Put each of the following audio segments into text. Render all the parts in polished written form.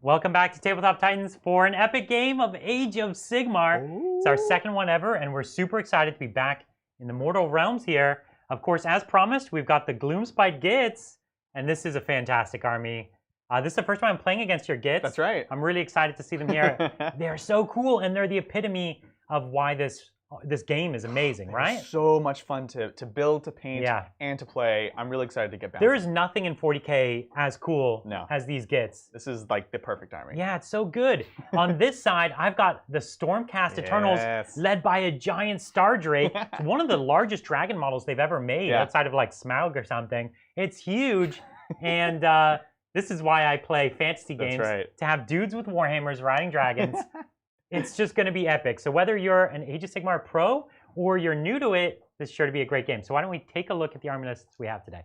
Welcome back to Tabletop Titans for an epic game of Age of Sigmar. Ooh. It's our second one ever, and we're super excited to be back in the mortal realms here. Of course, as promised, we've got the Gloomspite Gitz, and this is a fantastic army. This is the first time I'm playing against your Gitz. That's right. I'm really excited to see them here. They're so cool, and they're the epitome of why this game is amazing, right? So much fun to build, to paint, Yeah. and to play. I'm really excited to get back. There is nothing in 40K as cool as these Gitz. This is like the perfect army. Yeah, it's so good. On this side, I've got the Stormcast Eternals led by a giant Star Drake. It's one of the largest dragon models they've ever made outside of like Smaug or something. It's huge. And this is why I play fantasy games. That's right. To have dudes with warhammers riding dragons. It's just going to be epic. So whether you're an Age of Sigmar pro or you're new to it, this is sure to be a great game. So why don't we take a look at the army lists we have today.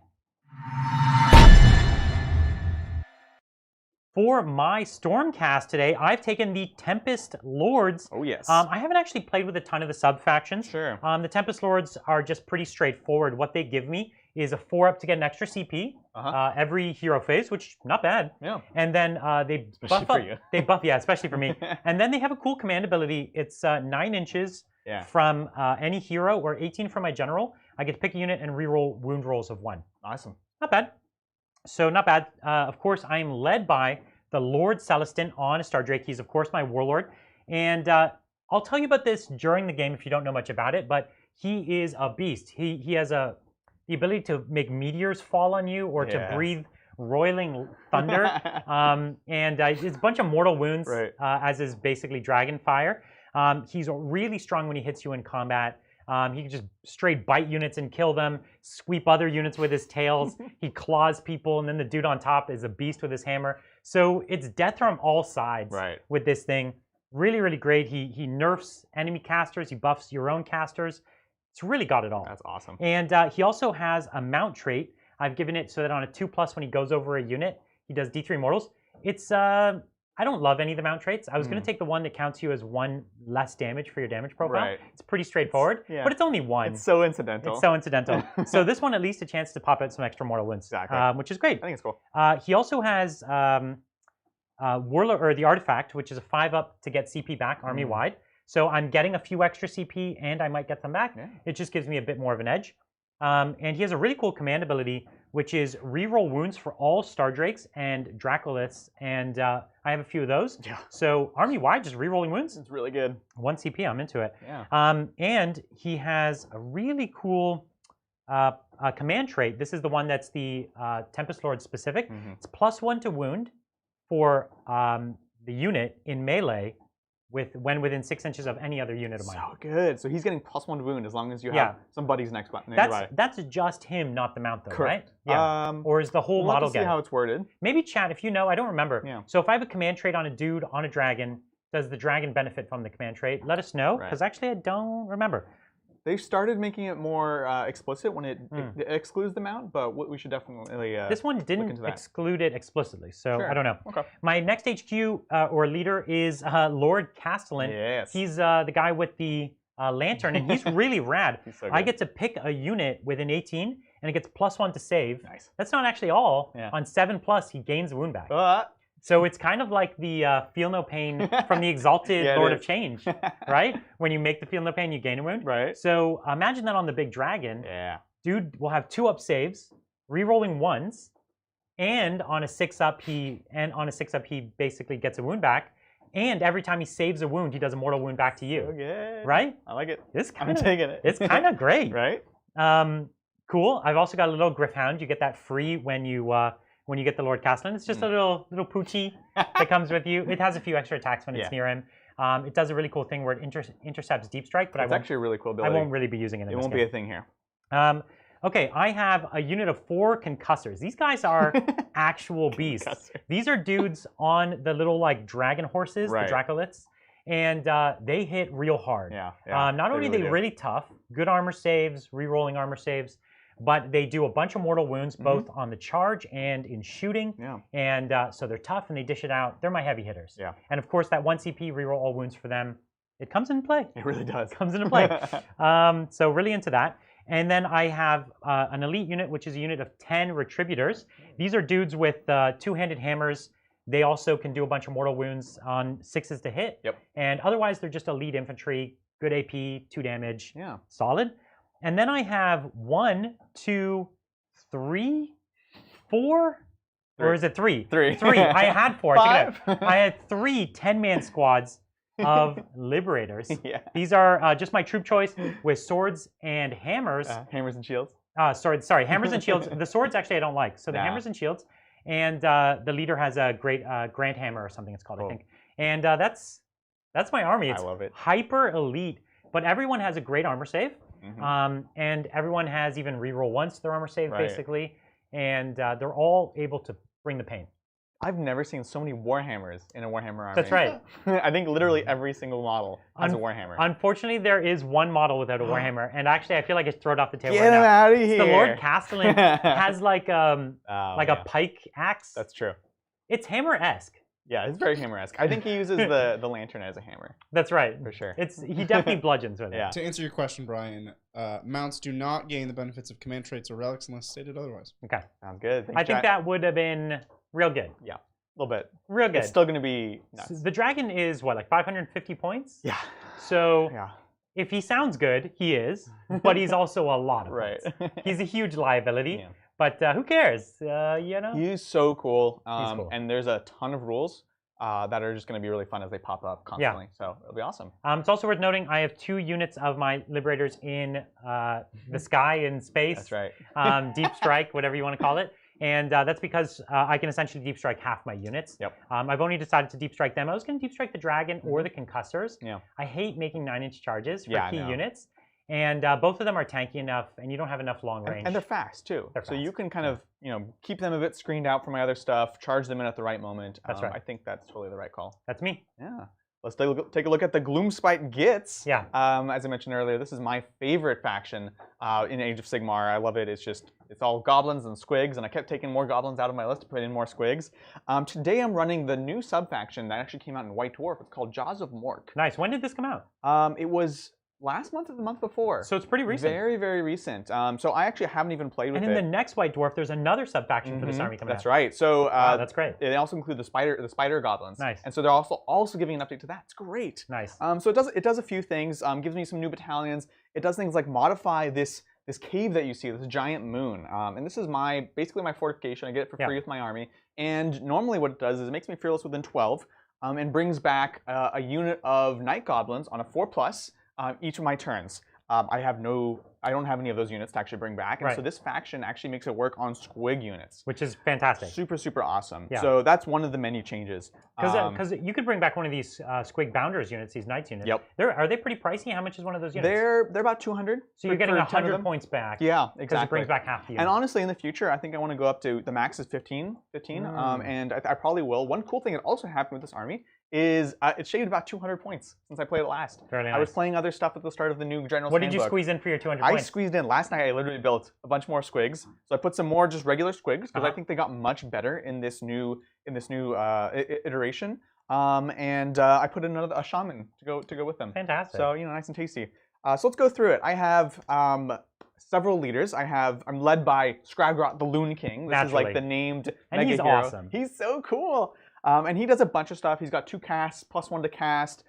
For my Stormcast today, I've taken the Tempest Lords. Oh, yes. I haven't actually played with a ton of the sub-factions. Sure. The Tempest Lords are just pretty straightforward. What they give me is a 4-up to get an extra CP every hero phase, which not bad. Yeah. And then they buff up. They buff, yeah, especially for me. And then they have a cool command ability. It's 9 inches from any hero or 18 from my general. I get to pick a unit and reroll wound rolls of 1. Awesome. Not bad. So not bad. Of course, I am led by the Lord Celestin on a Star Drake. He's, of course, my warlord. And I'll tell you about this during the game if you don't know much about it, but he is a beast. He has the ability to make meteors fall on you or to breathe roiling thunder. And it's a bunch of mortal wounds, as is basically dragon fire. He's really strong when he hits you in combat. He can just straight bite units and kill them, sweep other units with his tails. He claws people, and then the dude on top is a beast with his hammer. So it's death from all sides with this thing. Really, really great. He nerfs enemy casters. He buffs your own casters. It's really got it all. That's awesome. And he also has a mount trait. I've given it so that on a 2+ when he goes over a unit, he does D3 mortals. It's I don't love any of the mount traits. I was going to take the one that counts you as 1 less damage for your damage profile. It's pretty straightforward, but it's only 1. It's so incidental. It's so incidental. So this one at least a chance to pop out some extra mortal wounds, which is great. I think it's cool. He also has Warlord, or the Artifact, which is a 5-up to get CP back army-wide. So I'm getting a few extra CP, and I might get them back. It just gives me a bit more of an edge. And he has a really cool command ability, which is reroll wounds for all Star Drakes and Dracoliths, and I have a few of those. So army-wide, just rerolling wounds. It's really good. 1 CP, I'm into it. And he has a really cool command trait. This is the one that's the Tempest Lord specific. It's +1 to wound for the unit in melee when within 6 inches of any other unit of mine. So good. So he's getting +1 to wound as long as you have some buddies nearby. That's just him, not the mount, though, Correct. right? Yeah. Or is the whole model see how it's worded. Maybe chat if you know. I don't remember. So if I have a command trait on a dude on a dragon, does the dragon benefit from the command trait? Let us know, because actually I don't remember. They started making it more explicit when it excludes the mount, but we should definitely this one didn't exclude it explicitly, so I don't know. Okay. My next HQ or leader is Lord Castellan. Yes. He's the guy with the lantern, and he's really rad. He's so good. I get to pick a unit within 18, and it gets +1 to save. Nice. That's not actually all. On 7+, he gains a wound back. So it's kind of like the Feel No Pain from the Exalted Lord of Change, right? When you make the Feel No Pain, you gain a wound. Right. So imagine that on the big dragon. Dude will have 2-up saves, re-rolling 1s, and on a 6-up he basically gets a wound back. And every time he saves a wound, he does a mortal wound back to you. Okay. Right? I like it. I'm taking it. It's kind of great. Right? Cool. I've also got a little Griffhound. You get that free when you get the Lord Castellan. It's just a little poochie that comes with you. It has a few extra attacks when it's near him. It does a really cool thing where it intercepts deep strike, but it's actually a really cool ability. I won't really be using it in this game. It won't be a thing here. Okay, I have a unit of 4 concussors. These guys are actual beasts. These are dudes on the little like dragon horses, the Dracoliths, and they hit real hard. Not only are they really tough, good armor saves, re-rolling armor saves, but they do a bunch of mortal wounds both on the charge and in shooting. And so they're tough and they dish it out. They're my heavy hitters. And of course, that 1 CP reroll all wounds for them, it comes into play. It really does. Comes into play. So really into that. And then I have an elite unit, which is a unit of 10 Retributors. These are dudes with two-handed hammers They also can do a bunch of mortal wounds on 6s to hit. Yep. And otherwise, they're just elite infantry, good AP, 2 damage, Yeah. solid. And then I have 1, 2, 3, 4, or is it 3? 3. 3. I had 4. I, took 5. it out. I had 3 10-man squads of liberators. Yeah. These are just my troop choice with swords and hammers. Hammers and shields. Sorry, hammers and shields. The swords actually I don't like. So the hammers and shields, and the leader has a great Grand Hammer or something it's called, I think. And that's my army. It's I love it. hyper elite, but everyone has a great armor save, and everyone has even reroll once their armor save basically, and they're all able to bring the pain. I've never seen so many Warhammers in a Warhammer army. That's right. I think literally every single model has a Warhammer. Unfortunately, there is one model without a Warhammer, and actually, I feel like it's thrown off the table Get right him now. out of here! The Lord Castellan has like a pike axe. That's true. It's hammer-esque. Yeah, it's very hammer-esque. I think he uses the lantern as a hammer. That's right. For sure. He definitely bludgeons with it. Yeah. To answer your question, Brian, mounts do not gain the benefits of command traits or relics unless stated otherwise. Okay. Sounds good. I think that would have been real good. Yeah. A little bit. Real good. It's still going to be nuts. So the dragon is what, like 550 points? Yeah. So if he sounds good, he is, but he's also a lot of points. He's a huge liability, but who cares? You know? He's so cool. He's cool. And there's a ton of rules that are just going to be really fun as they pop up constantly. So it'll be awesome. It's also worth noting I have 2 units of my liberators in the sky and space. That's right. Deep strike, whatever you want to call it. And that's because I can essentially deep strike half my units. Yep. I've only decided to deep strike them. I was going to deep strike the dragon or the concussors. Yeah. I hate making 9-inch charges for key no. units. And both of them are tanky enough, and you don't have enough long range. And they're fast, too. They're so fast. you can kind of keep them a bit screened out from my other stuff, charge them in at the right moment. That's right. I think that's totally the right call. That's me. Yeah. Let's take a look at the Gloomspite Gitz. Yeah. As I mentioned earlier, this is my favorite faction in Age of Sigmar. I love it. It's all goblins and squigs, and I kept taking more goblins out of my list to put in more squigs. Today I'm running the new subfaction that actually came out in White Dwarf. It's called Jawz of Mork. Nice. When did this come out? It was last month or the month before. So it's pretty recent. Very, very recent. So I actually haven't even played with it. And in the next White Dwarf, there's another subfaction for this army coming out. That's right. So wow, that's great. They also include the spider goblins. Nice. And so they're also giving an update to that. It's great. Nice. So it does a few things. Gives me some new battalions. It does things like modify this cave that you see, this giant moon. And this is basically my fortification. I get it for free with my army. And normally what it does is it makes me fearless within 12 and brings back a unit of night goblins on a 4+ each of my turns. I don't have any of those units to actually bring back, and so this faction actually makes it work on squig units, which is fantastic. Super, super awesome. Yeah. So that's one of the many changes. Because you could bring back one of these squig bounders units, these knights units. Yep. Are they pretty pricey? How much is one of those units? They're about 200. So you're getting 100 points back. Yeah, exactly. Because it brings back half the unit. And honestly, in the future, I think I want to go up to the max is 15. And I probably will. One cool thing that also happened with this army is it shaved about 200 points since I played it last. Very nice. I was playing other stuff at the start of the new General's What did you Handbook. squeeze in for your 200 points? I squeezed in. Last night I literally built a bunch more squigs. So I put some more just regular squigs because I think they got much better in this new iteration. And I put in a shaman to go with them. Fantastic. So nice and tasty. So let's go through it. I have several leaders. I'm led by Scraggrot the Loon King. This is like the named mega he's hero. Awesome. He's so cool. And he does a bunch of stuff. He's got 2 casts, +1 to cast.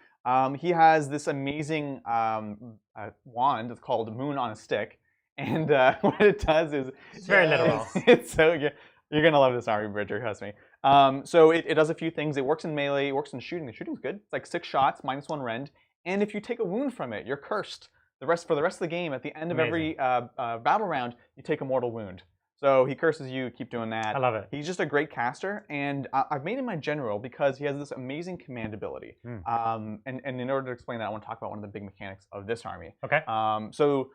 He has this amazing wand. It's called Moon on a Stick. And what it does is... It's very literal. It's so good. You're going to love this army, Bridger, trust me. So it does a few things. It works in melee. It works in shooting. The shooting's good. It's like 6 shots, -1 rend. And if you take a wound from it, you're cursed. For the rest of the game, at the end of every battle round, you take a mortal wound. So he curses you, keep doing that. I love it. He's just a great caster, and I've made him my general because he has this amazing command ability. And in order to explain that, I want to talk about one of the big mechanics of this army. Okay. So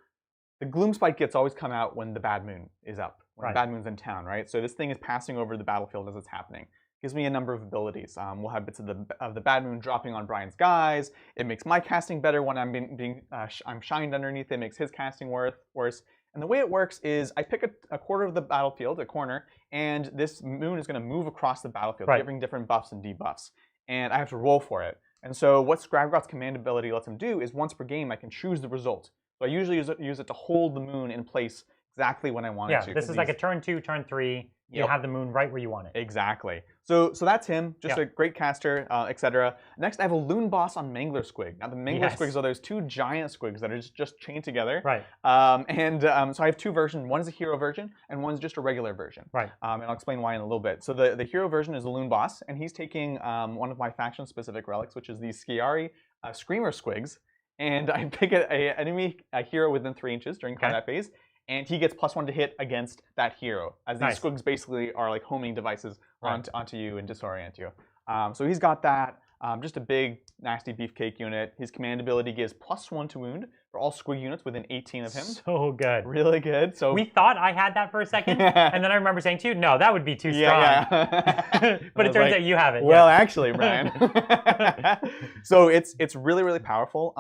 the Gloomspite Gitz always come out when the bad moon is up, when the bad moon's in town, right? So this thing is passing over the battlefield as it's happening. Gives me a number of abilities. We'll have bits of the bad moon dropping on Brian's guys. It makes my casting better when I'm shined underneath. It makes his casting worse. And the way it works is I pick a quarter of the battlefield, a corner, and this moon is going to move across the battlefield, giving different buffs and debuffs. And I have to roll for it. And so what Scraggrot's command ability lets him do is once per game I can choose the result. So I usually use it to hold the moon in place exactly when I want it Yeah, to. this is like a turn 2, turn 3. You have the moon right where you want it. Exactly. So that's him. Just a great caster, etc. Next, I have a Loon Boss on Mangler Squig. Now, the Mangler Squigs are those 2 giant squigs that are just chained together. Right. So I have 2 versions. One is a hero version, and one's just a regular version. Right. And I'll explain why in a little bit. So the hero version is the Loon Boss, and he's taking one of my faction-specific relics, which is the Skiari Screamer Squigs. And I pick a hero within 3 inches during combat phase. And he gets +1 to hit against that hero, as these squigs basically are like homing devices onto you and disorient you. So he's got that. Just a big, nasty beefcake unit. His command ability gives +1 to wound for all squig units within 18 of him. So good. Really good. So we thought I had that for a second, and then I remember saying to you, no, that would be too strong. But it turns out you have it. Well, actually, Brian. So it's really, really powerful.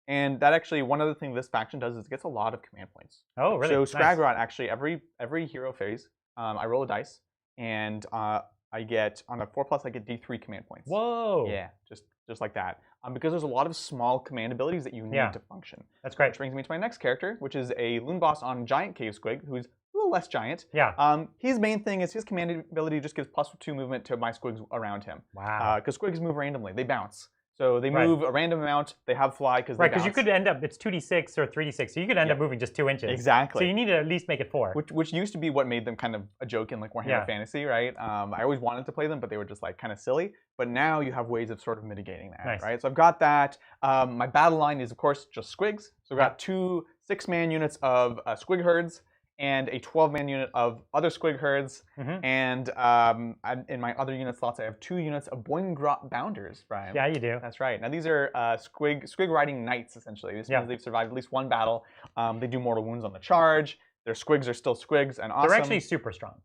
And that actually, one other thing this faction does is it gets a lot of command points. Oh, really? So Scragrot, actually, every hero phase, I roll a dice, and I get, on a 4+, I get D3 command points. Whoa. Yeah, just like that. Because there's a lot of small command abilities that you need to function. That's great. Which brings me to my next character, which is a Loon Boss on Giant Cave Squig, who's a little less giant. Yeah. His main thing is his command ability just gives +2 movement to my squigs around him. Wow. Because squigs move randomly. They bounce. So they move a random amount. They have fly because they bounce. Because you could end up, it's 2d6 or 3d6, so you could end up moving just 2 inches. Exactly. So you need to at least make it 4. Which used to be what made them kind of a joke in like Warhammer Fantasy, right? I always wanted to play them, but they were just like kind of silly. But now you have ways of sort of mitigating that, right? So I've got that. My battle line is, of course, just squigs. So I've got 2 6-man units of squig herds, and a 12-man unit of other squig herds. And in my other unit slots, I have 2 units of Boingrot Bounders, Brian. Yeah, you do. That's right. Now, these are squig riding knights, essentially. This means they've survived at least 1 battle. They do mortal wounds on the charge. Their squigs are still squigs and awesome. They're actually super strong.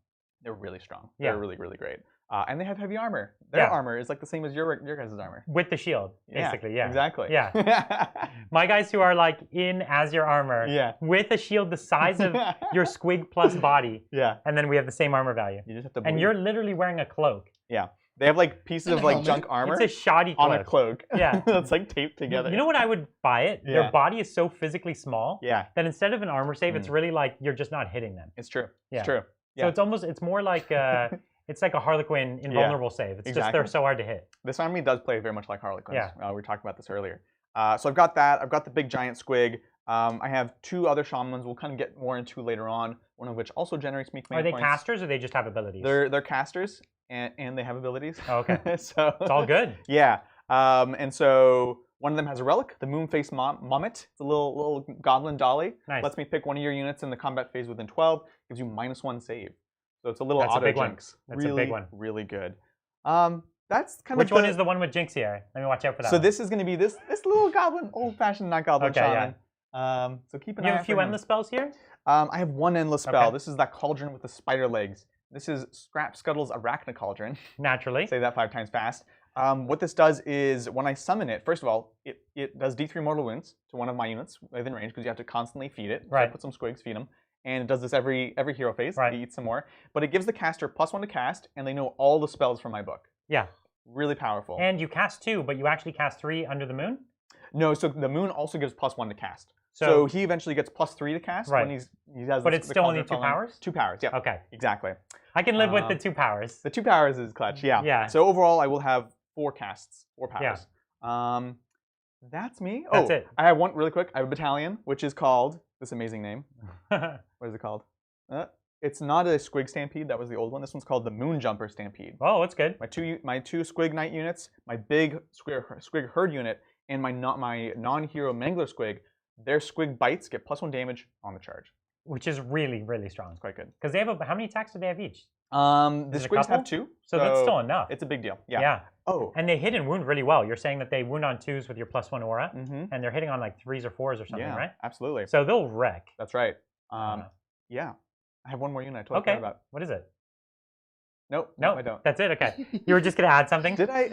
They're really strong. Yeah. They're really, really great. And they have heavy armor. Their armor is like the same as your guys' armor. With the shield, basically, Exactly. Yeah. My guys who are like in as your armor, with a shield the size of your squig plus body, and then we have the same armor value. You just have to and you're literally wearing a cloak. Yeah. They have like pieces of like junk armor. It's a shoddy cloak. On a cloak. Yeah. That's like taped together. You know what I would buy it? Their body is so physically small that instead of an armor save, it's really like you're just not hitting them. It's true. Yeah. It's true. So it's more like it's like a Harlequin invulnerable save. It's just they're so hard to hit. This army does play very much like Harlequins. Yeah. We were talking about this earlier. So I've got that. I've got the big giant squig. I have 2 other shamans we'll kind of get more into later on, one of which also generates me command points. Are they casters or they just have abilities? They're casters, and they have abilities. Oh, okay. So it's all good. Yeah. And so one of them has a relic, the Moonface Mummet. It's a little goblin dolly. Nice. Lets me pick one of your units in the combat phase within 12. Gives you -1 save. So it's a little auto jinx. That's a big one. Really good. That's kind of Which one is the one with jinx here? Let me watch out for that. So this is going to be this little goblin, old-fashioned not goblin shaman. So keep an eye out. You have a few endless spells here? I have 1 endless spell. This is that cauldron with the spider legs. This is Scrap Scuttle's Arachna Cauldron. Naturally. Say that 5 times fast. What this does is when I summon it, first of all, it does D3 mortal wounds to one of my units within range because you have to constantly feed it. So I put some squigs, feed them. And it does this every hero phase. It eats some more. But it gives the caster +1 to cast, and they know all the spells from my book. Yeah. Really powerful. And you cast 2, but you actually cast 3 under the moon? No, so the moon also gives +1 to cast. So he eventually gets +3 to cast when he has. But it's still only 2 powers? 2 powers, yeah. Okay. Exactly. I can live with the 2 powers. The 2 powers is clutch, yeah. So overall, I will have 4 casts, 4 powers. Yeah. That's me. That's it. I have one really quick. I have a battalion, which is called this amazing name. What is it called? It's not a Squig Stampede. That was the old one. This one's called the Moon Jumper Stampede. Oh, that's good. My two Squig Knight units, my big Squig Herd unit, and my non-hero Mangler Squig. Their Squig bites get +1 damage on the charge. Which is really, really strong. It's quite good. Because they have how many attacks do they have each? The Squigs have 2. So that's still enough. It's a big deal. Yeah. Oh. And they hit and wound really well. You're saying that they wound on 2s with your +1 aura, and they're hitting on like 3s or 4s or something, right? Absolutely. So they'll wreck. That's right. Yeah. I have one more unit I totally forgot about. What is it? Nope, I don't. That's it? Okay. You were just going to add something? Did I?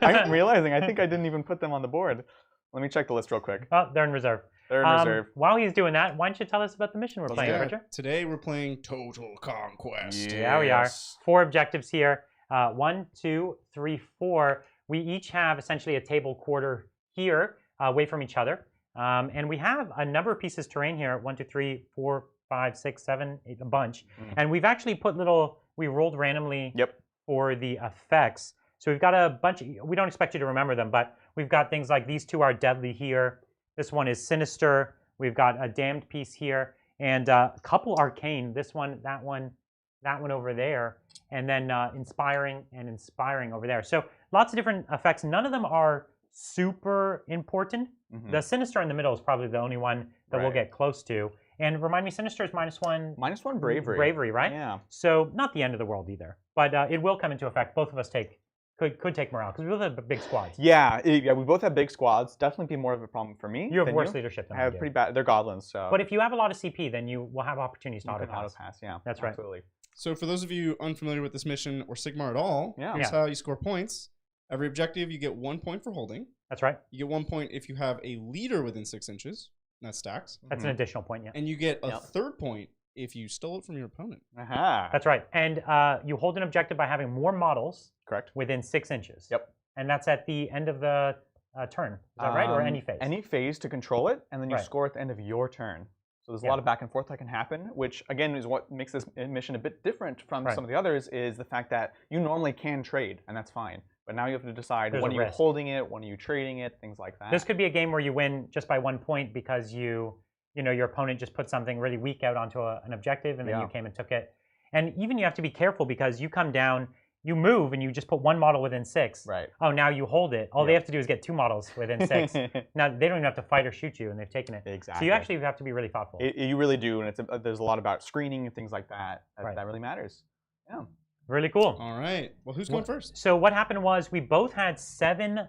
I'm realizing I think I didn't even put them on the board. Let me check the list real quick. Oh, they're in reserve. They're in reserve. While he's doing that, why don't you tell us about the mission we're playing, Richard? Today we're playing Total Conquest. Yeah, we are. 4 objectives here. 1, 2, 3, 4. We each have essentially a table quarter here away from each other. And we have a number of pieces of terrain here. 1, 2, 3, 4, 5, 6, 7, 8, a bunch. And we've actually put we rolled randomly for the effects. So we've got a bunch. We don't expect you to remember them, but we've got things like these two are deadly here. This one is sinister. We've got a damned piece here, and a couple arcane. This one, that one over there, and then inspiring and inspiring over there. So lots of different effects. None of them are super important. The sinister in the middle is probably the only one that we'll get close to. And remind me, sinister is -1. -1 bravery. Bravery, right? Yeah. So not the end of the world either, but it will come into effect. Both of us could take morale because we both have big squads. Yeah, we both have big squads. Definitely be more of a problem for me. You have worse leadership than I have pretty bad. They're goblins, so. But if you have a lot of CP, then you will have opportunities to auto-pass. Yeah, that's right. Absolutely. So for those of you unfamiliar with this mission or Sigmar at all, here's how you score points. Every objective, you get 1 point for holding. That's right. You get 1 point if you have a leader within 6 inches. That stacks. That's an additional point, yeah. And you get a third point if you stole it from your opponent. That's right. And you hold an objective by having more models within 6 inches. And that's at the end of the turn. Is that right? Or any phase? Any phase to control it, and then you score at the end of your turn. So there's a lot of back and forth that can happen, which again is what makes this mission a bit different from some of the others, is the fact that you normally can trade, and that's fine. But now you have to decide when are you holding it, when are you trading it, things like that. This could be a game where you win just by 1 point because your opponent just put something really weak out onto an objective, and then you came and took it. And even you have to be careful because you come down, you move, and you just put 1 model within 6. Right. Oh, now you hold it. All they have to do is get 2 models within 6. Now they don't even have to fight or shoot you, and they've taken it. Exactly. So you actually have to be really thoughtful. You really do, and there's a lot about screening and things like that. That really matters. Yeah. Really cool. All right. Well, who's going first? So what happened was we both had 7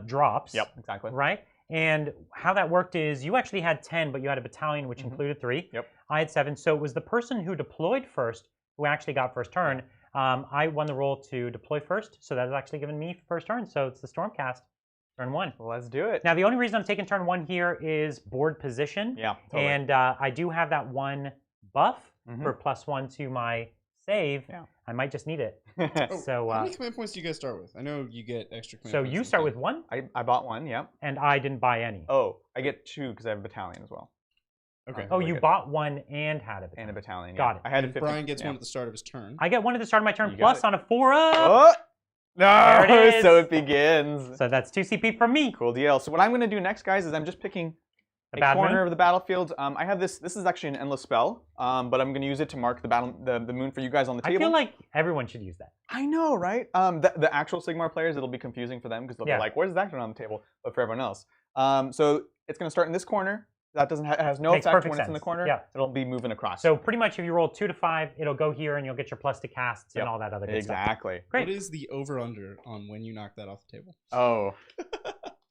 drops. Yep, exactly. Right? And how that worked is you actually had 10, but you had a battalion which included 3. Yep. I had 7. So it was the person who deployed first who actually got first turn. I won the role to deploy first, so that has actually given me first turn. So it's the Stormcast, turn 1. Well, let's do it. Now the only reason I'm taking turn 1 here is board position. Yeah, totally. And I do have that 1 buff for +1 to my save. Yeah. I might just need it. So how many command points do you guys start with? I know you get extra command points. So you start with 1? I bought 1, yeah. And I didn't buy any. Oh, I get 2 because I have a battalion as well. Okay. Oh, you bought 1 and had a battalion. And a battalion, Got it. I had and Brian gets 1 at the start of his turn. I get 1 at the start of my turn, plus on a 4-up. Oh! No! There it is. So it begins. So that's 2 CP from me. Cool deal. So what I'm going to do next, guys, is I'm just picking a corner of the battlefield. I have this. This is actually an endless spell, but I'm going to use it to mark the moon for you guys on the table. I feel like everyone should use that. I know, right? The actual Sigmar players, it'll be confusing for them because they'll be like, "Where's that on the table?" But for everyone else, so it's going to start in this corner. That has no effect when it's in the corner. Yeah. It'll be moving across. So pretty much if you roll 2 to 5, it'll go here and you'll get your plus to casts and all that other good stuff. Exactly. Great. What is the over-under on when you knock that off the table? Oh.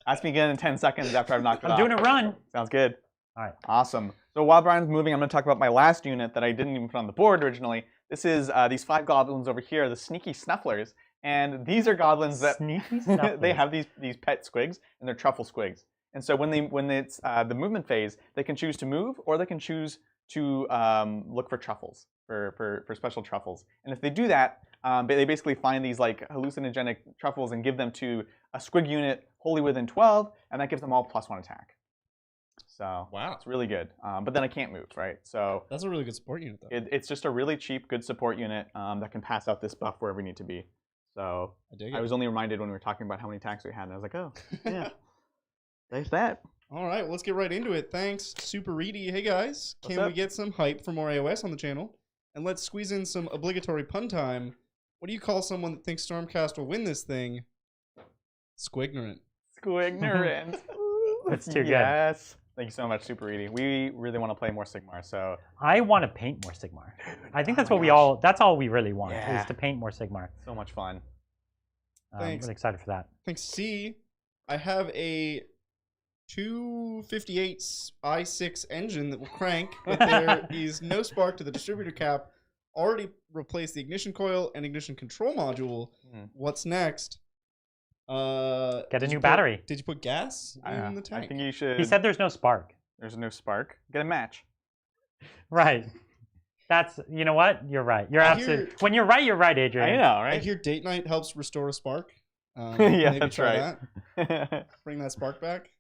Ask me again in 10 seconds after I've knocked it off. I'm doing a run. Sounds good. All right. Awesome. So while Brian's moving, I'm going to talk about my last unit that I didn't even put on the board originally. This is these 5 goblins over here, the sneaky snufflers. And these are goblins that they have these pet squigs, and they're truffle squigs. And so when it's the movement phase, they can choose to move, or they can choose to look for truffles, for special truffles. And if they do that, they basically find these like hallucinogenic truffles and give them to a squig unit wholly within 12, and that gives them all +1 attack. So wow, it's really good. But then I can't move, right? So that's a really good support unit, though. It's just a really cheap, good support unit that can pass out this buff wherever we need to be. So I was only reminded when we were talking about how many attacks we had, and I was like, oh, yeah. There's that. All right, well, let's get right into it. Thanks, Super Reedy. Hey, guys. Can we get some hype for more AOS on the channel? And let's squeeze in some obligatory pun time. What do you call someone that thinks Stormcast will win this thing? Squignorant. Squignorant. That's too good. Yes. Thank you so much, Super Reedy. We really want to play more Sigmar, so... I want to paint more Sigmar. I think that's what that's all we really want, is to paint more Sigmar. So much fun. I'm really excited for that. Thanks, C. I have a 258 i6 engine that will crank, but there is no spark to the distributor cap. Already replaced the ignition coil and ignition control module. What's next? Get a new battery. Did you put gas in the tank? I think you should. He said there's no spark. There's no spark. Get a match. Right. That's, you know what? You're right. You're absolutely. When you're right, Adrian. I know, right? I hear date night helps restore a spark. Yeah, that's right. That. Bring that spark back.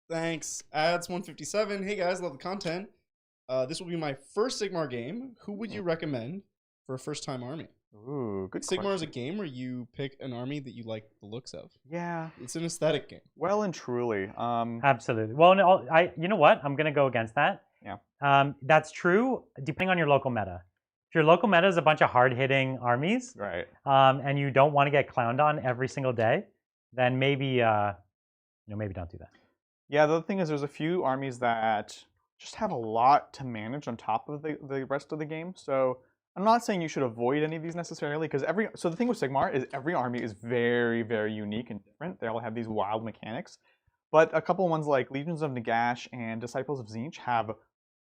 Thanks. Ads 157. Hey guys, love the content. This will be my first Sigmar game. Who would you recommend for a first-time army? Ooh, good Sigmar question. is a game where you pick an army that you like the looks of. Yeah. It's an aesthetic game. Well and truly. Absolutely. Well, no, you know what? I'm going to go against that. Yeah. That's true, depending on your local meta. If your local meta is a bunch of hard-hitting armies, Right. and you don't want to get clowned on every single day, then maybe, maybe don't do that. Yeah, the other thing is there's a few armies that just have a lot to manage on top of the rest of the game. So I'm not saying you should avoid any of these necessarily, because so the thing with Sigmar is every army is very, very unique and different. They all have these wild mechanics. But a couple ones like Legions of Nagash and Disciples of Tzeentch have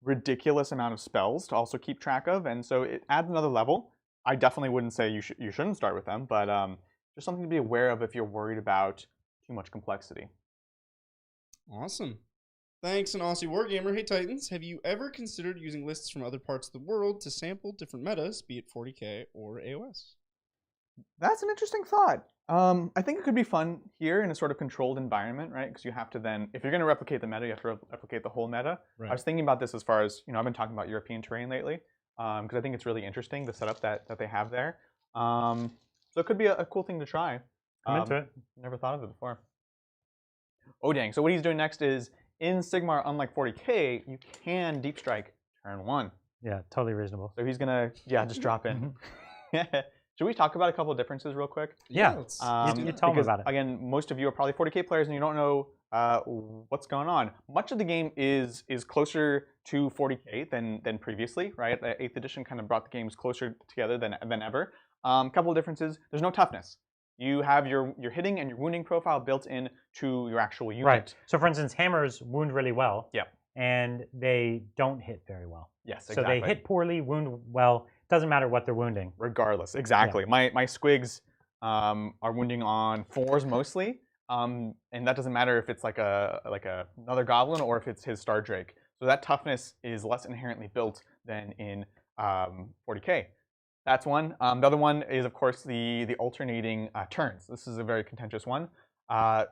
ridiculous amount of spells to also keep track of, and so it adds another level. I definitely wouldn't say you shouldn't start with them, but just something to be aware of if you're worried about too much complexity. Awesome. Thanks, an Aussie Wargamer. Hey Titans, have you ever considered using lists from other parts of the world to sample different metas, be it 40k or AOS? That's an interesting thought. I think it could be fun here in a sort of controlled environment, right? Because you have to then, if you're going to replicate the meta, you have to replicate the whole meta. Right. I was thinking about this as far as, I've been talking about European terrain lately, because I think it's really interesting, the setup that they have there. So it could be a cool thing to try. I'm into it. Never thought of it before. Oh dang, so what he's doing next is, in Sigmar, unlike 40k, you can deep strike turn 1. Yeah, totally reasonable. So he's gonna, just drop in. Should we talk about a couple of differences real quick? Yeah, you tell me about it. Again, most of you are probably 40k players and you don't know what's going on. Much of the game is closer to 40k than previously, right? The 8th edition kind of brought the games closer together than ever. Couple of differences. There's no toughness. You have your hitting and your wounding profile built in to your actual unit. Right. So for instance, hammers wound really well. Yeah. And they don't hit very well. Yes, So exactly. they hit poorly, wound well. Doesn't matter what they're wounding. Regardless, exactly. Yeah. My squigs are wounding on 4s mostly, and that doesn't matter if it's like another goblin or if it's his Star Drake. So that toughness is less inherently built than in 40k. That's one. The other one is, of course, the alternating turns. This is a very contentious one.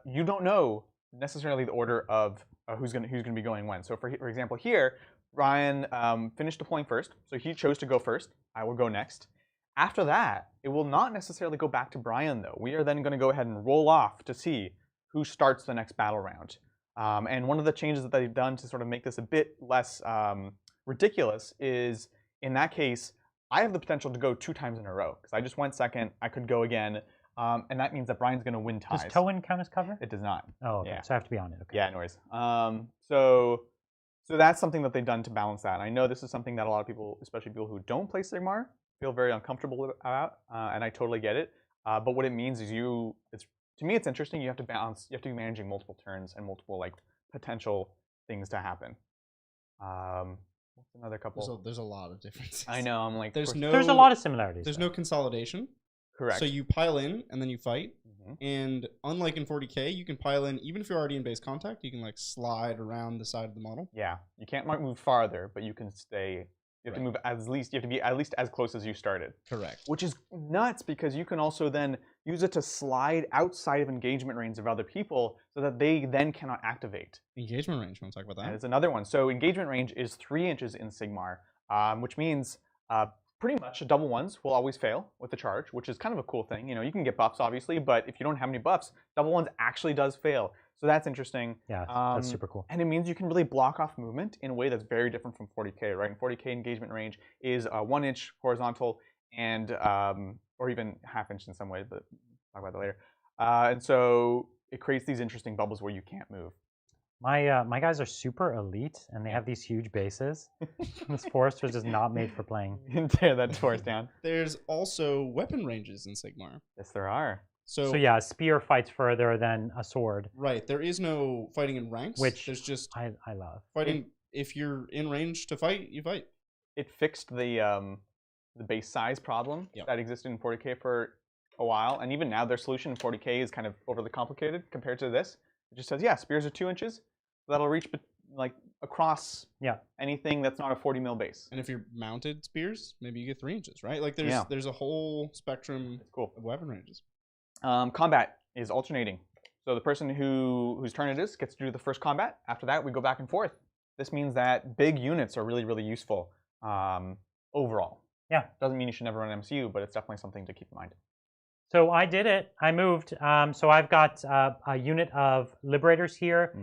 You don't know necessarily the order of who's going to be going when. So for example, here Ryan finished deploying first, so he chose to go first. I will go next. After that, it will not necessarily go back to Brian, though. We are then going to go ahead and roll off to see who starts the next battle round. And one of the changes that they've done to sort of make this a bit less ridiculous is, in that case, I have the potential to go 2 times in a row. Because I just went second, I could go again, and that means that Brian's going to win ties. Does toe-in count as cover? It does not. Oh, okay. Yeah. So I have to be on it. Okay. Yeah, no worries. So that's something that they've done to balance that. I know this is something that a lot of people, especially people who don't play Sigmar, feel very uncomfortable about, and I totally get it. But what it means is to me, it's interesting. You have to balance. You have to be managing multiple turns and multiple potential things to happen. What's another couple? There's a lot of differences. I know. I'm like, there's a lot of similarities. There's no consolidation. Correct. So you pile in and then you fight. And unlike in 40k, you can pile in even if you're already in base contact. You can slide around the side of the model. Yeah, you can't move farther, but you can stay. You have to move you have to be at least as close as you started. Correct. Which is nuts because you can also then use it to slide outside of engagement range of other people so that they then cannot activate. Engagement range, want to talk about that? And it's another one. So engagement range is 3 inches in Sigmar, which means pretty much double ones will always fail with the charge, which is kind of a cool thing. You can get buffs obviously, but if you don't have any buffs, double ones actually does fail. So that's interesting. Yeah, that's super cool. And it means you can really block off movement in a way that's very different from 40k, right? In 40k, engagement range is 1 inch horizontal and or even ½ inch in some ways, but we'll talk about that later. And so it creates these interesting bubbles where you can't move. My guys are super elite, and they have these huge bases. This forest was just not made for playing. Tear that forest down. There's also weapon ranges in Sigmar. Yes, there are. So yeah, a spear fights further than a sword. Right. There is no fighting in ranks. Which there's just I love. Fighting. If you're in range to fight, you fight. It fixed the base size problem that existed in 40k for a while, and even now their solution in 40k is kind of overly complicated compared to this. It just says, yeah, spears are 2 inches. That'll reach across anything that's not a 40 mil base. And if you're mounted spears, maybe you get 3 inches, right? There's a whole spectrum of weapon ranges. Combat is alternating. So the person whose turn it is gets to do the first combat. After that, we go back and forth. This means that big units are really, really useful overall. Yeah. Doesn't mean you should never run MCU, but it's definitely something to keep in mind. So I did it. I moved. So I've got a unit of Liberators here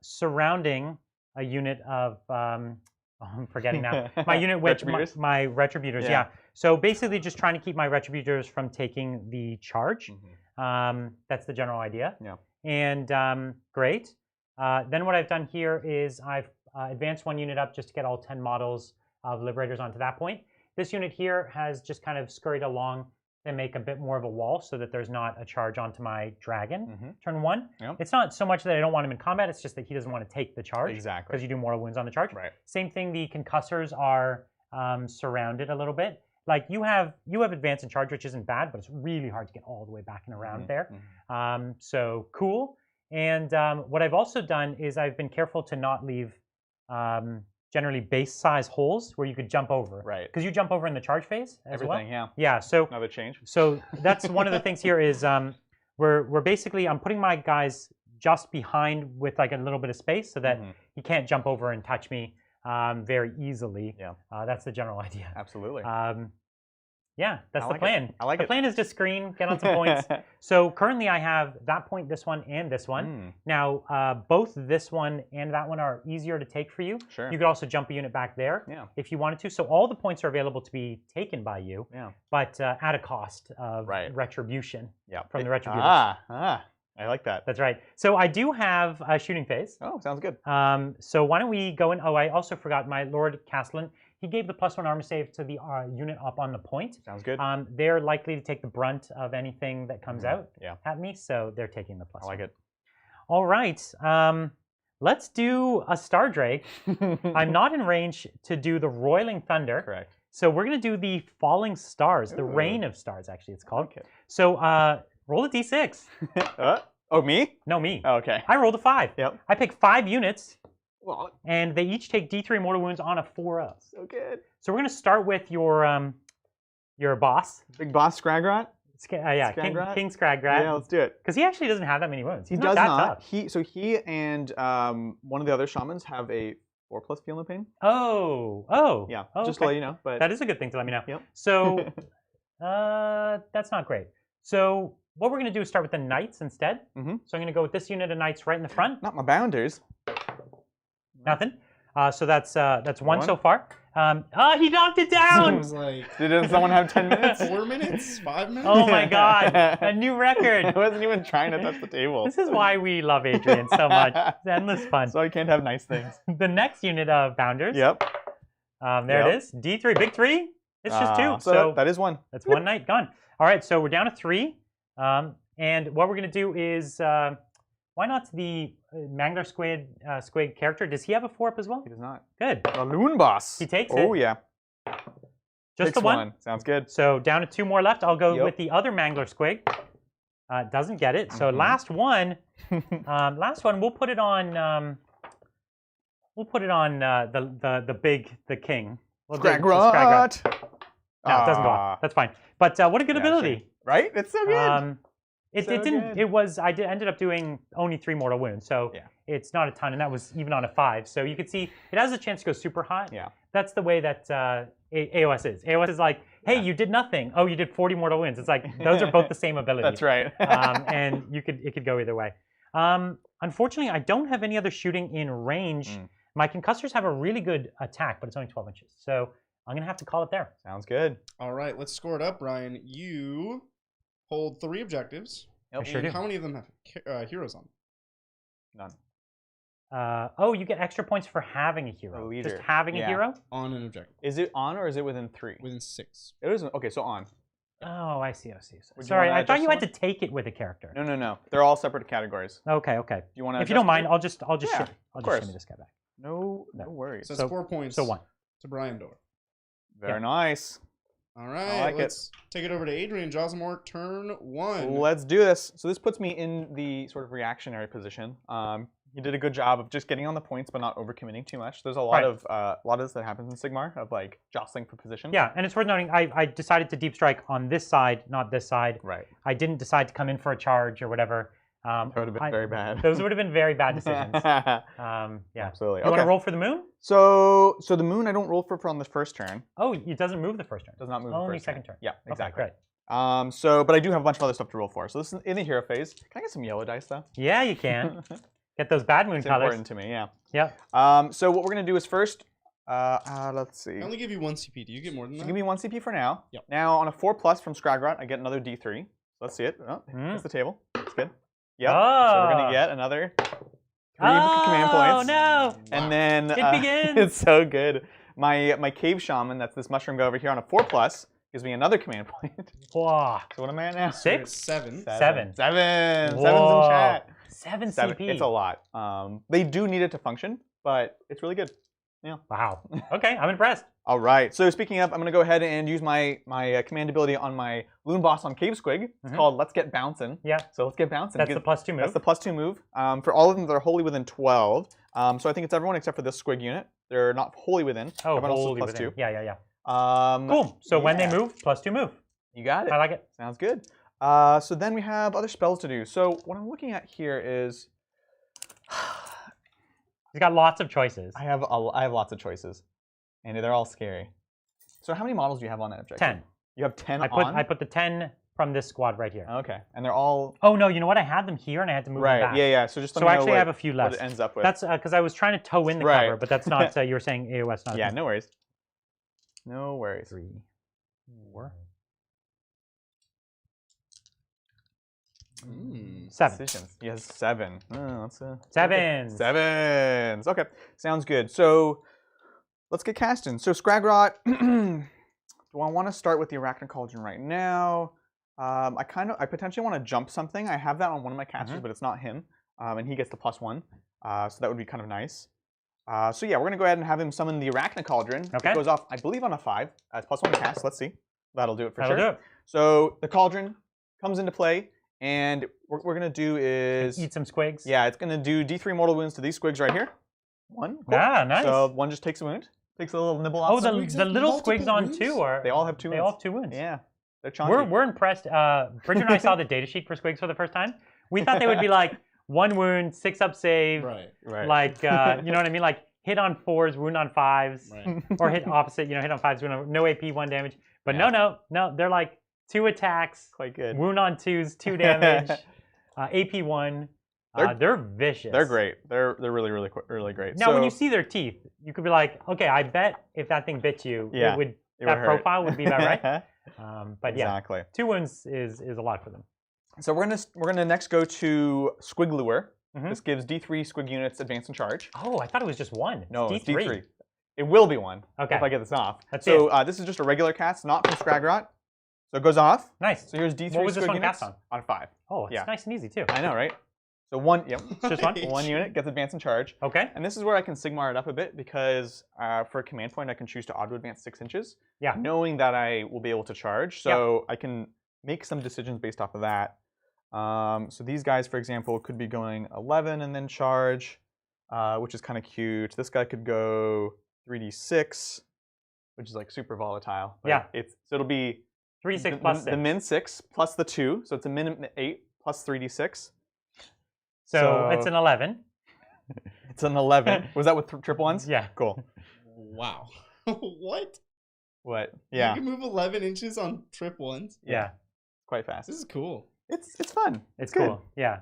surrounding a unit of... I'm forgetting now. My unit with my Retributors, yeah. So basically just trying to keep my Retributors from taking the charge. That's the general idea. Yeah. And great. Then what I've done here is I've advanced one unit up just to get all 10 models of Liberators onto that point. This unit here has just kind of scurried along to make a bit more of a wall so that there's not a charge onto my dragon turn 1. Yep. It's not so much that I don't want him in combat, it's just that he doesn't want to take the charge. Exactly. Because you do mortal wounds on the charge. Right. Same thing, the concussors are surrounded a little bit. Like you have advance and charge, which isn't bad, but it's really hard to get all the way back and around there. So cool. And what I've also done is I've been careful to not leave generally base size holes where you could jump over. Right. Because you jump over in the charge phase as Everything, well. yeah. Yeah. So another change. So that's one of the things here is we're basically I'm putting my guys just behind with like a little bit of space so that he can't jump over and touch me very easily. Yeah. That's the general idea. Absolutely. Yeah, that's the like plan. it. I like the it. plan is to screen, get on some points. So currently I have that point, this one, and this one. Now, both this one and that one are easier to take for you. Sure. You could also jump a unit back there if you wanted to. So all the points are available to be taken by you, but at a cost of retribution from the Retributors. I like that. That's right. So I do have a shooting phase. Oh, sounds good. So why don't we go in? Oh, I also forgot my Lord Castellan. He gave the +1 armor save to the unit up on the point. Sounds good. They're likely to take the brunt of anything that comes out at me, so they're taking the +1. I like it. All right. Let's do a Star Drake. I'm not in range to do the Roiling Thunder. Correct. So we're going to do the Falling Stars, the Rain of Stars, actually, it's called. Okay. So roll a d6. Oh, me? No, me. Oh, okay. I rolled a 5. Yep. I picked 5 units. Well, and they each take D3 mortal wounds on a 4-0. So good. So we're going to start with your boss. Big boss Scragrat? Yeah, King Scragrat. Yeah, let's do it. Because he actually doesn't have that many wounds. He's he not does that not. tough. So he and one of the other shamans have a 4+ feel no pain. Oh. Yeah, oh, just to let you know. But that is a good thing to let me know. Yep. So that's not great. So what we're going to do is start with the Knights instead. So I'm going to go with this unit of Knights right in the front. Not my bounders. Nothing. So that's one so far. He knocked it down! I was like, didn't someone have 10 minutes? 4 minutes? 5 minutes? Oh my god, a new record. I wasn't even trying to touch the table. This is why we love Adrian so much. It's endless fun. So I can't have nice things. The next unit of Bounders. Yep. There it is. D3, big 3. It's just 2. So that is 1. That's 1 knight gone. All right, so we're down to 3. And what we're going to do is, why not the Mangler Squig character? Does he have a 4-up as well? He does not. Good. The Loon Boss. He takes it. Oh, yeah. Just the one. Sounds good. So down to 2 more left. I'll go with the other Mangler Squig. Doesn't get it. So last one. Last one. We'll put it on. We'll put it on the king. Scragrat. No, it doesn't go off. That's fine. But what a good ability. Sure. Right? It's so good. It didn't. It was. I ended up doing only 3 mortal wounds, so it's not a ton, and that was even on a 5. So you can see it has a chance to go super hot. Yeah. That's the way that AOS is. AOS is like, hey, you did nothing. Oh, you did 40 mortal wounds. It's like those are both the same ability. That's right. And it could go either way. Unfortunately, I don't have any other shooting in range. My concussors have a really good attack, but it's only 12 inches. So I'm gonna have to call it there. Sounds good. All right, let's score it up, Brian. You hold 3 objectives. I sure do. How many of them have heroes on? None. Oh, you get extra points for having a hero. Just having a hero? On an objective. Is it on or is it within 3? Within 6. It is. Okay, so on. Oh, I see. Sorry, I thought you had to take it with a character. No. They're all separate categories. Okay. Do you want to? If you don't mind, I'll just shimmy this guy back. No worries. So it's 4 points. So 1 to Brian Dorr. Very nice. All right, let's take it over to Adrian. Jawz of Mork, turn 1. Let's do this. So this puts me in the sort of reactionary position. You did a good job of just getting on the points, but not overcommitting too much. There's a lot of this that happens in Sigmar of like jostling for position. Yeah, and it's worth noting I decided to deep strike on this side, not this side. Right. I didn't decide to come in for a charge or whatever. That would have been very bad. Those would have been very bad decisions. Yeah. Absolutely. You want to roll for the moon? So the moon I don't roll for on the first turn. Oh, it doesn't move the first turn. Does not move Only the first second turn. Yeah, exactly. Okay, great. But I do have a bunch of other stuff to roll for. So this is in the hero phase. Can I get some yellow dice though? Yeah, you can. Get those bad moon It's colors. important to me, yeah. Yeah. So what we're gonna do is first, let's see. I only give you 1 CP. Do you get more than that? So give me 1 CP for now. Yep. Now on a 4+ from Scragrot, I get another D3. Let's see it. Oh, That's the table. That's good. Yep. Oh. So we're gonna get another 3 command points. Oh no! And then It begins. it's so good. My cave shaman, that's this mushroom guy over here on a 4+, gives me another command point. Wow. So what am I at now? 6? 7. 7. 7. Seven's Whoa. in chat. 7 7. CP. It's a lot. They do need it to function, but it's really good. Yeah. Wow. Okay, I'm impressed. All right. So speaking of, I'm going to go ahead and use my command ability on my loon boss on Cave Squig. It's called Let's Get Bouncing. Yeah. So let's get bouncing. That's the +2 move. That's the +2 move. For all of them, they're wholly within 12. So I think it's everyone except for this Squig unit. They're not wholly within. Oh, everyone else wholly is within. +2. Yeah. Cool. So when they move, +2 move. You got it. I like it. Sounds good. So then we have other spells to do. So what I'm looking at here is He's got lots of choices. I have lots of choices, and they're all scary. So how many models do you have on that objective? 10. You have 10 I put the 10 from this squad right here. Okay, and they're all Oh no, you know what? I had them here and I had to move them back. Yeah. So just let So me know actually, I have a few what left. it ends up with. That's because I was trying to toe in the Right. cover, but that's not. You were saying AOS, not. Yeah, no worries. No worries. 3, 4, 7. Decisions. He has 7. Oh, that's a 7s. 7s. Okay, sounds good. So let's get casting. So Scragrot, do I want to start with the Arachnid Cauldron right now? I potentially want to jump something. I have that on one of my casters, but it's not him, and he gets the +1. So that would be kind of nice. So yeah, we're gonna go ahead and have him summon the Arachnid Cauldron. Okay. It goes off, I believe, on a 5 as +1 to cast. Let's see. That'll do it for That'll sure. do it. So the Cauldron comes into play, and what we're gonna do is Eat some squigs. yeah, it's gonna do D3 mortal wounds to these squigs right here. 1. Cool. Ah, nice. So one just takes a wound, takes a little nibble off. Oh, the Squigs have little multiple squigs on wounds? 2 are. They all have 2 wounds. They all have 2 wounds. Yeah, they're chunky. We're impressed. Bridger and I saw the data sheet for squigs for the first time. We thought they would be like 1 wound, 6 up save, Right. like you know what I mean, like hit on 4s, wound on 5s, Right. or hit opposite. You know, hit on 5s, wound on, no AP, 1 damage. But Yeah. no, they're like 2 attacks, Quite good. wound on 2s, 2 damage, AP 1. They're vicious. They're great. They're really great. Now, so, when you see their teeth, you could be like, okay, I bet if that thing bit you, Yeah, that would hurt. profile would be about right. But yeah, exactly. 2 wounds is a lot for them. So we're gonna next go to Squig Lure. Mhm. This gives D3 Squig units advance and charge. Oh, I thought it was just 1. No, it's it's D3. It will be 1 Okay. if I get this off. That's so this is just a regular cast, not from Scragrot. So it goes off. Nice. So here's D3 What was this Squig one units cast on 5. Oh, it's yeah. nice and easy too. I know, right? So one, yep, It's just 1. one unit gets advance and charge. Okay. And this is where I can Sigmar it up a bit because for a command point, I can choose to auto advance 6 inches. Yeah. Knowing that I will be able to charge. So I can make some decisions based off of that. So these guys, for example, could be going 11 and then charge, which is kind of cute. This guy could go 3d6, which is like super volatile. But Yeah. So it'll be 3, 6 plus 6. the min 6 plus the 2. So it's a min 8 plus 3d6. So it's an 11. It's an 11. Was that with triple ones? Yeah. Cool. Wow. What? What? Yeah. You can move 11 inches on trip ones. Yeah. Quite fast. This is cool. It's fun. It's good. cool. Yeah.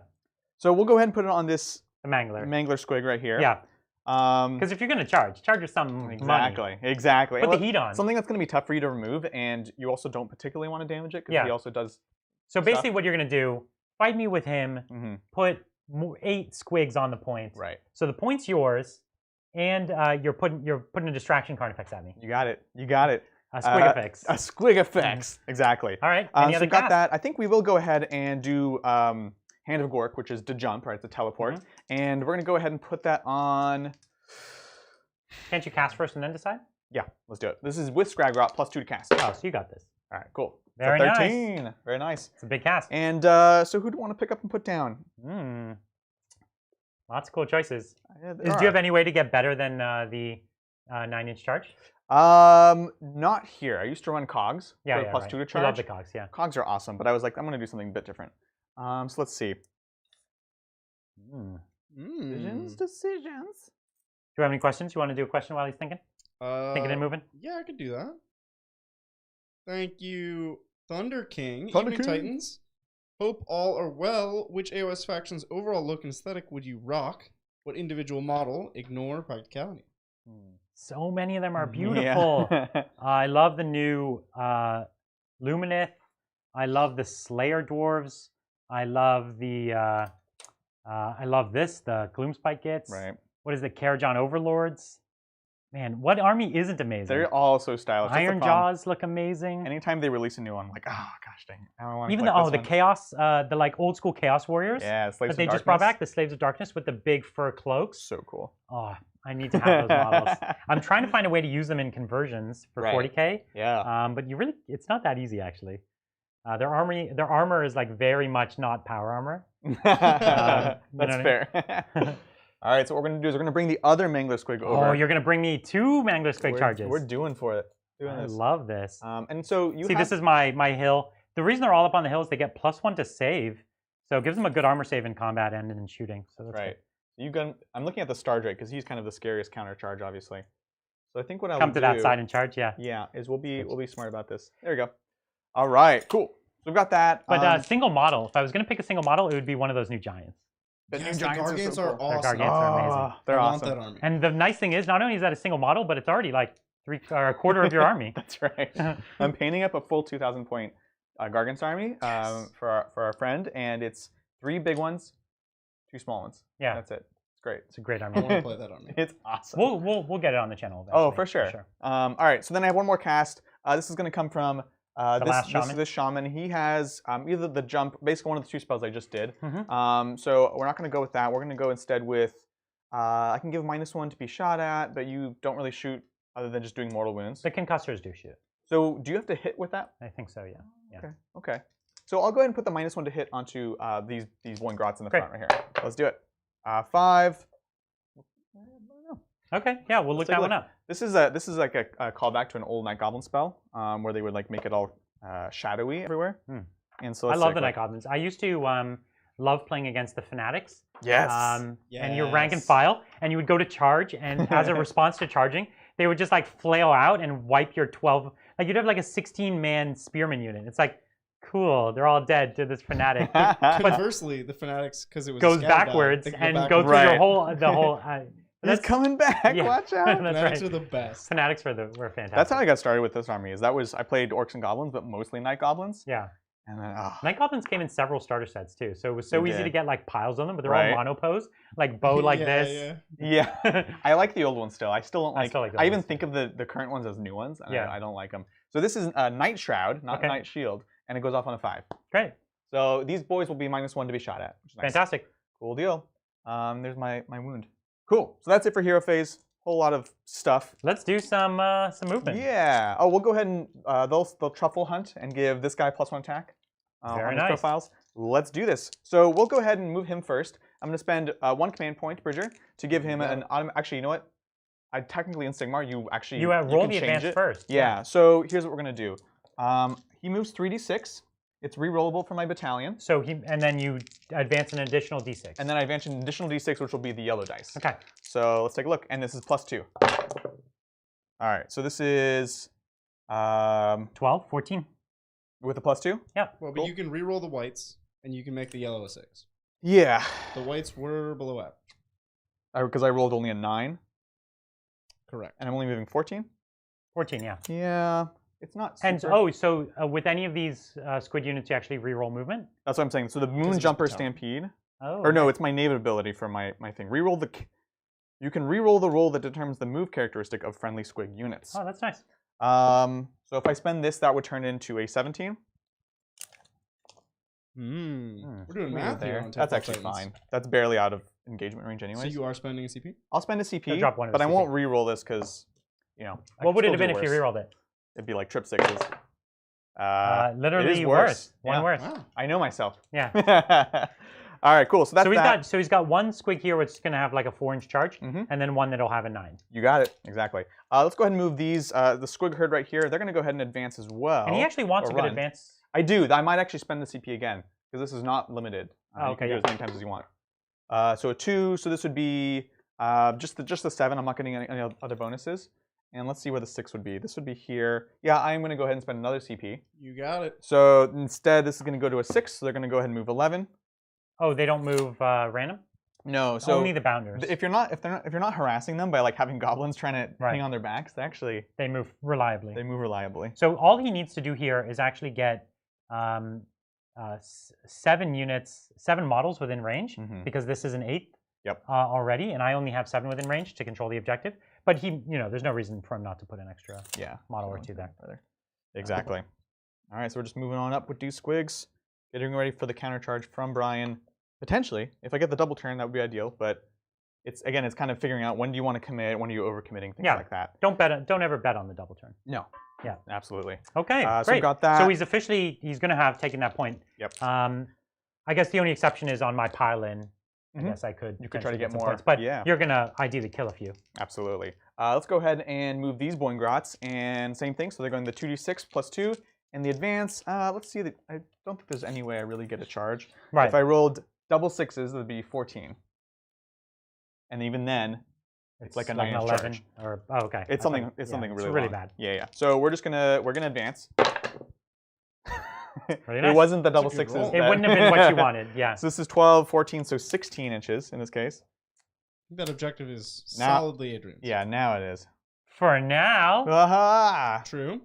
So we'll go ahead and put it on this The mangler. Mangler Squig right here. Yeah. Because Because if you're going to charge with some money. Exactly. Put the heat on. Something that's going to be tough for you to remove, and you also don't particularly want to damage it because Yeah. he also does. So basically what you're going to do, fight me with him, put 8 squigs on the point. Right. So the point's yours, and you're putting a distraction card effects at me. You got it. You got it. A squig effects. A Squig effects. Exactly. All right. So Any other we got cast? that. I think we will go ahead and do Hand of Gork, which is to jump, right? To teleport. And we're going to go ahead and put that on. Can't you cast first and then decide? Yeah, let's do it. This is with Scragrot plus 2 to cast. Oh, so you got this. All right, cool. Very So nice. 13. Very nice. It's a big cast. And so who do you want to pick up and put down? Lots of cool choices. Yeah, Do you have any way to get better than the 9-inch charge? Not here. I used to run cogs for plus 2 to charge. I love the cogs, yeah. Cogs are awesome, but I was like, I'm going to do something a bit different. So let's see. Decisions. Do you have any questions? You want to do a question while he's thinking? Thinking and moving? Yeah, I could do that. Thank you, Thunder King. Thunder Evening King. Titans. Hope all are well. Which AOS faction's overall look and aesthetic would you rock? What individual model? Ignore practicality. So many of them are beautiful. Yeah. I love the new Lumineth. I love the Slayer Dwarves. I love the the Gloomspite Gitz. Right. What is the Karajan Overlords? Man, what army isn't amazing? They're all so stylish. Iron Jawz look amazing. Anytime they release a new one, I'm like, oh gosh dang, I don't want to. Even collect the this one. Chaos, the like old school Chaos Warriors. Yeah, Slaves that they of just brought Darkness. back, the Slaves of Darkness with the big fur cloaks. So cool. Oh, I need to have those models. I'm trying to find a way to use them in conversions for Right. 40k. Yeah. But it's not that easy actually. Their armor is like very much not power armor. That's what I mean? fair. All right, so what we're gonna do is we're gonna bring the other Mangler Squig over. Oh, you're gonna bring me 2 Mangler Squig charges. We're doing for it. I love this. And so you see, this is my hill. The reason they're all up on the hill is they get +1 to save, so it gives them a good armor save in combat and in shooting. So that's right. good. I'm looking at the Star Drake because he's kind of the scariest counter charge, obviously. So I think what I'll Come to do, that side and charge, yeah. Yeah, is we'll be smart about this. There we go. All right, cool. So we've got that. But single model. If I was gonna pick a single model, it would be one of those new giants. The Yes, new the Giants Gargants so are cool. awesome. Gargants are amazing. They're I awesome. want that army. And the nice thing is, not only is that a single model, but it's already like a quarter of your army. That's right. I'm painting up a full 2,000 point Gargants army for our friend, and it's 3 big ones, 2 small ones. Yeah. That's it. It's great. It's a great I army. want to play that army. It's awesome. We'll get it on the channel eventually. Oh, for sure. All right, so then I have one more cast. This is going to come from this shaman. He has either the jump, basically one of the 2 spells I just did. So we're not going to go with that. We're going to go instead with, I can give -1 to be shot at, but you don't really shoot other than just doing mortal wounds. The concussors do shoot. So do you have to hit with that? I think so, yeah. Okay. So I'll go ahead and put the -1 to hit onto these Woingrots in the front right here. Let's do it. 5. Okay, yeah, we'll look that one up. This is like a callback to an old Night Goblin spell where they would like make it all shadowy everywhere. And so I love the Night Goblins. I used to love playing against the Fanatics. Yes. And your rank and file, and you would go to charge, and as a response to charging, they would just like flail out and wipe your 12. Like you'd have like a 16-man spearman unit. It's like, cool, they're all dead to this Fanatic. Conversely, the Fanatics, because it was goes a scout backwards die, and go through the whole. He's coming back. Yeah. Watch out. That's Fanatics right. are the best. Fanatics were fantastic. That's how I got started with this army. I played Orcs and Goblins, but mostly Night Goblins. Yeah. And then, Night Goblins came in several starter sets too, so it was so easy to get like piles of them, but they're all monopose, like bow like this. Yeah. I like the old ones still. I still don't like. I even ones. think of the current ones as new ones. And Yeah. I don't like them. So this is a Night Shroud, not a Night Shield, and it goes off on a 5. Great. So these boys will be -1 to be shot at. Which is nice. Fantastic. Cool deal. There's my wound. Cool. So that's it for hero phase. Whole lot of stuff. Let's do some movement. Yeah. Oh, we'll go ahead and they'll truffle hunt and give this guy +1 attack Very on his nice. profiles. Let's do this. So we'll go ahead and move him first. I'm going to spend 1 command point, Bridger, to give him an automatic. Actually, you know what? Technically in Sigmar, you roll can the change advance it. first. Yeah. So here's what we're going to do. He moves 3d6. It's re-rollable for my battalion. So and then you advance an additional d6. And then I advance an additional d6, which will be the yellow dice. Okay. So let's take a look. And this is +2. All right. So this is 12, 14. with a +2. Yeah. Well, but you can re-roll the whites, and you can make the yellow a 6. Yeah. The whites were below average. Because I rolled only a 9. Correct. And I'm only moving 14. 14, yeah. Yeah. It's not super. And so with any of these squid units, you actually re-roll movement? That's what I'm saying. So the Moon Jumper Stampede. Oh. Or no, it's my native ability for my thing. You can re-roll the roll that determines the move characteristic of friendly squig units. Oh, that's nice. So if I spend this, that would turn into a 17. We're doing math here. On That's actually fine. That's barely out of engagement range anyways. So you are spending a CP? I'll spend a CP, drop one of but the I CP. won't re-roll this because, What would it have been if you re-rolled it? It'd be like trip 6s. Literally it is worse. One Yeah. worse. Wow. I know myself. Yeah. All right, cool. So that's that. So he's got one squig here, which is going to have like a 4-inch charge, and then one that'll have a 9. You got it. Exactly. Let's go ahead and move these. The squig herd right here, they're going to go ahead and advance as well. And he actually wants a good run. advance. I do. I might actually spend the CP again because this is not limited. Oh, okay, You can do yeah. as many times as you want. So a 2. So this would be just the 7. I'm not getting any other bonuses. And let's see where the 6 would be. This would be here. Yeah, I'm going to go ahead and spend another CP. You got it. So instead, this is going to go to a 6. So they're going to go ahead and move 11. Oh, they don't move random? No, so only the bounders. If you're not harassing them by like having goblins trying to hang on their backs, they move reliably. They move reliably. So all he needs to do here is actually get 7 units, 7 models within range, because this is an 8th already, and I only have 7 within range to control the objective. But he, there's no reason for him not to put an extra model or 2 there. Exactly. All right, so we're just moving on up with do squigs, getting ready for the counter charge from Brian. Potentially, if I get the double turn, that would be ideal. But it's kind of figuring out when do you want to commit, when are you overcommitting, things like that. Don't ever bet on the double turn. No. Yeah. Absolutely. Okay. So great. we got that. So he's going to have taken that point. Yep. I guess the only exception is on my pile-in. I guess you could try to get more points, but you're going to ideally kill a few. Absolutely. Let's go ahead and move these Boingrots, and same thing. So they're going the 2d6 plus 2, and the advance. Let's see. I don't think there's any way I really get a charge. Right. If I rolled double 6s, that'd be 14. And even then, it's like a 9 11 charge. Okay. It's something really really long. bad. Yeah. So we're gonna advance. Really nice. It wasn't the double 6s. It wouldn't have been what you wanted. Yeah. So this is 12, 14, so 16 inches in this case. That objective is solidly Adrian's. Yeah, now it is. For now. Aha! True.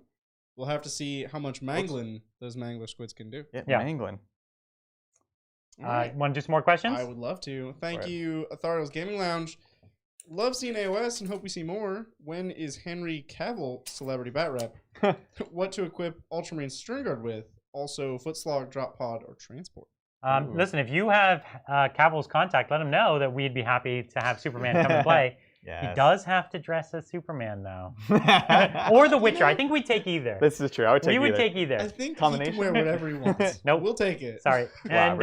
We'll have to see how much mangling those mangler squids can do. Yeah. Mangling. Want to do some more questions? I would love to. Thank you, Athariel's Gaming Lounge. Love seeing AOS and hope we see more. When is Henry Cavill celebrity bat rep? What to equip Ultramarine Sternguard with? Also, Footslog, Drop Pod, or Transport. Listen, if you have Cavill's contact, let him know that we'd be happy to have Superman come and play. Yes. He does have to dress as Superman, though. Or the Witcher. I think we'd take either. This is true. I would take either. We would take either. I think he can wear whatever he wants. Nope. We'll take it. Sorry. And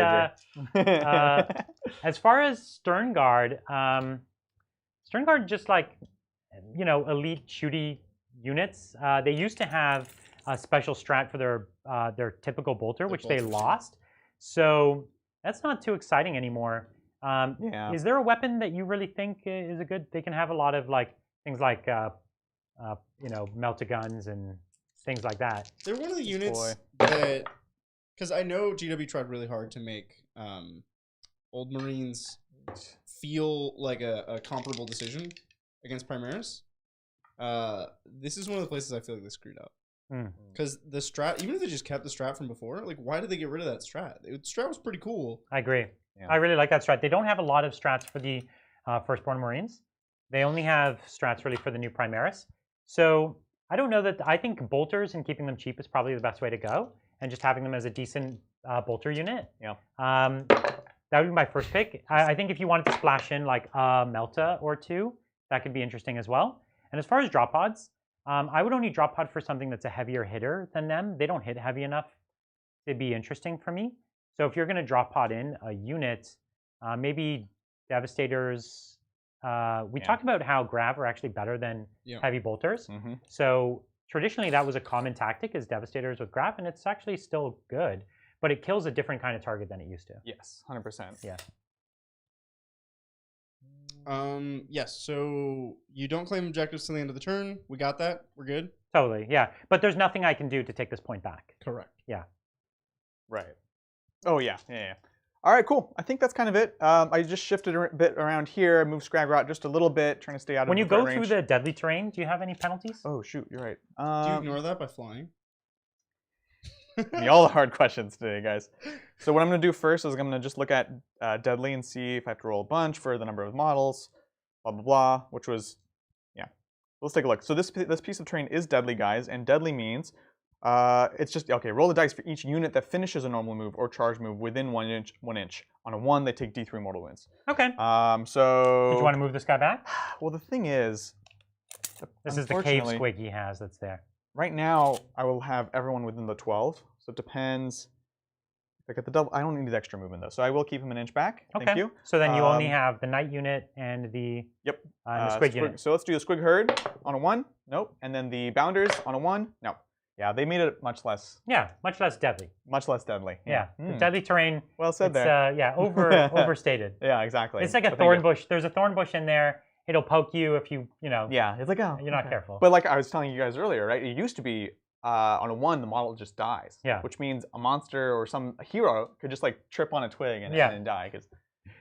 as far as Sternguard, Sternguard just like, elite shooty units. They used to have a special strat for their typical bolter, which they lost. So that's not too exciting anymore. Is there a weapon that you really think is a good? They can have a lot of things like melt-a-guns and things like that. They're one of the units that, because I know GW tried really hard to make old Marines feel like a comparable decision against Primaris. This is one of the places I feel like they screwed up. Because the strat, even if they just kept the strat from before, why did they get rid of that strat? The strat was pretty cool. I agree. Yeah. I really like that strat. They don't have a lot of strats for the Firstborn Marines. They only have strats really for the new Primaris. So I don't know that. I think bolters and keeping them cheap is probably the best way to go, and just having them as a decent bolter unit. Yeah. That would be my first pick. I think if you wanted to splash in like a Melta or 2, that could be interesting as well. And as far as drop pods, I would only drop pod for something that's a heavier hitter than them. They don't hit heavy enough to be interesting for me. So if you're going to drop pod in a unit, maybe Devastators. We talked about how Grav are actually better than heavy bolters. So traditionally that was a common tactic, is Devastators with Grav, and it's actually still good. But it kills a different kind of target than it used to. Yes, 100%. Yeah. Yes, so you don't claim objectives till the end of the turn. We got that. We're good. Totally, yeah. But there's nothing I can do to take this point back. Correct. Yeah. Right. Oh, yeah. All right, cool. I think that's kind of it. I just shifted a bit around here, moved Scragrot just a little bit, trying to stay out of the range. When you go through the deadly terrain, do you have any penalties? Oh, shoot, you're right. Do you ignore that by flying? All the hard questions today, guys. So what I'm going to do first is I'm going to just look at deadly and see if I have to roll a bunch for the number of models, blah, blah, blah, which was, Let's take a look. So this piece of terrain is deadly, guys, and deadly means it's just, roll the dice for each unit that finishes a normal move or charge move within 1 inch. On a 1, they take D3 mortal wounds. Okay. So... Did you want to move this guy back? Well, the thing is... This is the cave squig he has that's there. Right now, I will have everyone within the 12, so it depends. If I get the double, I don't need the extra movement though, so I will keep him an inch back. Okay. Thank you. So then you only have the knight unit and the the squig unit. So let's do the squig herd on a 1. Nope. And then the bounders on a 1. No. Yeah, they made it much less. Yeah, much less deadly. Much less deadly. Yeah, the deadly terrain. Well said it's, there. Yeah, overstated. Yeah, exactly. It's like a thorn bush. There's a thorn bush in there. It'll poke you if you know. Yeah, it's like, oh, you're not careful. But like I was telling you guys earlier, right? It used to be on a 1, the model just dies. Yeah. Which means a monster or a hero could just like trip on a twig and die. Because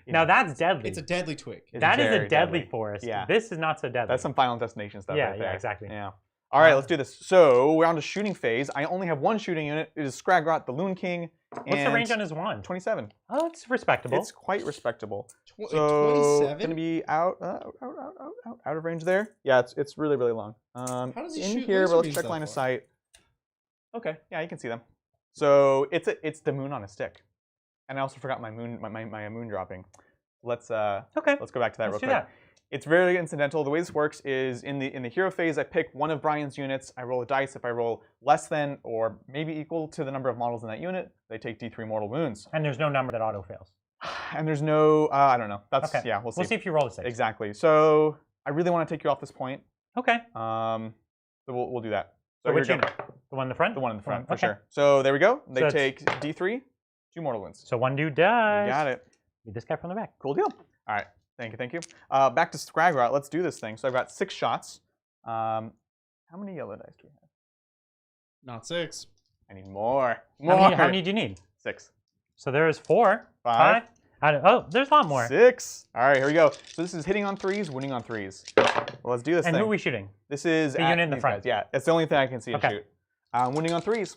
now that's deadly. It's a deadly twig. That is a deadly forest. Yeah. This is not so deadly. That's some Final Destination stuff. Yeah, right there. yeah, exactly. Yeah. All right, let's do this. So we're on to shooting phase. I only have 1 shooting unit. It is Squig-heavy, the Loon King. What's the range on his wand? 27. Oh, it's respectable. It's quite respectable. So 27? Gonna be out of range there. Yeah, it's really long. How does he in shoot here, laser but let's beams check that line of far? sight. Okay, yeah, you can see them. So it's the moon on a stick, and I also forgot my moon dropping. Let's go back to that real quick. It's very incidental. The way this works is in the hero phase, I pick one of Brian's units. I roll a dice. If I roll less than or maybe equal to the number of models in that unit, they take D3 mortal wounds. And there's no number that auto fails. And there's no, I don't know. That's okay. Yeah, we'll see. We'll see if you roll a 6. Exactly. So I really want to take you off this point. Okay. So we'll do that. So which unit? The one in the front? The one in the front, for sure. So there we go. They take D3, 2 mortal wounds. So 1 dude dies. You got it. Beat this guy from the back. Cool deal. All right. Thank you. Back to Squig-heavy. Let's do this thing. So I've got 6 shots. How many yellow dice do we have? Not 6. I need more. How many do you need? 6. So there's 4. 5. Oh, there's a lot more. 6. All right, here we go. So this is hitting on 3s, winning on 3s. Well, let's do this thing. And who are we shooting? This is the unit in the front. Guys. Yeah, it's the only thing I can see to shoot. Winning on 3s.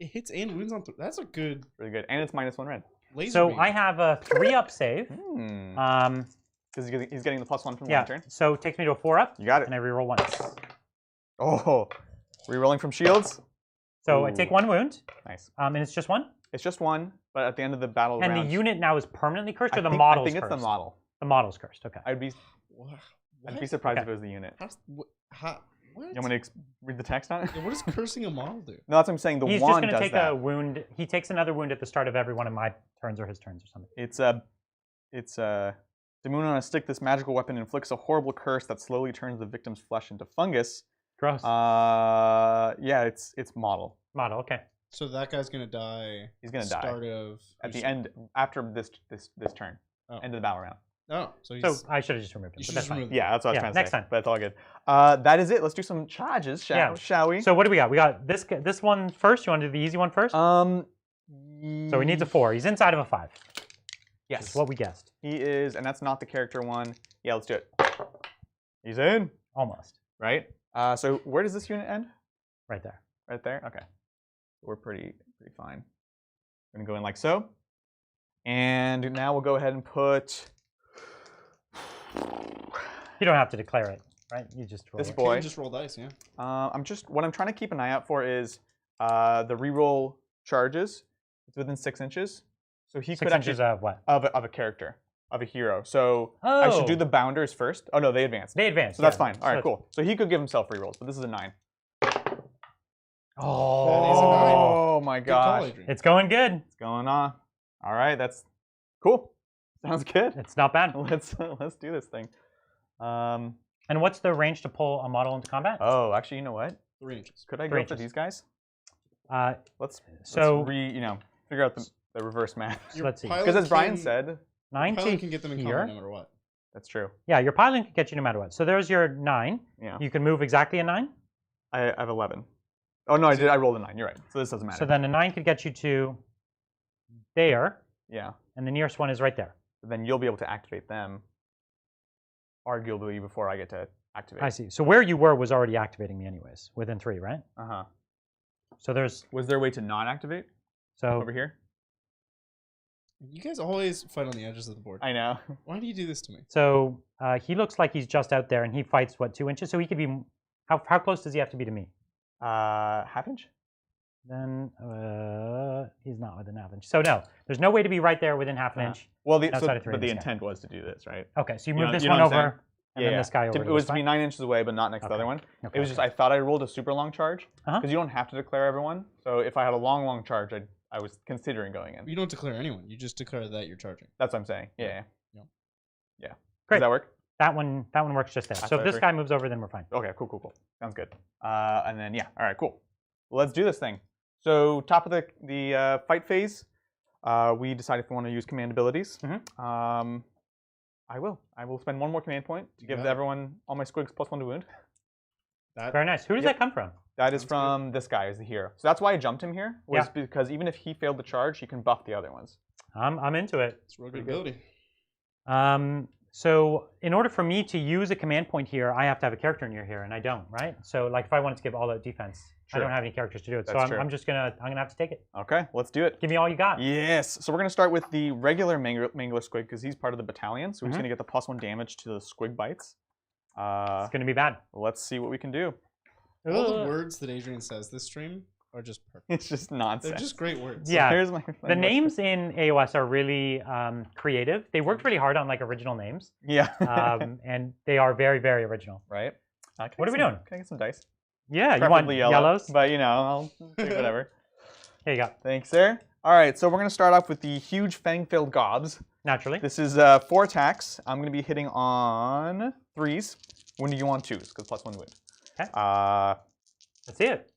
It hits and wins on 3. That's a good. Really good. And it's -1 red. Laser so beam. I have a 3-up save. Because he's getting the +1 from the lantern. So it takes me to a 4-up. You got it. And I reroll once. Oh, rerolling from shields. So I take 1 wound. Nice. And it's just 1? It's just 1, but at the end of the battle and round. the unit now is permanently cursed, or the model's cursed? I think it's the model. The model's cursed, okay. I'd be surprised if it was the unit. What? You want me to read the text on it? Yeah, what does cursing a model do? No, that's what I'm saying. The He's wand just does going to take that. a wound. He takes another wound at the start of every one of my turns or his turns or something. It's the moon on a stick. This magical weapon inflicts a horrible curse that slowly turns the victim's flesh into fungus. Gross. Yeah, it's model. Model, okay. So that guy's gonna die. He's gonna die at the end after this turn. Oh. End of the battle round. Oh, so I should have just removed him. But that's fine. Yeah, that's what I was trying to say. Next time. But it's all good. That is it. Let's do some charges, shall we? So what do we got? We got this one first. You want to do the easy one first? So he needs a 4. He's inside of a 5. Yes. That's what we guessed. He is, and that's not the character one. Yeah, let's do it. He's in. Almost. Right? So where does this unit end? Right there. Right there? Okay. We're pretty fine. We're gonna go in like so. And now we'll go ahead and put. You don't have to declare it, right? You just roll this it. boy. You just roll dice, yeah. What I'm trying to keep an eye out for is the reroll charges. It's within 6 inches. So he 6 could inches of what? Of a character, of a hero. So I should do the bounders first. Oh no, they advance. They advance. So that's fine. All right, cool. So he could give himself rerolls, but this is a 9. Oh, my gosh. It's going good. It's going on. All right, that's cool. Sounds good. It's not bad. Let's do this thing. And what's the range to pull a model into combat? Oh, actually, you know what? 3 inches. Could I go for these guys? Let's figure out the reverse math. Let's see. Because as Brian said, 9 can get them in combat no matter what. That's true. Yeah, your piling can get you no matter what. So there's your 9. Yeah. You can move exactly a 9. I have 11. Oh no, I did. I rolled a 9. You're right. So this doesn't matter. So then a 9 could get you to there. Yeah. And the nearest one is right there. But then you'll be able to activate them, arguably before I get to activate. I see. So where you were was already activating me anyways, within 3, right? Uh-huh. So there's. Was there a way to not activate? So over here. You guys always fight on the edges of the board. I know. Why do you do this to me? So he looks like he's just out there, and he fights what, 2 inches? So he could be. How close does he have to be to me? Half inch. Then he's not within half inch. So no, there's no way to be right there within half an inch. Well, but the intent was to do this, right? Okay, so you move this one over, and then this guy over. It was to be 9 inches away, but not next to the other one. It was just I thought I rolled a super long charge because you don't have to declare everyone. So if I had a long charge, I was considering going in. You don't declare anyone. You just declare that you're charging. That's what I'm saying. Yeah. Great. Does that work? That one works just there. So if this guy moves over, then we're fine. Okay, cool. Sounds good. And then, yeah, all right, cool. Let's do this thing. So top of the fight phase, we decide if we want to use command abilities. I will spend one more command point to give everyone, all my squigs, +1 to wound. Very nice. Who does that come from? That is from this guy, is the hero. So that's why I jumped him here, was because even if he failed the charge, he can buff the other ones. I'm into it. It's real good ability. So in order for me to use a command point here, I have to have a character near here, and I don't, right? So like if I wanted to give all out defense, I don't have any characters to do it. So I'm gonna have to take it. Okay, let's do it. Give me all you got. Yes. So we're gonna start with the regular Mangler Squig because he's part of the battalion. So he's gonna get the +1 damage to the squig bites. It's gonna be bad. Let's see what we can do. All the words that Adrian says this stream are just perfect. It's just nonsense. They're just great words. Yeah. So here's my the names in AOS are really creative. They worked really hard on like original names. Yeah. And they are very, very original. Right. What are we doing? Can I get some dice? Yeah, you want yellows? But you know, I'll take whatever. Here you go. Thanks, sir. All right, so we're gonna start off with the huge fang-filled gobs. Naturally. This is 4 attacks. I'm gonna be hitting on 3s. Wounding you on 2s because +1 wound. Okay. Let's see it.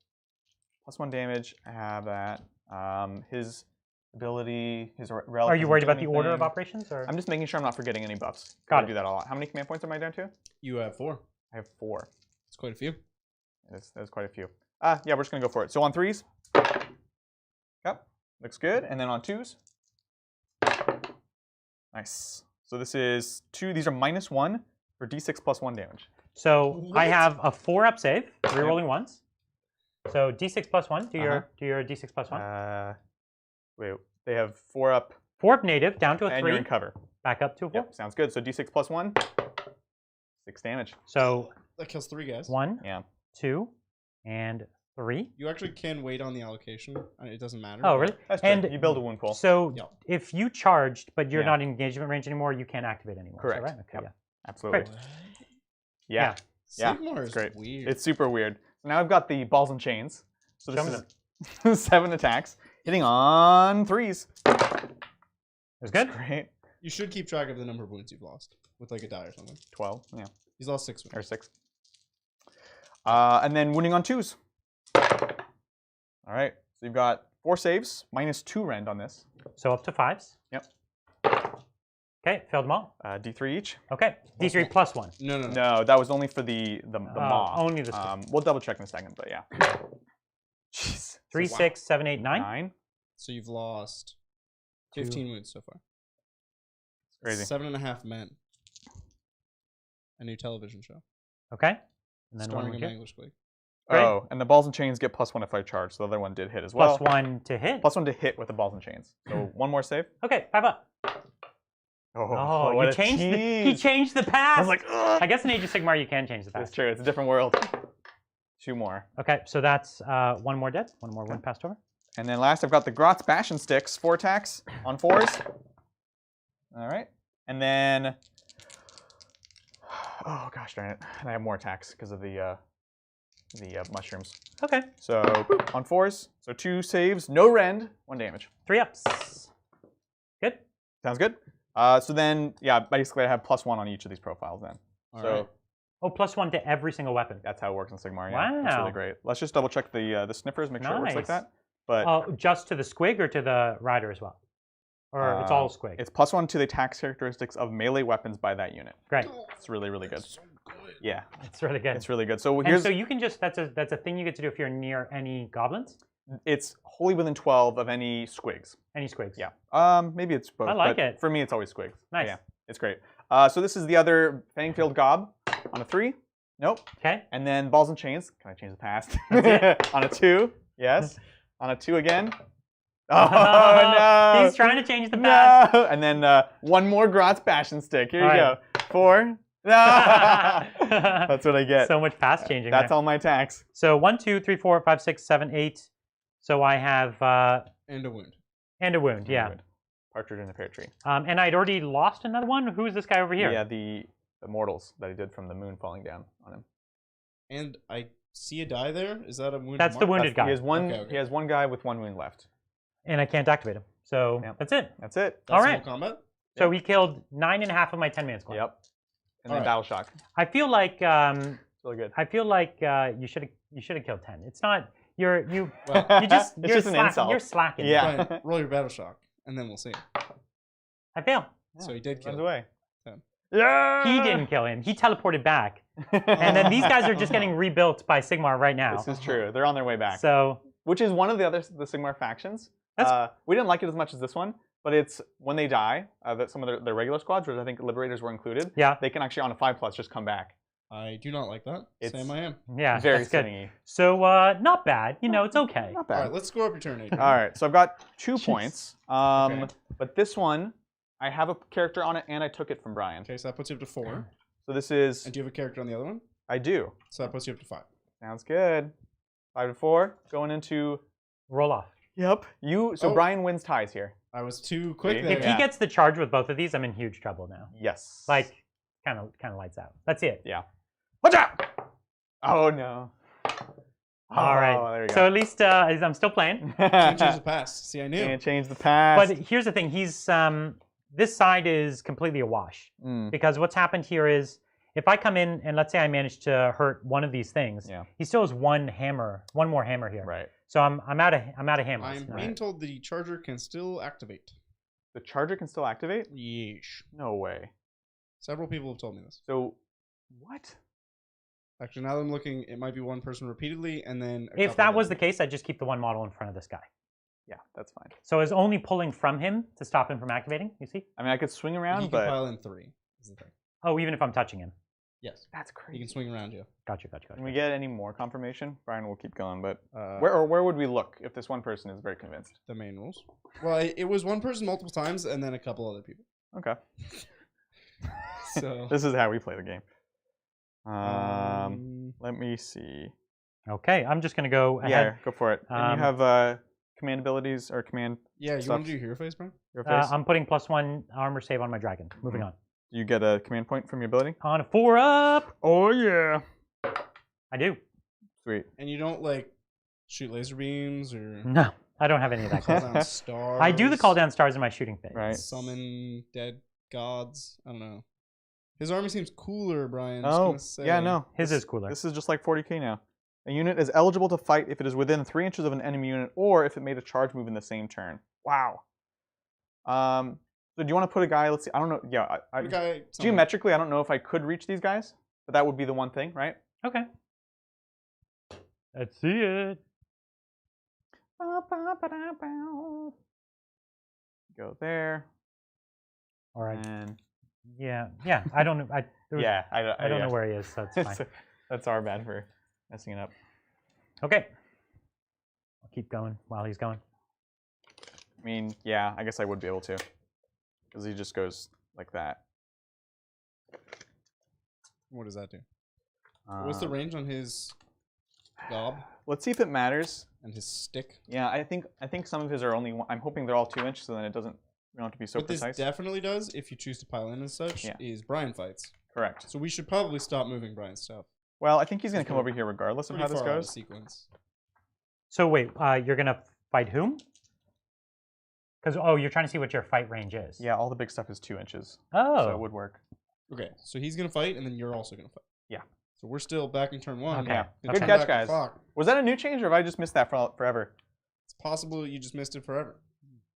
+1 damage. I have that. His ability, his relic. Are you worried about the order of operations, or? I'm just making sure I'm not forgetting any buffs. Got it. I do that a lot. How many command points am I down to? You have 4. I have 4. It's quite a few. That's quite a few. Yeah, we're just gonna go for it. So on 3s. Yep, looks good. And then on 2s. Nice. So this is 2. These are -1 for d6 +1 damage. So I have a 4-up save, rerolling ones. So d6 +1. Do your d6 +1. Wait, they have 4-up. 4-up native down to a 3. And you're in cover. Back up to a 4. Yep, sounds good. So d6 +1, 6 damage. So that kills 3 guys. 1, 2, and 3. You actually can wait on the allocation. It doesn't matter. Oh, really? That's true. And you build a wound pool. So if you charged, but you're not in engagement range anymore, you can't activate anymore. Correct. Right? Okay, yep. Absolutely. Great. Yeah. Sigmar is great. Weird. It's super weird. So now I've got the balls and chains. So this is 7 attacks, hitting on 3s. That's good. Great. You should keep track of the number of wounds you've lost with like a die or something. 12. Yeah. He's lost 6 wounds. Or 6. And then wounding on 2s. All right. So you've got 4 saves, -2 rend on this. So up to 5s. Yep. Okay, failed them all. D3 each. Okay, D3 +1. No, that was only for the maw. Only the. We'll double check in a second, but yeah. Jeez. 3, 6, 7, 8, 9. 9. So you've lost 15 wounds so far. Crazy. 7.5 Men. A new television show. Okay. And then starring one a Mangler Squig. Oh, and the balls and chains get +1 if I charge. So the other one did hit as well. +1 to hit. +1 to hit with the balls and chains. So one more save. Okay, 5 up. Oh, you changed he changed the path. I was like, ugh. I guess in Age of Sigmar you can change the path. That's true. It's a different world. 2 more. Okay, so that's 1 more dead. 1 more wound passed over. And then last, I've got the Grotz Bastion Sticks. 4 attacks on 4s. All right. And then, oh gosh darn it, and I have more attacks because of the mushrooms. Okay. So boop, on 4s. So 2 saves, no rend, 1 damage. 3 ups. Good. Sounds good. So then, yeah, basically I have +1 on each of these profiles then. All so. right. Oh, +1 to every single weapon. That's how it works in Sigmar. Yeah, wow. that's really great. Let's just double check the sniffers, make sure it works like that. But just to the squig or to the rider as well, or it's all squig. It's +1 to the attack characteristics of melee weapons by that unit. Great. It's really, really good. So good. Yeah, it's really good. It's really good. So and so you can just that's a thing you get to do if you're near any goblins. It's wholly within 12 of any squigs. Any squigs. Yeah. Maybe it's both. I like but it. For me, it's always squigs. Nice. Yeah, it's great. So this is the other Fangfield Gob on a 3. Nope. Okay. And then balls and chains. Can I change the past? That's on a 2. Yes. On a 2 again. Oh no! He's trying to change the past. No! And then 1 more Grotz Bastion Stick. Here you go. 4. No! That's what I get. So much past changing. That's all my attacks. So 1, 2, 3, 4, 5, 6, 7, 8. So I have and a wound. And a wound. Yeah. Partridge in the pear tree. And I'd already lost another one. Who is this guy over here? Yeah, the mortals that I did from the moon falling down on him. And I see a die there. Is that a wounded? That's the wounded guy. He has one. Okay. He has 1 guy with 1 wound left. And I can't activate him. So that's it. That's it. That's all right. Combat. So he killed 9.5 of my 10-man squad. Yep. and then battle shock. I feel like It's really good. I feel like you should have killed 10. It's not you're just an insult. You're slacking. Yeah. Brian, roll your battle shock, and then we'll see. I fail. So he did kill. Runs away. 10. Yeah. He didn't kill him. He teleported back. And then these guys are just getting rebuilt by Sigmar right now. This is true. They're on their way back. So Which is one of the Sigmar factions. We didn't like it as much as this one, but it's when they die, that some of their regular squads, which I think Liberators were included, yeah, they can actually on a 5+ just come back. I do not like that. It's Same I am. Yeah, very that's good. swingy. So not bad. You know, it's okay. Not All bad. right, let's score up your turn, Adrian. All right, so I've got 2 Jeez. points. Okay. But this one, I have a character on it, and I took it from Brian. Okay, so that puts you up to 4. So this is... And do you have a character on the other one? I do. So that puts you up to 5. Sounds good. 5 to 4, going into... Roll off. Yep. So Brian wins ties here. I was too quick See? there. If he gets the charge with both of these, I'm in huge trouble now. Yes. Like, kind of lights out. Let's see it. Yeah. Watch out! Oh, no. All right. Oh, there you go. So at least I'm still playing. Can't change the past. See, I knew. Can't change the past. But here's the thing. He's this side is completely awash. Because what's happened here is if I come in and let's say I manage to hurt one of these things, he still has one more hammer here. Right. So I'm out of hammers. I'm being told the charger can still activate. The charger can still activate? Yeesh. No way. Several people have told me this. So, what? Actually, now that I'm looking, it might be one person repeatedly, and then If that was the case, I'd just keep the one model in front of this guy. Yeah, that's fine. So it's only pulling from him to stop him from activating, you see? I mean, I could swing He around, can but... pile in 3. Is the thing. Oh, even if I'm touching him. Yes. That's He crazy. can swing around you. Gotcha. Can we get any more confirmation? Brian will keep going, but... Uh, where would we look if this one person is very convinced? The main rules. Well, it was one person multiple times, and then a couple other people. Okay. So This is how we play the game. Let me see. Okay, I'm just going to go ahead. Yeah, go for it. And you have command abilities or command yeah, you stuff? want to do hero face, Brian? Your face? I'm putting +1 armor save on my dragon. Moving on. You get a command point from your ability? On a 4-up. Oh, yeah. I do. Sweet. And you don't, like, shoot laser beams or No, I don't have any of that. call Crap. down stars? I do the call down stars in my shooting phase. Right. Summon dead gods. I don't know. His army seems cooler, Brian. Oh, Just gonna say. yeah, no. His is cooler. This is just like 40k now. A unit is eligible to fight if it is within 3 inches of an enemy unit or if it made a charge move in the same turn. Wow. So do you want to put a guy, let's see, I don't know, yeah. Put a guy, Geometrically, I don't know if I could reach these guys, but that would be the one thing, right? Okay. Let's see it. Go there. All right. And Yeah. I don't know. I don't know where he is, so it's fine. That's our bad for messing it up. Okay. I'll keep going while he's going. I mean, yeah, I guess I would be able to. Because he just goes like that. What does that do? What's the range on his gob Let's see if it matters. and his stick? Yeah, I think some of his are only. I'm hoping they're all 2 inches, so then it doesn't. We don't have to be so What precise. this definitely does, if you choose to pile in as such, is Brian fights. Correct. So we should probably stop moving Brian's stuff. Well, I think he's going to come over here regardless of Pretty how this far out of goes. sequence. So wait, you're gonna fight whom? Because you're trying to see what your fight range is. Yeah, all the big stuff is 2 inches. Oh. So it would work. Okay, so he's gonna fight, and then you're also gonna fight. Yeah. So we're still back in turn 1. Okay. Yeah. Gonna Good turn catch, back the guys. clock. Was that a new change, or have I just missed that forever? It's possible you just missed it forever.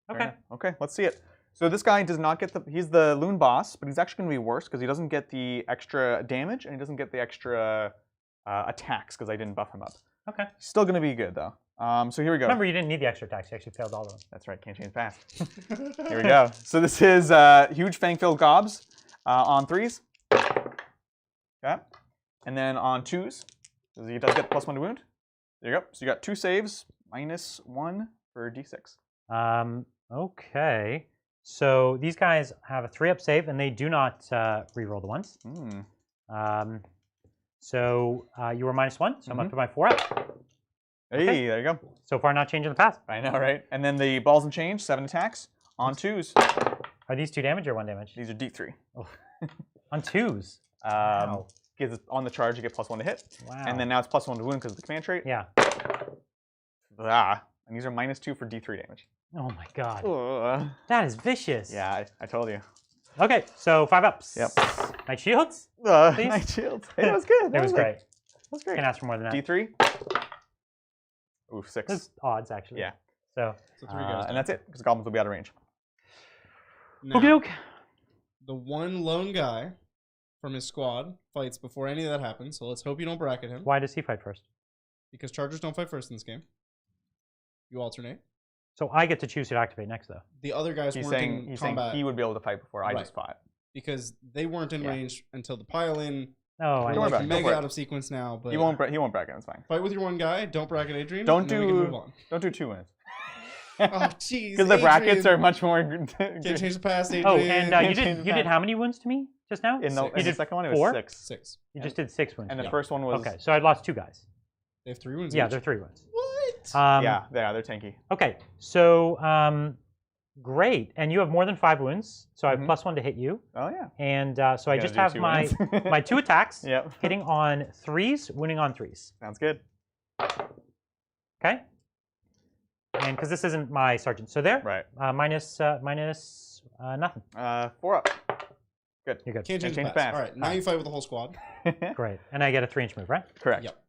Fair Okay. enough. Okay, let's see it. So this guy does not get he's the loon boss, but he's actually going to be worse because he doesn't get the extra damage and he doesn't get the extra attacks because I didn't buff him up. Okay. He's still going to be good though. So here we go. Remember, you didn't need the extra attacks. You actually failed all of them. That's right, can't change fast. Here we go. So this is huge fang-filled gobs on 3s. Okay. And then on 2s, he does get +1 to wound. There you go. So you got 2 saves, -1 for d6. Okay. So these guys have a 3-up save, and they do not reroll the ones. So you were -1, so I'm up to my 4-up. Hey, Okay. there you go. So far, not changing the path. I know, right? And then the balls and change, 7 attacks on 2s. Are these 2 damage or 1 damage? These are D3. Oh. On 2s. Wow. Because on the charge, you get +1 to hit. Wow. And then now it's +1 to wound because of the command trait. Yeah. And these are -2 for D3 damage. Oh my god. Ugh. That is vicious. Yeah, I told you. Okay, so 5 ups. Yep. Knight shields? Please? Knight shield. Hey, that was good. It was great. That was great. Can't ask for more than that. D3. Ooh, 6. There's odds, actually. Yeah. So 3 guys. And that's it, because goblins will be out of range. Now, okay. the one lone guy from his squad fights before any of that happens, so let's hope you don't bracket him. Why does he fight first? Because chargers don't fight first in this game. You alternate. So I get to choose who to activate next, though. The other guys He's weren't saying in combat he would be able to fight before I Right. just fought. because they weren't in Yeah. range until the pile-in. Oh, I We're Don't worry like about it, go mega for it. out of sequence now, but He won't bracket. It's fine. fight with your one guy. Don't bracket Adrian. Don't and then we can move on. Don't do 2 wins. Oh, jeez. Because the brackets Adrian. are much more. Can't change the past, Adrian. Oh, and you Can't did change you did that. how many wounds to me just now? In the, Six. in You the did second one, it was 4? 6. 6. You just did 6 wounds. And the Yeah. first one was. Okay, so I lost 2 guys. They have 3 wounds Yeah, each. they're 3 wounds. What? Yeah, they're tanky. Okay, so great, and you have more than 5 wounds, so I have Mhm. +1 to hit you, Oh, yeah. and so I You just gotta do have 2 my wins. my 2 attacks, Yep. hitting on 3s, wounding on 3s. Sounds good. Okay, and because this isn't my sergeant, so there, Right. minus nothing. 4 up. Good. You're good. Can't change change the past. fast. All right, now you fight with the whole squad. Great, and I get a 3-inch move, right? Correct. Yep.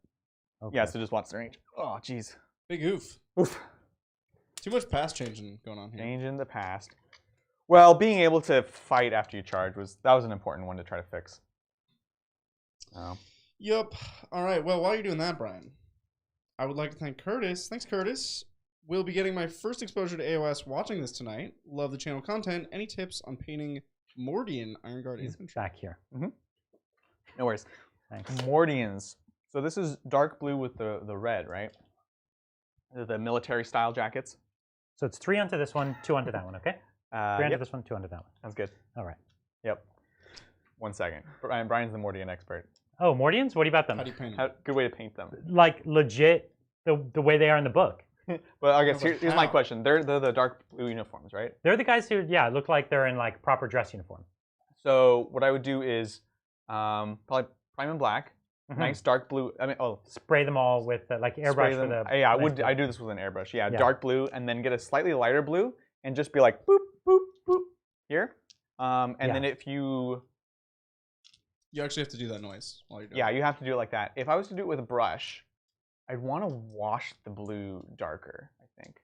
Okay. Yeah, so just watch the range. Oh, jeez. Big oof. Oof. Too much pass changing going on here. Change in the past. Well, being able to fight after you charge was an important one to try to fix. Oh. Yep. All right. Well, while you're doing that, Brian, I would like to thank Curtis. Thanks, Curtis. We'll be getting my first exposure to AOS watching this tonight. Love the channel content. Any tips on painting Mordian Iron Guard He's infantry? back here. No worries. Thanks. Mordians. So this is dark blue with the red, right? The military style jackets. So it's 3 onto this one, 2 onto that one, okay? 3 onto Yep. this one, 2 onto that one. Sounds good. All right. Yep. 1 second. Brian's the Mordian expert. Oh, Mordians? What about them? How do you paint them? Good way to paint them. Like legit, the way they are in the book. But I guess No, but here's my how? question. They're the dark blue uniforms, right? They're the guys who, yeah, look like they're in like proper dress uniform. So what I would do is probably prime and black, Mhm. nice dark blue. Spray them all with like airbrush spray for them. the. Yeah, nice blue. I do this with an airbrush. Yeah, Yeah. dark blue, and then get a slightly lighter blue, and just be like boop boop boop here. And Yeah. then if you, You actually have to do that noise while you're doing yeah, it. you have to do it like that. If I was to do it with a brush, I'd want to wash the blue darker, I think,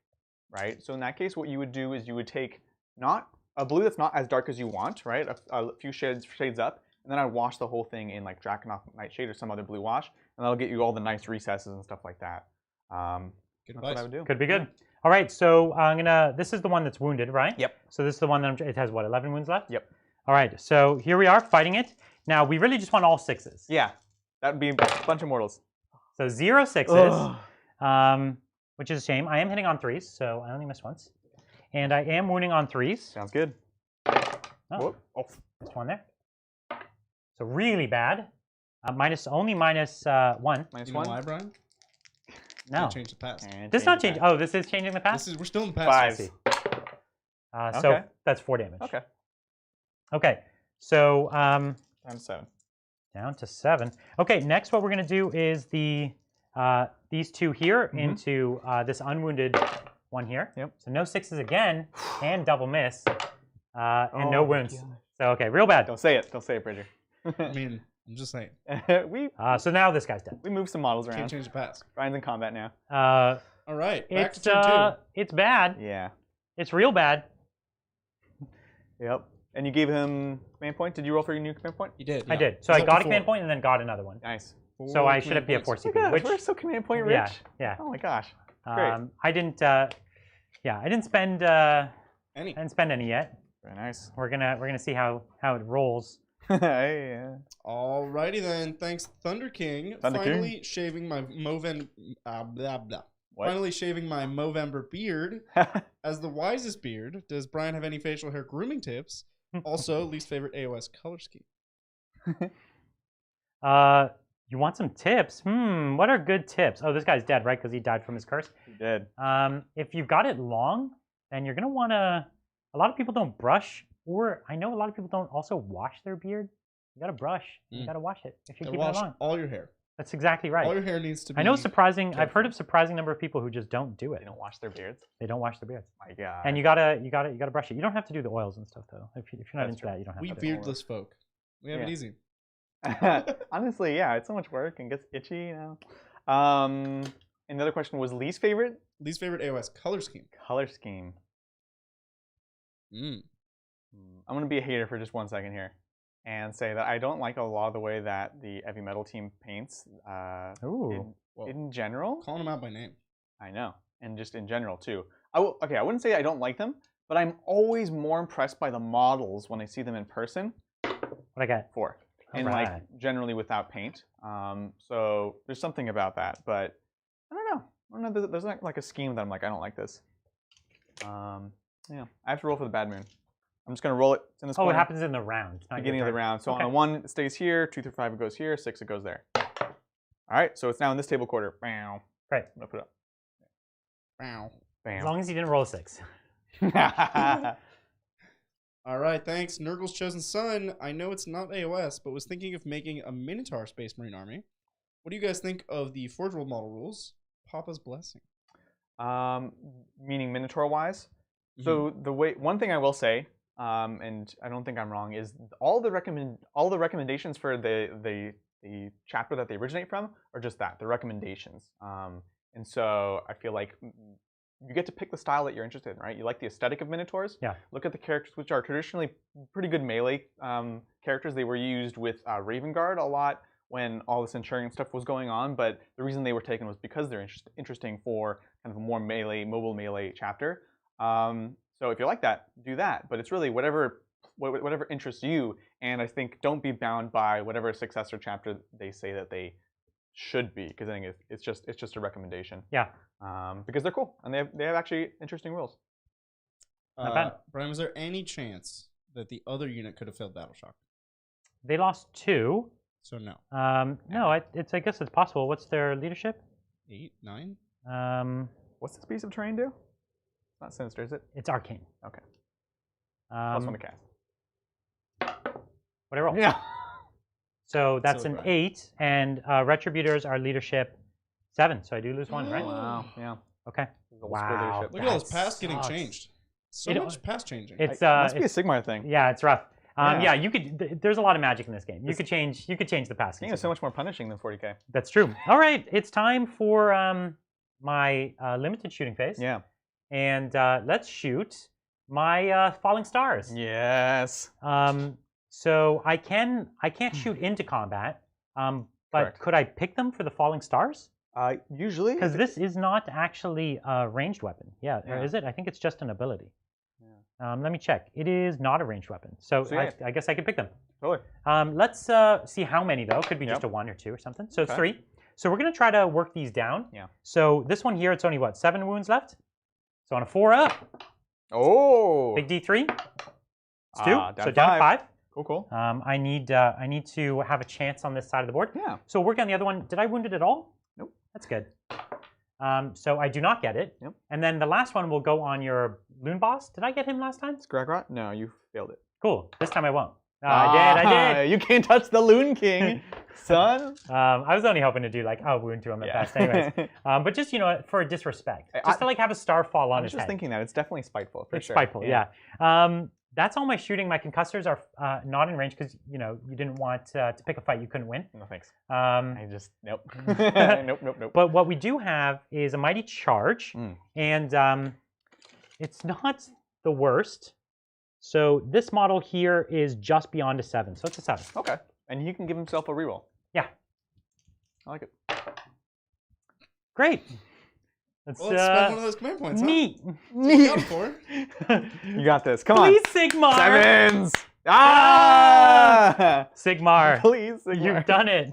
right? So in that case, what you would do is you would take not a blue that's not as dark as you want, right? A few shades up, and then I'd wash the whole thing in like Drakenhof Nightshade or some other blue wash, and that'll get you all the nice recesses and stuff like that. Good That's what I advice. would do. Could be good. All right, so I'm gonna. This is the one that's wounded, right? Yep. So this is the one that it has what 11 wounds left. Yep. All right, so here we are fighting it. Now we really just want all 6s. Yeah, that would be a bunch of mortals. So 0 6s, which is a shame. I am hitting on 3s, so I only missed once, and I am wounding on 3s. Sounds good. Oh, Whoop. Oh. missed one there. So really bad. Only minus 1. Minus You know 1. why, Brian? No, Can't change the past. And this not change change. that. Oh, this is changing the past. We're still in the Fives. past. I see. So Okay. that's 4 damage. Okay. Okay. So Down to 7. down to 7. Okay. Next, what we're gonna do is these 2 here into this unwounded one here. Yep. So no 6s again, and double miss, and no Oh my wounds. gosh. So okay, real bad. Don't say it. Don't say it, Bridger. I mean, I'm just saying. we So now this guy's dead. moved some models Can't around. change the past. Brian's in combat now. All right. Back It's to turn 2. it's bad. Yeah. It's real bad. Yep. And you gave him command point. Did you roll for your new command point? You did. I yeah. did. So It's I up got to a command 4. point and then got another one. Nice. So I should command have be at points. 4 Oh my CP. gosh, Which we're so command point rich. yeah. Oh my gosh. Great. I didn't. I didn't spend. Any. I didn't spend any yet. Very nice. We're gonna see how it rolls. Yeah. Alrighty then. Thanks, Thunder King. Thunder King. Finally shaving my blah blah. What? Finally shaving my Movember beard. As the wisest beard, does Brian have any facial hair grooming tips? Also, least favorite AOS color scheme. You want some tips? What are good tips? Oh, this guy's dead, right? Because he died from his curse. You did. If you've got it long, then you're gonna wanna. A lot of people don't brush, or I know a lot of people don't also wash their beard. You gotta brush. You gotta wash it if you're And keeping wash it long, all your hair. That's exactly right. All your hair needs to be. I know surprising. careful. I've heard of surprising number of people who just don't do it. They don't wash their beards. They don't wash their beards. My God. And you gotta brush it. You don't have to do the oils and stuff though. If you're not That's into true. that, you don't have We to. beardless folk. We have it Yeah. easy. Honestly, yeah, it's so much work and gets itchy, you know. Another question was least favorite Least favorite AOS color scheme. color scheme. Mm. I'm gonna be a hater for just 1 second here, and say that I don't like a lot of the way that the heavy metal team paints. Ooh. In general, Calling them out by name. I know, and just in general too. Okay, I wouldn't say I don't like them, but I'm always more impressed by the models when I see them in person. What I got? 4. And Alright. like generally without paint. So there's something about that, but I don't know. There's not like a scheme that I'm like, I don't like this. Yeah, I have to roll for the bad moon. I'm just gonna roll it. It's in this Oh, it corner, happens in the round. Not your beginning of the turn. round. So Okay. on a 1 it stays here, 2 through 5 it goes here, 6 it goes there. All right, so it's now in this table quarter. Bam. Great. I'm gonna put it up. Wow. As Bam. long as you didn't roll a 6. All right, thanks. Nurgle's Chosen Son. I know it's not AOS, but was thinking of making a Minotaur Space Marine army. What do you guys think of the Forge World model rules? Papa's Blessing. Meaning Minotaur wise. So one thing I will say, and I don't think I'm wrong, is all the recommendations for the chapter that they originate from are just that, the recommendations. And so I feel like you get to pick the style that you're interested in, right? You like the aesthetic of Minotaurs. Yeah. Look at the characters, which are traditionally pretty good melee characters. They were used with Raven Guard a lot when all the Centurion stuff was going on, but the reason they were taken was because they're interesting for kind of a more mobile melee chapter. So if you like that, do that. But it's really whatever interests you, and I think don't be bound by whatever successor chapter they say that they should be, because I think it's just a recommendation. Yeah. Because they're cool and they have actually interesting rules. Not bad. Brian, was there any chance that the other unit could have failed Battle Shock? They lost 2. So no. No, I guess it's possible. What's their leadership? 8, 9? What's this piece of terrain do? It's not sinister, is it? It's arcane. Okay. Plus 1 to cast. What I roll? Yeah. So that's So an right. 8, and Retributors are leadership 7, so I do lose 1, right? Wow. Yeah. Okay. Double square Wow. leadership. Look at all this That past getting sucks. changed. So It- much past changing. It's Must be a Sigmar thing. yeah, it's rough. Yeah. Yeah, you could. There's a lot of magic in this game. You could change the past. This game is so much more punishing than 40k. That's true. All right, it's time for my limited shooting phase. Yeah. And let's shoot my falling stars. Yes. So I can't shoot into combat. But Correct. could I pick them for the falling stars? Usually. Because this is not actually a ranged weapon. Yeah, or Yeah. is it? I think it's just an ability. Let me check. It is not a ranged weapon. So yeah. I guess I could pick them. Totally. Let's see how many, though. Could be just Yep. a 1 or 2 or something. So it's Okay. 3. So we're going to try to work these down. Yeah. So this one here, it's only, what, 7 wounds left? So on a 4 up, Oh. big D3. It's 2. Down So down 5. 5. Cool. I need to have a chance on this side of the board. Yeah. So working on the other one. Did I wound it at all? Nope. That's good. So I do not get it. Yep. And then the last one will go on your loon boss. Did I get him last time? Scragrot? No, you failed it. Cool. This time I won't. I did. You can't touch the Loon King, son. I was only hoping to do like a wound to him at best, anyways. But just for a disrespect, just to like have a star fall on I was his just head. thinking that it's definitely spiteful. For It's sure. spiteful, yeah. That's all my shooting. My concussors are not in range because you didn't want to pick a fight you couldn't win. No thanks. Um, I just nope. nope. But what we do have is a mighty charge, Mm. and it's not the worst. So this model here is just beyond a 7, so it's a 7. Okay. And he can give himself a reroll. Yeah. I like it. Great. Let's Well, let's spend one of those command points, huh? neat. You got it for. You got this. Come on. Please, Sigmar. 7s. Ah! Sigmar. Please, Sigmar. You've done it.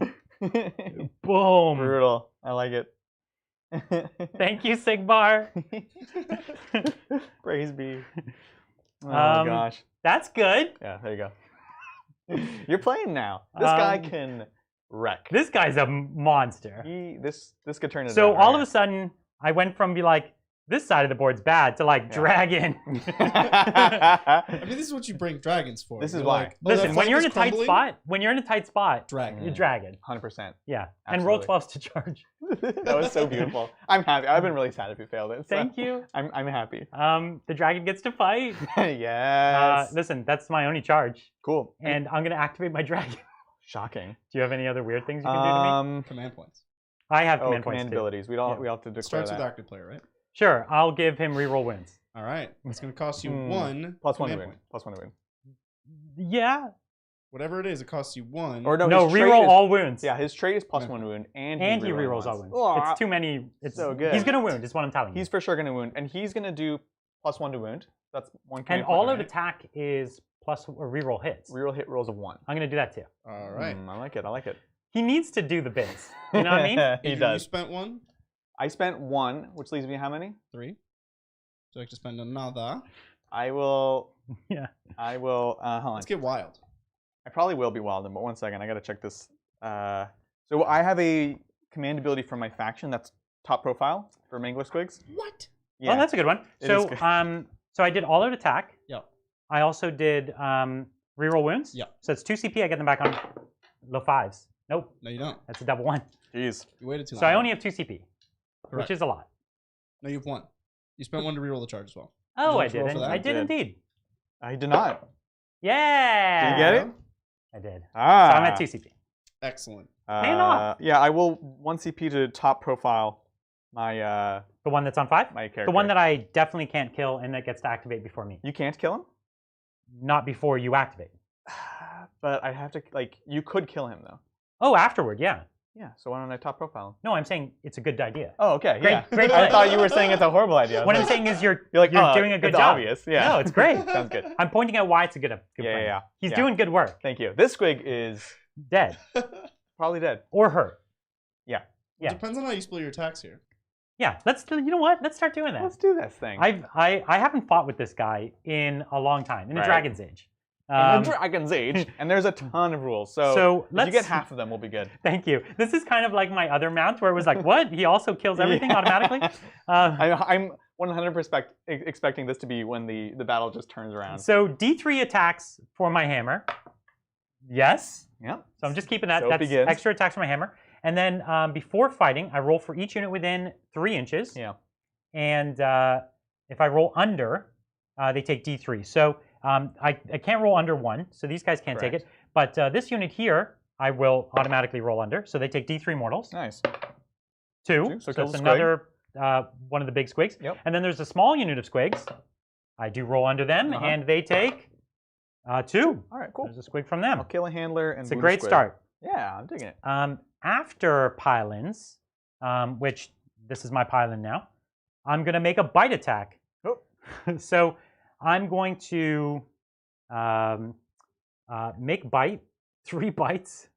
Boom. Brutal. I like it. Thank you, Sigmar. Praise be. Oh my gosh. That's good. Yeah, there you go. You're playing now. This guy can wreck. This guy's a monster. This could turn it So around all right of a sudden, I went from be like, this side of the board's bad to like drag in. I mean, this is what you bring dragons for. This is You're why. like, oh, Listen, that when you're in a flank tight is spot, dragon. you drag it. 100%. Yeah, and Absolutely. roll 12s to charge. That was so beautiful. I'm happy. I've been really sad if you failed it. So Thank you. I'm happy. The dragon gets to fight. Yes. Listen, that's my only charge, Cool. and I'm gonna activate my dragon. Shocking. Do you have any other weird things you can do to me? Command points. I have command points command too. abilities. We all have to declare Starts that. with active player, right? Sure, I'll give him reroll wins. All right. It's going to cost you one Plus 1 to command win. point. Plus 1 to win. Yeah. Whatever it is, it costs you one. Or No, his trait reroll is- all wounds. Yeah, his trait is plus 1 wound, and he rerolls all wounds. Oh, It's too many. It's so good. He's gonna wound. Is what I'm telling you. He's for sure going to wound, and he's going to do plus 1 to wound. That's one. And command all point, out right? attack is plus or reroll hits. Reroll hit rolls of 1. I'm gonna do that too. All right. I like it. I like it. He needs to do the bits. You know what I mean? He Adrian, does. You spent one? I spent 1, which leaves me how many? 3. Would you like to spend another? I will. Yeah. I will. Hold on. Let's get wild. I probably will be Wilden, but 1 second. I got to check this. So I have a command ability from my faction that's top profile for Mangler Squigs. What? Yeah. Oh, that's a good one. It So, is good. so I did all out attack. Yep. I also did reroll wounds. Yep. So it's 2 CP. I get them back on low 5s. Nope. No, you don't. That's a double 1. Jeez. You waited too long. So I only have 2 CP, Correct. which is a lot. No, you have 1. You spent 1 to reroll the charge as well. Oh, you I like to roll did. for that? I did Did. indeed. I did not. Yeah. Did you get it? I did. Ah. So I'm at 2 CP. Excellent. Man off. Yeah, I will 1 CP to top profile my The one that's on 5? my character. The one that I definitely can't kill and that gets to activate before me. you can't kill him. Not before you activate. But I have to you could kill him though. Oh, afterward, yeah. Yeah. So why don't I top profile him? No, I'm saying it's a good idea. Oh, okay. Great- yeah. great I play. thought you were saying it's a horrible idea. I was What I'm like- saying is you're You're like, oh, doing a good it's job. obvious. Yeah. No, it's great. Sounds good. I'm pointing out why it's a good Yeah, plan. yeah. He's Yeah. doing good work. Thank you. This squig is Dead. probably dead. Or hurt. Yeah. Yeah. Depends on how you split your attacks here. Yeah, you know what? Let's start doing that. Let's do this thing. I haven't fought with this guy in a long time, in a Right. Dragon's Age. In the Dragon's Age, and there's a ton of rules. So if you let's get half of them, we'll be good. Thank you. This is kind of like my other mount where it was like, what? He also kills everything Yeah. automatically? I'm 100% expecting this to be when the battle just turns around. So D3 attacks for my hammer. Yes. Yeah. So I'm just keeping that. So it That's begins. extra attacks for my hammer. And then before fighting, I roll for each unit within 3 inches. Yeah. And if I roll under, they take D3. So I can't roll under 1, so these guys can't take it. But this unit here, I will automatically roll under, so they take D3 mortals. Nice. 2, So so kills it's a squig. another one of the big squigs. Yep. And then there's a small unit of squigs. I do roll under them, Uh-huh. and they take 2. All right, cool. There's a squig from them. I'll kill a handler and It's a wound great squig. start. Yeah, I'm digging it. After pylons, which this is my pylon now, I'm going to make a bite attack. Oh. So I'm going to make bite, 3 bites,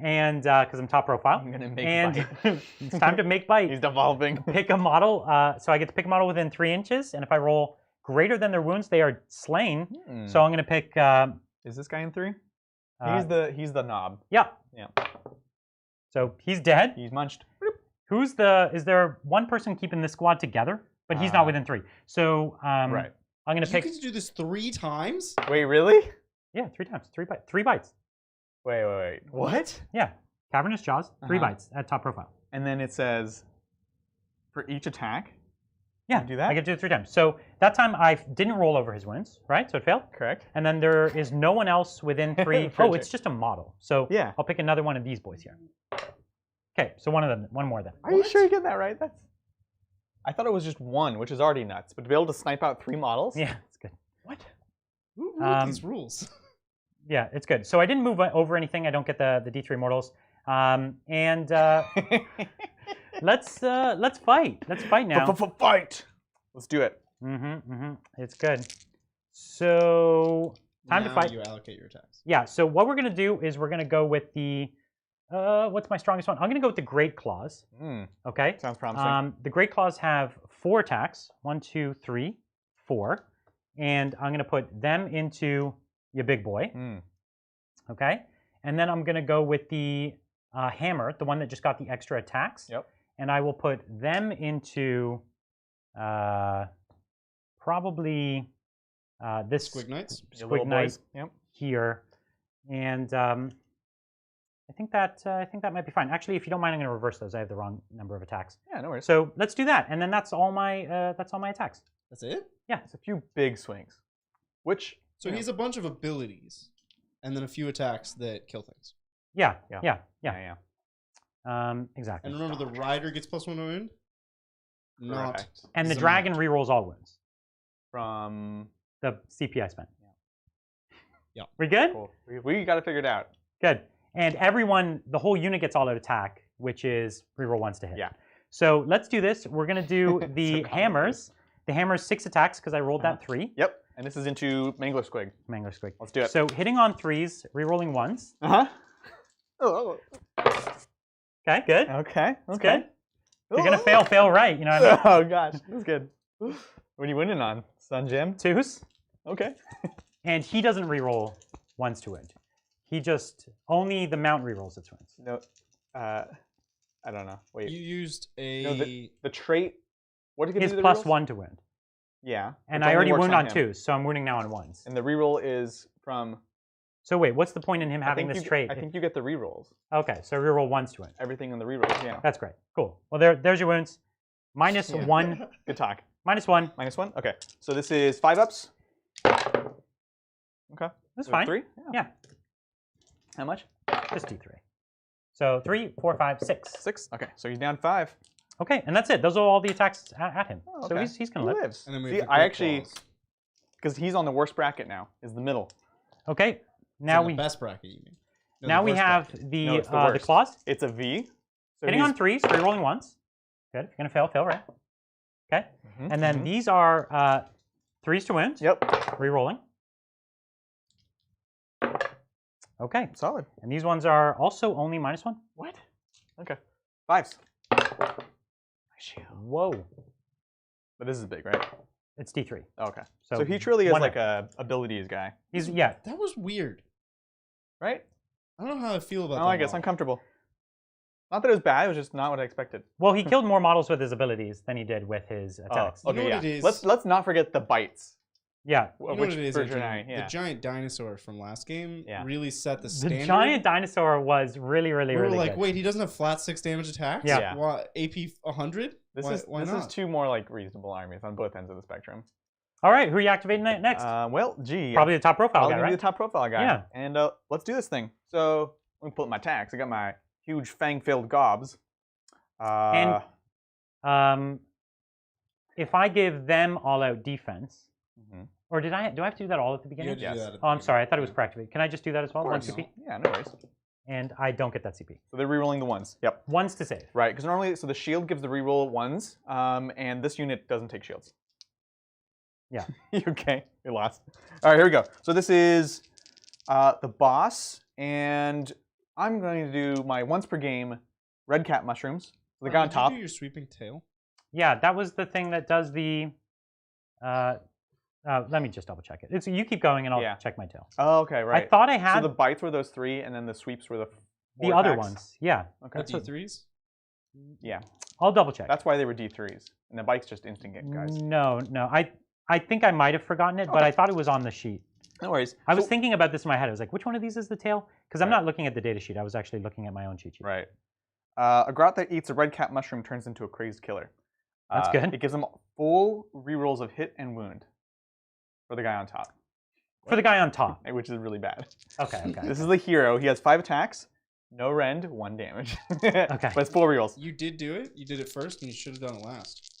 and because I'm top profile. I'm gonna make and bite. it's time to make bite. He's devolving. Pick a model. So I get to pick a model within 3 inches, and if I roll greater than their wounds, they are slain. So I'm going to pick. Is this guy in 3? He's the knob. Yeah. Yeah. So he's dead. He's munched. Is there one person keeping this squad together? But he's not within 3. So Right. I'm going to You pick. get to do this 3 times? Wait, really? Yeah, 3 times. 3 bites. Wait. What? Yeah. Cavernous Jawz, 3 Uh-huh. bites at top profile. And then it says for each attack. Yeah, You do that? I get to do it 3 times. So that time I didn't roll over his wounds, right? So it failed. Correct. And then there is no one else within 3. For Oh, a it's just a model. So Yeah. I'll pick another one of these boys here. Okay, so one more then. Are you sure you get that right? I thought it was just 1, which is already nuts. But to be able to snipe out 3 models? Yeah, it's good. What? Who wrote these rules? Yeah, it's good. So I didn't move over anything. I don't get the D3 mortals. And let's fight. Let's fight now. Fight! Let's do it. It's good. So time to Now fight. You allocate your attacks. Yeah. So what we're gonna do is we're gonna go with the what's my strongest one? I'm gonna go with the Great Claws. Okay. Sounds promising. The Great Claws have 4 attacks. 1, 2, 3, 4, and I'm gonna put them into your big boy. Okay. And then I'm gonna go with the hammer, the one that just got the extra attacks. Yep. And I will put them into Probably this Squig Knights. Squig Knight Yep. here, and I think that might be fine. Actually, if you don't mind, I'm going to reverse those. I have the wrong number of attacks. Yeah, no worries. So let's do that, and then that's all my attacks. That's it? Yeah, It's a few big swings. Which So he's a bunch of abilities, and then a few attacks that kill things. yeah. yeah. Exactly. And remember, the rider gets +1 wound. Not. Correct. And the Zimmer. dragon rerolls all wounds. From The CP I spent. Yeah. We good? cool. We got to figure it out. Good. And everyone, the whole unit gets all out attack, which is reroll once to hit. Yeah. So let's do this. We're gonna do the So hammers. The hammers 6 attacks because I rolled that 3. Yep. And this is into Mangler Squig. Mangler squig. Let's do it. So hitting on 3s, rerolling 1s. Oh. Okay, good. Okay. That's Okay. good. If you're gonna fail right. You know what I mean? Oh gosh, that's good. What are you winning on, Sun Jim? 2s. Okay. And he doesn't reroll 1s to wound. He just only the mount rerolls its wounds. No. I don't know. Wait. You used a. No, the trait. What did it Is do to the plus rerolls? 1 to wound. Yeah. And which I already only wound works on him. 2s, so I'm wounding now on 1s. And the reroll is from. So wait, what's the point in him I having think this you- trait? I think you get the rerolls. Okay, so reroll 1s to wound. Everything in the rerolls. Yeah. That's great. Cool. Well, there's your wounds. Minus Yeah. 1. Good talk. Minus 1. -1. Okay. So this is 5 ups. Okay. That's So fine. 3. Yeah, How much? just do 3. So 3, 4, 5, 6. 6. Okay. So he's down 5. Okay, and that's it. Those are all the attacks at him. Oh, So okay. he's He gonna live. lives. And then we See, have the I quick actually, claws. because he's on the worst bracket now, is the middle. Okay, It's now in we the best bracket, you mean? No, the now we worst have bracket. the No, it's the the worst. claws. It's a V. So Hitting he's- on 3s, rerolling 1s. Good. If you're gonna fail right. Okay, Mhm, and then mhm. these are 3s to wound. Yep. Rerolling. Okay, Solid. and these ones are also only -1. What? Okay. 5s. Whoa, But this is big, right? it's D3. Okay. So, So he truly is one like up. a abilities guy, He's yeah. That was weird. right? I don't know how I feel about that. Oh, I guess model. uncomfortable. Not that it was bad, it was just not what I expected. Well, he killed more models with his abilities than he did with his attacks. You know okay, what yeah. it is? Let's not forget the bites. Yeah, You know which what it is, version Adrian? yeah. The giant dinosaur from last game Yeah. really set the the standard. giant dinosaur was really, really, We were really like, good. wait, he doesn't have flat 6 damage attacks? Yeah. Yeah. Why, AP 100? This why, is why this not? is 2 more like reasonable armies on both ends of the spectrum. All right, who are you activating next? Well, gee. Probably the top profile I'll guy, give right? you the top profile guy. Yeah. And let's do this thing. So let me pull up my tags. I got my huge fang-filled gobs. And if I give them all-out defense, mhm. or do I have to do that all at the You beginning? had to do Yes. that at the Oh, I'm sorry. I beginning. thought it was pre-activated. Can I just do that as well? Of 1 course. CP, Yeah, no worries. and I don't get that CP. So they're rerolling the 1s. Yep. 1s to save. Right, because normally, so the shield gives the reroll 1s, and this unit doesn't take shields. Yeah. You okay? You lost. All right, here we go. So this is the boss, and I'm going to do my once per game red cap mushrooms. So the guy on Did top. you do your sweeping tail? Yeah, that was the thing that does the. Let me just double check it. You keep going, and I'll Yeah. check my tail. Oh, okay, right. I thought I had So the bites were those 3, and then the sweeps were the the 4 other attacks. ones. Yeah, Okay. That's D3s? Yeah, I'll double check. that's why they were D3s, and the bites just instant get guys. No. I think I might have forgotten it, but I thought it was on the sheet. No worries. I was So- thinking about this in my head. I was like, which one of these is the tail? Because I'm Right. not looking at the data sheet. I was actually looking at my own cheat sheet. Right. A grot that eats a red cap mushroom turns into a crazed killer. That's good. It gives them full rerolls of hit and wound for the guy on top, For the guy on top. which is really bad. Okay, okay. This is the hero. He has 5 attacks, no rend, 1 damage. Okay. But it's 4 rerolls. You did do it. You did it first, and you should have done it last.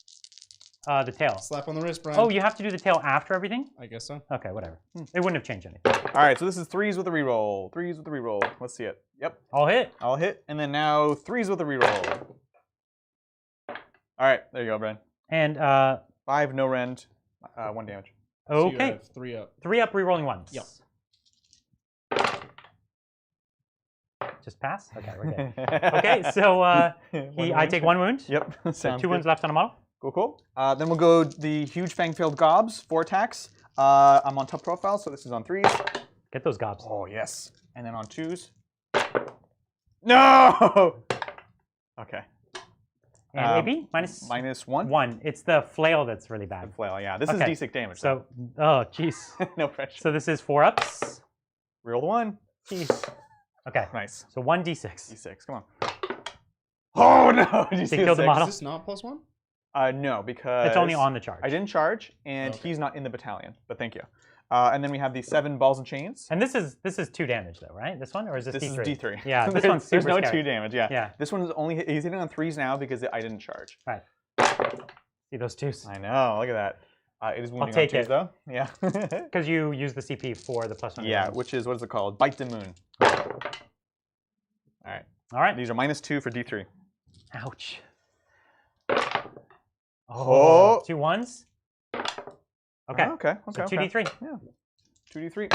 The tail. Slap on the wrist, Brian. Oh, you have to do the tail after everything? I guess so. Okay, whatever. It wouldn't have changed anything. All right, so this is 3s with a reroll. 3s with a reroll. Let's see it. Yep, I'll hit. I'll hit. And then now 3s with a reroll. All right, there you go, Brian. And 5, no rend, 1 damage. So you okay. have 3 up. 3 up, rerolling 1s. Yep. Just pass? Okay, we're good. Okay, so I take 1 wound. Yep. So Sounds 2 good. wounds left on a model. Cool, cool. Then we'll go the huge fang-filled gobs, 4 attacks. I'm on top profile, so this is on 3s. Get those gobs. Oh, yes. And then on 2s. No! Okay. And AB? -1? 1. It's the flail that's really bad. The flail, yeah. This is D6 damage. So, oh, jeez. No pressure. So this is 4 ups. Reroll 1. Jeez. Okay. Nice. So 1d6. D6, come on. Oh, no! Did you see kill the model? Is this not +1? No, because... It's only on the charge. I didn't charge, and he's not in the battalion, but thank you. And then we have the 7 balls and chains. And this is 2 damage though, right? This one, or is this D3? This is D3. Yeah, this one's super There's no scary. 2 damage, yeah. Yeah. This one is only, he's hitting on 3s now because I didn't charge. Right. See those 2s? I know, look at that. It is wounding I'll take on 2s it. though. Yeah. Because you use the CP for the +1. Yeah, which is, what is it called? Bite the moon. Alright. All right. These are -2 for D3. Ouch. Oh. 2 1s. Okay. Okay. So 2d3. Yeah. 2d3.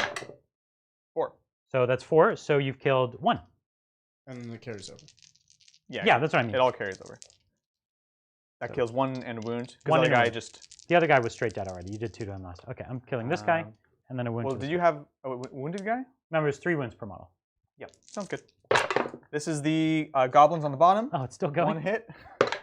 4. So that's 4. So you've killed 1. And then it carries over. Yeah, that's what I mean. It all carries over. That kills 1 and a wound. One the and a guy wound. just. The other guy was straight dead already. You did 2 to him last. Okay, I'm killing this guy, and then a wound. Well, to did his you guy. have a wounded guy? Remember, it's 3 wounds per model. Yep. Sounds good. This is the goblins on the bottom. Oh, it's still going. 1 hit.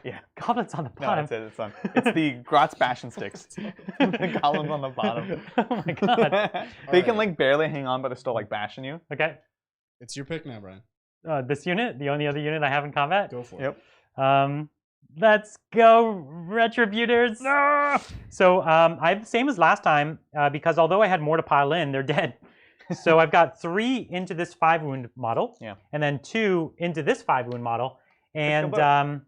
Yeah. Goblins on the No, bottom. that's it. It's on. It's the Grotz Bastion sticks. The goblins on the bottom. Oh my god. They can like barely hang on, but they're still like bashing you. Okay. It's your pick now, Brian. This unit, the only other unit I have in combat. Go for Yep. it. Let's go, Retributors. So I have the same as last time because although I had more to pile in, they're dead. So I've got 3 into this 5 wound model, and then 2 into this 5 wound model. And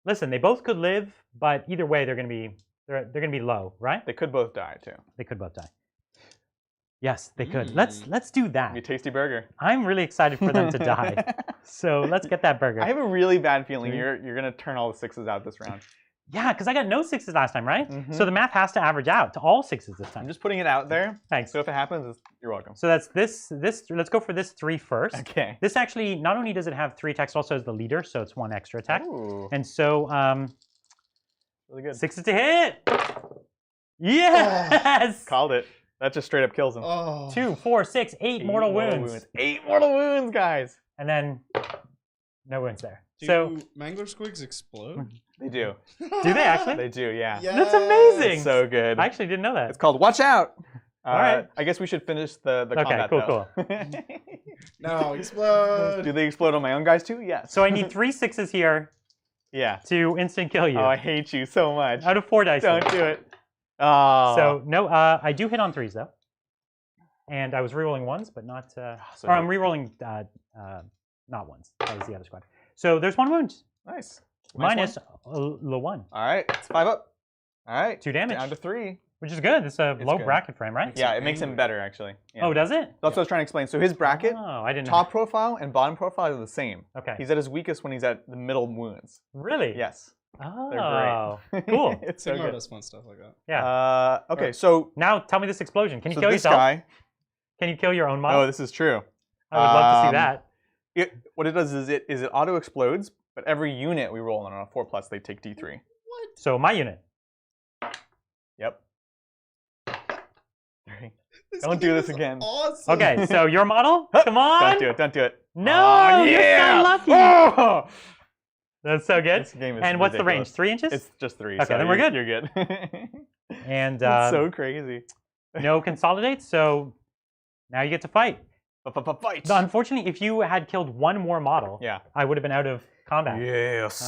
listen, they both could live, but either way, they're gonna be low, right? They could both die too. They could both die. Yes, they could. Let's do that. Be a tasty burger. I'm really excited for them to die. So let's get that burger. I have a really bad feeling you're gonna turn all the 6s out this round. Yeah, because I got no 6s last time, right? So the math has to average out to all 6s this time. I'm just putting it out there. Thanks. So if it happens, you're welcome. So that's this. Let's go for this 3 first. Okay. This actually, not only does it have 3 attacks, it also has the leader, so it's 1 extra attack. Ooh. And so, Really good. 6s to hit. Yes. Called it. That just straight up kills him. Oh. 2, 4, 6, 8 mortal wounds. 8 mortal wounds, guys. And then no wounds there. Do So Mangler squigs explode? They do. do they actually? They do, yeah. That's amazing. It's so good. I actually didn't know that. It's called Watch Out. All right. I guess we should finish the combat, cool, though. No, explode. Do they explode on my own guys too? Yes. So I need 3 6s here Yeah. to instant kill you. Oh, I hate you so much. Out of 4 dice. Don't do it. Oh. So no, I do hit on 3s though, and I was rerolling 1s, but not. so or I'm rerolling not 1s. That was the other squad. So there's 1 wound. Nice. Minus the 1. All right. It's 5 up. All right. 2 damage. Down to 3. Which is good. It's a low good. bracket for him, right? Yeah, it makes him better actually. Yeah. Oh, does it? That's what I was trying to explain. So his bracket, Oh, I didn't know. top profile and bottom profile are the same. Okay. He's at his weakest when he's at the middle wounds. Really? Yes. Oh, They're great. cool. It's so Sigmar good. does fun stuff like that. Yeah. Okay, so Now tell me this explosion. Can you so kill this yourself? guy. Can you kill your own model? Oh, this is true. I would love to see that. What it does is it auto explodes, but every unit we roll on a 4+, they take D3. So my unit. Yep. Don't do this again. Awesome. Okay, so your model? Come on. Don't do it. Don't do it. No, Oh, you're yeah! so lucky. Oh! That's so good. This game is And what's the range? ridiculous. 3 inches? It's just 3. Okay, so then we're good. You're good. And It's so crazy. no consolidate, so now you get to fight. Fight. Unfortunately, if you had killed 1 more model, Yeah. I would have been out of combat. Yes.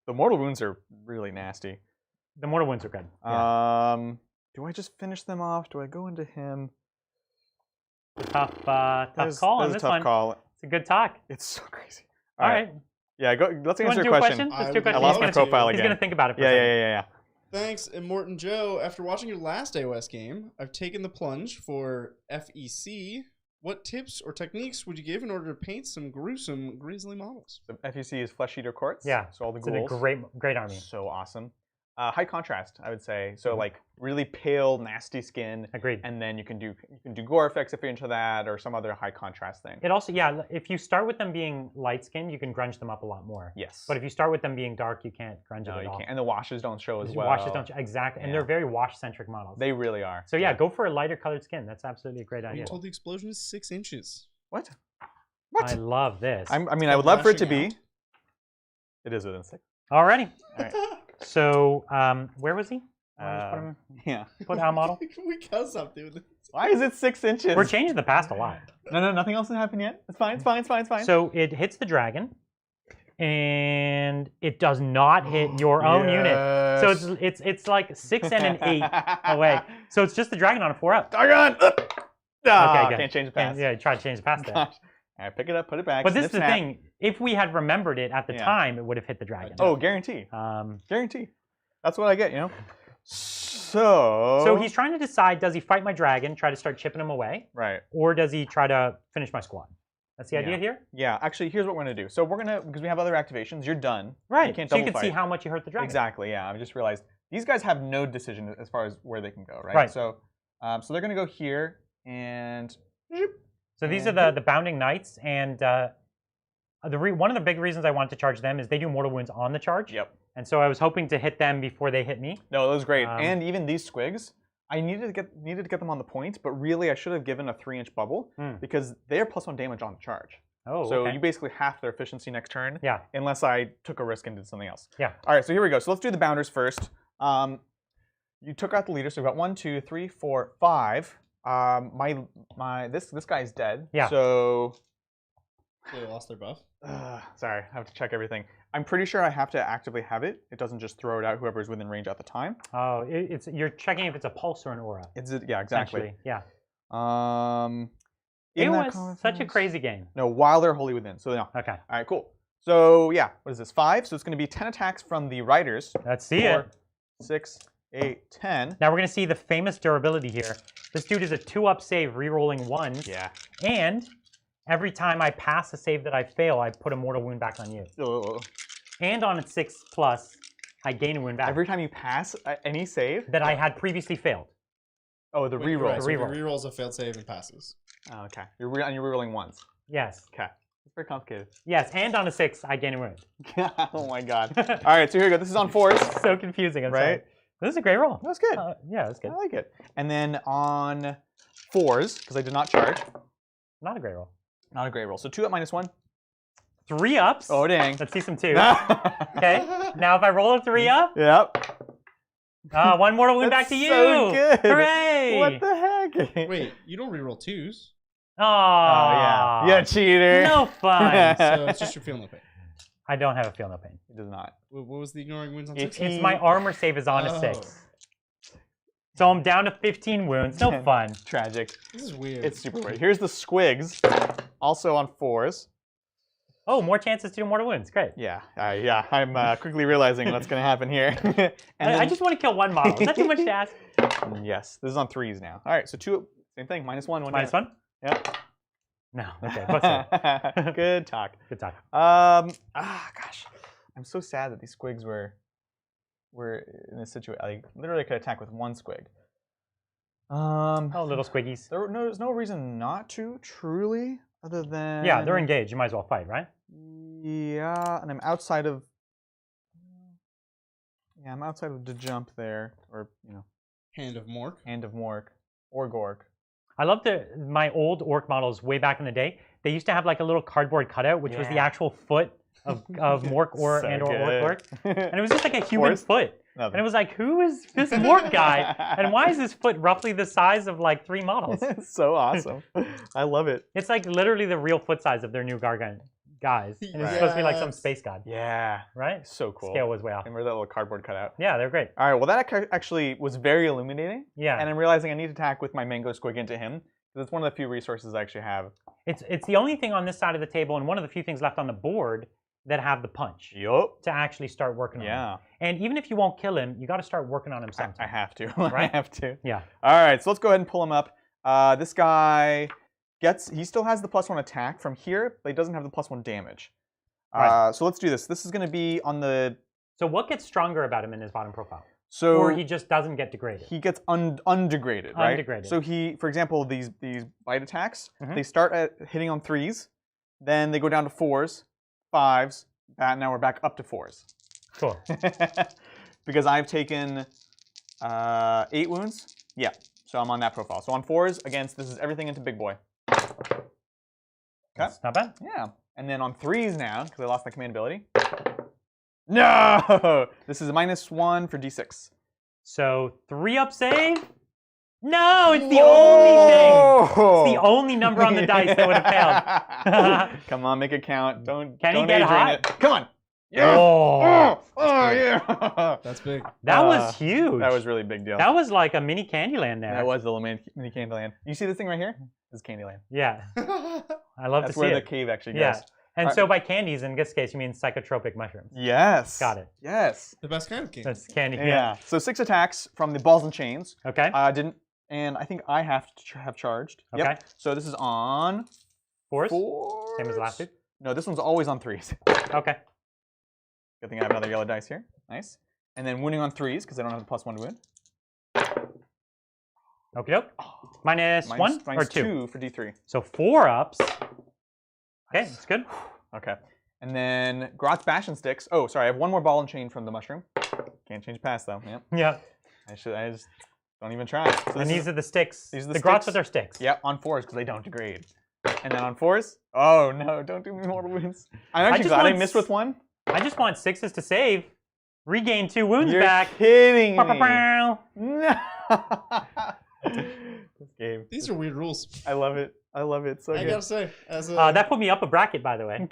The mortal wounds are really nasty. The mortal wounds are good. Yeah. Do I just finish them off? Do I go into him? Tough call on That's this a tough one. call. It's a good talk. It's so crazy. All right. Yeah, go. Let's You want answer to a do a question. question? Let's do a I question. lost He's my gonna- profile He's again. going to think about it for a second. Yeah. Thanks, Immortan Joe. After watching your last AOS game, I've taken the plunge for FEC. What tips or techniques would you give in order to paint some gruesome, grisly models? The FEC is Flesh Eater Courts. Yeah. So all the It's a ghouls. great army. So awesome. High contrast, I would say. So like really pale, nasty skin. Agreed. And then you can do gore effects if you're into that, or some other high contrast thing. It also, yeah, if you start with them being light skinned, you can grunge them up a lot more. Yes. But if you start with them being dark, you can't grunge no, it at you all. can't. And the washes don't show as These well. washes don't exactly, and Yeah. they're very wash centric models. They really are. So yeah, go for a lighter colored skin. That's absolutely a great You idea. told the explosion is 6 inches. What? I love this. I mean, I would love for it to Lashing be. out. It is within 6. Alrighty. All right. So, where was he? Yeah. Put our model. We gotta stop doing this. Why is it 6 inches? We're changing the past a lot. No, nothing else has happened yet. It's fine. It's fine. It's fine. It's fine. So it hits the dragon, and it does not hit your own unit. So it's like 6 and an 8 away. So it's just the dragon on a 4-up. Dargon! Okay, good. Can't change the past. Yeah, try to change the past there. All right, pick it up, put it back. But this is the snap. thing. If we had remembered it at the Yeah. time, it would have hit the dragon. Oh, guarantee. Guarantee. That's what I get, you know? So he's trying to decide, does he fight my dragon, try to start chipping him away? Right. Or does he try to finish my squad? That's the idea here? Yeah, actually, here's what we're going to do. So we're going to, because we have other activations, you're done. Right. You can't so you double can see fight. how much you hurt the dragon. Exactly, yeah. I just realized these guys have no decision as far as where they can go, right? Right. So so they're going to go here, and... So these are the Bounding Knights, and one of the big reasons I wanted to charge them is they do mortal wounds on the charge. Yep. And so I was hoping to hit them before they hit me. No, that was great. And even these squigs, I needed to get them on the point, but really I should have given a 3-inch bubble because they are +1 damage on the charge. Oh, so okay. you basically half their efficiency next turn. Yeah. Unless I took a risk and did something else. Yeah. All right, so here we go. So let's do the bounders first. You took out the leader, so we've got 1, 2, 3, 4, 5. This guy's dead. Yeah. So They lost their buff. sorry, I have to check everything. I'm pretty sure I have to actively have it. It doesn't just throw it out whoever's within range at the time. Oh, you're checking if it's a pulse or an aura. Yeah, exactly. Yeah. In It that was such a crazy game. No, while they're wholly within. So no. Okay. All right, cool. So yeah, what is this? 5. So it's going to be 10 attacks from the riders. Let's see it. 6, 8, 10. Now we're going to see the famous durability here. This dude is a 2-up save, re-rolling 1s. Yeah. And every time I pass a save that I fail, I put a mortal wound back on you. Ugh. And on a 6+, I gain a wound back. Every time you pass any save that I had previously failed. Oh, the reroll. Right, so reroll. he rerolls a failed save and passes. Oh, okay. You're rerolling once. Yes. Okay. It's very complicated. Yes, and on a 6, I gain a wound. Oh my god. All right, so here we go. This is on 4s. So confusing. I'm Right? sorry. This is a great roll. That's good. Yeah, that's good. I like it. And then on 4s, because I did not charge. Not a great roll. Not a great roll. So 2 up -1. 3 ups. Oh, dang. Let's see some 2s. Okay. Now if I roll a 3 up, Yep. 1 mortal wound back That's to you. so good. Hooray! What the heck? Wait, you don't reroll 2s, Oh, yeah. Yeah, Ah. cheater. No fun. so it's just your feel no pain. I don't have a feel no pain. He does not. What was the ignoring wounds on 18. 6? It's my armor save is on a 6. So I'm down to 15 wounds. No fun. Tragic. This is weird. It's super weird. Here's the squigs, also on 4s. Oh, more chances to do mortal wounds. Great. Yeah, yeah. I'm quickly realizing what's going to happen here. I just want to kill 1 model. Is that too much to ask? Yes, this is on 3s now. All right, so 2, same thing, -1, 1 -1? Yep. No. Okay. What's that? Good talk. Good talk. Gosh, I'm so sad that these squigs were in this situation. Like, literally could attack with 1 squig. Oh, little squiggies. There's no reason not to, truly, other than... Yeah, they're engaged. You might as well fight, right? Yeah, and I'm outside of... Yeah, I'm outside of the jump there, or, you know... Hand of Mork. Hand of Mork, or Gork. I love my old orc models way back in the day. They used to have like a little cardboard cutout, which was the actual foot of Mork or So and or good. orc. And it was just like a human foot. Nothing. And it was like, who is this Mork guy? And why is his foot roughly the size of like 3 models? It's so awesome. I love it. It's like literally the real foot size of their new Gargant guys. And it's supposed to be like some space god, Yeah. right? So cool. Scale was way off. Remember that little cardboard cutout? Yeah, they're great. All right, well, that actually was very illuminating. Yeah. And I'm realizing I need to attack with my mango squig into him, because it's one of the few resources I actually have. It's the only thing on this side of the table and one of the few things left on the board that have the punch Yup. to actually start working on him. Yeah. And even if you won't kill him, you got to start working on him sometime. I have to. Right? I have to. Yeah. All right, so let's go ahead and pull him up. This guy he still has the +1 attack from here, but he doesn't have the +1 damage. Right. So let's do this. This is going to be on the... So what gets stronger about him in his bottom profile? So Or he just doesn't get degraded? he gets undegraded, right? Undegraded. So for example, these bite attacks, they start at hitting on 3s, then they go down to 4s, 5s, and now we're back up to 4s. Cool. Because I've taken 8 wounds. Yeah, so I'm on that profile. So on 4s, against, this is everything into big boy. Okay. That's not bad. Yeah. And then on 3s now, because I lost my command ability, No! This is a -1 for D6. So 3-up save? No, it's the only thing. It's the only number on the dice that would have failed. Come on, make it count. Don't Can he don't get Adrian hot? it. Come on. Yeah. Oh, Yeah. That's big. that was huge. That was really big deal. That was like a mini Candyland there. That was the little mini Candyland. You see this thing right here? This is Candyland. Yeah. I love That's to see where the it. cave actually goes. Yeah. And All so by candies, in this case, you mean psychotropic mushrooms. Yes. Got it. Yes. The best kind of candy. That's candy. Yeah. So 6 attacks from the balls and chains. Okay. And I think I have to have charged. Okay. Yep. So this is on 4s? 4s. Same as the last two? No, this one's always on 3s. Okay. Good thing I have another yellow dice here. Nice. And then wounding on 3s because I don't have a +1 to wound. Okie doke. Minus 1 or 2? 2 for D3. So 4-ups. Okay, that's good. Okay. And then Grot's Bastion Sticks. Oh, sorry, I have one more ball and chain from the mushroom. Can't change past though. Yep. Yeah. I just don't even try. So And these are the sticks. these are the the grots sticks. with their sticks. Yep, on 4s because they don't degrade. And then on 4s, oh no, don't do me mortal wounds. I'm actually just glad I want missed with one. I just want 6s to save. Regain 2 wounds You're back. kidding me. Pow. No. This game. These are weird rules. I love it. I love it. So I good. gotta say, as a, That put me up a bracket, by the way.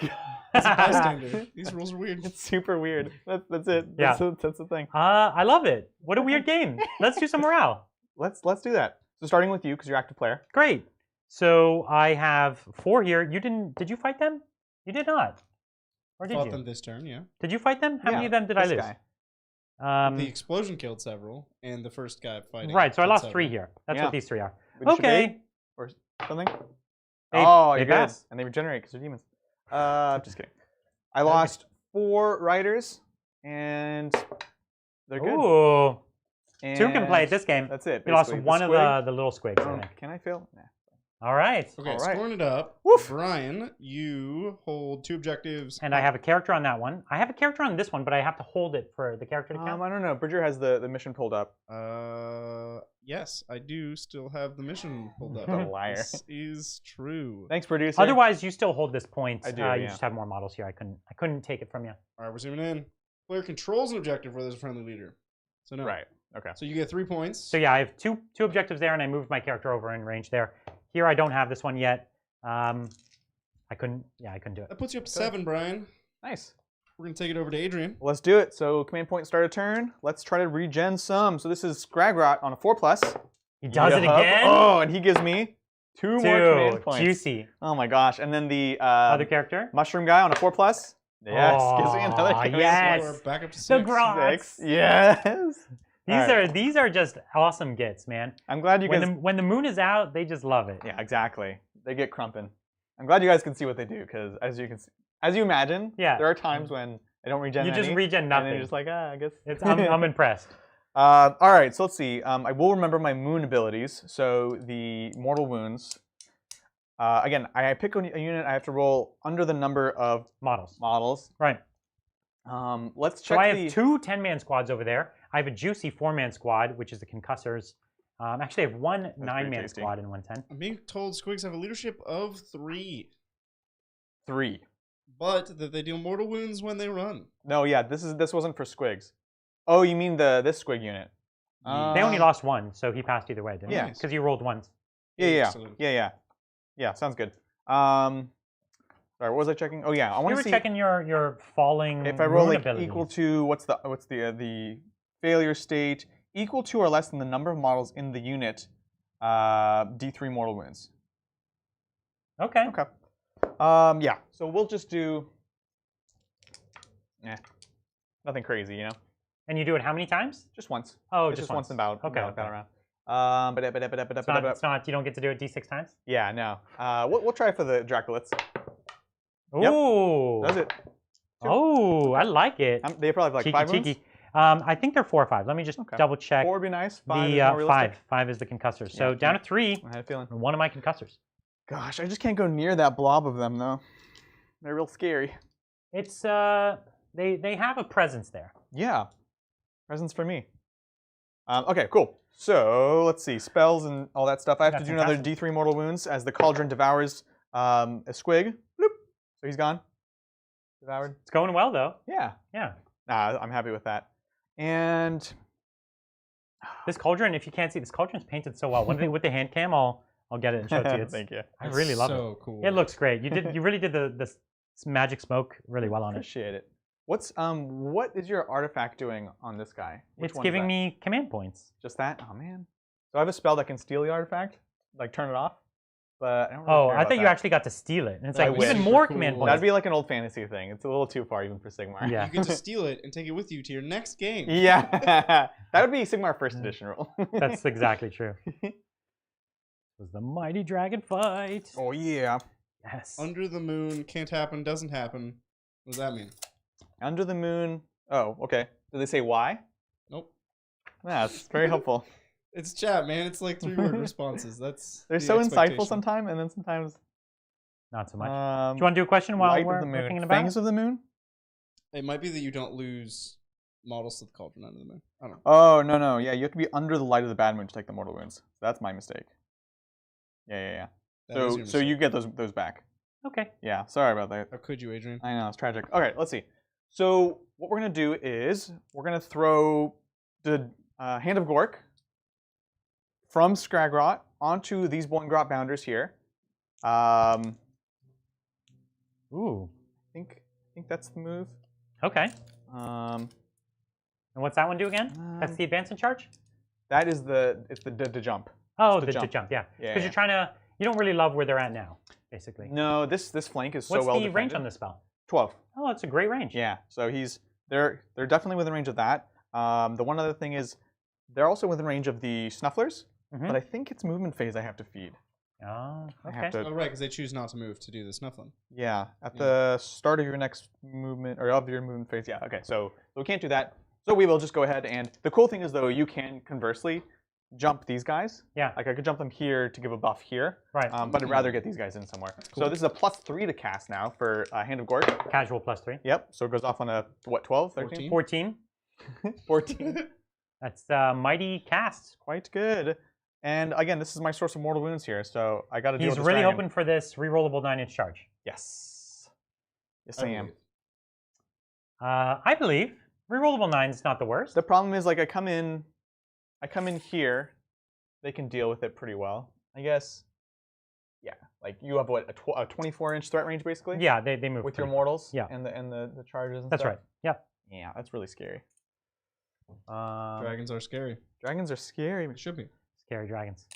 as a bystander, these rules are weird. It's super weird. That's it. Yeah. That's the thing. I love it. What a weird game. Let's do some morale. Let's do that. So starting with you because you're active player. Great. So I have 4 here. You didn't? Did you fight them? You did not. Or did Fought you? them this turn, yeah. Did you fight them? How many of them did I this lose? guy. The explosion killed several, and the first guy fighting. Right. So I killed lost several. 3 here. That's Yeah. what these 3 are. Would you should Okay. eight or something. They- Oh, they you're good. pass. And they regenerate because they're demons. I'm just kidding. I lost 4 riders, and they're good. Ooh. 2 can And play at this game. That's it. We lost basically. one The of squig- the little squigs. I Oh, think. can I fail? Nah. All right. Okay, All right. scoring it up. Woof. Brian, you hold 2 objectives. And I have a character on that one. I have a character on this one, but I have to hold it for the character to count. I don't know. Bridger has the mission pulled up. Yes, I do still have the mission pulled up. The liar. This is true. Thanks, producer. Otherwise, you still hold this point. I do, You yeah. just have more models here. I couldn't take it from you. All right, we're zooming in. Player controls an objective where there's a friendly leader. So no. Right. Okay. So you get 3 points. So yeah, I have two objectives there, and I moved my character over in range there. Here, I don't have this one yet. I couldn't do it. That puts you up to 7, Brian. Nice. We're gonna take it over to Adrian. Well, let's do it. So command point, start a turn. Let's try to regen some. So this is Scragrot on a 4+. He does it Yup. again. Oh, and he gives me 2 more command points. Juicy. Oh my gosh. And then the Other character. mushroom guy on a 4+. Yes, gives me another Aw, command yes. So we're back up to 6. The grots. 6. Yes. These are just awesome gits, man. I'm glad you guys. When the moon is out, they just love it. Yeah, exactly. They get crumpin'. I'm glad you guys can see what they do because as you imagine, Yeah. there are times when they don't regen. You just any, regen and nothing. then you're just like, I guess. I'm impressed. All right, so let's see. I will remember my moon abilities. So the mortal wounds. Again, I pick a unit. I have to roll under the number of models. Right. Let's check. So I have 2 10-man squads over there. I have a juicy 4-man squad, which is the concussors. Actually, I have 1 9-man squad in 110. I'm being told squigs have a leadership of 3, 3. but that they deal mortal wounds when they run. No, yeah, this wasn't for squigs. Oh, you mean this squig unit? They only lost 1, so he passed either way, didn't Yeah. he? Because you rolled ones. Yeah. Excellent. Yeah, sounds good. Sorry, what was I checking? Oh yeah, I want You to were see checking your falling if I roll moon like abilities. equal to what's the failure state equal to or less than the number of models in the unit. D3 mortal wounds. Okay. Okay. Yeah. So we'll just do. Nothing crazy, you know. And you do it how many times? Just once. Oh, It's just once in battle. Okay. Battle round. It's not. You don't get to do it D6 times. Yeah, no. We'll try for the Draculets. Ooh. Does it? Oh, I like it. They probably have like 5 wounds. Cheeky. I think they're 4 or 5. Let me just double check. 4 would be nice. 5 is The more realistic. 5 is the concussors. So Yeah. down to 3. I had a feeling. One of my concussors. Gosh, I just can't go near that blob of them though. They're real scary. It's they have a presence there. Yeah. Presents for me. Okay, cool. So let's see. Spells and all that stuff. I have to That's do another fantastic. D3 mortal wounds as the cauldron devours a squig. Bloop. So he's gone. Devoured. It's going well though. Yeah. Yeah. I'm happy with that. And this cauldron, if you can't see, this cauldron's painted so well. With the hand cam, I'll get it and show it to you. Thank you. I really love it. So cool. It looks great. You really did the magic smoke really well on it. Appreciate it. What is your artifact doing on this guy? It's giving me command points. Just that? Oh man. So I have a spell that can steal the artifact, like turn it off. But I don't really Oh, care I about thought you that. actually got to steal it. And it's I like wish. even more Cool. command points. That'd be like an old fantasy thing. It's a little too far even for Sigmar. Yeah. You get to steal it and take it with you to your next game. Yeah. That would be Sigmar first edition rule. That's exactly true. It was the mighty dragon fight. Oh yeah. Yes. Under the moon, can't happen, doesn't happen. What does that mean? Under the moon. Oh, okay. Did they say why? Nope. That's very helpful. It's chat, man. It's like 3-word responses. They're the so insightful expectation. sometimes, and then sometimes. Not so much. Do you want to do a question while Light we're of the moon. thinking about Fangs it? of the moon? It might be that you don't lose models to the cauldron under the moon. I don't know. Oh, no. Yeah, you have to be under the light of the bad moon to take the mortal wounds. That's my mistake. Yeah. That is your So you mistake. get those back. Okay. Yeah, sorry about that. How could you, Adrian? I know, it's tragic. Okay, let's see. So what we're going to do is we're going to throw the Hand of Gork from Skragrot onto these Boingrot bounders here. Ooh. I think that's the move. Okay. Um, And what's that one do again? That's the advance and charge? that is the jump. Oh, the the jump. jump, yeah. Yeah, Because you're trying to, you don't really love where they're at now, basically. No, this flank is What's so well the range defended. on this spell? 12. Oh, it's a great range. Yeah, so they're definitely within range of that. The one other thing is they're also within range of the Snufflers, but I think it's movement phase I have to feed. Oh, I have okay. to- Oh, right, because they choose not to move to do the snuffling. Yeah, at the start of your next movement, or of your movement phase. Yeah, okay, so we can't do that. So we will just go ahead and, the cool thing is though, you can conversely jump these guys. Yeah. Like I could jump them here to give a buff here, Right. but I'd rather get these guys in somewhere. cool. So this is a +3 to cast now for Hand of Gork. Casual +3. Yep, so it goes off on a, what, 12, 13? 14. 14. That's mighty cast. Quite good. And again, this is my source of mortal wounds here, so I got to deal He's with this really dragon. hoping for this rerollable 9-inch charge. Yes. Yes, I am. I believe. Rerollable 9 is not the worst. The problem is, like, I come in here, they can deal with it pretty well. I guess, yeah. Like, you have, what, a 24-inch threat range, basically? Yeah, they move. With your pretty mortals? Yeah. And the charges and That's stuff? right. Yeah. Yeah, that's really scary. Dragons are scary. Dragons are scary. They should be. Scary dragons.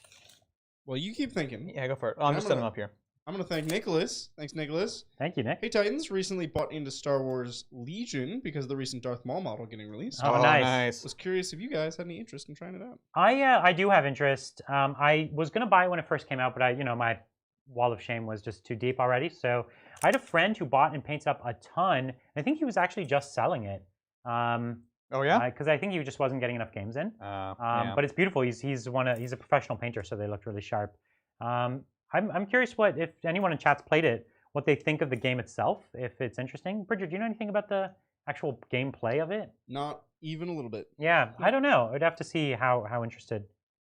Well, you keep thinking. Yeah, go for it. Oh, I'm just setting them up here. I'm going to thank Nicholas. Thanks, Nicholas. Thank you, Nick. Hey, Titans recently bought into Star Wars Legion because of the recent Darth Maul model getting released. Oh, nice. Was curious if you guys had any interest in trying it out. I do have interest. I was gonna buy it when it first came out, but my wall of shame was just too deep already. So I had a friend who bought and paints up a ton. I think he was actually just selling it. Oh yeah. Because I think he just wasn't getting enough games in. Yeah. But it's beautiful. He's a professional painter, so they looked really sharp. I'm curious if anyone in chat's played it, what they think of the game itself, if it's interesting. Bridget, do you know anything about the actual gameplay of it? Not even a little bit. Yeah, I don't know. I'd have to see how interested.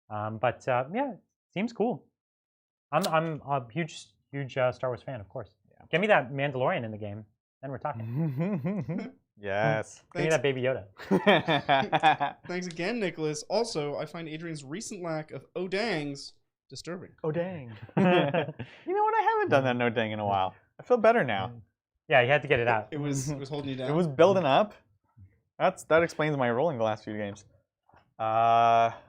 But yeah, seems cool. I'm a huge Star Wars fan, of course. Yeah. Give me that Mandalorian in the game, then we're talking. Yes. Give me that Baby Yoda. Thanks again, Nicholas. Also, I find Adrian's recent lack of Odangs disturbing. Oh dang. You know what? I haven't done that no dang in a while. I feel better now. Yeah, you had to get it out. It was holding you down. It was building up. That explains my rolling the last few games. All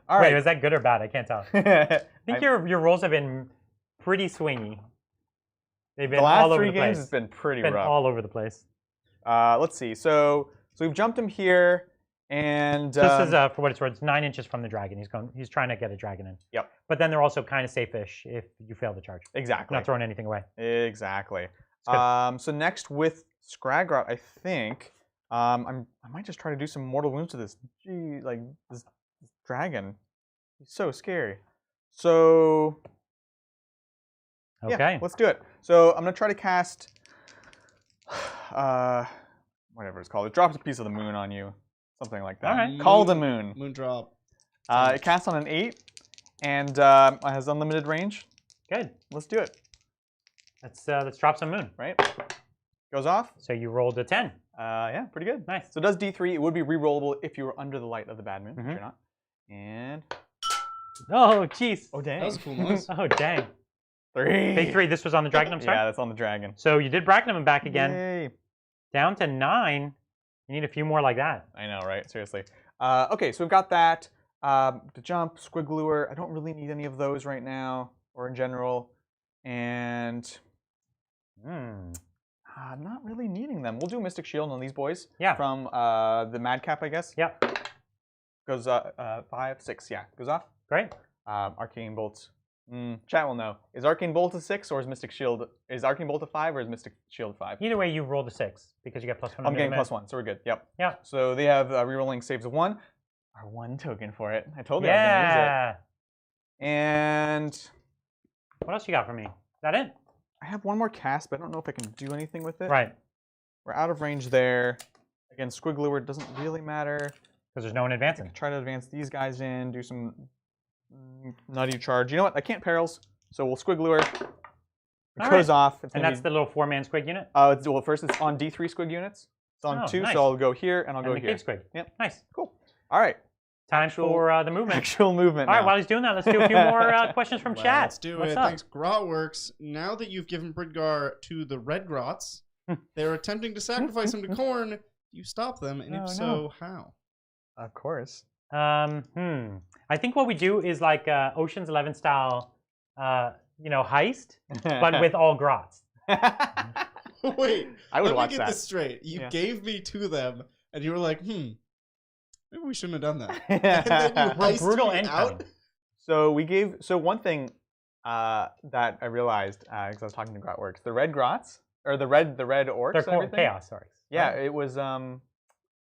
right. Wait, was that good or bad? I can't tell. I think your rolls have been pretty swingy. They've been the last all over 3 the games place. has been pretty Been rough. all over the place. Let's see. So we've jumped him here, and This is for what it's worth. It's 9 inches from the dragon. He's trying to get a dragon in. Yep. But then they're also kind of safe-ish if you fail the charge. Exactly. Not throwing anything away. Exactly. good. So next with Skragrot, I think I might just try to do some mortal wounds to this. Gee, like this dragon. He's so scary. So Okay. yeah, let's do it. So I'm gonna try to cast whatever it's called. It drops a piece of the moon on you, something like that. All right. Call the moon. Moon drop. It casts on an 8, and has unlimited range. Good. Let's do it. Let's drop some moon. Right? Goes off. So you rolled a 10. Yeah, pretty good. Nice. So it does D3. It would be re-rollable if you were under the light of the bad moon, which you're not. And Oh, jeez. oh dang. That was a cool noise. Oh, dang. 3. Big 3. This was on the dragon, I'm sorry? Yeah, that's on the dragon. So you did bracket him back again. Yay. Down to 9. You need a few more like that. I know, right? Seriously. Okay, so we've got that. The jump, squig lure. I don't really need any of those right now, or in general. And not really needing them. We'll do Mystic Shield on these boys. Yeah. From the Madcap, I guess. Yep. Goes 5, 6. Yeah, goes off. Great. Arcane Bolts. Chat will know. Is Arcane Bolt a 6 or is Mystic Shield? Is Arcane Bolt a 5 or is Mystic Shield 5? Either way, you rolled a 6 because you get +1. I'm getting +1, so we're good. Yep. Yeah. So they have rerolling saves of 1. Our 1 token for it. I told you I was going to use it. And what else you got for me? Is that it? I have one more cast, but I don't know if I can do anything with it. Right. We're out of range there. Again, squig lure doesn't really matter. Because there's no one advancing. Try to advance these guys in, do some nutty charge. You know what? I can't perils, so we'll squig lure. It goes off. And that's the little 4-man squig unit? Well, first it's on D3 squig units. It's on 2, nice. so I'll go here and I'll go the here. cave squig. Yep. Nice. Cool. All right. Time for the movement. Actual movement. All right, now. while he's doing that, let's do a few more questions from chat. Let's do What's it. up? Thanks, Grotworks. Now that you've given Bridgar to the Red Grots, they're attempting to sacrifice him to Khorne. Do you stop them? And if so, how? Of course. I think what we do is like Ocean's 11 style, heist, but with all grots. Wait, I would watch let me get that. this straight. You gave me to them, and you were like, maybe we shouldn't have done that. And then you Well, heist brutal me end out. time. So one thing that I realized because I was talking to Grotworks, the red grots or the red orcs. They're and everything, chaos orcs. Yeah, right? it was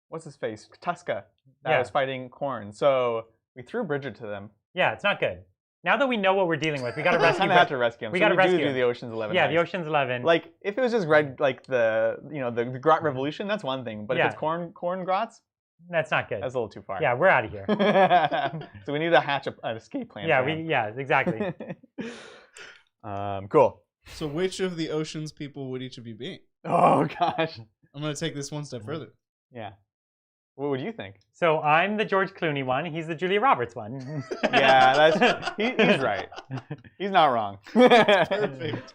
what's his face, Tuska, that was fighting Khorne. So we threw Bridget to them. Yeah, it's not good. Now that we know what we're dealing with, we got to rescue. Kind of have to rescue him. We so got to rescue. do the Ocean's 11. Yeah, heist. the Ocean's 11. Like if it was just red, like the Grot Revolution, that's one thing. But if it's Khorne grots, that's not good. that's a little too far. Yeah, we're out of here. So we need to hatch an escape plan. Yeah, exactly. Cool. So which of the Oceans people would each of you be? Oh gosh. I'm going to take this one step further. Yeah. What would you think? So I'm the George Clooney one. He's the Julia Roberts one. Yeah, he's right. He's not wrong. Perfect.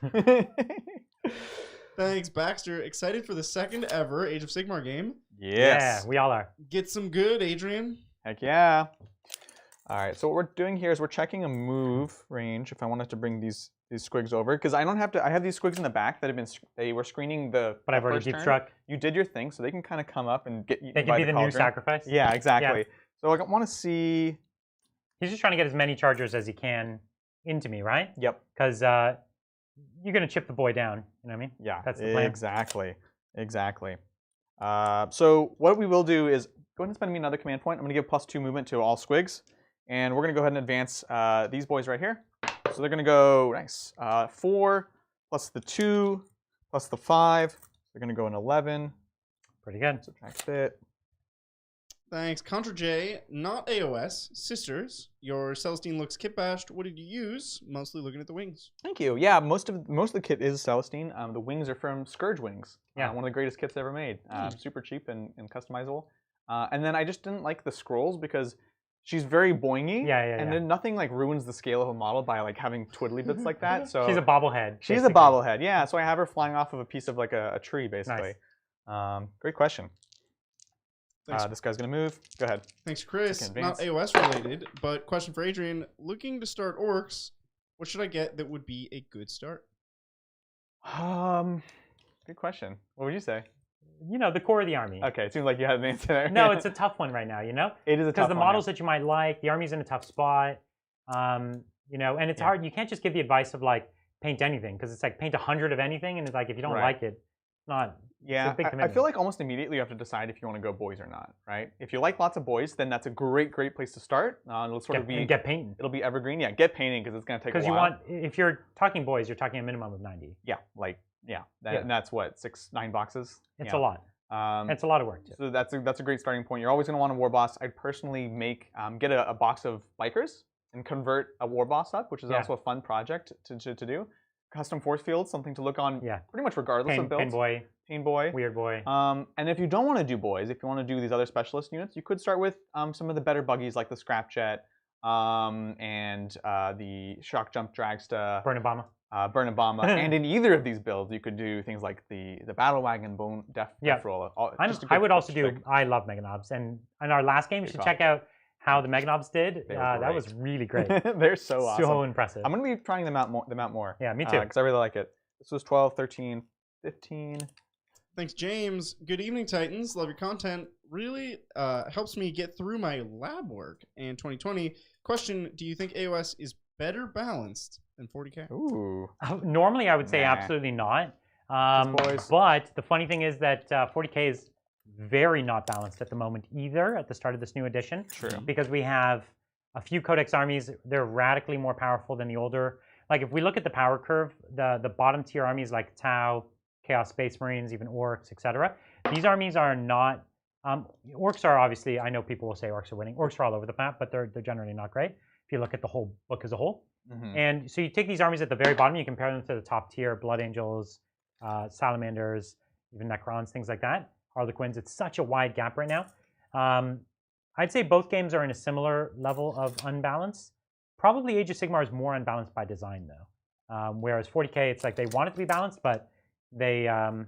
Thanks, Baxter. Excited for the second ever Age of Sigmar game? Yes. Yeah, we all are. Get some good, Adrian. Heck yeah. All right, so what we're doing here is we're checking a move range if I wanted to bring these squigs over, because I don't have to. I have these squigs in the back that they were screening the. But I've already first deep turn. struck. You did your thing, so they can kind of come up and get you. They can be the new sacrifice. Yeah, exactly. Yeah. So I want to see. He's just trying to get as many chargers as he can into me, right? Yep. Because you're gonna chip the boy down. You know what I mean? Yeah. That's the plan. Exactly. So what we will do is go ahead and spend me another command point. I'm going to give +2 movement to all squigs. And we're going to go ahead and advance these boys right here. So they're going to go, nice, 4 plus the 2 plus the 5. They're going to go an 11. Pretty good. Subtract it. Thanks. Contra J, not AOS. Sisters, your Celestine looks kit-bashed. What did you use? Mostly looking at the wings. Thank you. Yeah, most of the kit is Celestine. The wings are from Scourge Wings. Yeah. One of the greatest kits ever made. Super cheap and customizable. And then I just didn't like the scrolls because she's very boingy. And then nothing like ruins the scale of a model by like having twiddly bits like that. So she's a bobblehead. She's basically a bobblehead, yeah. So I have her flying off of a piece of like a tree, basically. Nice. Great question. Thanks. This guy's gonna move. Go ahead. Thanks, Chris. Not AOS related, but question for Adrian. Looking to start orcs, what should I get that would be a good start? Good question. What would you say? You know, the core of the army. Okay, it seems like you have an answer there. No, it's a tough one right now, you know? It is a tough one. Because the models that you might like, the army's in a tough spot. You know, and it's hard. You can't just give the advice of like paint anything, because it's like paint 100 of anything, and it's like if you don't like it, it's not. Yeah, it's a big I commitment. feel like almost immediately you have to decide if you want to go boys or not, right? If you like lots of boys, then that's a great place to start. It'll sort of be get painting. It'll be evergreen. Yeah, get painting because it's going to take a while. Because you want, if you're talking boys, you're talking a minimum of 90. Yeah, like and that's what 9 boxes. It's a lot. It's a lot of work too. So that's a great starting point. You're always going to want a war boss. I'd personally get a box of bikers and convert a war boss up, which is also a fun project to do. Custom force fields, something to look on pretty much regardless of builds. Pain boy. Pain Boy. Weird Boy. And if you don't want to do boys, if you want to do these other specialist units, you could start with some of the better buggies like the Scrapjet and the Shock Jump Dragster. Burn Obama. Burn Obama. And in either of these builds, you could do things like the Battle Wagon, Bone Death Roll. I would also do. I love Mega Knobs, and in our last game, you should check out how the Mega Knobs did. That was really great. They're so awesome. So impressive. I'm going to be trying them out more. Yeah, me too. Because I really like it. This was 12, 13, 15. Thanks, James. Good evening, Titans. Love your content. Really helps me get through my lab work. And 2020, question, do you think AOS is better balanced than 40K? Ooh. Normally, I would say absolutely not. But the funny thing is that 40K is very not balanced at the moment either at the start of this new edition. True. Because we have a few Codex armies. They're radically more powerful than the older. Like if we look at the power curve, the bottom tier armies like Tau, Chaos Space Marines, even Orcs, etc. These armies are not. Orcs are obviously. I know people will say Orcs are winning. Orcs are all over the map, but they're generally not great if you look at the whole book as a whole. Mm-hmm. And so you take these armies at the very bottom, you compare them to the top tier, Blood Angels, Salamanders, even Necrons, things like that. Harlequins. It's such a wide gap right now. I'd say both games are in a similar level of unbalance. Probably Age of Sigmar is more unbalanced by design though. Whereas 40K, it's like they want it to be balanced, but they're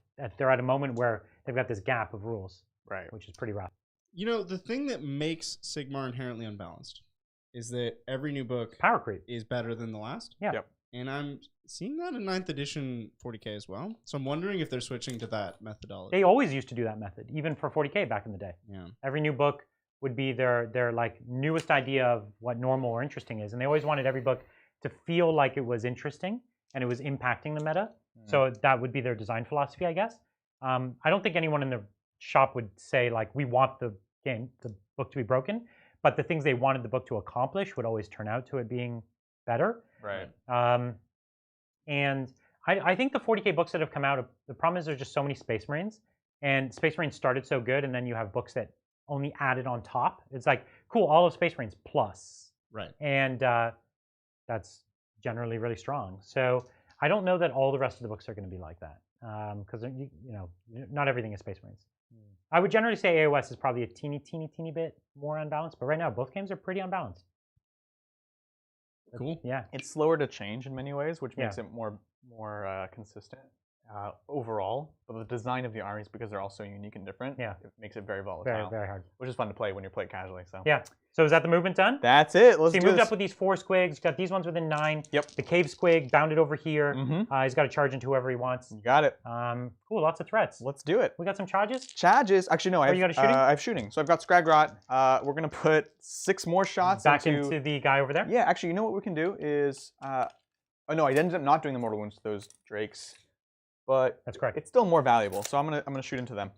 at a moment where they've got this gap of rules, right? Which is pretty rough. You know, the thing that makes Sigmar inherently unbalanced is that every new book power creep is better than the last. Yeah. Yep. And I'm seeing that in 9th edition 40K as well. So I'm wondering if they're switching to that methodology. They always used to do that method, even for 40K back in the day. Yeah. Every new book would be their like newest idea of what normal or interesting is, and they always wanted every book to feel like it was interesting and it was impacting the meta. So that would be their design philosophy, I guess. I don't think anyone in the shop would say like we want the book to be broken, but the things they wanted the book to accomplish would always turn out to it being better. Right. And I think the 40K books that have come out, the problem is there's just so many Space Marines, and Space Marines started so good, and then you have books that only added on top. It's like, cool, all of Space Marines plus. Right. And that's generally really strong. So I don't know that all the rest of the books are going to be like that, because you know, not everything is Space Marines. I would generally say AOS is probably a teeny bit more unbalanced, but right now both games are pretty unbalanced. Cool. Yeah. It's slower to change in many ways, which makes it more consistent overall. But the design of the armies, because they're all so unique and different, it makes it very volatile. Very, very hard. Which is fun to play when you play it casually. So yeah. So is that the movement done? That's it. Let's do this. So he moved up with these 4 squigs. He's got these ones within 9. Yep. The cave squig bounded over here. Mm-hmm. He's got to charge into whoever he wants. You got it. Cool. Lots of threats. Let's do it. We got some charges? Charges. Actually, no. You got a shooting? I have shooting. So I've got Scragrot. We're going to put 6 more shots back into the guy over there? Yeah. Actually, you know what we can do is... oh, no. I ended up not doing the mortal wounds to those drakes. But that's correct. It's still more valuable. So I'm gonna shoot into them.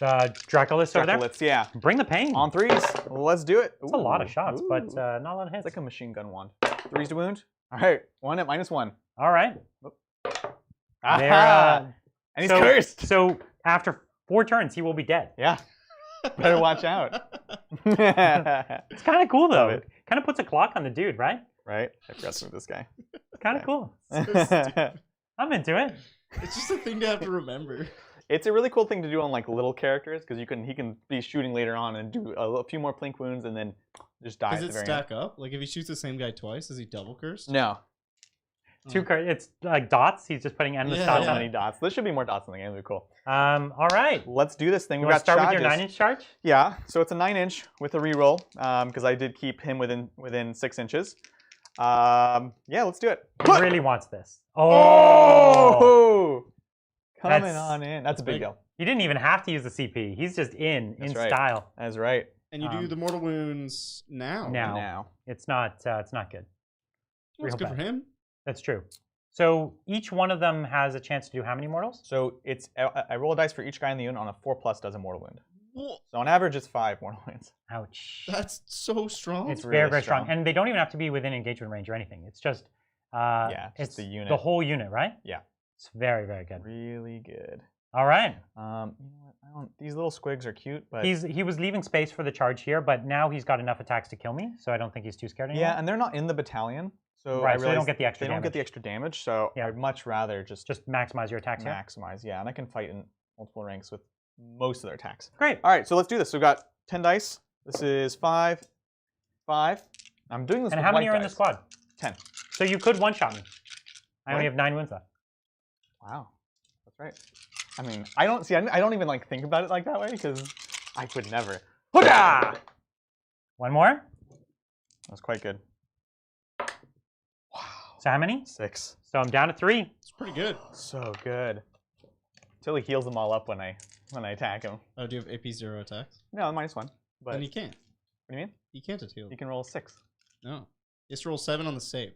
Dracolis over there? Yeah. Bring the pain. On 3s. Let's do it. It's a lot of shots, but not a lot of hits. It's like a machine gun wand. 3s to wound. All right. 1 at -1. All right. And he's cursed. So after 4 turns, he will be dead. Yeah. Better watch out. It's kind of cool, though. It kind of puts a clock on the dude, right? Right. I forgot to move this guy. It's kind of cool. I'm into it. It's just a thing to have to remember. It's a really cool thing to do on like little characters because he can be shooting later on and do a few more plink wounds and then just die. Does it stack up? Like if he shoots the same guy twice, is he double cursed? No. It's like dots. He's just putting endless dots. So many dots. There should be more dots in the game. It'd be cool. All right. Let's do this thing. We got start with your 9-inch charge. Yeah. So it's a 9-inch with a reroll because I did keep him within 6 inches. Yeah, let's do it. He really wants this. Oh! Coming on in. That's a big deal. You didn't even have to use the CP. He's just in style. That's right. And you do the mortal wounds now. Now. It's not good. That's good for him. That's true. So each one of them has a chance to do how many mortals? So I roll a dice for each guy in the unit on a 4+ does a mortal wound. So on average, it's 5 mortal wounds. Ouch. That's so strong. It's really very strong. And they don't even have to be within engagement range or anything. It's just it's the unit. The whole unit, right? Yeah. It's very, very good. Really good. You All right. know what? These little squigs are cute, but he was leaving space for the charge here, but now he's got enough attacks to kill me, so I don't think he's too scared anymore. Yeah, and they're not in the battalion, So right, I so they realized don't get the extra they damage. don't get the extra damage, so Yeah. I'd much rather just maximize your attacks here. maximize. Yeah, and I can fight in multiple ranks with most of their attacks. Great. All right, so let's do this. So we've got 10 dice. This is 5, 5. I'm doing this And with how many white are in the dice. squad? 10. So you could one-shot me. I only Right. have 9 wounds left. Wow, that's right. I mean, I don't even like think about it like that way because I could never. Hoodah! One more. That's quite good. Wow. So how many? 6. So I'm down to 3. It's pretty good. So good. Until he heals them all up when I attack him. Oh, do you have AP 0 attacks? No, -1. But Then he can't. what do you mean? He can't heal. You can roll a 6, No. He has to roll 7 on the save.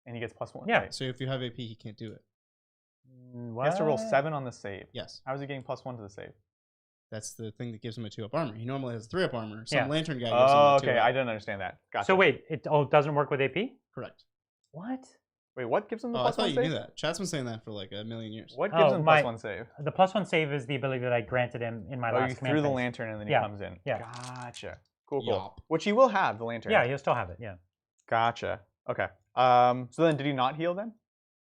and he gets +1. Yeah. Right. So if you have AP, he can't do it. He has to roll 7 on the save. Yes. How is he getting +1 to the save? That's the thing that gives him a 2-up armor. He normally has a 3-up armor. Some Yeah. lantern guy gives Oh, him a okay. 2-up. I didn't understand that. Gotcha. So wait, it doesn't work with AP? Correct. What? Wait, what gives him the Oh, I +1 thought you save? knew that. Chat's been saying that for like a million years. What gives Oh, him my- +1 save? The +1 save is the ability that I granted him in my Oh, last you command threw the phase. lantern and then he Yeah. comes in. Yeah. Gotcha. Cool, cool. Yup. Which he will have, the lantern. Yeah, he'll still have it. Yeah. Gotcha. Okay. So then did he not heal then?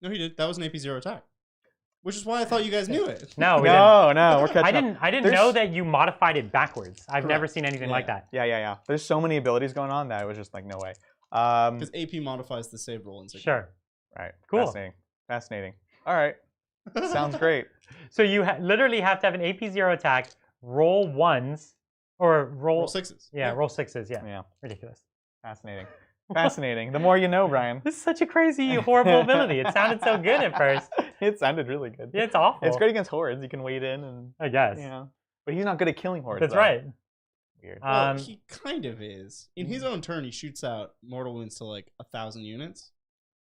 No, he did. That was an AP 0 attack. Which is why I thought you guys knew it. No, we No, we're catching didn't. up. I didn't There's- know that you modified it backwards. I've Correct. never seen anything like Yeah. that. Yeah. There's so many abilities going on that it was just like, no way. Because AP modifies the save roll in Sigmar. Sure. Right. Cool. Fascinating. All right. Sounds great. So you literally have to have an AP 0 attack, roll 1s, or roll. Roll 6s. Yeah, roll 6s. Yeah. Yeah. Ridiculous. Fascinating. Fascinating. The more you know, Brian. This is such a crazy, horrible ability. It sounded so good at first. It sounded really good. Yeah, it's awful. It's great against hordes. You can wade in and, I guess. you know. But he's not good at killing hordes. That's though. right. Weird. Well, he kind of is. In his own turn, he shoots out mortal wounds to like 1,000 units.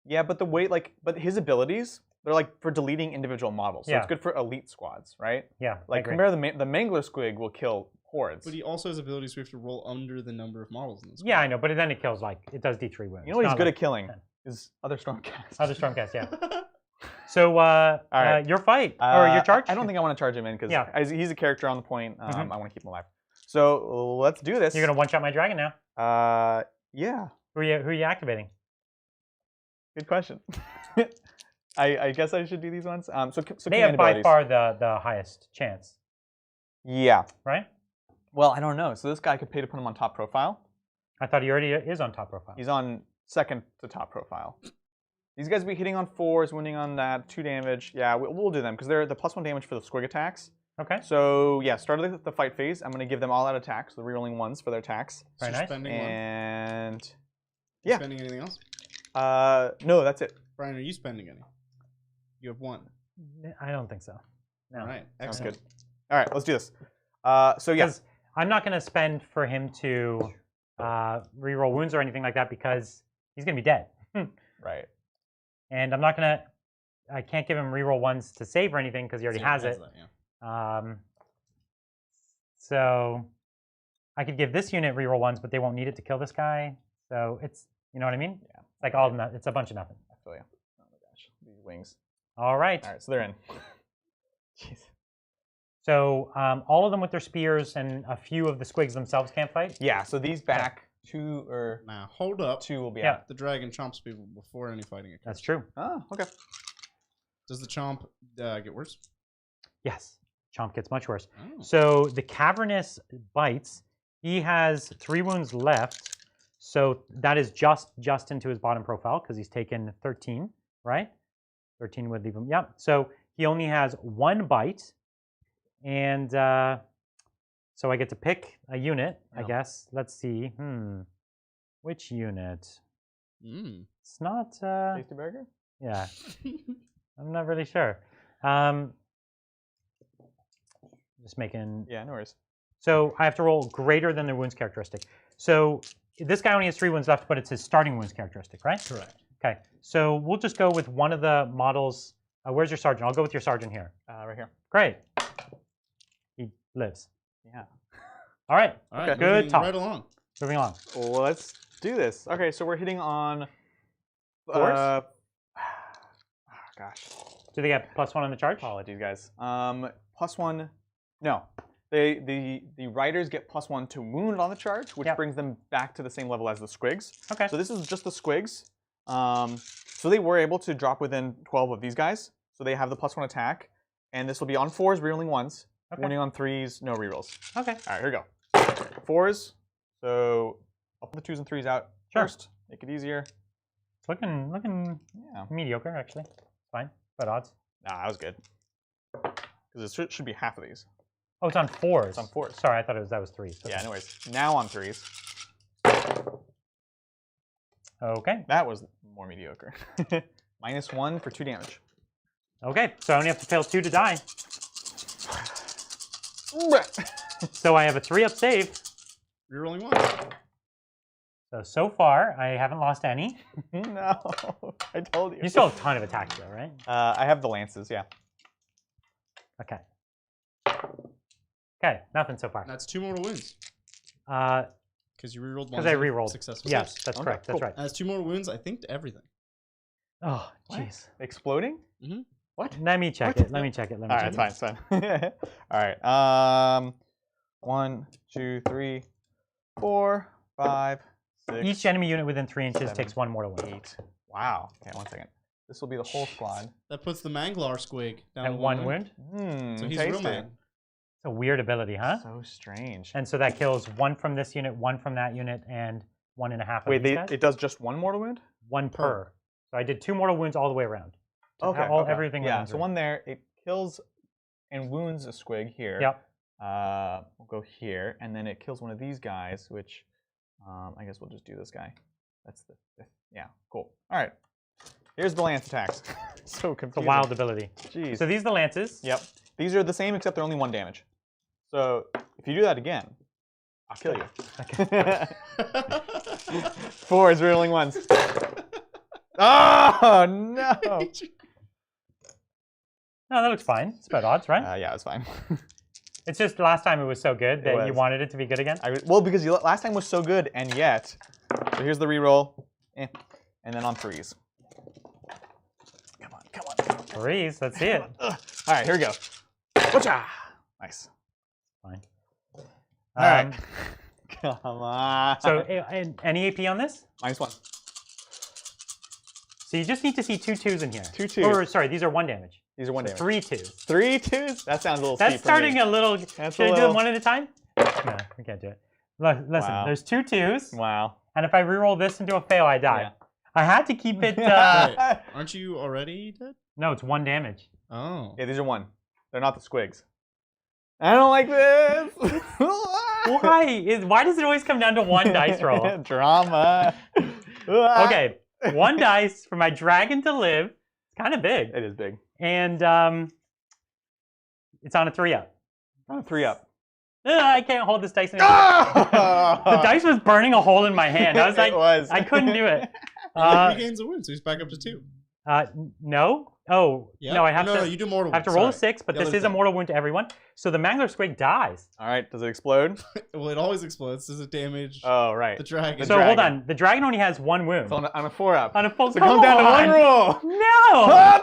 Yeah, but the way, but his abilities, they're like for deleting individual models. So Yeah. it's good for elite squads, right? Yeah. I Like, agree. compare the Mangler Squig will kill hordes. But he also has abilities where you have to roll under the number of models in this. Yeah, I know, but then it kills it does D3 wounds. You know what he's Not good like at killing? 10. Is other Stormcast. Other Stormcast, yeah. So, right. your fight, or your charge? I don't think I want to charge him in because Yeah. he's a character on the point. Mhm. I want to keep him alive. So let's do this. You're going to one-shot my dragon now. Yeah. Who are you activating? Good question. I guess I should do these ones. So They have command by abilities. far the highest chance, Yeah. right? Well, I don't know. So this guy could pay to put him on top profile. I thought he already is on top profile. He's on second to top profile. These guys will be hitting on 4s, wounding on that, 2 damage. Yeah, we'll do them because they're the +1 damage for the squig attacks. Okay. So yeah, start of the fight phase. I'm going to give them all out attacks, the rerolling 1s for their attacks. Very So nice. spending one. And You yeah. Spending anything else? No, that's it. Brian, are you spending any? You have 1. I don't think so. No. All right. Sounds Excellent. good. All right, let's do this. So yeah. Because I'm not going to spend for him to reroll wounds or anything like that because he's going to be dead. Right. And I'm not going to, I can't give him reroll 1s to save or anything because he already So has it. that, yeah. So I could give this unit reroll 1s, but they won't need it to kill this guy. So it's, you know what I mean? Yeah. It's like all it's a bunch of nothing. I feel you. Oh my gosh, these wings. All right. All right, so they're in. Jeez. So all of them with their spears and a few of the squigs themselves can't fight? Yeah, so these back 2 or Now, hold up. 2 will be Yeah. out. The dragon chomps people before any fighting occurs. That's true. Oh, okay. Does the chomp get worse? Yes. Chomp gets much worse. Oh. So the cavernous bites, he has 3 wounds left. So that is just into his bottom profile because he's taken 13, right? 13 would leave him. Yep. So he only has 1 bite. And so I get to pick a unit, I Yeah. guess. Let's see. Which unit? Mm. It's not. Tasty burger? Yeah. I'm not really sure. Just making. Yeah, no worries. So I have to roll greater than their wounds characteristic. So this guy only has 3 wounds left, but it's his starting wounds characteristic, right? Correct. Okay. So we'll just go with one of the models. Where's your sergeant? I'll go with your sergeant here. Right here. Great. He lives. Yeah. All right. All right. Good moving talk. Right along. Moving on. Well, let's do this. Okay, so we're hitting on. Force? Gosh. Do they get +1 on the charge? Apologies, guys. +1. No. the riders get +1 to wound on the charge, which Yep. brings them back to the same level as the squigs. Okay. So this is just the squigs. So they were able to drop within 12 of these guys. So they have the +1 attack. And this will be on 4s, rerolling 1s. Okay. Winning on 3s, no rerolls. Okay. All right, here we go. 4s. So I'll put the 2s and 3s out Sure. first. Make it easier. It's looking Yeah. mediocre, actually. Fine. But odds. Nah, that was good. Because it should be half of these. Oh, it's on 4s. It's on 4s. Sorry, I thought that was 3s. Yeah, anyways. Now on 3s. Okay. That was more mediocre. -1 for 2 damage. Okay, so I only have to fail 2 to die. So I have a 3-up save. Rerolling 1. So far, I haven't lost any. No, I told you. You still have a ton of attacks, though, right? I have the lances, yeah. Okay. Okay, nothing so far. That's 2 mortal wounds. Because you rerolled 1. I rerolled. Successful. Yes, saves. that's Okay, correct. cool. That's right. That's 2 mortal wounds, I think, to everything. Oh, What? jeez. Exploding? Mm-hmm. What? Let me check What? it. Let me check it. Let me All check right, it. it's fine, it's fine. All right. 1, 2, 3, 4, 5, 6. Each enemy unit within 3 inches 7, takes 1 mortal wound. 8. Wow. Okay, 1 second. This will be the whole squad. That puts the Manglar squig down And to 1 wound. So he's a real tasty. man. It's a weird ability, huh? So strange. And so that kills 1 from this unit, 1 from that unit, and 1.5 of Wait, these guys. it does just 1 mortal wound? 1 per. So I did 2 mortal wounds all the way around. To Okay. have everything Yeah, within so 3. 1 there. It kills and wounds a squig here. Yep. We'll go here, and then it kills one of these guys, which I guess we'll just do this guy. That's the 5th. Yeah, cool. All right. Here's the lance attacks. So confusing. It's a wild ability. Jeez. So these are the lances. Yep. These are the same, except they're only 1 damage. So if you do that again, I'll kill you. 4 is reeling 1s. Oh, no. No, that looks fine. It's about odds, right? Yeah, it's fine. It's just last time it was so good that you was. wanted it to be good again. Well, because last time was so good, and yet. So here's the reroll. And then on 3s. Come on, come on. 3s, let's see it. All right, here we go. Whatcha! Nice. Fine. All right. Come on. So any AP on this? -1. So you just need to see 2 2s in here. 2 2s. Or sorry, these are 1 damage. These are 1 damage. 3 2s. 3 2s? That sounds a little That's steep starting for me. a little. That's Should a I do little- them 1 at a time? No, we can't do it. Listen, Wow. there's 2 2s, Wow. and if I reroll this into a fail, I die. Yeah. I had to keep it. Wait, aren't you already dead? No, it's 1 damage. Oh. Yeah, these are 1. They're not the squigs. I don't like this. Why does it always come down to 1 dice roll? Drama. Okay, 1 dice for my dragon to live. It's kind of big. It is big. And it's on a 3-up. On a 3-up. I can't hold this dice anymore. The dice was burning a hole in my hand. I was like, It was. I couldn't do it. He regains a wound, so he's back up to 2. No. Oh, Yeah? no, I have No, to. you do mortal I have to wounds, roll a sorry. 6, but The this other is a thing. mortal wound to everyone. So the Mangler Squig dies. All right, does it explode? Well, it always explodes. Does it damage Oh, right. the dragon? The So dragon. hold on. The dragon only has 1 wound. It's on a 4-up. On a full. So come down to 1 roll. No!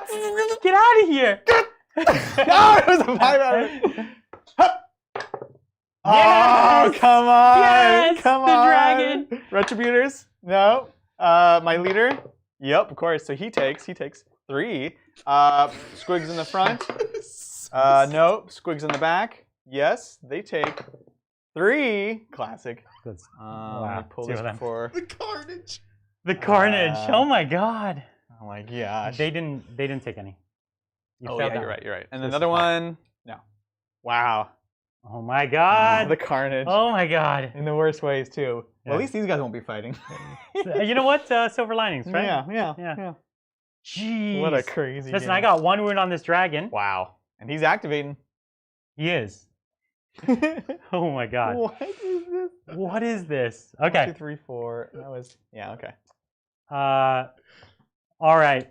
Get out of here! Oh, it was a 5-up. Yes! Oh, come on! Yes! Come The on! dragon! Retributors? No. My leader? Yep, of course. So he takes 3. Squigs in the front? No. Squigs in the back? Yes, they take 3. Classic. That's, Let me pull two this of them. before. The carnage. The carnage. Oh my god. Oh my gosh. They didn't take any. You Oh failed yeah, that you're right. And This another is one? No. Wow. Oh my god. The carnage. Oh my god. In the worst ways too. Yeah. Well, at least these guys won't be fighting. You know what? Silver linings, right? Yeah. Jeez. What a crazy Listen, game. I got 1 wound on this dragon. Wow. And he's activating. He is. Oh my god. What is this? What is this? 1, Okay. 2, 3, 4. That was okay. All right.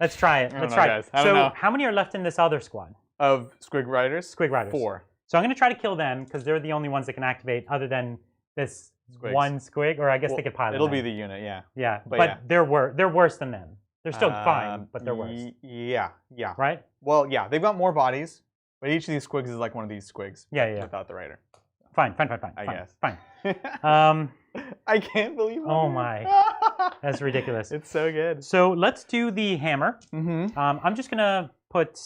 Let's try it. I don't Let's know, try guys. it. I don't So know. how many are left in this other squad? Of Squig Riders? Squig Riders. 4. So I'm going to try to kill them because they're the only ones that can activate other than this Squigs. 1 squig, or I guess Well, they could pile it'll them be in. the unit, yeah. Yeah, but but yeah. they're worse than them. They're still fine, but they're worse, Yeah. right? Well, yeah, they've got more bodies, But each of these squigs is like one of these squigs. Yeah. Without the rider. Fine. I guess. Fine. I can't believe it. Oh my. That's ridiculous. It's so good. So let's do the hammer. Mm-hmm. I'm just gonna put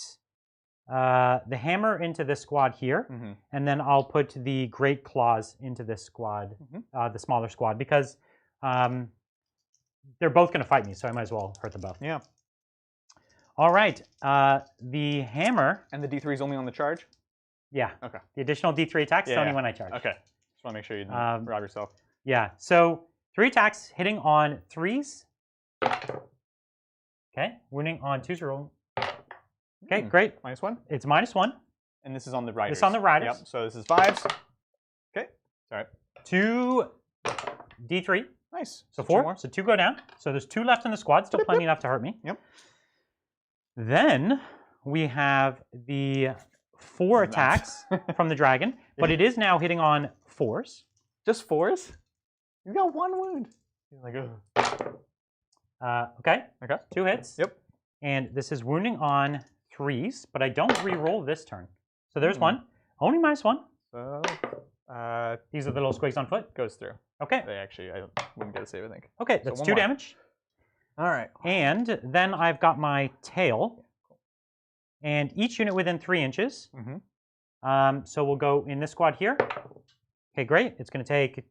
the hammer into this squad here, and then I'll put the great claws into this squad, the smaller squad, because they're both gonna fight me, so I might as well hurt them both. Yeah. All right. The hammer. And the D3 is only on the charge? Yeah. Okay. The additional D3 attacks only when I charge. Okay. Just want to make sure you don't rob yourself. Yeah. So 3 attacks hitting on 3s. Okay. Wounding on 2s roll. Okay, great. -1? It's -1. And this is on the riders. It's on the riders. Yep. So this is 5s. Okay. Sorry. 2 D3. Nice. So 4 more. So 2 go down. So there's 2 left in the squad. Still plenty enough to hurt me. Yep. Then we have the 4 attacks from the dragon, but it is now hitting on 4s. Just 4s? You got 1 wound. You're like, ugh. Okay. Okay. 2 hits. Yep. And this is wounding on 3s, but I don't re-roll this turn. So there's 1. Only -1. So, these are the little squigs on foot. goes through. Okay. They actually, I wouldn't get a save, I think. Okay, So that's 1 2 more. damage. All right. And then I've got my tail. And each unit within 3 inches. So we'll go in this squad here. Okay, great. It's going to take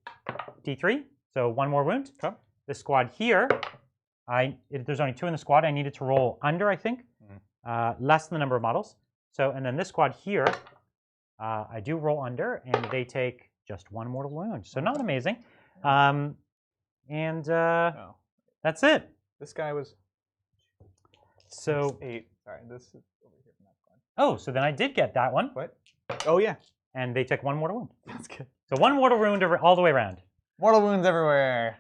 D3, so 1 more wound. Okay. This squad here, there's only 2 in the squad. I needed to roll under, I think, less than the number of models. So, and then this squad here, I do roll under, and they take just 1 mortal wound. So not amazing. That's it. This guy was So 8. Sorry, this is over here from that squad. Oh, so then I did get that one. What? Oh, yeah. And they took 1 mortal wound. That's good. So 1 mortal wound all the way around. Mortal wounds everywhere.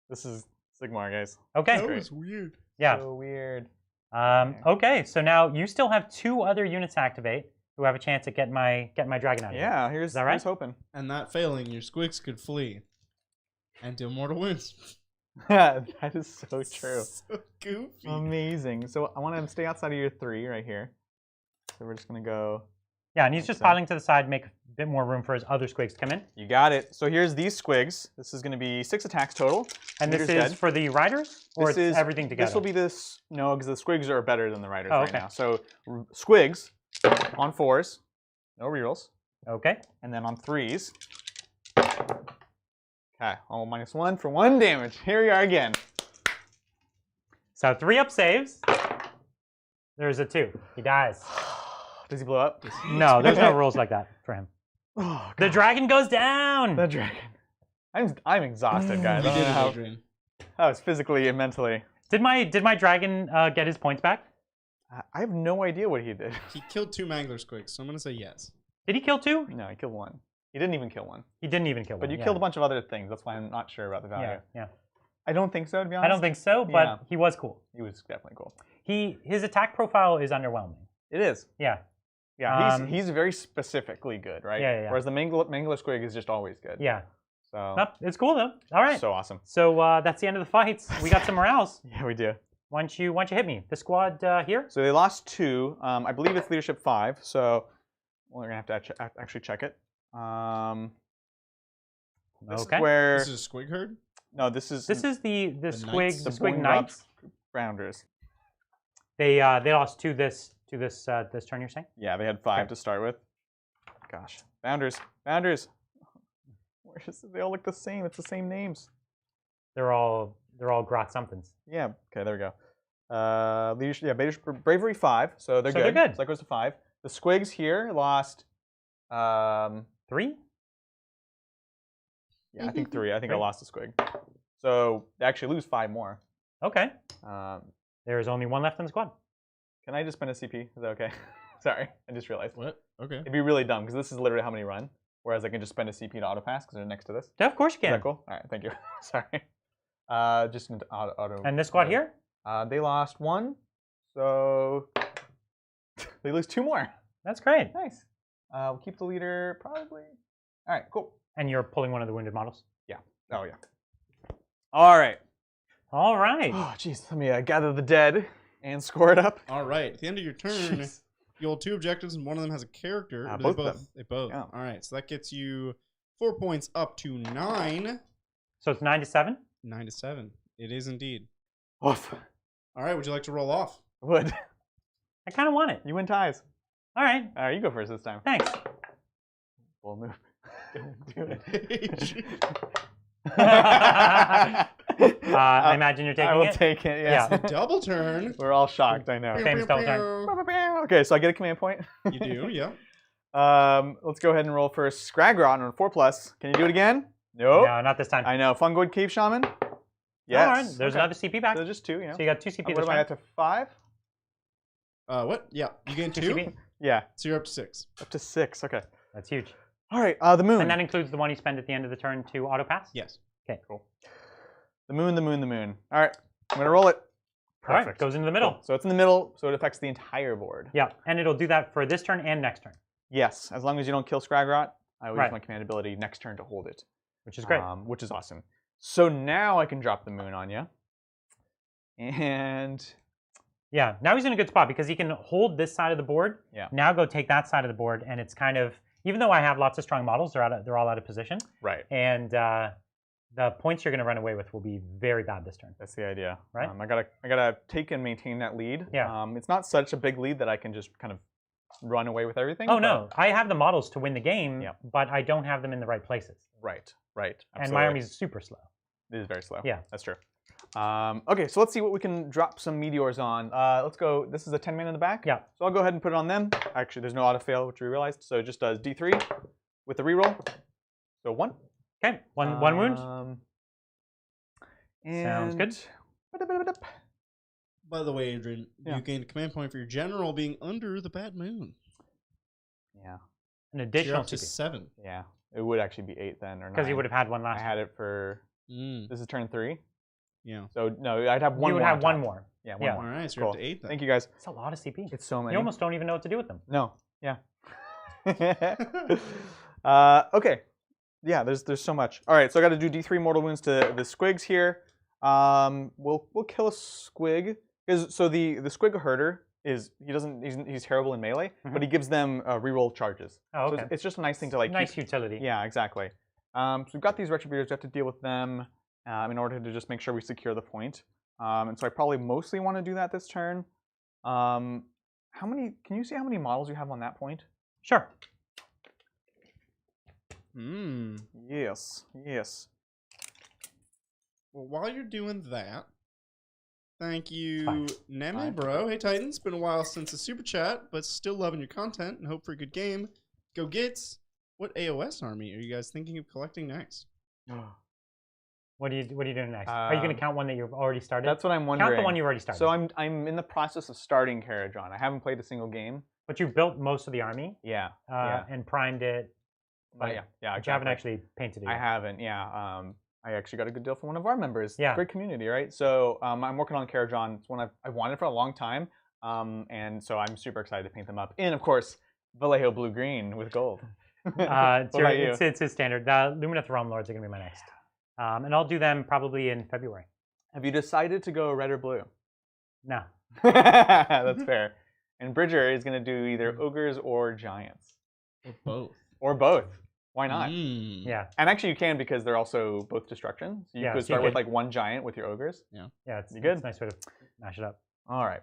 This is Sigmar, guys. Okay. That was weird. Yeah. So weird. Okay, so now you still have 2 other units to activate who have a chance at getting my dragon out of here. Yeah, here's hoping. And that failing, your squigs could flee and do mortal wounds. Yeah, that is so true. So goofy. Amazing. So I want to stay outside of your 3 right here. So we're just going to go. Yeah, and he's just piling to the side, make a bit more room for his other squigs to come in. You got it. So here's these squigs. This is going to be 6 attacks total. And this is for the riders? Or it's everything together? This will be this. No, because the squigs are better than the riders right now. So squigs on 4s. No rerolls. Okay. And then on 3s. Okay, all -1 for 1 damage. Here we are again. So 3 up saves. There's a 2. He dies. Does he blow up? No, there's no rules like that for him. Oh, the dragon goes down. The dragon. I'm exhausted, guys. You I did don't it, know Adrian. how it's physically and mentally. Did my dragon get his points back? I have no idea what he did. He killed 2 mangler squigs, so I'm going to say yes. Did he kill 2? No, he killed 1. He didn't even kill 1. He didn't even kill 1. But you killed a bunch of other things. That's why I'm not sure about the value. Yeah. I don't think so, to be honest. I don't think so, but he was cool. He was definitely cool. His attack profile is underwhelming. It is. Yeah. Yeah, he's very specifically good, right? Yeah. Whereas the Mangler Squig is just always good. Yeah. So it's cool though. All right. So awesome. So that's the end of the fights. We got some morales. Yeah, we do. Why don't you hit me? The squad here. So they lost 2. I believe it's leadership 5. So we're gonna have to actually check it. This is where This is a squig herd? No, this is the squig knights? squig knights. Rounders. They lost to this turn, you're saying? Yeah, they had 5 to start with. Gosh, Bounders. They all look the same. It's the same names. They're all Grot somethings. Yeah. Okay, there we go. Leadership, bravery 5, so they're good. They're good. So that goes to 5. The squigs here lost 3. Yeah, I think 3. I think I lost a squig. So they actually lose 5 more. Okay. There's only 1 left in the squad. Can I just spend a CP? Is that okay? Sorry, I just realized. What? Okay. It'd be really dumb because this is literally how many run. Whereas I can just spend a CP to auto pass because they're next to this. Yeah, of course you can. Is that cool? All right, thank you. Sorry. Just into auto. And this squad here? They lost 1, so they lose 2 more. That's great. Nice. We'll keep the leader probably. All right, cool. And you're pulling one of the wounded models. Yeah. Oh yeah. All right. All right. Oh jeez. Let me gather the dead and score it up. All right. At the end of your turn, Jeez. You hold 2 objectives, and one of them has a character. Both of them. They both. Yeah. All right, so that gets you 4 points up to 9. So it's 9 to 7? 9 to 7. It is indeed. Oof. All right, would you like to roll off? Would. I kind of want it. You win ties. All right. All right, you go first this time. Thanks. We'll move. Do it. I imagine you're taking it. I will take it, yes. Yeah. Double turn. We're all shocked, I know. Same spell turn. Okay, so I get a command point. You do, yeah. Let's go ahead and roll first. Scragrot on 4+. Can you do it again? Nope. No, not this time. I know. Fungoid Cave Shaman? Yes. All right. There's another CP back. So just 2, So you got 2 CP What this am I time. at to 5? What? Yeah, you gain 2? CP? Yeah. So you're up to 6. Up to 6. Okay. That's huge. All right. The moon. And that includes the one you spend at the end of the turn to auto pass? Yes. Okay. Cool. The moon, the moon, the moon. All right. I'm going to roll it. All right. Perfect. Goes into the middle. Cool. So it's in the middle, so it affects the entire board. Yeah. And it'll do that for this turn and next turn. Yes. As long as you don't kill Scragrot, I will Right. use my command ability next turn to hold it. Which is great. Which is awesome. So now I can drop the moon on you. And Yeah. Now he's in a good spot because he can hold this side of the board. Yeah. Now go take that side of the board, and it's kind of, even though I have lots of strong models, they're all out of position. right. And the points you're going to run away with will be very bad this turn. That's the idea. Right. I gotta take and maintain that lead. Yeah. It's not such a big lead that I can just kind of run away with everything. Oh, but- no. I have the models to win the game, Yeah. but I don't have them in the right places. Right. Right. And my army's super slow. It is very slow. Yeah. That's true. Okay, so let's see what we can drop some meteors on. Let's go. This is a 10-man in the back. Yeah. So I'll go ahead and put it on them. Actually, there's no auto fail, which we realized. So it just does D3 with the reroll. So 1. Okay. One wound. And Sounds good. By the way, Adrian, Yeah. you gained a command point for your general being under the bad moon. Yeah. An You're additional up to 7. Yeah. It would actually be 8 then, or 9. because you would have had one I last. had it for. This is turn 3. Yeah. So no, I'd have one. You would more have on one top. more. Yeah. Yeah. One All more. right, so you're Cool. up to 8 then. Thank you guys. It's a lot of CP. It's so many. You almost don't even know what to do with them. No. Yeah. Okay. Yeah. There's so much. All right. So I got to do D3 mortal wounds to the squigs here. We'll kill a squig because so the squig herder is he's terrible in melee, but he gives them reroll charges. Oh, So okay. it's just a nice thing to like. Nice keep, utility. Yeah. Exactly. So we've got these retributors. We have to deal with them in order to just make sure we secure the point. And so I probably mostly want to do that this turn. How many? Can you see how many models you have on that point? Sure. Yes. Yes. Well, while you're doing that, thank you, 5. Neme, 5. bro. Hey, Titans. Been a while since a super chat, but still loving your content and hope for a good game. Go Gitz. What AOS army are you guys thinking of collecting next? What are you doing next? Are you going to count one that you've already started? That's what I'm wondering. Count the one you already started. So I'm in the process of starting Karajan. I haven't played a single game. But you built most of the army. Yeah. And primed it. But yeah. But you haven't actually painted it yet. I haven't. Yeah. I actually got a good deal from one of our members. Yeah. Great community, right? So I'm working on Karajan. It's one I've wanted for a long time. And so I'm super excited to paint them up. And of course, Vallejo blue green with gold. It's his standard. The Lumineth Realm Lords are going to be my next. And I'll do them probably in February. Have you decided to go red or blue? No. That's fair. And Bridger is going to do either ogres or giants. Or both. Or both. Why not? Yeah. And actually you can because they're also both destruction. So you could start with like one giant with your ogres. Yeah. Yeah, it's You good? a nice way to mash it up. All right.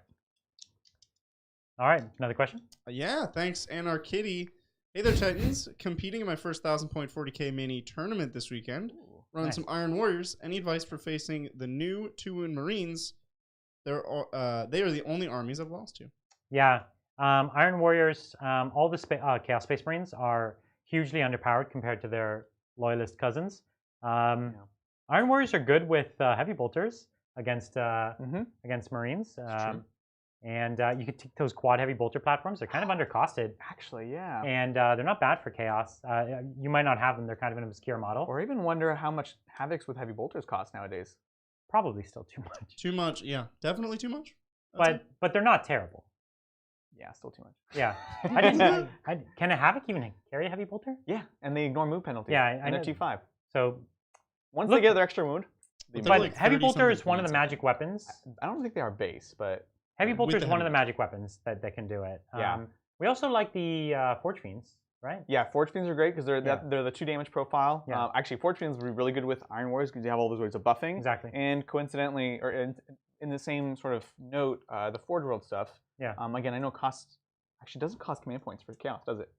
All right, another question? Yeah, thanks, Anar Kitty. Hey there, Titans. Competing in my first 1,000-point 40k mini tournament this weekend. Running some Iron Warriors. Any advice for facing the new 2-wound Marines? They are the only armies I've lost to. Yeah. Iron Warriors, all the Chaos Space Marines are hugely underpowered compared to their Loyalist cousins. Iron Warriors are good with heavy bolters against Marines. And you could take those quad heavy bolter platforms. They're kind of undercosted. Actually, yeah. And they're not bad for Chaos. You might not have them. They're kind of an obscure model. Or even wonder how much Havocs with heavy bolters cost nowadays. Probably still too much. Too much, yeah. Definitely too much. But they're not terrible. Yeah, still too much. Yeah. Can a Havoc even carry a heavy bolter? Yeah, and they ignore move penalty. Yeah, and a T5. So once they get their extra wound. But like heavy bolter is 30-something one of the points, magic weapons. I don't think they are base, but Heavy bolter With is the one of heavy the magic weapons that can do it. Yeah. We also like the Forge Fiends, right? Yeah, Forge Fiends are great because they're the 2 damage profile. Yeah. Actually, Forge Fiends would be really good with Iron Warriors because you have all those ways of buffing. Exactly. And coincidentally, or in the same sort of note, the Forge World stuff. Yeah. Again, I know actually doesn't cost command points for Chaos, does it?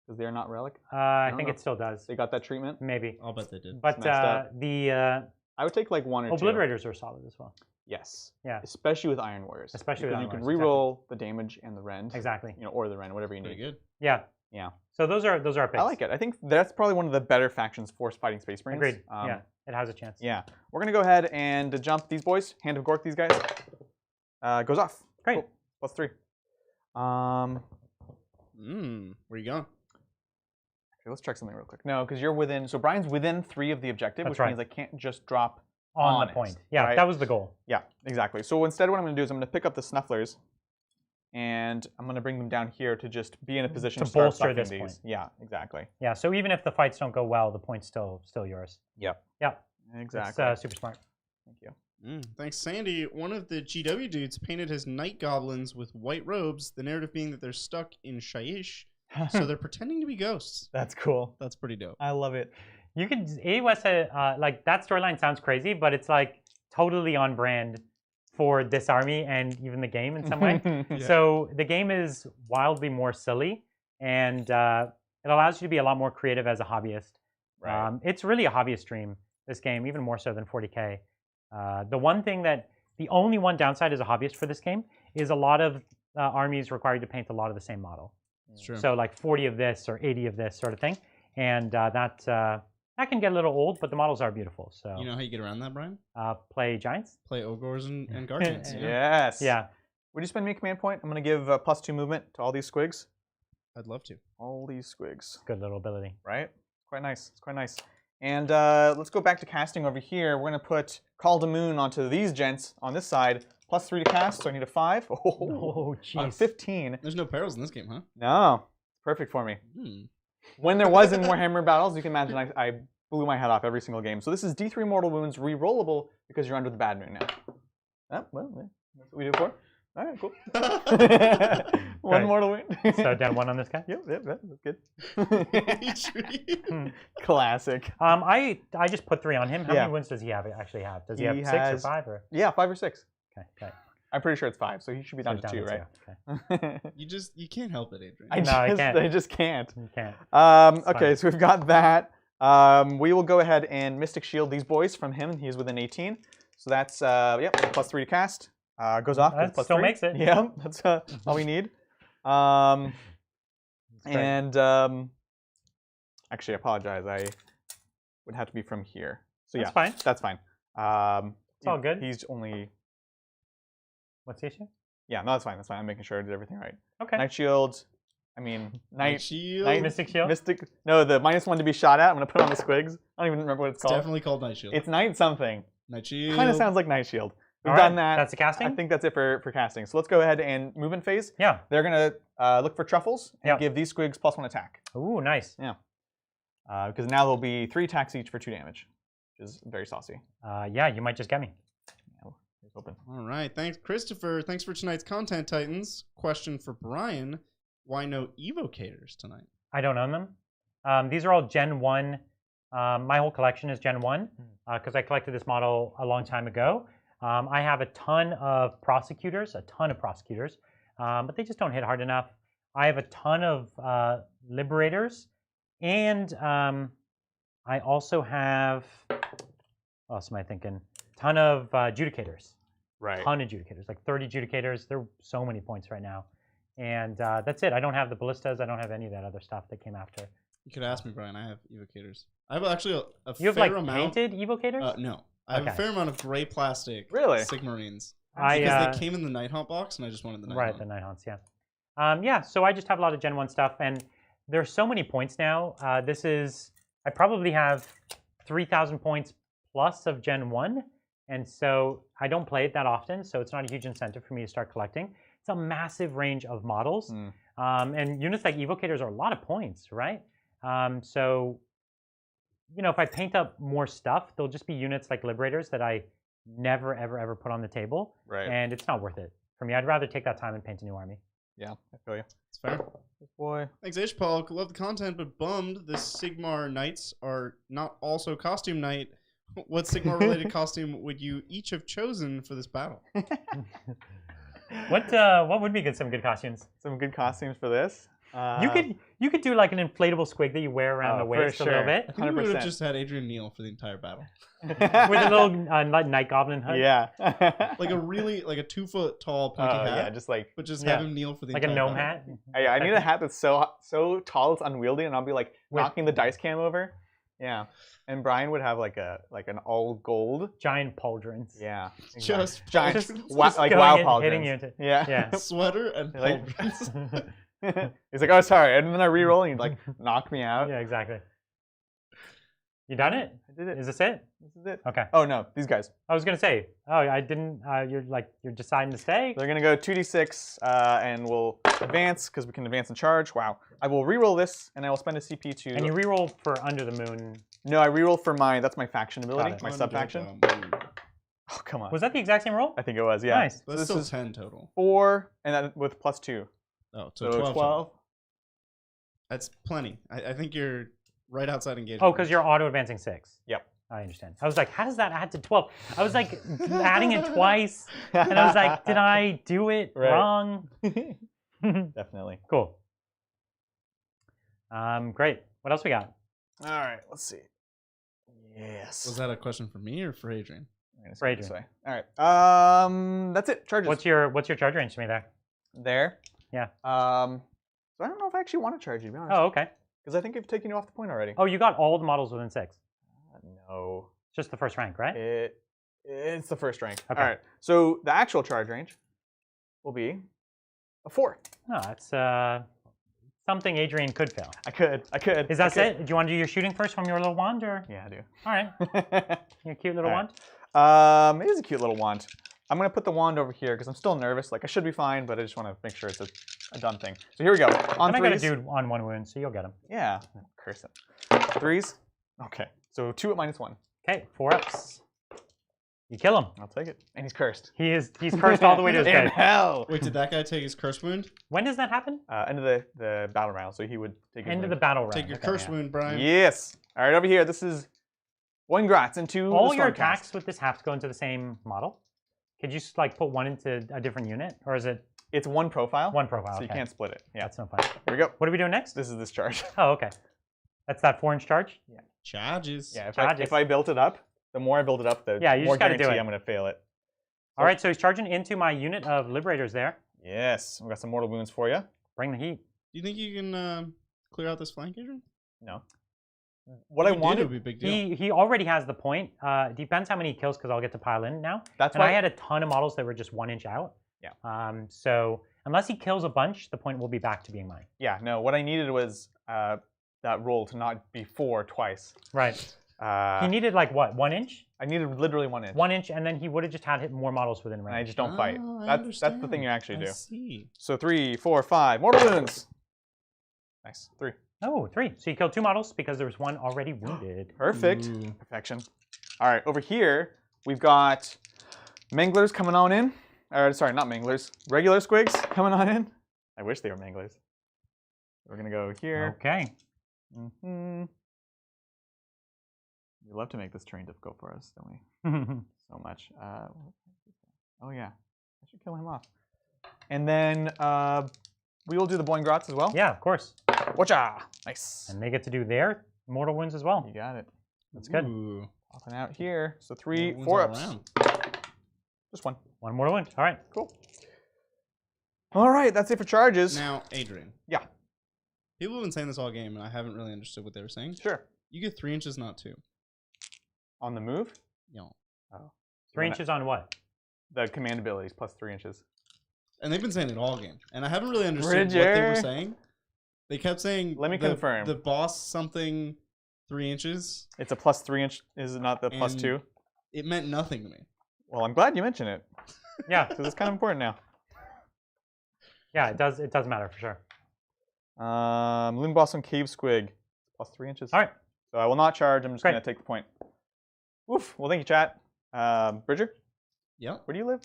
Because they are not relic. I think it still does. They got that treatment. Maybe. I'll bet they did. But I would take like 1 or 2. Obliterators are solid as well. Yes. Yeah. Especially with Iron Warriors. Especially with Iron Warriors. Warriors. You can reroll the damage and the rend. Exactly. Or the rend, whatever you need. Pretty good. Yeah. Yeah. So those are our picks. I like it. I think that's probably one of the better factions for fighting Space Marines. Agreed. Yeah. It has a chance. Yeah. We're gonna go ahead and jump these boys. Hand of Gork, these guys. Goes off. Great. Cool. +3. Where you going? Okay, let's check something real quick. No, because you're within. So Brian's within 3 of the objective, That's which means I can't just drop on the it, point. Yeah, right? that was the goal. Yeah, exactly. So instead, what I'm going to do is I'm going to pick up the Snufflers, and I'm going to bring them down here to just be in a position to start bolster buffing this these. point. Yeah, exactly. Yeah. So even if the fights don't go well, the point's still yours. Yep. Yeah. Exactly. It's super smart. Thank you. Thanks, Sandy. One of the GW dudes painted his night goblins with white robes, the narrative being that they're stuck in Shaiish, so they're pretending to be ghosts. That's cool. That's pretty dope. I love it. You could AOS like that storyline sounds crazy, but it's like totally on brand for this army and even the game in some way. Yeah. So the game is wildly more silly, and it allows you to be a lot more creative as a hobbyist. Right. It's really a hobbyist dream, this game, even more so than 40K. The only one downside as a hobbyist for this game is a lot of armies require you to paint a lot of the same model. It's true. So like 40 of this or 80 of this sort of thing, and that can get a little old, but the models are beautiful. So You know how you get around that, Brian? play giants. Play Ogres and Guardians. Yes. Yeah. Would you spend me a command point? I'm going to give +2 movement to all these squigs. I'd love to. All these squigs. Good little ability. Right? It's quite nice. It's quite nice. And let's go back to casting over here. We're going to put Call to Moon onto these gents on this side. +3 to cast, so I need a 5. Oh, jeez. 15. There's no perils in this game, huh? No. Perfect for me. When there was in Warhammer battles, you can imagine I blew my head off every single game. So this is D3 Mortal Wounds, re-rollable because you're under the bad moon now. Oh, well, yeah. That's what we do before. All right, cool. One mortal wound. So down 1 on this guy. Yep, that's good. Classic. I just put 3 on him. How Yeah. many wounds does he actually have? Does he have 6 or 5 or? Yeah, 5 or 6. Okay. I'm pretty sure it's 5, so he should be down to 2, right? 2. Okay. You can't help it, Adrian. I just can't. You can't. Okay, so we've got that. We will go ahead and Mystic Shield these boys from him. He's within 18. So that's yep, +3 to cast. Goes off. That +3. still makes it. Yeah, that's all we need. And actually, I apologize. I would have to be from here. So That's yeah, fine. That's fine. It's all good. He's only. What's the issue? Yeah, no, that's fine. That's fine. I'm making sure I did everything right. Okay. Night Shield. I mean, Night Shield. Mystic Shield. Mystic. No, the -1 to be shot at. I'm gonna put on the squigs. I don't even remember what it's called. Definitely called Night Shield. It's Night something. Night Shield. Kind of sounds like Night Shield. We've All done right, that. That's the casting? I think that's it for casting. So let's go ahead and movement phase. Yeah. They're going to look for truffles and Yeah. give these squigs +1 attack. Ooh, nice. Yeah. Because now there'll be 3 attacks each for 2 damage, which is very saucy. Yeah, you might just get me. Yeah, it's open. All right. Thanks, Christopher. Thanks for tonight's content, Titans. Question for Brian. Why no evocators tonight? I don't own them. These are all Gen 1. My whole collection is Gen 1 because I collected this model a long time ago. I have a ton of prosecutors, but they just don't hit hard enough. I have a ton of liberators, and I also have, what else am I thinking? Ton of adjudicators. Right. Ton of adjudicators, like 30 adjudicators. There are so many points right now. And that's it. I don't have the ballistas. I don't have any of that other stuff that came after. You could ask me, Brian. I have evocators. I have actually a You have fair like amount. painted evocators? No. I have a Okay. fair amount of gray plastic Really? Sigmarines. I, Because they came in the Nighthaunt box, and I just wanted the Nighthaunt. Right, the Nighthaunts, yeah. Yeah, so I just have a lot of Gen 1 stuff, and there's so many points now. I probably have 3,000 points plus of Gen 1, and so I don't play it that often, so it's not a huge incentive for me to start collecting. It's a massive range of models, and units like evocators are a lot of points, right? So, you know, if I paint up more stuff, there'll just be units like Liberators that I never, ever, ever put on the table, Right. and it's not worth it for me. I'd rather take that time and paint a new army. Yeah, I feel you. It's fair. Boy. Thanks, Ishpal. Love the content, but bummed the Sigmar Knights are not also Costume Knight. What Sigmar-related costume would you each have chosen for this battle? What would be some good costumes? Some good costumes for this. You could do like an inflatable squig that you wear around the waist a little bit. I think we would have just had Adrian kneel for the entire battle. With a little night goblin hood. Yeah. Like a 2 foot tall pointy hat. Yeah, just like. But just have him kneel for the like entire a gnome battle. hat. I need a hat that's so tall it's unwieldy, and I'll be like knocking the dice cam over. Yeah. And Brian would have like an all gold giant pauldrons. Yeah. Exactly. Just giant just like wow pauldrons. Hitting you yeah. Sweater and Like- pauldrons. He's like, oh sorry, and then I re-roll and he'd like knock me out. Yeah, exactly. You done it? I did it. Is this it? This is it. Okay. Oh no, these guys. I was gonna say. Oh, I didn't. You're deciding to stay. They're gonna go 2d6, and we'll advance because we can advance and charge. Wow. I will re-roll this, and I will spend a CP to. And you re-roll for Under the Moon. No, I re-roll for that's my faction ability, Got it. my subfaction. Oh come on. Was that the exact same roll? I think it was. Yeah. Nice. That's still 10 total. 4, and then with +2. Oh, so 12. Total. That's plenty. I think you're right outside engagement. Oh, because you're auto advancing 6. Yep. I understand. I was like, how does that add to 12? I was like adding it twice, and I was like, did I do it wrong? Definitely. Cool. Great. What else we got? All right. Let's see. Yes. Was that a question for me or for Adrian? For Adrian. All right. That's it. Charges. What's your charge range to me there? There? Yeah. So I don't know if I actually want to charge you, to be honest. Oh, okay. Because I think I've taken you off the point already. Oh, you got all the models within 6. No. Just the first rank, right? It's the first rank. Okay. All right. So the actual charge range will be a 4. No, that's something Adrian could fail. I could. Is that it? Do you want to do your shooting first from your little wand, or? Yeah, I do. All right. Your cute little wand. It is a cute little wand. I'm going to put the wand over here because I'm still nervous. Like, I should be fine, but I just want to make sure it's a done thing. So here we go. On and I got a threes. dude on 1 wound, so you'll get him. Yeah. Curse it. 3s. Okay. So 2 at -1. Okay, 4 ups. You kill him. I'll take it. And he's cursed. He's cursed all the way to his In bed. hell. Wait, did that guy take his curse wound? When does that happen? End of the battle round, so he would take his End of wound. the battle round. Take your Okay, curse yeah. wound, Brian. Yes. All right, over here. This is 1 grats into All the your Stormcast. attacks with this have to go into the same model? Could you just like put one into a different unit, or is it It's 1 profile. 1 profile? So you Okay. can't split it. Yeah. That's no fun. Here we go. What are we doing next? This is this charge. Oh, okay. That's that 4-inch charge? Yeah. Charges. Yeah. Charges. If I built it up, the more I build it up, the Yeah, you more just gotta do guarantee it. I'm going to fail it. All right, so he's charging into my unit of Liberators there. Yes. We've got some mortal wounds for you. Bring the heat. Do you think you can clear out this flank, Adrian? No. What I If you did, wanted. it would be a big deal. He already has the point. Depends how many he kills, because I'll get to pile in now. That's And why I had a ton of models that were just 1 inch out. Yeah. So unless he kills a bunch, the point will be back to being mine. Yeah. No. What I needed was that roll to not be 4 twice. Right. He needed like what, 1 inch? I needed literally 1 inch. 1 inch, and then he would have just had hit more models within And I range. just don't fight. Oh, I That's the thing you actually understand. do. I see. So 3, 4, 5 mortal wounds. Nice. 3. Oh, 3. So you killed 2 models because there was 1 already wounded. Perfect. Ooh. Perfection. All right, over here we've got manglers coming on in. Or sorry, not manglers. Regular squigs coming on in. I wish they were manglers. We're gonna go here. Okay. We love to make this terrain difficult for us, don't we? So much. Oh yeah, I should kill him off. And then we will do the Boingrats as well. Yeah, of course. Watcha! Nice. And they get to do their mortal wounds as well. You got it. That's good. Ooh. Popping out here. So 3, Wounds 4 all ups. around. Just 1. 1 mortal wound. All right. Cool. All right, that's it for charges. Now, Adrian. Yeah. People have been saying this all game, and I haven't really understood what they were saying. Sure. You get 3 inches, not 2. On the move, You know. 3 inches on what? the command abilities plus 3 inches. And they've been saying it all game. And I haven't really understood what they were Bridger. saying. They kept saying Let me confirm. The boss something 3 inches. It's a plus 3 inch. Is it not the plus And- 2? It meant nothing to me. Well, I'm glad you mentioned it Yeah. because it's kind of important now. Yeah, it does matter for sure. Loon Blossom Cave Squig, plus 3 inches. All right. So I will not charge. I'm just Great. going to take the point. Oof. Well, thank you, chat. Bridger, Yep. where do you live?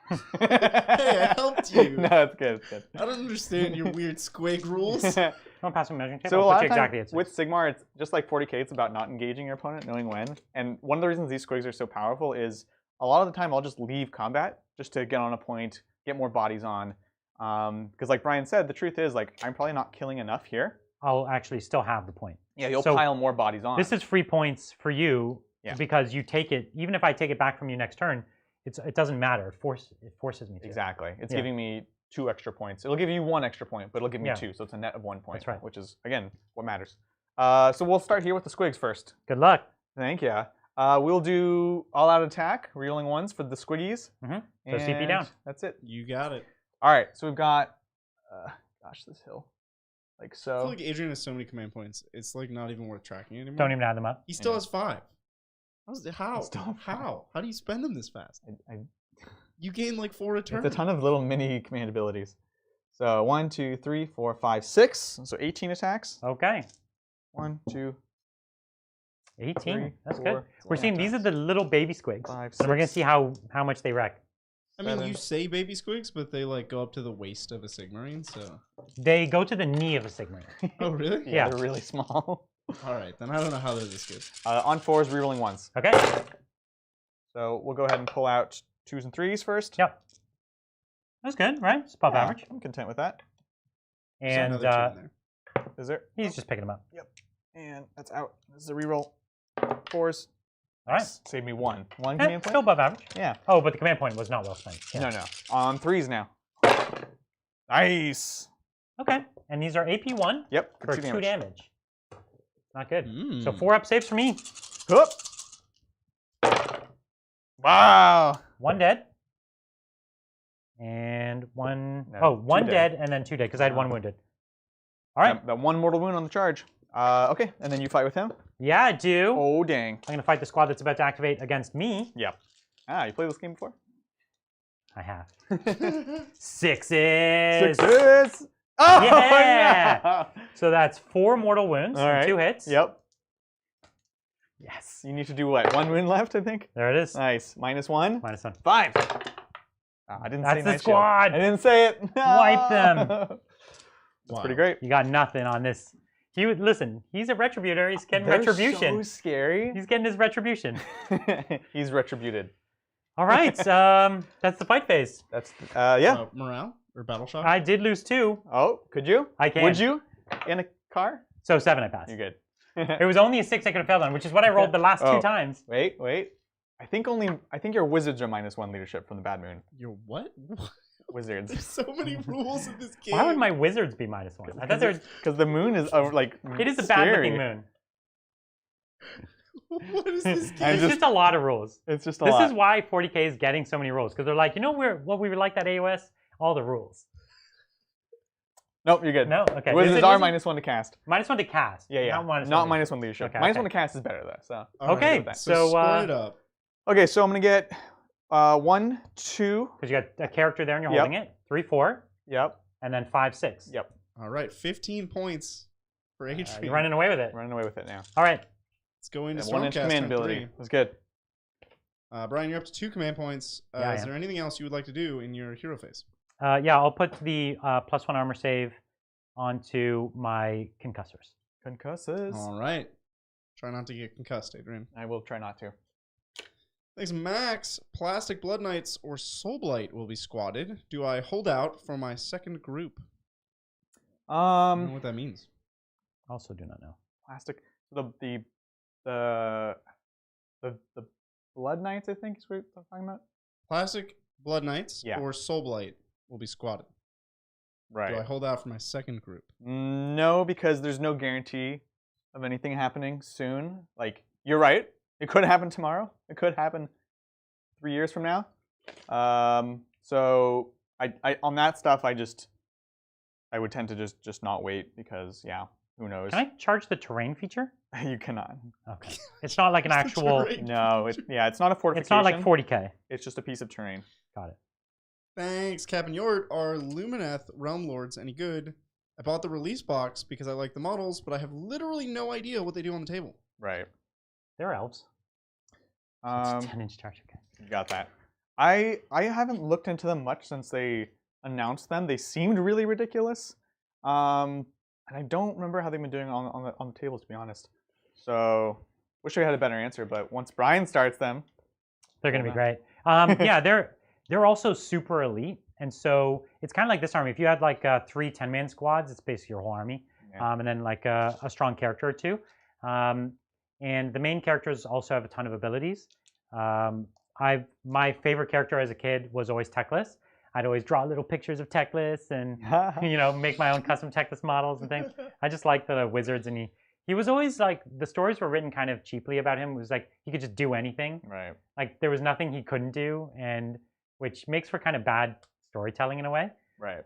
Hey, I helped you. No, it's good. It's good. I don't understand your weird squig rules. Don't pass me a measuring tape. So a I'll lot put of you times exactly with Sigmar, it's just like 40k. It's about not engaging your opponent, knowing when. And one of the reasons these squigs are so powerful is a lot of the time I'll just leave combat just to get on a point, get more bodies on. Because like Brian said, the truth is like I'm probably not killing enough here. I'll actually still have the point. Yeah, you'll So pile more bodies on. This is free points for you Yeah. because you take it. Even if I take it back from you next turn, it doesn't matter. It forces me to. Exactly. It's Yeah. giving me 2 extra points. It'll give you 1 extra point, but it'll give me Yeah. 2, so it's a net of 1 point. That's right. Which is again what matters. So we'll start here with the squigs first. Good luck. Thank you. We'll do all-out attack, rerolling 1s for the squiggies. So CP down. That's it. You got it. All right, so we've got, gosh, this hill, like I so. feel like Adrian has so many command points. It's like not even worth tracking anymore. Don't even add them up. He still Yeah. has 5. How? Still have How? How do you spend them this fast? I, You gain like 4 a turn. it's a ton of little mini command abilities. So 1, 2, 3, 4, 5, 6. So 18 attacks. Okay. 1, 2, 18. 3, That's 4, good. We're seeing these are the little baby squigs. 5, And we're gonna 6. see how much they wreck. I mean, 7. you say baby squigs, but they like go up to the waist of a Sigmarine, so. They go to the knee of a Sigmarine. Oh, really? Yeah. They're really small. All right, then I don't know how they're this good. On 4s, rerolling 1s. Okay. So we'll go ahead and pull out 2s and 3s first. Yep. That's good, right? It's above Yeah, average. I'm content with that. There's And another 2 in there. Is there? he's just picking them up. And that's out. This is a reroll. 4s. All right. Save me 1. 1 Eh, command still point? above average. Yeah. Oh, but the command point was not well spent. Yeah. No, no. On 3s now. Nice. Okay. And these are AP1 Yep. for 2 damage. Not good. So Mm. 4 up saves for me. Whoop. Wow. 1 dead. And 1. No, Oh, 2 1 dead. dead and then 2 dead because I had 1 wounded. All right. That 1 mortal wound on the charge. Okay, and then you fight with him? Yeah, I do. Oh, dang. I'm going to fight the squad that's about to activate against me. Yep. Ah, you played this game before? I have. Mm. 6s. 6s. Oh, Yeah. no. So that's 4 mortal wounds, All and right. 2 hits. Yep. Yes. You need to do what? 1 wound left, I think? There it is. Nice. -1. -1. 5. I didn't say That's my the shield. squad. I didn't say it. Wipe them. That's Wow. pretty great. You got nothing on this. He would listen. He's a retributor. He's getting They're retribution. so scary. He's getting his retribution. He's retributed. All right. That's the fight phase. That's yeah. Morale or battle shock? I did lose 2. Oh, could you? I can. Would you? In a car? So 7 I passed. You're good. It was only a 6 I could have failed on, which is what I rolled the last 2 Oh. times. Wait. I think your wizards are -1 leadership from the Bad Moon. Your what? Wizards. There's so many rules in this game. Why would my wizards be -1? I thought they were. Because the moon is like. It is a scary. bad-looking moon. What is this I'm game? It's just a lot of rules. It's just a This lot. is why 40k is getting so many rules because they're like, you know, what we would like that AOS? All the rules. Nope, you're good. No, okay. Wizards are -1 to cast. -1 to cast. Yeah. Not -1 leadership. Okay, -1 okay. to cast is better though. So. All Okay, right, so, square it up. Okay, so I'm gonna get 1, 2. Because you got a character there and you're Yep. holding it. 3, 4, Yep. and then 5, 6. Yep. All right, 15 points for Adrian. You're running away with it. Running away with it now. All right. Let's go into And 1-inch Stormcast command turn ability. 3. That's good. Brian, you're up to 2 command points. Yeah, I is am. there anything else you would like to do in your hero phase? Yeah, I'll put the +1 armor save onto my concussors. Concusses. All right. Try not to get concussed, Adrian. I will try not to. Thanks, Max. Plastic Blood Knights or Soul Blight will be squatted. Do I hold out for my second group? I don't know what that means. Also do not know. Plastic. The Blood Knights, I think, is what we're talking about. Plastic Blood Knights Yeah. or Soul Blight will be squatted. Right. Do I hold out for my second group? No, because there's no guarantee of anything happening soon. Like, you're right. It could happen tomorrow. It could happen 3 years from now. So I on that stuff, I would tend to just not wait because, yeah, who knows? Can I charge the terrain feature? You cannot. Okay. It's not like an It's the actual. terrain. No, it's not a fortification. It's not like 40k. It's just a piece of terrain. Got it. Thanks, Captain Yort. Are Lumineth Realm Lords any good? I bought the release box because I like the models, but I have literally no idea what they do on the table. Right. They're elves. So it's 10-inch charge. Okay. You got that. I haven't looked into them much since they announced them. They seemed really ridiculous, and I don't remember how they've been doing on the tables, to be honest. So wish we had a better answer. But once Brian starts them, they're gonna be great. Yeah, they're also super elite, and so it's kind of like this army. If you had like 3 10-man squads, it's basically your whole army, and then like a strong character or two. And the main characters also have a ton of abilities. My favorite character as a kid was always Techless. I'd always draw little pictures of Techless and make my own custom Techless models and things. I just like the wizards, and he was always like, the stories were written kind of cheaply about him. It was like he could just do anything. Right. Like there was nothing he couldn't do, and which makes for kind of bad storytelling in a way. Right.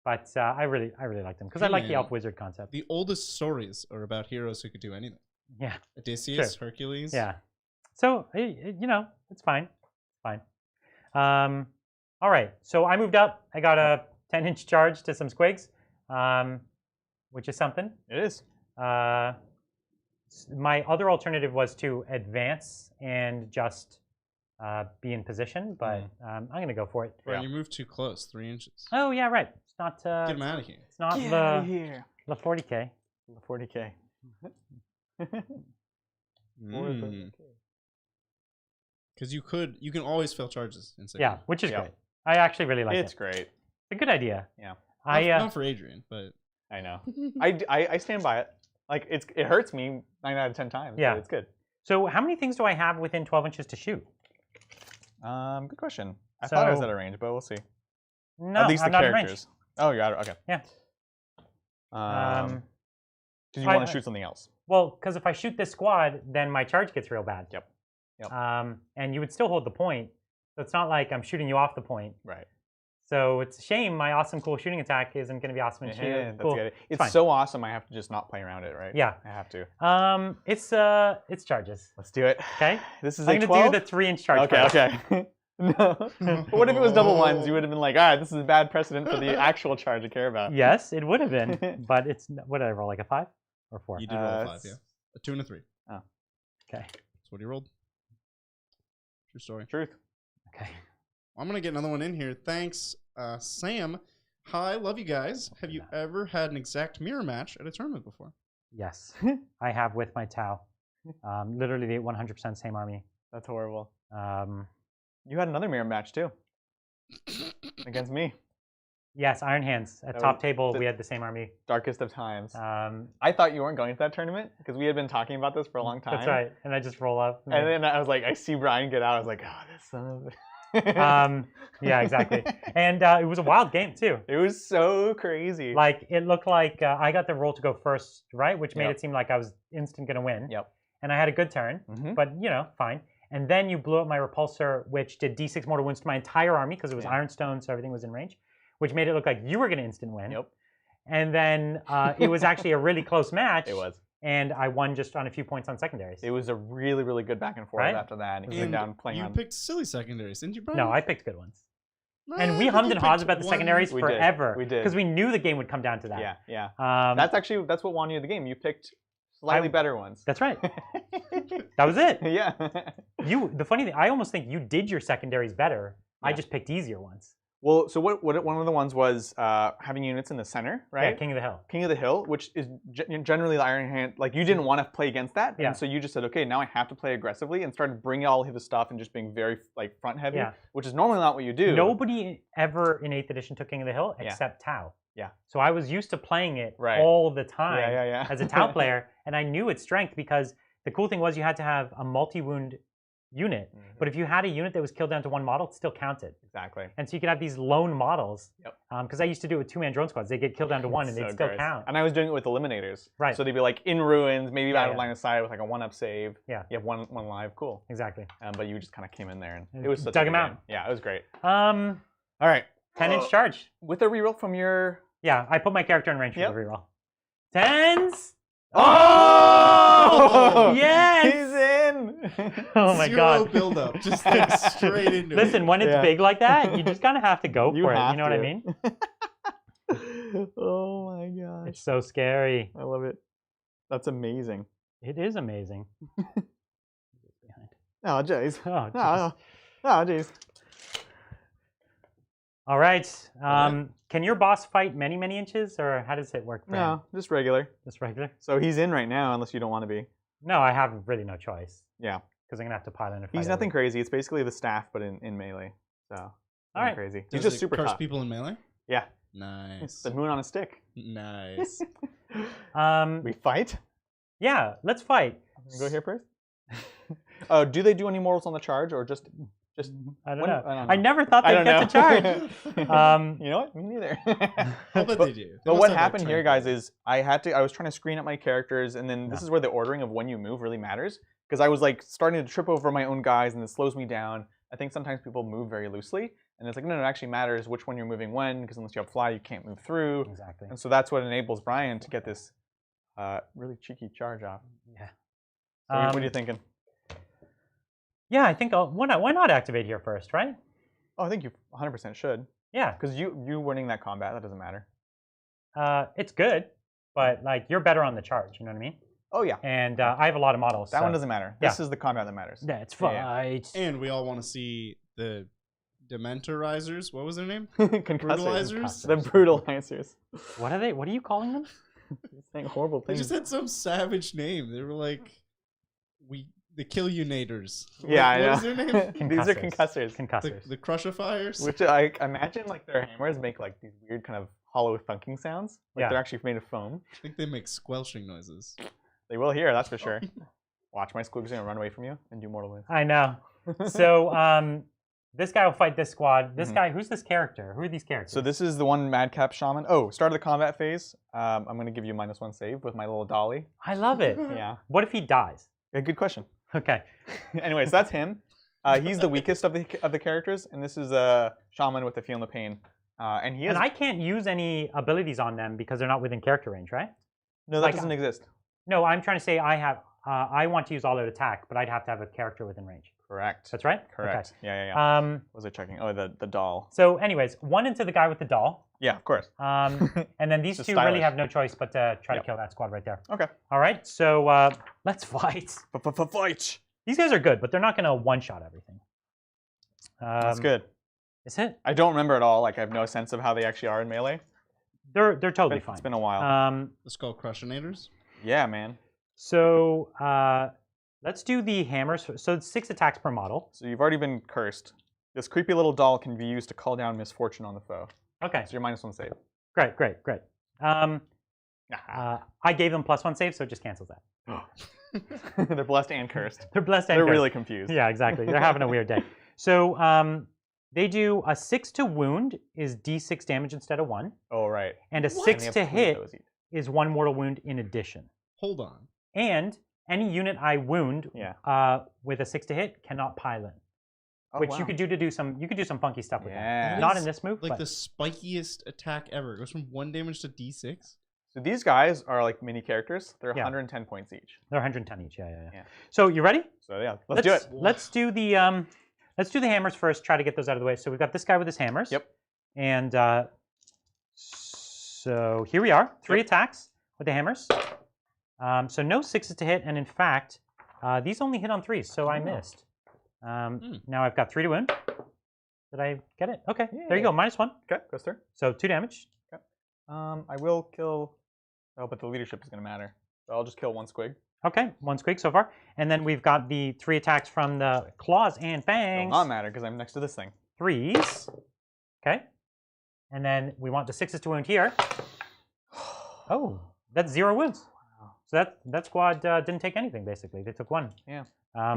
But I really liked him because I like the elf wizard concept. The oldest stories are about heroes who could do anything. Yeah. Odysseus, Hercules. Yeah. So it's fine. It's fine. All right. So I moved up. I got a 10-inch charge to some squigs, which is something. It is. My other alternative was to advance and just be in position, but I'm going to go for it. Right, you moved too close, 3 inches. Oh, yeah, right. It's not... Get him out of here. It's not the 40K. The 40K. Because you can always fail charges in yeah, which is great. I actually really like it. It's great. It's a good idea. Yeah. Not for Adrian, but I know. I stand by it. Like it hurts me 9 out of 10 times. Yeah, but it's good. So how many things do I have within 12 inches to shoot? Good question. I thought I was at a range, but we'll see. No, at least I'm the not in characters. Oh, you got it. Okay. Yeah. Because you want to shoot something else. Well, because if I shoot this squad, then my charge gets real bad. Yep. And you would still hold the point. So it's not like I'm shooting you off the point. Right. So it's a shame my awesome, cool shooting attack isn't going to be awesome and shoot. Yeah, that's cool. good. It's so awesome. I have to just not play around it, right? Yeah. I have to. It's charges. Let's do it. Okay. This is I'm a 12? going to do the 3-inch charge. Okay. No. What if it was double ones? You would have been like, all right, this is a bad precedent for the actual charge to care about. Yes, it would have been, but it's what did I roll, like a 5 or 4? You did roll a 5, yeah. A 2 and a 3. Oh. Okay. That's what he rolled. True story. Truth. Okay. I'm gonna get another one in here. Thanks, Sam. Hi, love you guys. Have you ever had an exact mirror match at a tournament before? Yes, I have with my Tau. Literally the 100% same army. That's horrible. You had another mirror match too. Against me. Yes, Iron Hands. At top table, we had the same army. Darkest of times. I thought you weren't going to that tournament because we had been talking about this for a long time. That's right. And I just roll up. And then I was like, I see Brian get out. I was like, oh, this son of a... Yeah, exactly. And it was a wild game too. It was so crazy. Like it looked like I got the roll to go first, right? Which made it seem like I was instant gonna win. Yep. And I had a good turn, but fine. And then you blew up my repulsor, which did D6 mortal wounds to my entire army because it was Ironstone, so everything was in range, which made it look like you were gonna instant win. Yep. And then it was actually a really close match. It was. And I won just on a few points on secondaries. It was a really, really good back and forth after that. And down playing you picked silly secondaries, didn't you, Brian? No, I picked good ones. And we hummed and hawed about the secondaries forever. We did. Because we knew the game would come down to that. Yeah. That's what won you the game. You picked slightly better ones. That's right. That was it. Yeah. The funny thing, I almost think you did your secondaries better. Yeah. I just picked easier ones. Well, so what one of the ones was having units in the center, right? Yeah, King of the Hill. King of the Hill, which is generally the Iron Hand. Like you didn't want to play against that, and so you just said, okay, now I have to play aggressively, and started bringing all of his stuff and just being very like front heavy, which is normally not what you do. Nobody ever in 8th edition took King of the Hill except Tau. Yeah. So I was used to playing it all the time as a Tau player, and I knew its strength because the cool thing was you had to have a multi-wound unit, but if you had a unit that was killed down to 1 model, it still counted. Exactly. And so you could have these lone models. Yep. Because I used to do it with 2-man drone squads. They get killed down to 1 and they'd still count. And I was doing it with eliminators. Right. So they'd be like in ruins, maybe out of line of sight with like a 1-up save. Yeah. You have one live. Cool. Exactly. But you just kind of came in there and it was such dug a him out. Yeah, it was great. All right. 10-inch charge. With a reroll from your... Yeah, I put my character in range for the reroll. 10s. Oh! Yes! He's in! Oh my god. Zero build up. Just like straight into it. Listen, when it's big like that, you just kind of have to go for it. You know what I mean? Oh my gosh. It's so scary. I love it. That's amazing. It is amazing. Oh, jeez. Oh, Oh, jeez. All right. Can your boss fight many, many inches, or how does it work? For him? No, just regular. Just regular. So he's in right now, unless you don't want to be. No, I have really no choice. Yeah. Because I'm gonna have to pile in a fight. He's nothing crazy. It's basically the staff, but in melee. So. All right. Crazy. Does He's just it super curse tough. people in melee? Yeah. Nice. The moon on a stick. Nice. We fight. Yeah, let's fight. Go here first. Oh, do they do any mortals on the charge, or just? I don't when, know. I don't know. I never thought they'd get to charge. You know what? Me neither. I'll bet they do. They But must what have, like, happened here, training. guys, is I was trying to screen up my characters, and then this is where the ordering of when you move really matters. Because I was like starting to trip over my own guys, and it slows me down. I think sometimes people move very loosely, and it's like, no, it actually matters which one you're moving when, because unless you have fly, you can't move through. Exactly. And so that's what enables Brian to get this really cheeky charge off. Yeah. So what are you thinking? Yeah, I think why not activate here first, right? Oh, I think you 100% should. Yeah. Because you winning that combat, that doesn't matter. It's good, but like you're better on the charge. You know what I mean? Oh yeah. And I have a lot of models. That so. one doesn't matter. This is the combat that matters. That's Yeah. right. And we all want to see the Dementorizers. What was their name? Concussors. Brutalizers? The brutalizers. What are they? What are you calling them? You're saying horrible They things. just had some savage name. They were like, the Kill-You-Nators. Yeah, I What know. was their name? These are concussors. Concussors. The Crushifiers? Which I imagine like their hammers make like these weird kind of hollow thunking sounds. Like Yeah. they're actually made of foam. I think they make squelching noises. They will here, that's for sure. Watch, my squigs are gonna run away from you and do mortal wounds. I know. So this guy will fight this squad. This guy, who's this character? Who are these characters? So this is the one Madcap Shaman. Oh, start of the combat phase. I'm gonna give you -1 save with my little dolly. I love it. Yeah. What if he dies? Yeah, good question. Okay. Anyways, that's him. He's the weakest of the characters, and this is a shaman with the feel and the pain. And he is. And I can't use any abilities on them because they're not within character range, right? No, that like, doesn't exist. No, I'm trying to say I have. I want to use all out attack, but I'd have to have a character within range. Correct. That's right. Correct. Okay. Yeah. Um. What was I checking? Oh, the doll. So, anyways, one into the guy with the doll. Yeah, of course. And then these Just two stylish. really have no choice but to try to Yep. kill that squad right there. Okay. All right. So let's fight. Fight. These guys are good, but they're not going to one-shot everything. That's good. Is it? I don't remember at all. Like I have no sense of how they actually are in melee. They're totally fine. It's been a while. The Skull Crushinators? Yeah, man. So let's do the hammers. So it's 6 attacks per model. So you've already been cursed. This creepy little doll can be used to call down misfortune on the foe. Okay. So you're -1 save. Great. I gave them +1 save, so it just cancels that. They're blessed and cursed. They're blessed and They're cursed. really confused. Yeah, exactly. They're having a weird day. So they do a 6 to wound is d6 damage instead of 1, Oh, right. and a What? 6 And to they have 3 of hit those each. is 1 mortal wound in addition. Hold on. And any unit I wound Yeah. with a 6 to hit cannot pile in, Oh, which wow. you could do some funky stuff with Yeah. that. Not That in this move, Like but the spikiest attack ever. It goes from 1 damage to D6. So these guys are like mini characters. They're Yeah. 110 points each. they're 110 each. Yeah. Yeah. So you ready? So yeah, let's do it. Let's do the hammers first. Try to get those out of the way. So we've got this guy with his hammers. Yep. And so here we are. 3 attacks with the hammers. So no 6s to hit, and in fact, these only hit on 3s, so I missed. Now I've got 3 to wound. Did I get it? Okay. There you go. -1. Okay, goes through. So 2 damage. I will kill. Oh, but the leadership is going to matter. So I'll just kill 1 squig. Okay, 1 squig so far. And then we've got the 3 attacks from the claws and It fangs. will not matter because I'm next to this thing. 3s. Okay. And then we want the 6s to wound here. Oh, that's 0 wounds. Wow. So that squad didn't take anything, basically. They took 1. Yeah.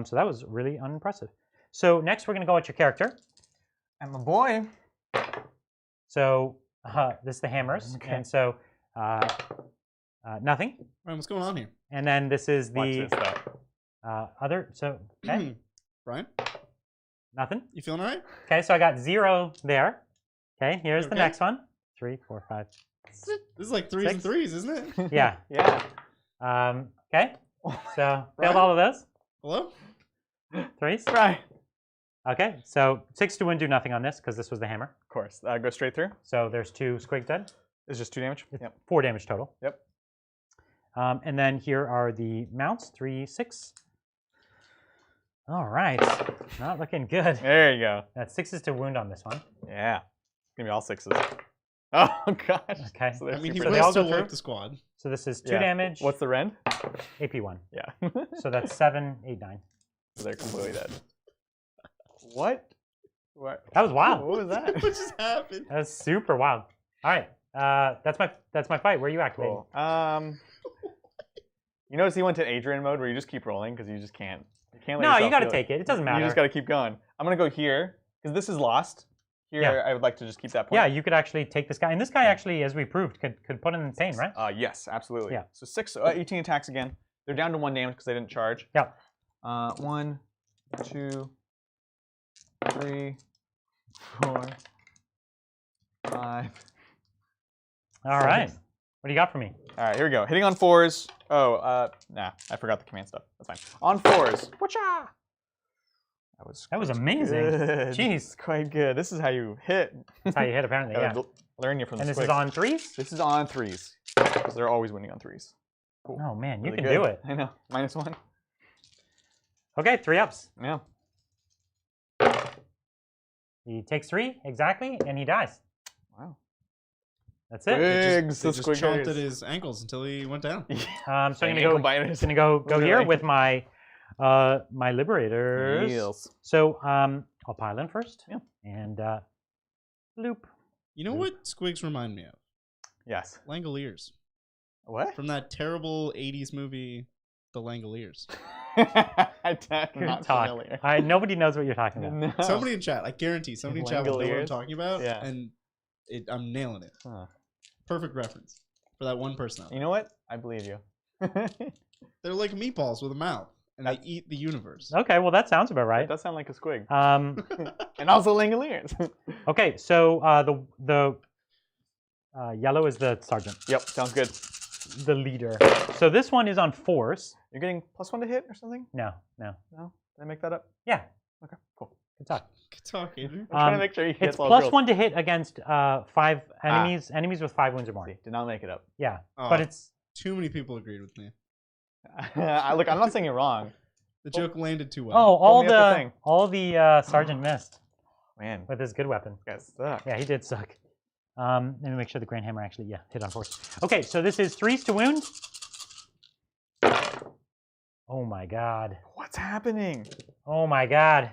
So that was really unimpressive. So next we're going to go at your character. And my boy. So this is the hammers. Okay. And so nothing. Ryan, what's going on here? And then this is Watch the this though. other. So, okay, Brian, nothing. you feeling all right? Okay, so I got 0 there. Okay, here's the Okay. next one. 3, 4, 5. This is like 3s and 3s, isn't it? Yeah. Yeah. Okay, so Right. failed all of those. Hello? 3s. Right. Okay, so 6 to win, do nothing on this because this was the hammer. Of course. Go straight through. So there's 2 squigs dead. It's just 2 damage. It's Yep. 4 damage total. Yep. And then here are the mounts, 3, 6. All right. Not looking good. There you go. That's 6s to wound on this one. Yeah. It's gonna be all 6s. Oh gosh. Okay. So I mean, he So they will all still go through? work the squad. So this is 2 Yeah. damage. What's the rend? AP1. Yeah. So that's 7, 8, 9. They're completely dead. What? What? That was wild. What was that? What just happened? That was super wild. All right. That's my fight. Where are you activating? Cool. You notice he went to Adrian mode where you just keep rolling because you just can't. You can't. Let No, you yourself got to feel take it. It doesn't matter. You just got to keep going. I'm gonna go here because this is lost. Here, Yeah. I would like to just keep that point. Yeah, you could actually take this guy, and this guy actually, as we proved, could put him in pain, right? Yes, absolutely. Yeah. So 18 attacks again. They're down to 1 damage because they didn't charge. Yeah. 1, 2, 3, 4, 5. All right. What do you got for me? All right, here we go. Hitting on 4s. Oh, nah, I forgot the command stuff. That's fine. On 4s. Whatcha? That was amazing. Good. Jeez. Quite good. This is how you hit. That's how you hit, apparently. Yeah. Learn you from the And this squigs. is on 3s? This is on 3s. Because they're always winning on 3s. Cool. Oh man, you Really can good. do it. I know. -1. Okay, 3 ups. Yeah. He takes 3 exactly, and he dies. Wow. That's it. Big They just chomped squig-heavies. at his ankles until he went down. So I'm Ankle gonna go. biters. Gonna go here Really? with my my liberators. Yes. So I'll pile in first. Yeah. And loop. You know what squigs remind me of? Yes. Langoliers. What? From that terrible 80s movie, The Langoliers. I'm not Talk. familiar. Nobody knows what you're talking about. No. Somebody in chat, I guarantee, somebody in chat will know what I'm Langoliers? talking about. Yeah. And I'm nailing it. Huh. Perfect reference for that one person out there. You know what? I believe you. They're like meatballs with a mouth, and they That's- eat the universe. Okay, well that sounds about It right. does sound like a squig. And also Langoliers. okay, so the yellow is the sergeant, Yep, sounds good. the leader. So this one is on 4s. You're getting +1 to hit or something? No. No? Did I make that up? Yeah. Okay, cool. Good talk. Good talk, Adrian. I'm trying to make sure he It's hits all the +1 to hit against 5 enemies with 5 wounds or more. See, did not make it up. Yeah, Oh, but it's too many people agreed with me. Look, I'm not saying you're wrong. The joke landed too oh, well. all me up the thing. the sergeant missed Man, with his good weapon. you guys suck. Yeah, he did suck. Let me make sure the Grand Hammer actually hit on 4s. Okay, so this is 3s to wound. Oh my god. What's happening? Oh my god.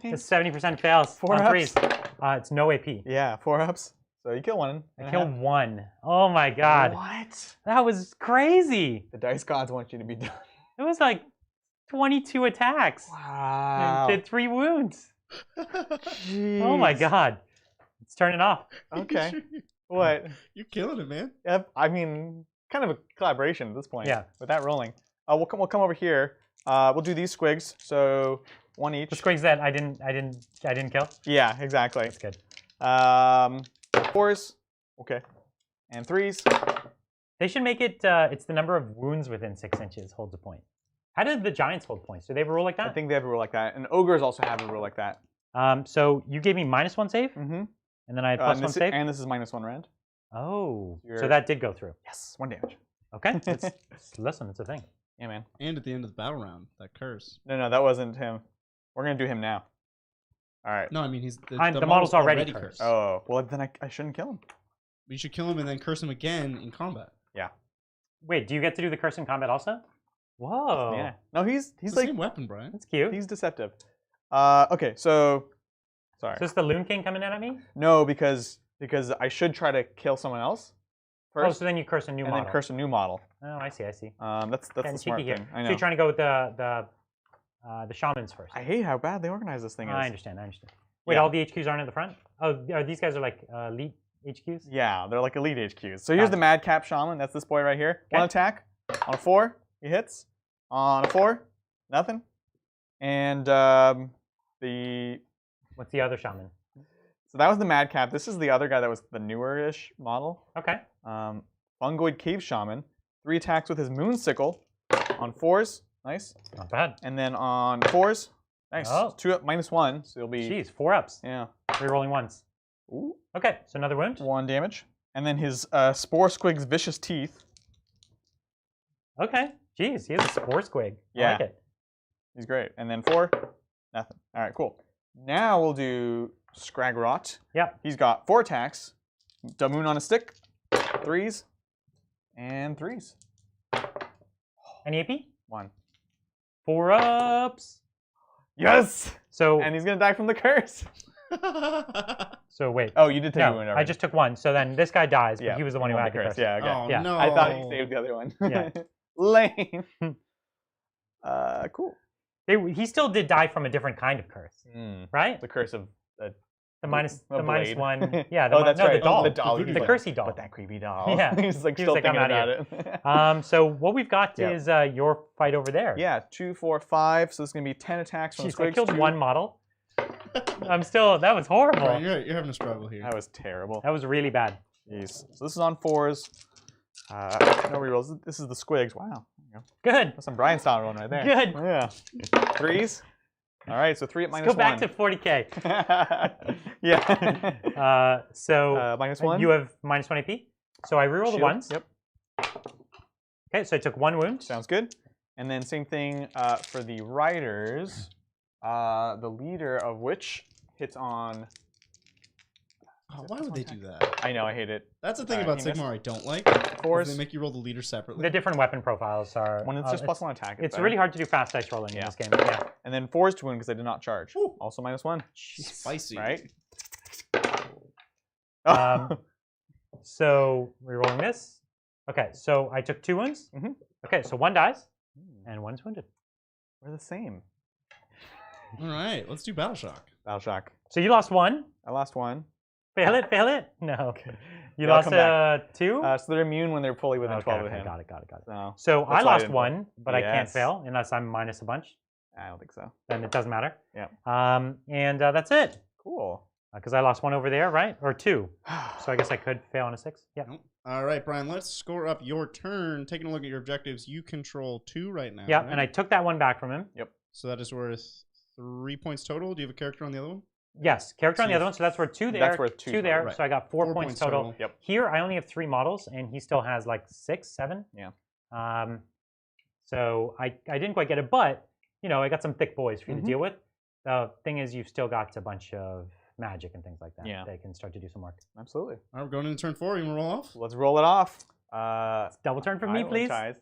It's 70% fails 4 on ups? 3s. It's no AP. Yeah, 4 ups. So you kill one. I killed 1. Oh my god. What? That was crazy. The dice gods want you to be done. It was like 22 attacks. Wow. And did 3 wounds. Oh my Jeez. god. It's turning off. Okay. What? You're killing it, man. Yep. I mean, kind of a collaboration at this point. Yeah. With that rolling. We'll come over here. We'll do these squigs. So 1 each. The squigs that I didn't kill. Yeah, exactly. That's good. 4s. Okay. And 3s. They should make it. It's the number of wounds within 6 inches holds a point. How did the giants hold points? Do they have a rule like I that? think they have a rule like that. And ogres also have a rule like that. So you gave me -1 save, Mm-hmm. and then I had +1 save. And this is -1 rend. Oh, so You're- that did go through. Yes, 1 damage. Okay, listen, it's a thing. Yeah, man. And at the end of the battle round, that curse. No, that wasn't him. We're gonna do him now. All right. No, I mean, The model's already cursed. Oh, well then I shouldn't kill him. You should kill him and then curse him again in combat. Wait, do you get to do the curse in combat also? Whoa, Yeah. No, he's It's the like same weapon, Brian. that's cute. he's deceptive. Okay, so sorry. Is this the Loon King coming in at me? No, because I should try to kill someone else Oh, first, so then you curse a new and model. then curse a new model. Oh, I see. That's Getting the smart cheeky here. thing. I So know. you're trying to go with the shamans first. I hate how bad they organize this thing. I Is. understand. Wait, Yeah. all the HQs aren't at the front? Oh, are these guys are like elite HQs? Yeah, they're like elite HQs. So here's Got the Madcap Shaman. That's this boy right here. Okay. 1 attack on a 4, he hits. On a 4, nothing. And the What's the other shaman? so that was the Madcap. This is the other guy that was the newer-ish model. Okay. Fungoid Cave Shaman. 3 attacks with his Moon Sickle on 4s. Nice. Not bad. And then on 4s. Nice. Oh. 2 up, -1. So it'll be. Jeez, 4 ups. Yeah. 3 rolling ones. Ooh. Okay, so another wound. 1 damage. And then his Spore Squig's Vicious Teeth. Okay. Jeez, he has a spore squig. I Yeah. like it. He's great. And then 4. will do Scragrot. Yep. He's got 4 attacks. Damoon on a stick. 3s. And 3s. Any AP? 1. 4 ups. Yes! So And he's going to die from the curse. so wait. Oh, you did take a No, wound I already. just took 1. So then this guy dies, but Yeah, he was the one who had the curse. Yeah, okay. Oh, Yeah. no. I thought he saved the other one. Yeah. Lame. Cool. He still did die from a different kind of curse, right? The curse of The minus a minus blade. 1. Yeah, Oh, that's no, right. the doll. The doll. The He's like, cursey doll. But that creepy doll. Yeah. He's like He still was like, thinking "I'm about outta it. So what we've got Yeah. is your fight over there. Yeah, 2, 4, 5. So this is going to be 10 attacks from the Jeez, I squigs. killed 2. one model. That was horrible. Brian, you're having a struggle here. That was terrible. That was really bad. Jeez. So this is on 4s. No rerolls. This is the squigs. Wow. There you go. Good. That's some Brian style one right there. Good. Yeah. 3s. All right, so 3 at minus Go back 1. to 40k. Yeah. Minus 1. You have minus 1 AP. So I reroll the Shield. ones. Yep. Okay, so I took 1 wound. Sounds good. And then same thing for the riders. The leader of which hits on. Oh, why would they do that? I know, I hate it. That's the thing about he missed. Sigmar I don't like. 4s. They make you roll the leader separately. The different weapon profiles are. When it's just plus 1 attack. It's better. really hard to do fast dice rolling in this game. Yeah. And then 4s to wound because I did not charge. Ooh. Also minus 1. Spicy. Right? So rerolling this. Okay, so I took 2 wounds. Mhm. Okay, so 1 dies and 1's wounded. We're the same. All right, let's do Battle Shock. Battle Shock. So you lost 1. I lost 1. Fail it, fail it. No. You Yeah, I'll lost come back. 2. So they're immune when they're fully within 12 of okay, him. got it. So So I that's why I lost didn't 1, but I can't Yes. fail unless I'm minus a bunch. I don't think so. Then it doesn't matter. Yeah. And that's it. Cool. Because I lost 1 over there, right? Or 2. So I guess I could fail on a 6. Yeah. Nope. All right, Brian, let's score up your turn. Taking a look at your objectives, you control 2 right now. Yeah, right? and I took that 1 back from him. So that is worth 3 points total. Do you have a character on the other one? Yes, character on So the other one, so that's worth 2 there. That's worth 2 there, total. so I got 4 4 points points total. total. Yep. Here, I only have 3 models, and he still has like 6, 7. Yeah. So I didn't quite get it, but you know, I got some thick boys for you Mhm. to deal with. The thing is, you've still got a bunch of magic and things like that. Yeah. They can start to do some work. Absolutely. All right, we're going into turn 4. You want to roll off? Let's roll it off. Double turn for me, will please. ties.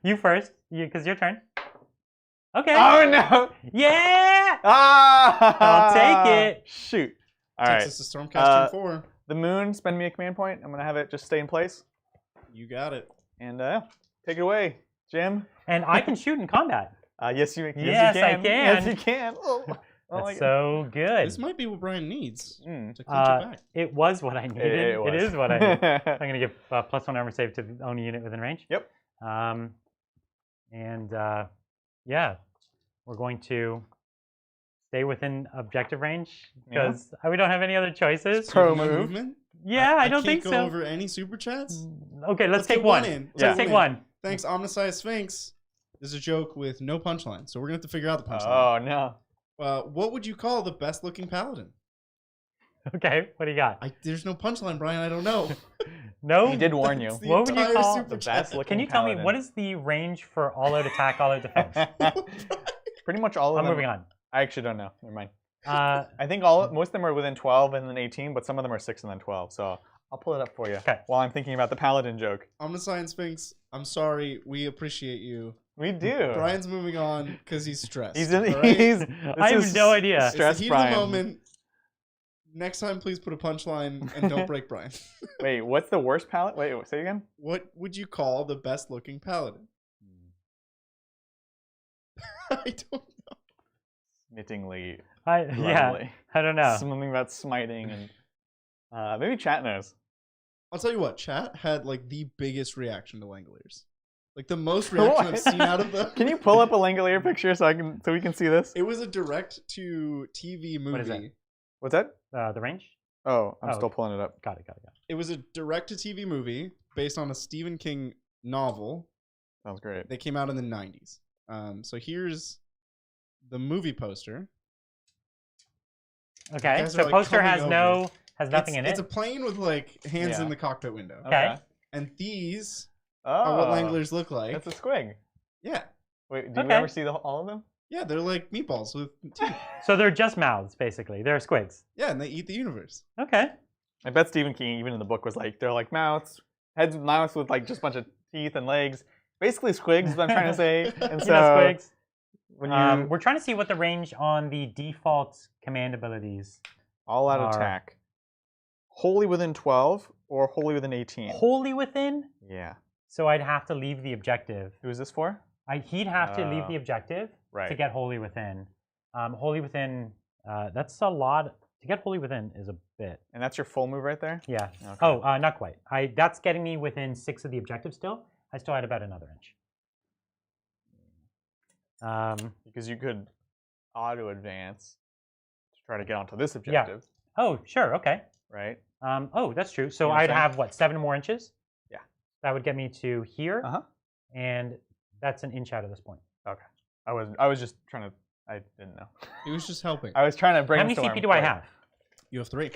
You first, because your turn. Okay. Oh no! Yeah! Ah! I'll take it. Shoot. All Takes right. us to Stormcast turn 4. The moon, spend me a command point. I'm gonna have it just stay in place. You got it. And take it away, Jim. And I can shoot in combat. Yes, you. Yes, I can. can. Yes, you can. Oh, That's so good. This might be what Brian needs Mm. to clinch it back. It was what I needed. It was. It is what I need. I'm going to give +1 armor save to the only unit within range. Yep. Yeah, we're going to stay within objective range because we don't have any other choices. Pro My move. movement? Yeah, I don't think can't go so. over any super chats. Okay, let's take get one. in. Let's take one. Thanks, Omniscience Sphinx. This is a joke with no punchline, so we're gonna have to figure out the punchline. Oh no. What would you call the best-looking paladin? Okay, what do you got? There's no punchline, Brian. I don't know. No. He did warn you. That's the What would you entire call super the chat. best looking Can you tell me paladin? what is the range for all-out attack, all-out defense? Pretty much all of I'm them. moving on. I actually don't know. Never mind. Uh, I think most of them are within 12 and then 18, but some of them are 6 and then 12. So I'll pull it up for you. Okay. While I'm thinking about the paladin joke. Omniscience Sphinx, I'm sorry. We appreciate you. We do. Brian's moving on because he's stressed. He's in, all right? he's. I have is no idea. It's the Stress heat Brian. of the moment. Next time, please put a punchline and don't break Brian. Wait, what's the worst paladin? Wait, say again. What would you call the best-looking paladin? I don't. Smittingly. Yeah, lovely. I don't know. Something about smiting and maybe chat knows. I'll tell you what. Chat had like the biggest reaction to Langoliers. Like the most reaction I've seen out of them. Can you pull up a Langolier picture so we can see this? It was a direct-to-TV movie. What is that? What's that? The range? Oh, I'm Oh, still okay. pulling it up. Got it. It was a direct-to-TV movie based on a Stephen King novel. Sounds great. They came out in the 90s. So here's the movie poster. Okay, guys are, so like, poster coming has over. nothing in It's it. a plane with like hands Yeah. in the cockpit window. Okay. And these Oh, are what Langoliers look like. That's a squig. Yeah. Wait, do you Okay. ever see all of them? Yeah, they're like meatballs with teeth. So they're just mouths, basically. They're squigs. Yeah, and they eat the universe. Okay. I bet Stephen King, even in the book, was like, they're like mouths, mouths with like just a bunch of teeth and legs. Basically squigs is what I'm trying to say. And so squigs. when you We're trying to see what the range on the default command abilities. all out are. attack, wholly within 12 or wholly within 18. Wholly within? Yeah. So I'd have to leave the objective. Who is this for? He'd have to leave the objective Right. to get wholly within. Wholly within, that's a lot. To get wholly within is a bit. And that's your full move right there? Yeah. Okay. Oh, not quite. That's getting me within 6 of the objective still. I still had about another inch. Because you could auto advance to try to get onto this objective. Yeah. Oh, sure. Okay. Right? Oh, that's true. So You know what I'm I'd saying? have, what, 7 more inches? Yeah. That would get me to here. Uh-huh. And that's an inch out of this point. Okay. I was just trying to, I didn't know. He was just helping. I was trying to How brainstorm. many CP do I have? You have 3.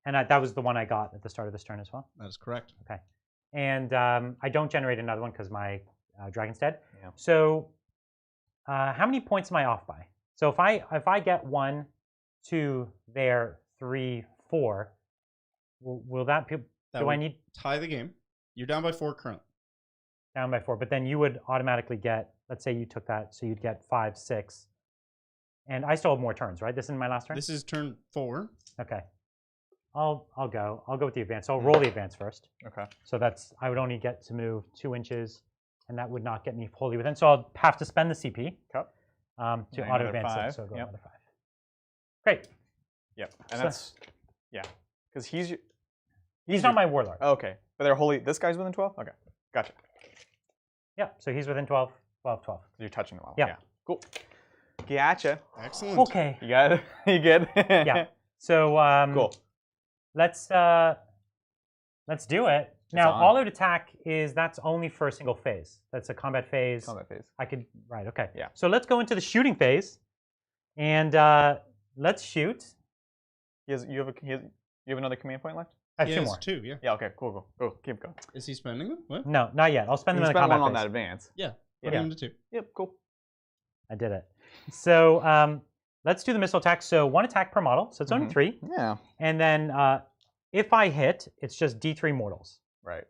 And that was the one I got at the start of this turn as well. That is correct. Okay. And I don't generate another one because my dragon's dead. Yeah. So how many points am I off by? So if I get 1, 2, there, 3, 4, will that do I would need tie the game? You're down by 4 currently. down by 4? But then you would automatically get, let's say you took that, so you'd get 5, 6. And I still have more turns, right? This isn't my last turn? This is turn 4. Okay. I'll go with the advance. So I'll roll the advance first. Okay. So that's, I would only get to move 2 inches, and that would not get me wholly within. So I'll have to spend the CP Okay. To And auto another advance 5. it. So go Yep. another 5. Great. Yep. And So- that's, yeah. Because he's He's not my warlord. oh, okay. But they're wholly, this guy's within 12? Okay. Gotcha. Yeah, so he's within 12, 12, 12. You're touching them all. Yeah. Yeah. Cool. Gotcha. Excellent. Okay. You got it? You good? Yeah. So Cool. let's do it. Now, on. all out attack that's only for a single phase. That's a combat phase. Combat phase. I could, right, okay. Yeah. So let's go into the shooting phase, and let's shoot. You have another command point left? I have He 2 has more. 2, yeah. Yeah, okay, cool. Go, keep going. Is he spending them? What? No, not yet. I'll spend them You in the spent combat one on phase. that advance. Yeah. Yeah. Put him to 2. Yep, cool. I did it. So let's do the missile attack. So 1 attack per model, so it's only 3. Yeah. And then if I hit, it's just D3 mortals. Right.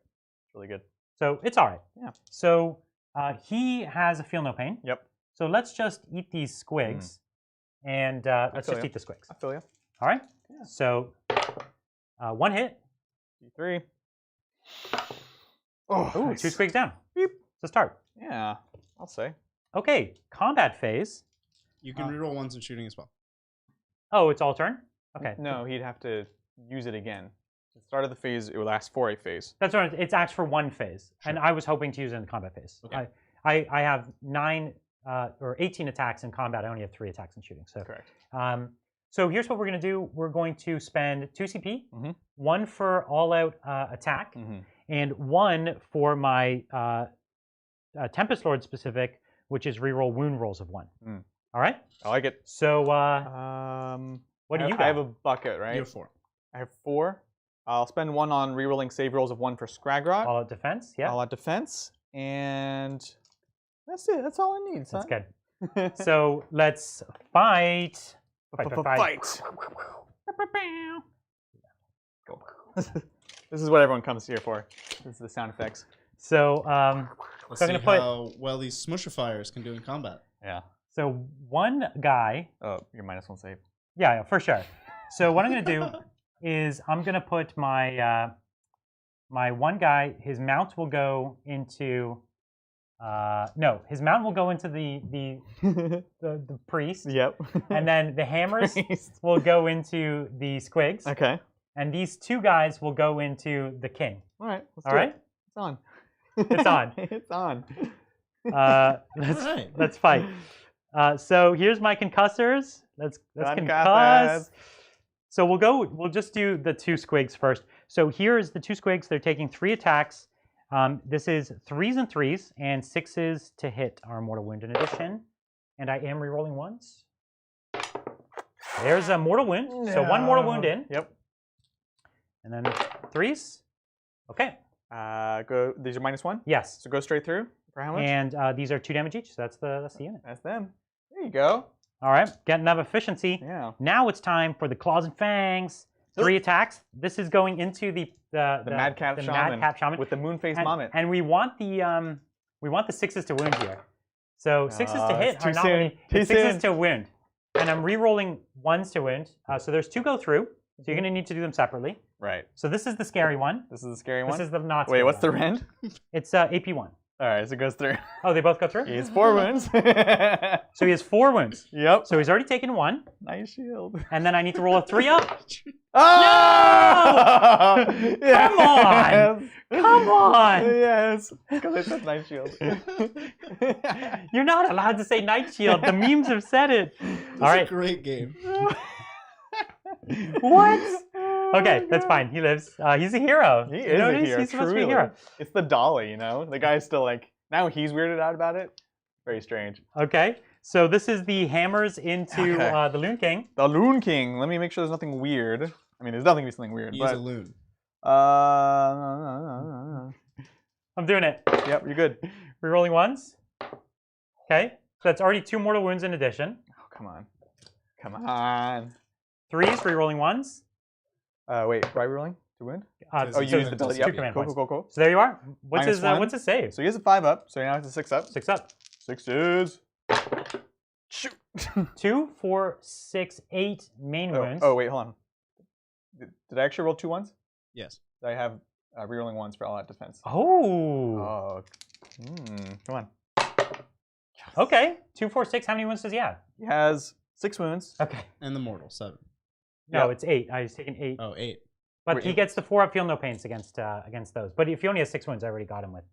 Really good. So it's all right. Yeah. So he has a feel no pain. Yep. So let's just eat these squigs, and let's feel just ya. eat the squigs. I feel you. All right. Yeah. So 1 hit. D3. Oh, Ooh, nice. 2 squigs down. Beep. To start. Yeah, I'll say. Okay, combat phase. You can reroll ones and shooting as well. Oh, it's all turn? Okay. No, he'd have to use it again. At the start of the phase, it would last for a phase. That's right. It's acts for 1 phase, and I was hoping to use it in the combat phase. Okay. I have 9 or 18 attacks in combat. I only have 3 attacks in shooting. So Correct. So here's what we're going to do. We're going to spend 2 CP, Mhm. 1 for all-out attack, and 1 for my Tempest Lord specific, which is reroll wound rolls of 1. Mm. All right? I like it. So What do you I got? have a bucket, right? You have 4. I have 4. I'll spend 1 on rerolling save rolls of 1 for Scragrot. all-out defense? Yeah, I'll add defense, and that's it. That's all I need, son. that's good. So let's fight. Fight. Cool. This is what everyone comes here for. This is the sound effects. So Let's So see I'm gonna put- how well these smushifiers can do in combat. Yeah. so one guy. Oh, your -1 save. Yeah, for sure. So what I'm going to do is I'm going to put my my one guy. His mount will go into. No, his mount will go into the priest, Yep. and then the hammers Priest. will go into the squigs, Okay. and these 2 guys will go into the king. All right. Let's All do right, it. It's on. It's on. It's on. Let's fight. So here's my concussors. Let's Concuss. concuss. So we'll just do the 2 squigs first. So here's the 2 squigs. They're taking 3 attacks. This is 3s and 3s and 6s to hit our mortal wound in addition. And I am rerolling 1s. There's a mortal wound. So 1 mortal wound in. Yep. And then 3s. Okay. Go. These are -1. Yes. So go straight through for how much? And these are 2 damage each. So that's the unit. That's them. There you go. All right, getting enough efficiency. Yeah. Now it's time for the claws and fangs. 3 attacks. This is going into the Madcap Shaman with the Moonface Moment. And we want the 6s to wound here. So 6s to hit are not really, it's 6s to wound. And I'm re-rolling 1s to wound. So there's 2 go through. So you're going to need to do them separately. Right. So this is the scary one. This is the scary one? This is the not Wait, scary what's one. the rend? It's AP1. All right, so it goes through. Oh, they both go through? He has 4 wounds. So he has 4 wounds. Yep. So he's already taken 1. Nice shield. And then I need to roll a 3 up. Oh! No! Come on! Come on! Yes. Because it says nice shield. You're not allowed to say night shield. The memes have said it. All right. A great game. What? Okay, that's fine. He lives. He's a hero. He is a hero. He's supposed to be a hero. It's the dolly, you know? The guy's still like, now he's weirded out about it. Very strange. Okay, so this is the hammers into the Loon King. The Loon King. Let me make sure there's nothing weird. I mean, there's nothing to be something weird. He's a loon. I'm doing it. Yep, you're good. Rerolling 1s. Okay, so that's already 2 mortal wounds in addition. Oh, come on. Come on. 3s, rerolling 1s. Wait, why rolling to wound? Oh, you used the ability. Yep. Cool. So there you are. What's -1. what's his save? So he has a 5 up, so now it's a 6 up. 6 up. 6s. Shoot. 2, 4, 6, 8 main wounds. Oh, wait, hold on. Did I actually roll 2 1s? Yes. I have rerolling 1s for all out defense. Oh. Oh. Come on. Okay. 2, 4, 6. How many wounds does he have? He has 6 wounds. Okay. And the mortal, 7. No, Yep. it's 8. I was taking 8. Oh, 8. But Wait, he gets the 4 up, feel no pains against those. But if he only has 6 wounds, I already got him with,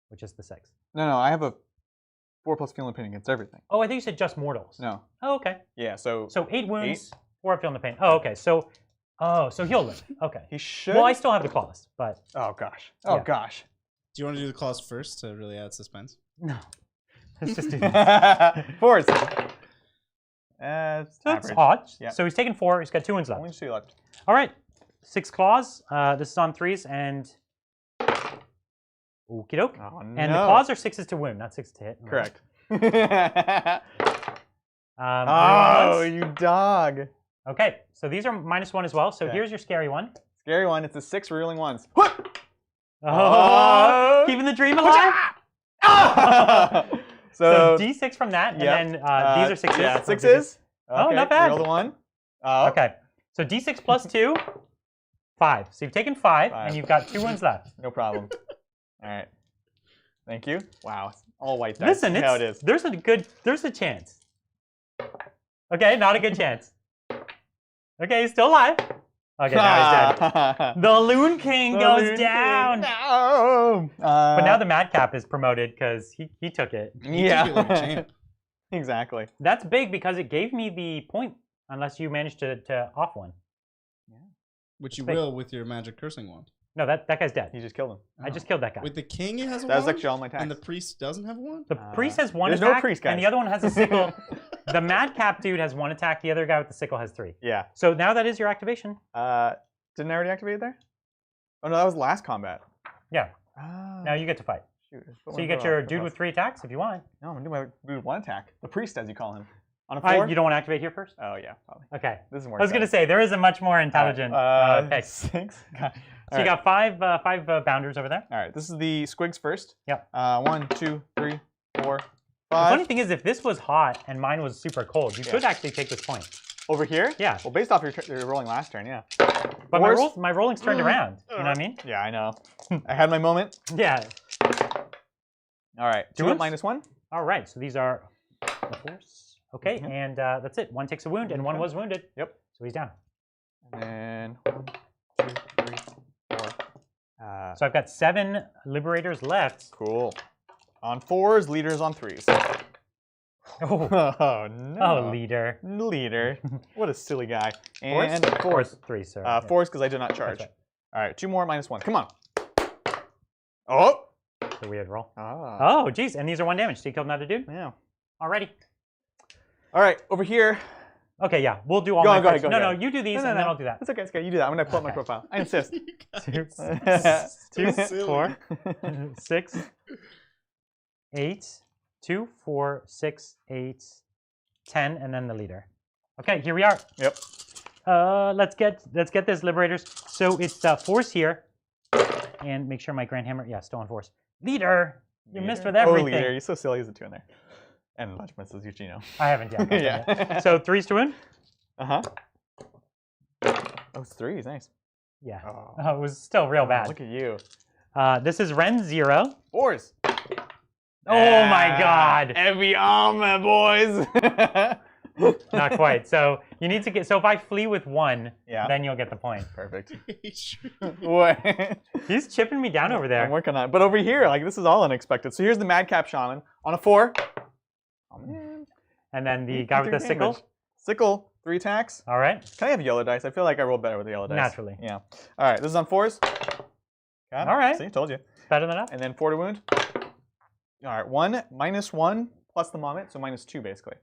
which is the 6. No, I have a 4 plus feeling pain against everything. Oh, I think you said just mortals. No. Oh, okay. Yeah, so 8 wounds, 4 up, feel no pain. Oh, okay. So he'll live. Okay. he should. Well, I still have the claws, but Oh gosh. Oh Yeah. gosh. Do you want to do the claws first to really add suspense? no. Let's just do this. 4s. That's Average. hot. Yeah. So he's taken 4. He's got 2 wounds left. Only 2 left. All right. 6 claws. This is on 3s and. Okie doke. Oh, And the claws are 6s to wound, not 6 to hit. Correct. Oh, you dog. Okay, so these are -1 as well. So Okay. here's your scary one. Scary one. It's a 6 rerolling 1s. Oh, keeping the dream alive. So D6 from that, and then these are 6s. Yeah, 6s. Oh, Okay, not bad. Roll the 1. Oh. Okay, so D6 plus 2, 5. So you've taken 5, and you've got 2 wounds left. No problem. All right. Thank you. Wow. It's all white dice. Listen, That's how it is. there's a chance. Okay, not a good chance. Okay, he's still alive. Okay, now he's dead. The Loon King goes down. No. But now the Madcap is promoted because he took it. He took it like a champ. Exactly. That's big because it gave me the point, unless you managed to off one. Which you will with your magic cursing wand. No, that guy's dead. You just killed him. I just killed that guy. With the king, it has a That was wand? actually all my attacks. And the priest doesn't have a wand? The priest has 1 there's attack, no priest, and guys. the other one has a sickle. The Madcap dude has 1 attack. The other guy with the sickle has 3. Yeah. So now that is your activation. Didn't I already activate it there? Oh no, that was last combat. Yeah. Ah, Now you get to fight. shoot. So you get your dude with 3 attacks if you want. No, I'm gonna do my dude with 1 attack. The priest, as you call him. On a 4? You don't want to activate here first? Oh yeah, probably. Okay. This is more. I was going to say, there is a much more intelligent pick. 6. So you got 5 bounders over there. All right, this is the squigs first. Yep. 1, 2, 3, 4, 5. The funny thing is, if this was hot and mine was super cold, you could actually take this point. Over here? Yeah. Well, based off your rolling last turn, yeah. But my rolling's turned around. You know what I mean? Yeah, I know. I had my moment. Yeah. All right. 2 up -1. All right. So these are the force. Okay, and that's it. 1 takes a wound, and 1 was wounded. Yep. So he's down. And then 1, 2, 3, 4. So I've got 7 liberators left. Cool. On 4s, leaders on 3s. Oh, Oh no. oh, leader. Leader. What a silly guy. And Fours, 3, sir. 4s because I did not charge. Right. All right, 2 more -1. Come on. Oh. It's a weird roll. Ah. Oh, geez. And these are 1 damage. So you killed another dude? Yeah. Alrighty. All right, over here. Okay, yeah. We'll do all Go my ahead, go first. ahead, go No, ahead. you do these, No, and then I'll do that. It's okay, it's okay. You do that. I'm gonna pull up my profile. I insist. 2, Silly. 4, 6, 8, 2, 4, 6, 8, 10, and then the leader. Okay, here we are. Yep. Let's get this, Liberators. So it's force here, and make sure my Grand Hammer, yeah, still on force. Leader, you missed with everything. Oh, leader, you're so silly. There's a 2 in there. And lunch misses you, Gino. I haven't yet. Yeah. Yet. So 3's to win. Oh, it's 3s. Nice. Yeah. Oh. Oh, it was still real bad. Look at you. This is Ren 0. 4s. Oh my God. Heavy armor, boys. Not quite. So you need to get. So if I flee with 1, then you'll get the point. Perfect. What? He's chipping me down over there. I'm working on it. But over here, like, this is all unexpected. So here's the Madcap Shaman on a 4. Oh, man. And then the guy with the sickle. Sickle, 3 attacks. All right. Can I have yellow dice? I feel like I rolled better with the yellow dice. Naturally. Yeah. All right, this is on 4s. Got it. All right. See, told you. Better than enough. And then 4 to wound. All right, 1, -1, plus the moment, so -2 basically.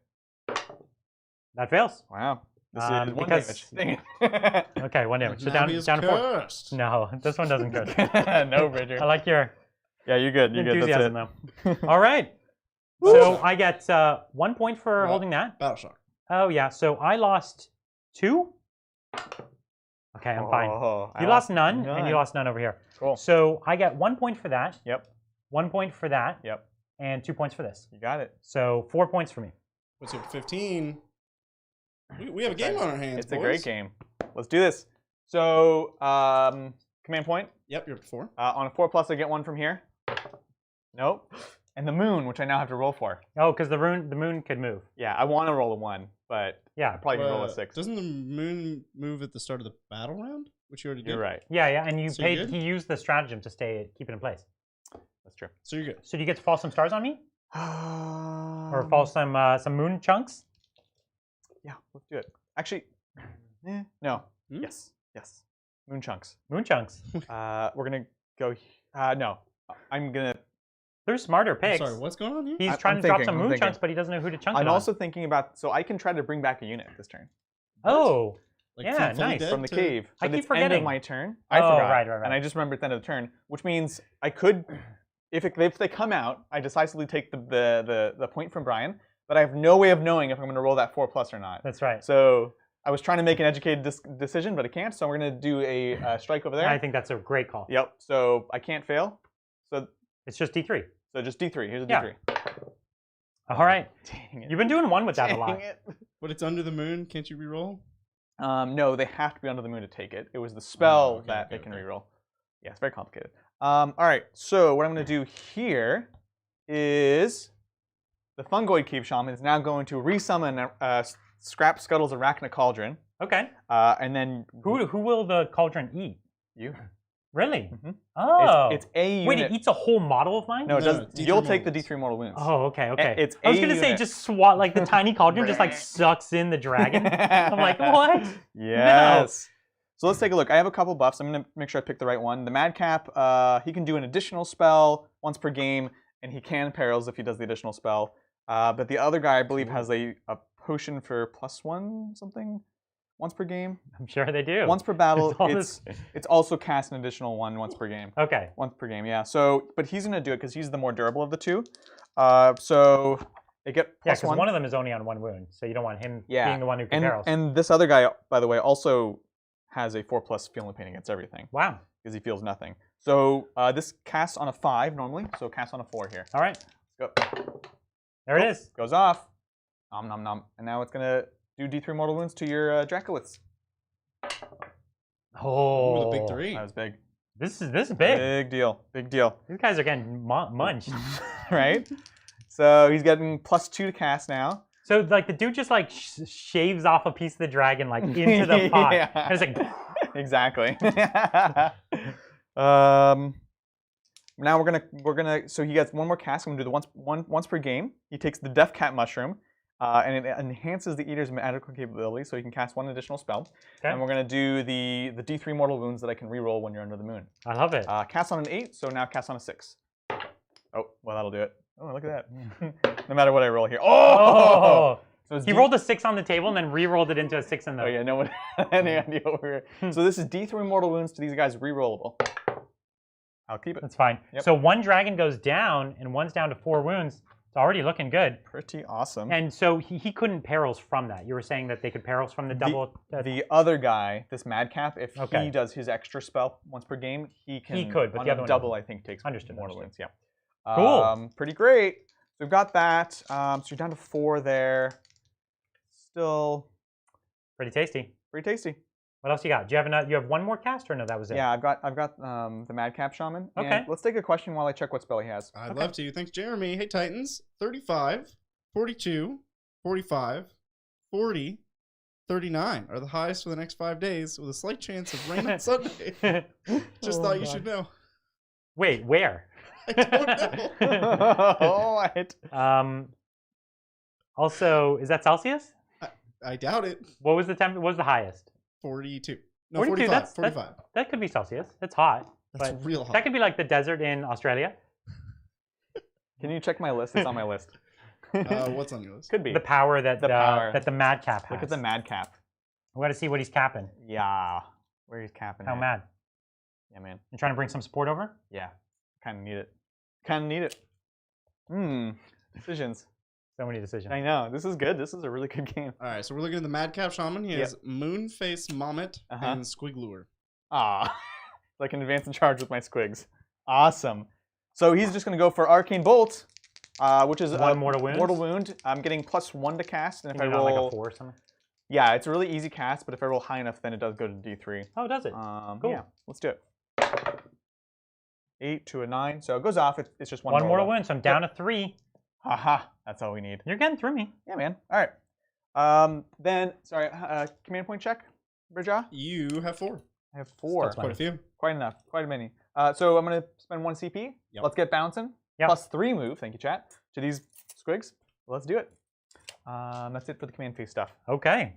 That fails. Wow. This is 1 because- damage. Dang it. Okay, 1 damage. So Now down he is to 4. cursed. No, this one doesn't curse. No, Bridger. I like your Yeah, you're good. You're enthusiasm, good. though. All right. So I get 1 point for Well, holding that. Battle shock. Oh, yeah. So I lost 2. Okay, I'm fine. Oh, You lost none, and you lost none over here. Cool. So I get 1 point for that. Yep. 1 point for that. Yep. And 2 points for this. You got it. So 4 points for me. What's it? 15. We have a game on our hands. It's a great game. Let's do this. So, command point. Yep, you're up to 4. On a 4+, I get 1 from here. Nope. And the moon, which I now have to roll for. Oh, because the moon could move. Yeah, I want to roll a 1, but Yeah. I probably can roll a 6. Doesn't the moon move at the start of the battle round? Which you already did. You're right. Yeah, and you So you're paid. good? He used the stratagem to keep it in place. That's true. So you're good. So do you get to fall some stars on me, or fall some moon chunks? Yeah, let's do it. Actually, no. Hmm? Yes. Moon chunks. Moon chunks. We're gonna go. No, I'm gonna. They're smarter I'm pigs. sorry, what's going on here? He's I'm trying to drop thinking, some I'm moon thinking. chunks, but he doesn't know who to chunk it I'm on. also thinking about. So I can try to bring back a unit this turn Oh, Like yeah, from Fully nice. Dead from the to- cave. I But keep it's end of forgetting. my turn. I Oh, forgot. right. And I just remembered it's end of the turn, which means I could, if they come out, I decisively take the point from Brian, but I have no way of knowing if I'm going to roll that 4+ or not. That's right. So I was trying to make an educated decision, but I can't. So we're going to do a strike over there. I think that's a great call. Yep. So I can't fail. So It's just D3. just D3. Here's a Yeah. D3. All right. Dang it. You've been doing 1 with that a lot. Dang it. But it's under the moon. Can't you reroll? No, they have to be under the moon to take it. It was the spell okay, that okay, they can okay. reroll. Yeah, it's very complicated. All right, so what I'm going to do here is the Fungoid Cave Shaman is now going to resummon Scrap Scuttle's Arachna Cauldron. Okay. And then Who will the cauldron eat? you. Really? Mhm. Oh. It's a unit. Wait, it eats a whole model of mine? No, it No, doesn't. D3 You'll take the mortals. D3 mortal wounds. Oh, okay. It's I was a gonna say unit. just swat like the tiny cauldron just like sucks in the dragon. I'm like, what? Yes. So let's take a look. I have a couple buffs. I'm going to make sure I pick the right one. The Madcap, he can do an additional spell once per game, and he can perils if he does the additional spell. But the other guy, I believe, has a potion for +1 something once per game. I'm sure they do. Once per battle. There's all It's also cast an additional one once per game. Okay. Once per game, yeah. So, but he's going to do it because he's the more durable of the two. So they get Yeah, +1. because one of them is only on 1 wound, so you don't want him being the one who can and, perils. and this other guy, by the way, also has a 4+ feel no pain against everything Wow. because he feels nothing. So this casts on a 5 normally, so cast on a 4 here. All right. Go. There it is. Goes off. Nom nom nom. And now it's gonna do D3 mortal wounds to your Dracoliths. Oh. Ooh, the big 3. That was big. This is big. Big deal. Big deal. These guys are getting munched. Right? So he's getting +2 to cast now. So like the dude just like shaves off a piece of the dragon like into the pot. Yeah. And it's like Exactly. Now we're gonna. So he gets 1 more cast. I'm gonna do the once per game. He takes the Death Cat Mushroom, and it enhances the Eater's magical capability, so he can cast 1 additional spell. Okay. And we're gonna do the D3 mortal wounds that I can reroll when you're under the moon. I love it. Cast on an 8, so now cast on a 6. Oh, well that'll do it. Oh, look at that. No matter what I roll here. Oh! So it's He rolled a 6 on the table and then re-rolled it into a 6 in the. Oh yeah, no one had any idea what we were. So this is D3 mortal wounds to these guys rerollable. I'll keep it. That's fine. Yep. So 1 dragon goes down and 1's down to 4 wounds. So already looking good. Pretty awesome. And so he couldn't perils from that. You were saying that they could perils from the double. The other guy, this Madcap, if Okay. he does his extra spell once per game, he can. He could, but on the a other one double, doesn't. I think, takes Understood, mortal understood. wounds. Yeah. Cool. Pretty great. So we've got that. So you're down to 4 there. Still Pretty tasty. pretty tasty. What else you got? Do you have you have one more cast or no? That was it. Yeah, I've got the Madcap Shaman. Okay. And let's take a question while I check what spell he has. I'd love to. Thanks, Jeremy. Hey, Titans. 35, 42, 45, 40, 39 are the highest for the next 5 days with a slight chance of rain on Sunday. Just thought you should know. Wait, where? I don't know. What? Also, is that Celsius? I doubt it. What was the what was the highest? 42. No, 42, 45. 45. That could be Celsius. It's hot. That's but real hot. that could be like the desert in Australia. Can you check my list? It's on my list. What's on your list? Could be. The power that power. that the Madcap has. Look at the Madcap. We got to see what he's capping. Yeah. Where he's capping How it. mad? Yeah, man. You trying to bring some support over? Yeah. Kind of need it. Decisions. So many decisions. I know. This is good. This is a really good game. All right, so we're looking at the Madcap Shaman. He has Moonface Mommet and Squig Lure. Ah. So I can advance and charge with my squigs. Awesome. So he's just going to go for Arcane Bolt, which is One mortal wound. Mortal wound. I'm getting +1 to cast, and if I Can you not roll like a 4 or something? Yeah, it's a really easy cast, but if I roll high enough, then it does go to D3. Oh, does it? Cool. Yeah, let's do it. 8 to a 9, so it goes off. It's just one mortal wound, so I'm down to 3. Haha, that's all we need. You're getting through me. Yeah, man. All right. Then, sorry, command point check, Birja? You have 4. I have 4. That's quite a few. Quite enough. Quite many. So I'm going to spend 1 CP. Yep. Let's get bouncing. Yep. +3 move, thank you, chat, to these squigs. Let's do it. That's it for the command phase stuff. Okay.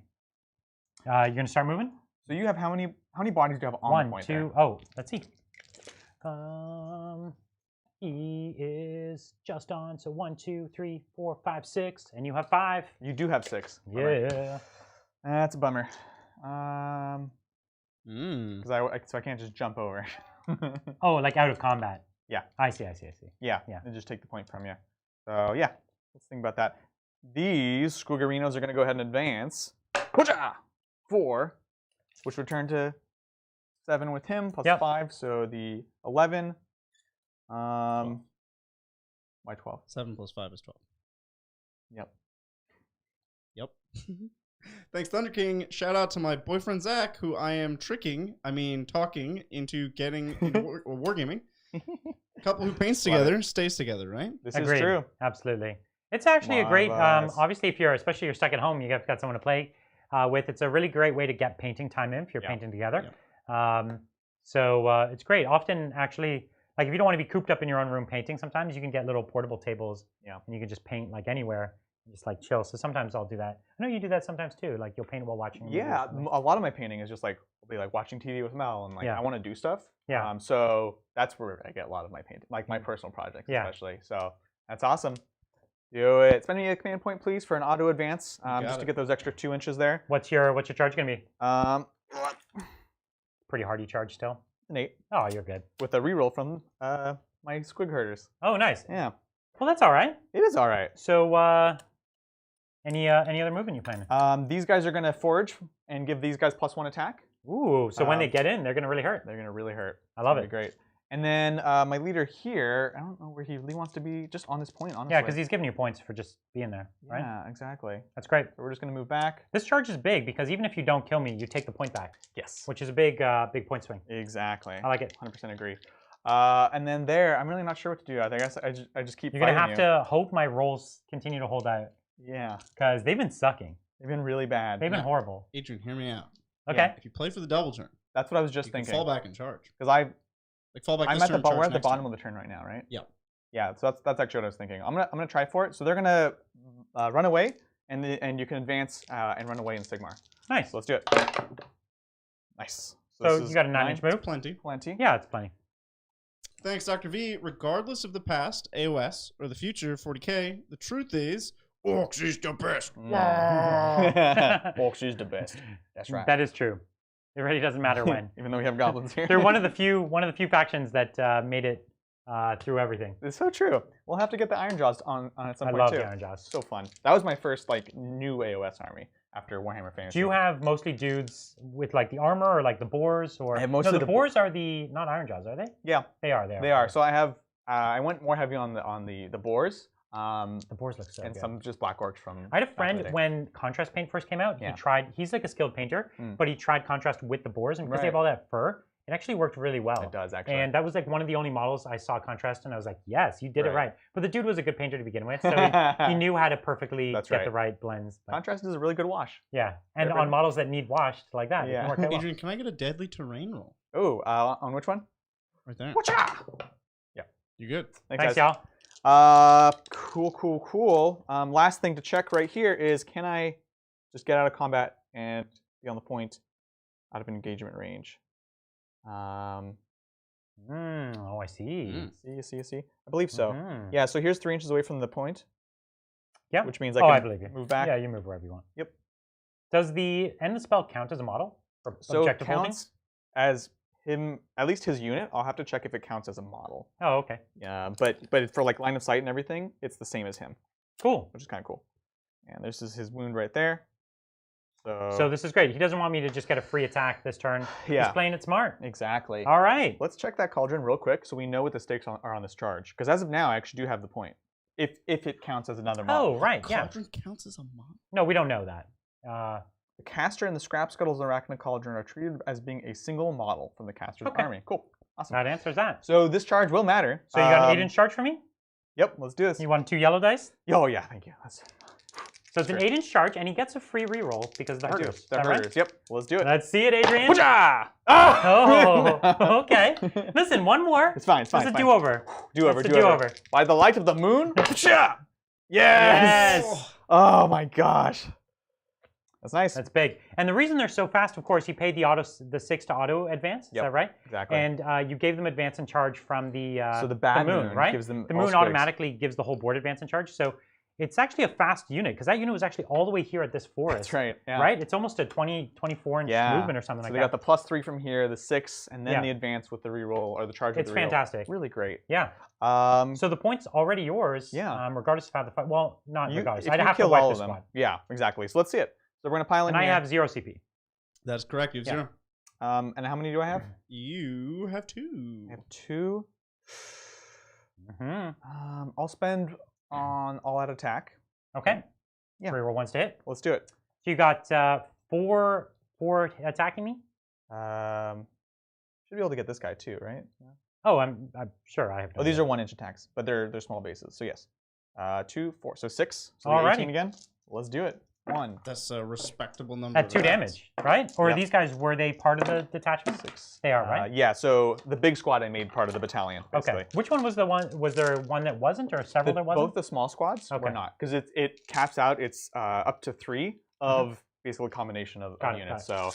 You're gonna start moving? So you have how many bodies do you have on the 1, point 2. there? Oh, let's see. He is just on. So 1, 2, 3, 4, 5, 6, and you have 5. You do have 6. Yeah. That's a bummer. Mm. So I can't just jump over. Oh, like out of combat. Yeah. I see. Yeah. Yeah. And just take the point from you. So yeah, let's think about that. These squiggerinos are going to go ahead and advance. 4, which would turn to 7 with him, plus 5, so the 11. Why 12? 7 plus 5 is 12. Yep. Thanks, Thunder King. Shout out to my boyfriend Zach, who I am talking into getting into wargaming. A couple who paints together stays together, right? This Agreed. is true. Absolutely. It's actually a great, Marvelous. obviously if you're, especially you're stuck at home, you've got someone to play with. It's a really great way to get painting time in if you're painting together. So it's great. Often actually, like if you don't want to be cooped up in your own room painting, sometimes you can get little portable tables and you can just paint like anywhere. Just like chill. So sometimes I'll do that. I know you do that sometimes too. Like you'll paint while watching. Yeah, a lot of my painting is just like I'll be like watching TV with Mel and like I want to do stuff. Yeah. So that's where I get a lot of my painting, like my personal projects especially. So that's awesome. Do it. Spend me a command point, please, for an auto advance, just to get those extra 2 inches there. What's your charge gonna be? What? Pretty hardy charge still. An 8. Oh, you're good. With a reroll from my squig herders. Oh, nice. Yeah. Well, that's all right. It is all right. So any other movement you planning? These guys are gonna forge and give these guys +1 attack. Ooh, so when they get in, they're gonna really hurt. They're gonna really hurt. I love it. Great. And then my leader here, I don't know where he really wants to be, just on this point, honestly. Yeah, because he's giving you points for just being there, right? Yeah, exactly. That's great. So we're just gonna move back. This charge is big because even if you don't kill me, you take the point back. Yes. Which is a big point swing. Exactly. I like it. 100% agree. And then there, I'm really not sure what to do. I guess I just keep. You're gonna have to hope my rolls continue to hold out. Yeah. Because they've been sucking. They've been really bad. They've been horrible. Adrian, hear me out. Okay. Yeah. If you play for the double turn, that's what I was just you thinking. can fall back and charge. Because I'm this at turn, we're at the next bottom turn. of the turn right now, right? Yeah. Yeah. So that's actually what I was thinking. I'm gonna try for it. So they're gonna run away, and you can advance and run away in Sigmar. Nice. So let's do it. Nice. So you got a 9-inch move? Plenty. Yeah, it's plenty. Thanks, Dr. V. Regardless of the past, AOS, or the future, 40k, the truth is, Orcs is the best. Orcs is the best. That's right. That is true. It really doesn't matter when. Even though we have goblins here. They're one of the few factions that made it through everything. It's so true. We'll have to get the Iron Jawz on at some I point love too. the Iron Jawz. So fun. That was my first like new AOS army after Warhammer Fantasy. Do you have mostly dudes with like the armor or like the boars or? I have most no, of the boars are the not Iron Jawz, are they? Yeah, they are. They are. They are. So I have. I went more heavy on the boars. The boars look so and good. some just black orcs from. I had a friend when contrast paint first came out. Yeah. He tried. He's like a skilled painter, but he tried contrast with the boars, and because they have all that fur, it actually worked really well. It does actually. And that was like one of the only models I saw contrast, and I was like, yes, you did it right. But the dude was a good painter to begin with, so he knew how to perfectly get the right blends. But contrast is a really good wash. Yeah, and on models that need washed like that, it can work out well. Adrian, can I get a deadly terrain roll? Oh, on which one? Right there. Whatcha! Yeah. You good? Thanks y'all. Cool. Last thing to check right here is, can I just get out of combat and be on the point out of engagement range? Oh, I see. See. I believe so. Yeah, so here's 3 inches away from the point. Yeah. Which means I believe you. Move back. Yeah, you move wherever you want. Yep. Does the end of the spell count as a model for objective it holding? counts as him, at least his unit. I'll have to check if it counts as a model. Oh, okay. Yeah, but for like line of sight and everything, it's the same as him. Cool. Which is kind of cool. And this is his wound right there. So this is great. He doesn't want me to just get a free attack this turn. Yeah. He's playing it smart. Exactly. All right. Let's check that cauldron real quick so we know what the stakes are on this charge. Because as of now, I actually do have the point. If it counts as another model. Oh, right. Yeah. Cauldron counts as a model? No, we don't know that. The caster and the scrap scuttles of the Arachna Cauldron are treated as being a single model from the caster's army. Cool. Awesome. That answers that. So this charge will matter. So you got an 8-inch charge for me? Yep, let's do this. You want 2 yellow dice? Oh, yeah, thank you. So it's an 8-inch charge, and he gets a free reroll because of the herders. The herders, right? Yep. Let's do it. Let's see it, Adrian. Oh, okay. Listen, one more. It's fine. It's a do-over. Do-over. By the light of the moon. Yes. Oh my gosh. That's nice. That's big. And the reason they're so fast, of course, he paid the 6 to auto advance. Is that right? Exactly. And you gave them advance and charge from the so the bad moon, right? Gives them the moon automatically gives the whole board advance and charge. So it's actually a fast unit because that unit was actually all the way here at this forest. That's right. Yeah. Right? It's almost a 24-inch movement or something like that. So they got the +3 from here, the 6, and then the advance with the reroll or the charge with the reroll. It's fantastic. Really great. Yeah. So the point's already yours. Yeah. Regardless of how the fight. Well, not regardless. I'd have to wipe this squad. Yeah, exactly. So let's see it. So we're gonna pile in here. And I have 0 CP. That's correct. You have 0. And how many do I have? You have 2. I have 2. I'll spend on all-out attack. Okay. Yeah. Reroll 1s to hit. Let's do it. So you got 4 attacking me. Should be able to get this guy too, right? Yeah. Oh, I'm sure I have. These are 1-inch attacks, but they're small bases. So yes, 2, 4, so 6. So 18 again. Let's do it. 1. That's a respectable number. At 2 damage, right? Or these guys, were they part of the detachment? 6. They are, right? Yeah. So the big squad I made part of the battalion. Basically. Okay. Which one was the one? Was there one that wasn't, or several that wasn't? Both the small squads were not, because it caps out. It's up to 3 of basically a combination of units. So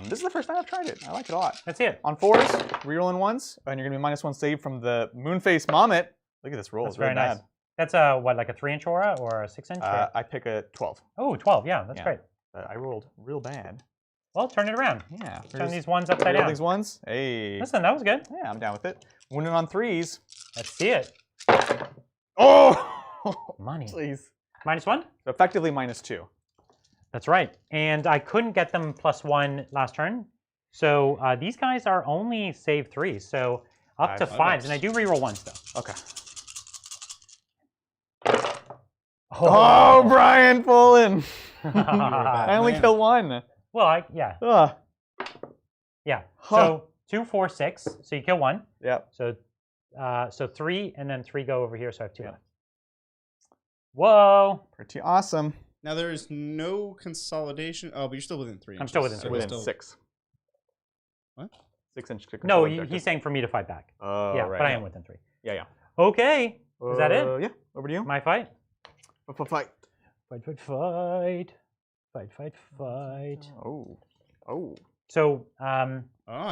this is the first time I've tried it. I like it a lot. Let's see it. On 4s, rerolling 1s, and you're gonna be -1 save from the Moonface Mommet. Look at this roll. It's really very nice. bad. That's what, like a 3-inch aura or a 6-inch? I pick a 12. Oh, 12. Yeah, that's great. I rolled real bad. Well, turn it around. Yeah. Turn these 1s upside down. These 1s. Hey. Listen, that was good. Yeah, I'm down with it. Winning on 3s. Let's see it. Oh! Money. Please. -1? So effectively -2. That's right. And I couldn't get them +1 last turn. So these guys are only save 3. So up to 5s. And I do reroll 1s, though. Okay. Oh, Brian Pullen! I only kill 1. Well, yeah. Yeah. So 2, 4, 6. So you kill 1. Yep. So 3, and then 3 go over here. So I have 2 left. Whoa! Pretty awesome. Now there is no consolidation. Oh, but you're still within 3 inches. I'm still within 3. Within 6. What? 6-inch. No, he's saying for me to fight back. Oh, yeah, right. but I am within 3. Yeah. Okay. Is that it? Yeah. Over to you. My fight. Fight. Fight. Oh. So, I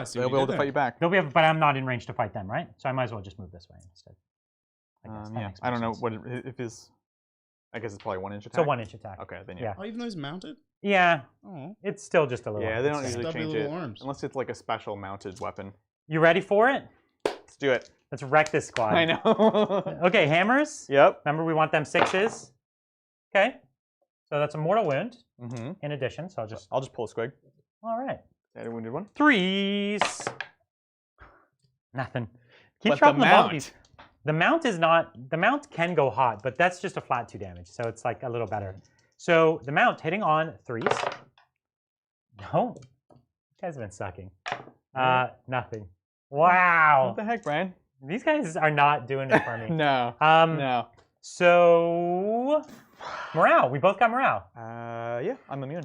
see. They'll be able to fight you back. but I'm not in range to fight them, right? So I might as well just move this way instead. I don't know what if his. I guess it's probably 1-inch attack. It's a 1-inch attack. Okay, then yeah. Oh, even though he's mounted. Yeah. Oh. It's still just a little. Yeah, they don't usually stubby change little it arms. unless it's like a special mounted weapon. You ready for it? Let's do it. Let's wreck this squad. I know. Okay, hammers. Yep. Remember, we want them 6s. Okay. So that's a mortal wound Mm-hmm. in addition. So I'll just pull a squig. All right. Is that a wounded one? 3s. Nothing. Keep But dropping the the mount. bumpies. The mount is not. The mount can go hot, but that's just a flat 2 damage. So it's like a little better. So the mount hitting on 3s. No. You guys have been sucking. Nothing. Wow. What the heck, Brian? These guys are not doing it for me. No. No. So morale. We both got morale. Yeah, I'm immune.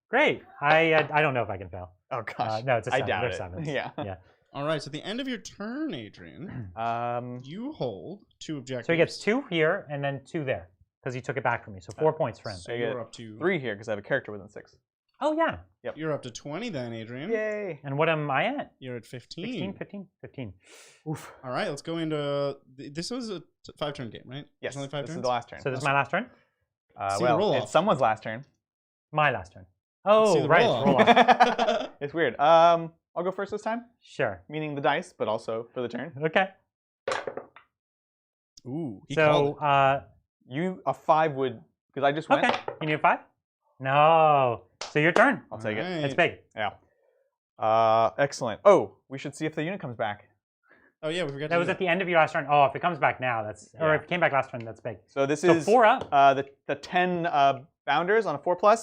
Great. I don't know if I can fail. Oh gosh. No, it's a 7. I doubt They're it. 7s. Yeah. Yeah. All right. So at the end of your turn, Adrian, you hold 2 objectives. So he gets 2 here and then 2 there because he took it back from me. So 4 points for him. So I you're get up to 3 here because I have a character within 6. Oh yeah. Yep. You're up to 20 then, Adrian. Yay. And what am I at? You're at 15. 15. Oof. All right. Let's go into. This was a 5-turn game, right? Yes. There's only 5 This turns. is the last turn. So this is my last turn? See the Well, roll-off. it's someone's last turn. My last turn. See Oh, the right. roll-off. Roll off. It's weird. I'll go first this time, Sure. meaning the dice, but also for the turn. Okay. Ooh. He called So, You a 5 would because I just went. okay. You need a 5? No. So your turn. I'll take it. Alright. It's big. Yeah. Excellent. Oh, we should see if the unit comes back. Oh yeah, we forgot. That to was do at the end of your last turn. Oh, if it comes back now, that's or Yeah. if it came back last turn, that's big. So this So is 4 up. the 10 bounders on a 4+.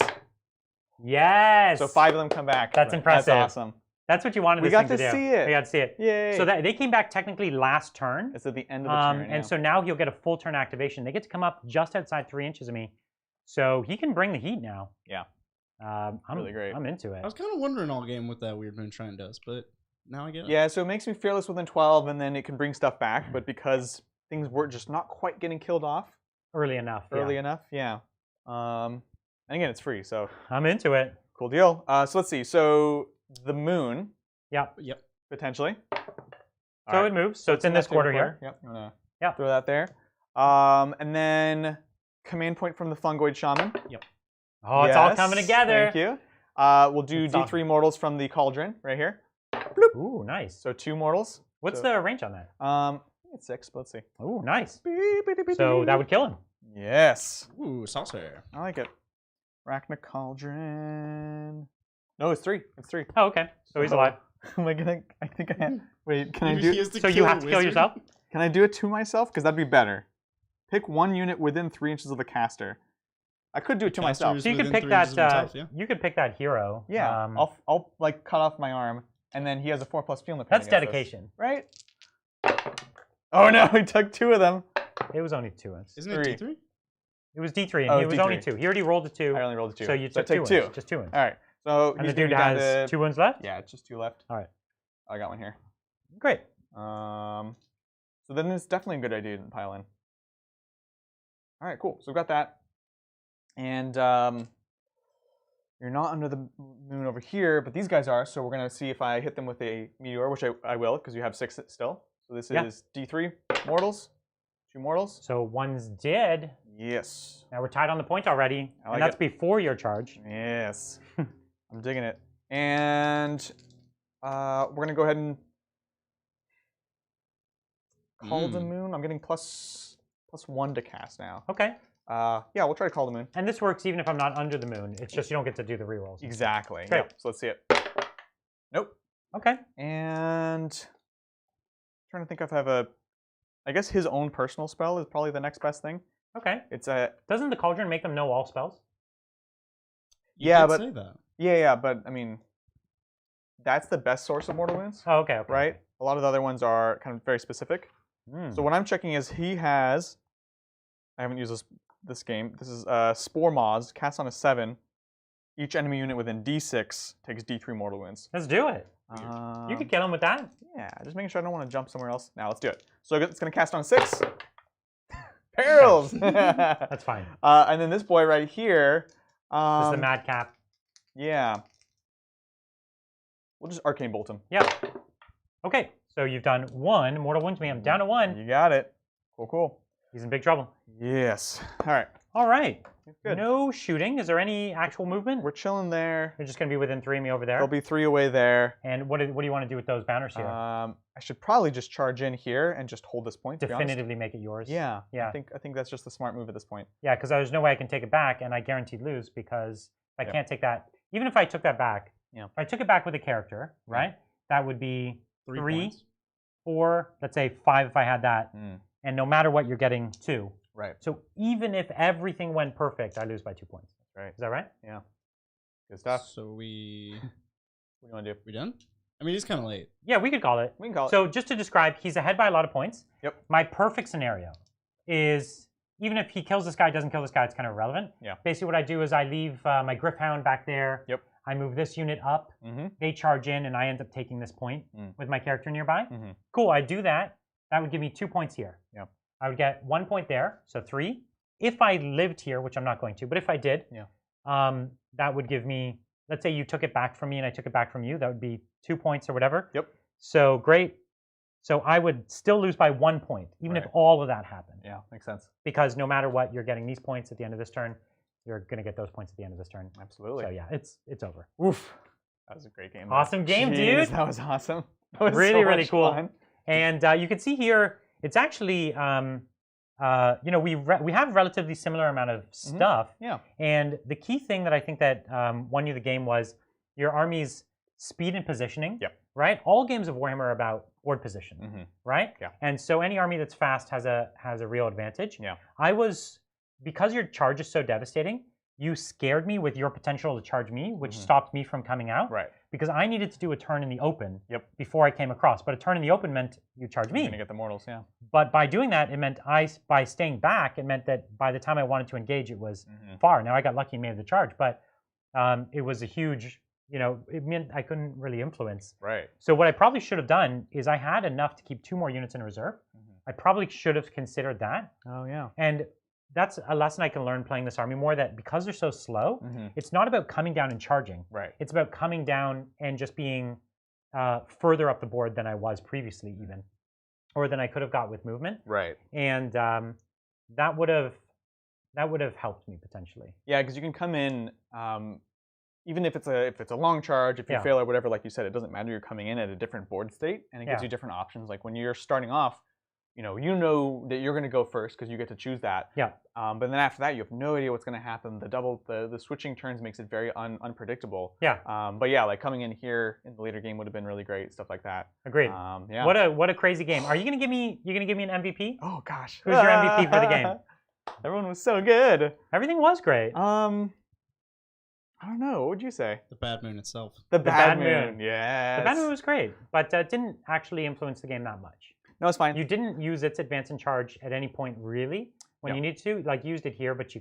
Yes. So 5 of them come back. That's impressive. That's awesome. That's what you wanted We this got thing to to do. see it. We got to see it. Yay. So that they came back technically last turn. it's at the end of the turn. And so now he'll get a full turn activation. They get to come up just outside 3 inches of me. So he can bring the heat now. Yeah. I'm Really great. I'm into I it. was kind of wondering all game what that weird moonshine does, but now I get it. Yeah, so it makes me fearless within 12, and then it can bring stuff back. But because things were just not quite getting killed off Early enough. early enough, yeah. And again, it's free, so I'm into it. cool deal. So let's see. So the moon, Yep. potentially. So it moves. So it's in this quarter here. Yep. I'm gonna Yeah. throw that there. And then command point from the fungoid shaman. Oh, it's all Yes, coming together. Thank you. We'll do It's D3 mortals from the cauldron right here. Ooh, nice. So 2 mortals. What's so, the range on that? It's 6, but let's see. Ooh, nice. So that would kill him. Yes. Ooh, saucer. I like it. Arachna cauldron. No, it's 3. It's 3. Oh, okay. So he's alive. Am I gonna? I think I have. Wait, can I He do? has to So you kill have a to kill wizard? yourself? Can I do it to myself? Because that'd be better. Pick 1 unit within 3 inches of the caster. I could do it to myself. Casters So you could within pick 3 that. inches of himself, yeah. You could pick that hero. Yeah, I'll like cut off my arm, and then he has a 4+ field. That's dedication. right? Oh no, he took 2 of them. It was only 2 ones. Isn't it 3. D3? It was D3, and Oh, it was D3. only 2. He already rolled a 2. I only rolled a 2. So you I took take 2 2. ones. Just 2 ones. All right. So And he's the dude gonna be down has to, 2 ones left? Yeah, just 2 left. All right. I got one here. Great. So then it's definitely a good idea to pile in. All right, cool. So we've got that. And you're not under the moon over here, but these guys are. So we're going to see if I hit them with a meteor, which I will, because you have 6 still. So this is D3 mortals. 2 mortals. So one's dead. Yes. Now we're tied on the point already. I like And that's it. before your charge. Yes. I'm digging it. And we're going to go ahead and call the moon. I'm getting plus 1 to cast now. Okay. Yeah, we'll try to call the moon. And this works even if I'm not under the moon. It's just you don't get to do the rerolls. Exactly. Great. Yep. So let's see it. Nope. Okay. And trying to think if I have a. I guess his own personal spell is probably the next best thing. Okay. It's a. Doesn't the cauldron make them know all spells? You Yeah, did but say that. yeah, but I mean, that's the best source of mortal wounds, Oh, okay. Okay. right? A lot of the other ones are kind of very specific. Mm. So what I'm checking is he has. I haven't used this game. This is Spore Moths, cast on a 7. Each enemy unit within D6 takes D3 mortal wounds. Let's do it. You could kill him with that. Yeah, just making sure I don't want to jump somewhere else. Now let's do it. So it's going to cast on a 6. Perils! That's fine. And then this boy right here. This is the madcap. Yeah. We'll just arcane bolt him. Yeah. Okay. So you've done 1 mortal wound to me. I'm down to 1. You got it. Cool, cool. He's in big trouble. Yes. All right. All right. Good. No shooting. Is there any actual movement? We're chilling there. They're just going to be within 3 of me over there. There'll be 3 away there. And what do you want to do with those banners here? I should probably just charge in here and just hold this point. Definitively make it yours. Yeah. Yeah. I think that's just the smart move at this point. Yeah, because there's no way I can take it back, and I guaranteed lose because if I can't take that, even if I took that back, if I took it back with a character, right? That would be 3, 4, let's say 5 if I had that. And no matter what, you're getting 2. Right. So even if everything went perfect, I lose by 2 points. Right. Is that right? Yeah. Good stuff. So What do you want to do? we done? I mean, it's kind of late. Yeah, we could call it. We can call it. So just to describe, he's ahead by a lot of points. Yep. My perfect scenario is even if he kills this guy, doesn't kill this guy, it's kind of irrelevant. Yeah. Basically, what I do is I leave my Gryph-hound back there. Yep. I move this unit up. They charge in, and I end up taking this point with my character nearby. Cool, I do that. That would give me 2 points here. Yep. I would get 1 point there, so 3. If I lived here, which I'm not going to, but if I did, that would give me, let's say you took it back from me and I took it back from you, that would be 2 points or whatever. Yep. So great. So I would still lose by 1 point, even if all of that happened. Yeah, makes sense. Because no matter what, you're getting these points at the end of this turn. You're going to get those points at the end of this turn. Absolutely. So yeah, it's over. Oof. That was a great game. Awesome game, Jeez, dude. That was awesome. That was really, so really much cool. fun. And you can see here, it's actually, you know, we have relatively similar amount of stuff. Yeah. And the key thing that I think that won you the game was your army's speed and positioning. Yep. Right. All games of Warhammer are about board position. Right. Yeah. And so any army that's fast has a real advantage. Yeah. Because your charge is so devastating, you scared me with your potential to charge me, which stopped me from coming out. Right. Because I needed to do a turn in the open before I came across. But a turn in the open meant you charge me. You're going to get the mortals, yeah. But by doing that, it meant by staying back, it meant that by the time I wanted to engage, it was far. Now, I got lucky and made the charge, but it was a huge, you know, it meant I couldn't really influence. Right. So what I probably should have done is I had enough to keep 2 more units in reserve. I probably should have considered that. Oh, yeah. And that's a lesson I can learn playing this army more, that because they're so slow, it's not about coming down and charging. Right. It's about coming down and just being further up the board than I was previously even, or than I could have got with movement. Right. And that would have helped me potentially. Yeah, because you can come in, even if it's a long charge, if you fail or whatever, like you said, it doesn't matter. You're coming in at a different board state, and it gives you different options. Like when you're starting off, you know that you're going to go first because you get to choose that. Yeah. But then after that, you have no idea what's going to happen. The switching turns makes it very unpredictable. Yeah. But yeah, like coming in here in the later game would have been really great. Stuff like that. Agreed. Yeah. What a crazy game. Are you going to give me an MVP? Oh gosh. Who's your MVP for the game? Everyone was so good. Everything was great. I don't know. What would you say? The Bad Moon itself. The Bad Moon. Yes. The Bad Moon was great, but didn't actually influence the game that much. No, it's fine. You didn't use its advance and charge at any point really when you need to. Like used it here, but you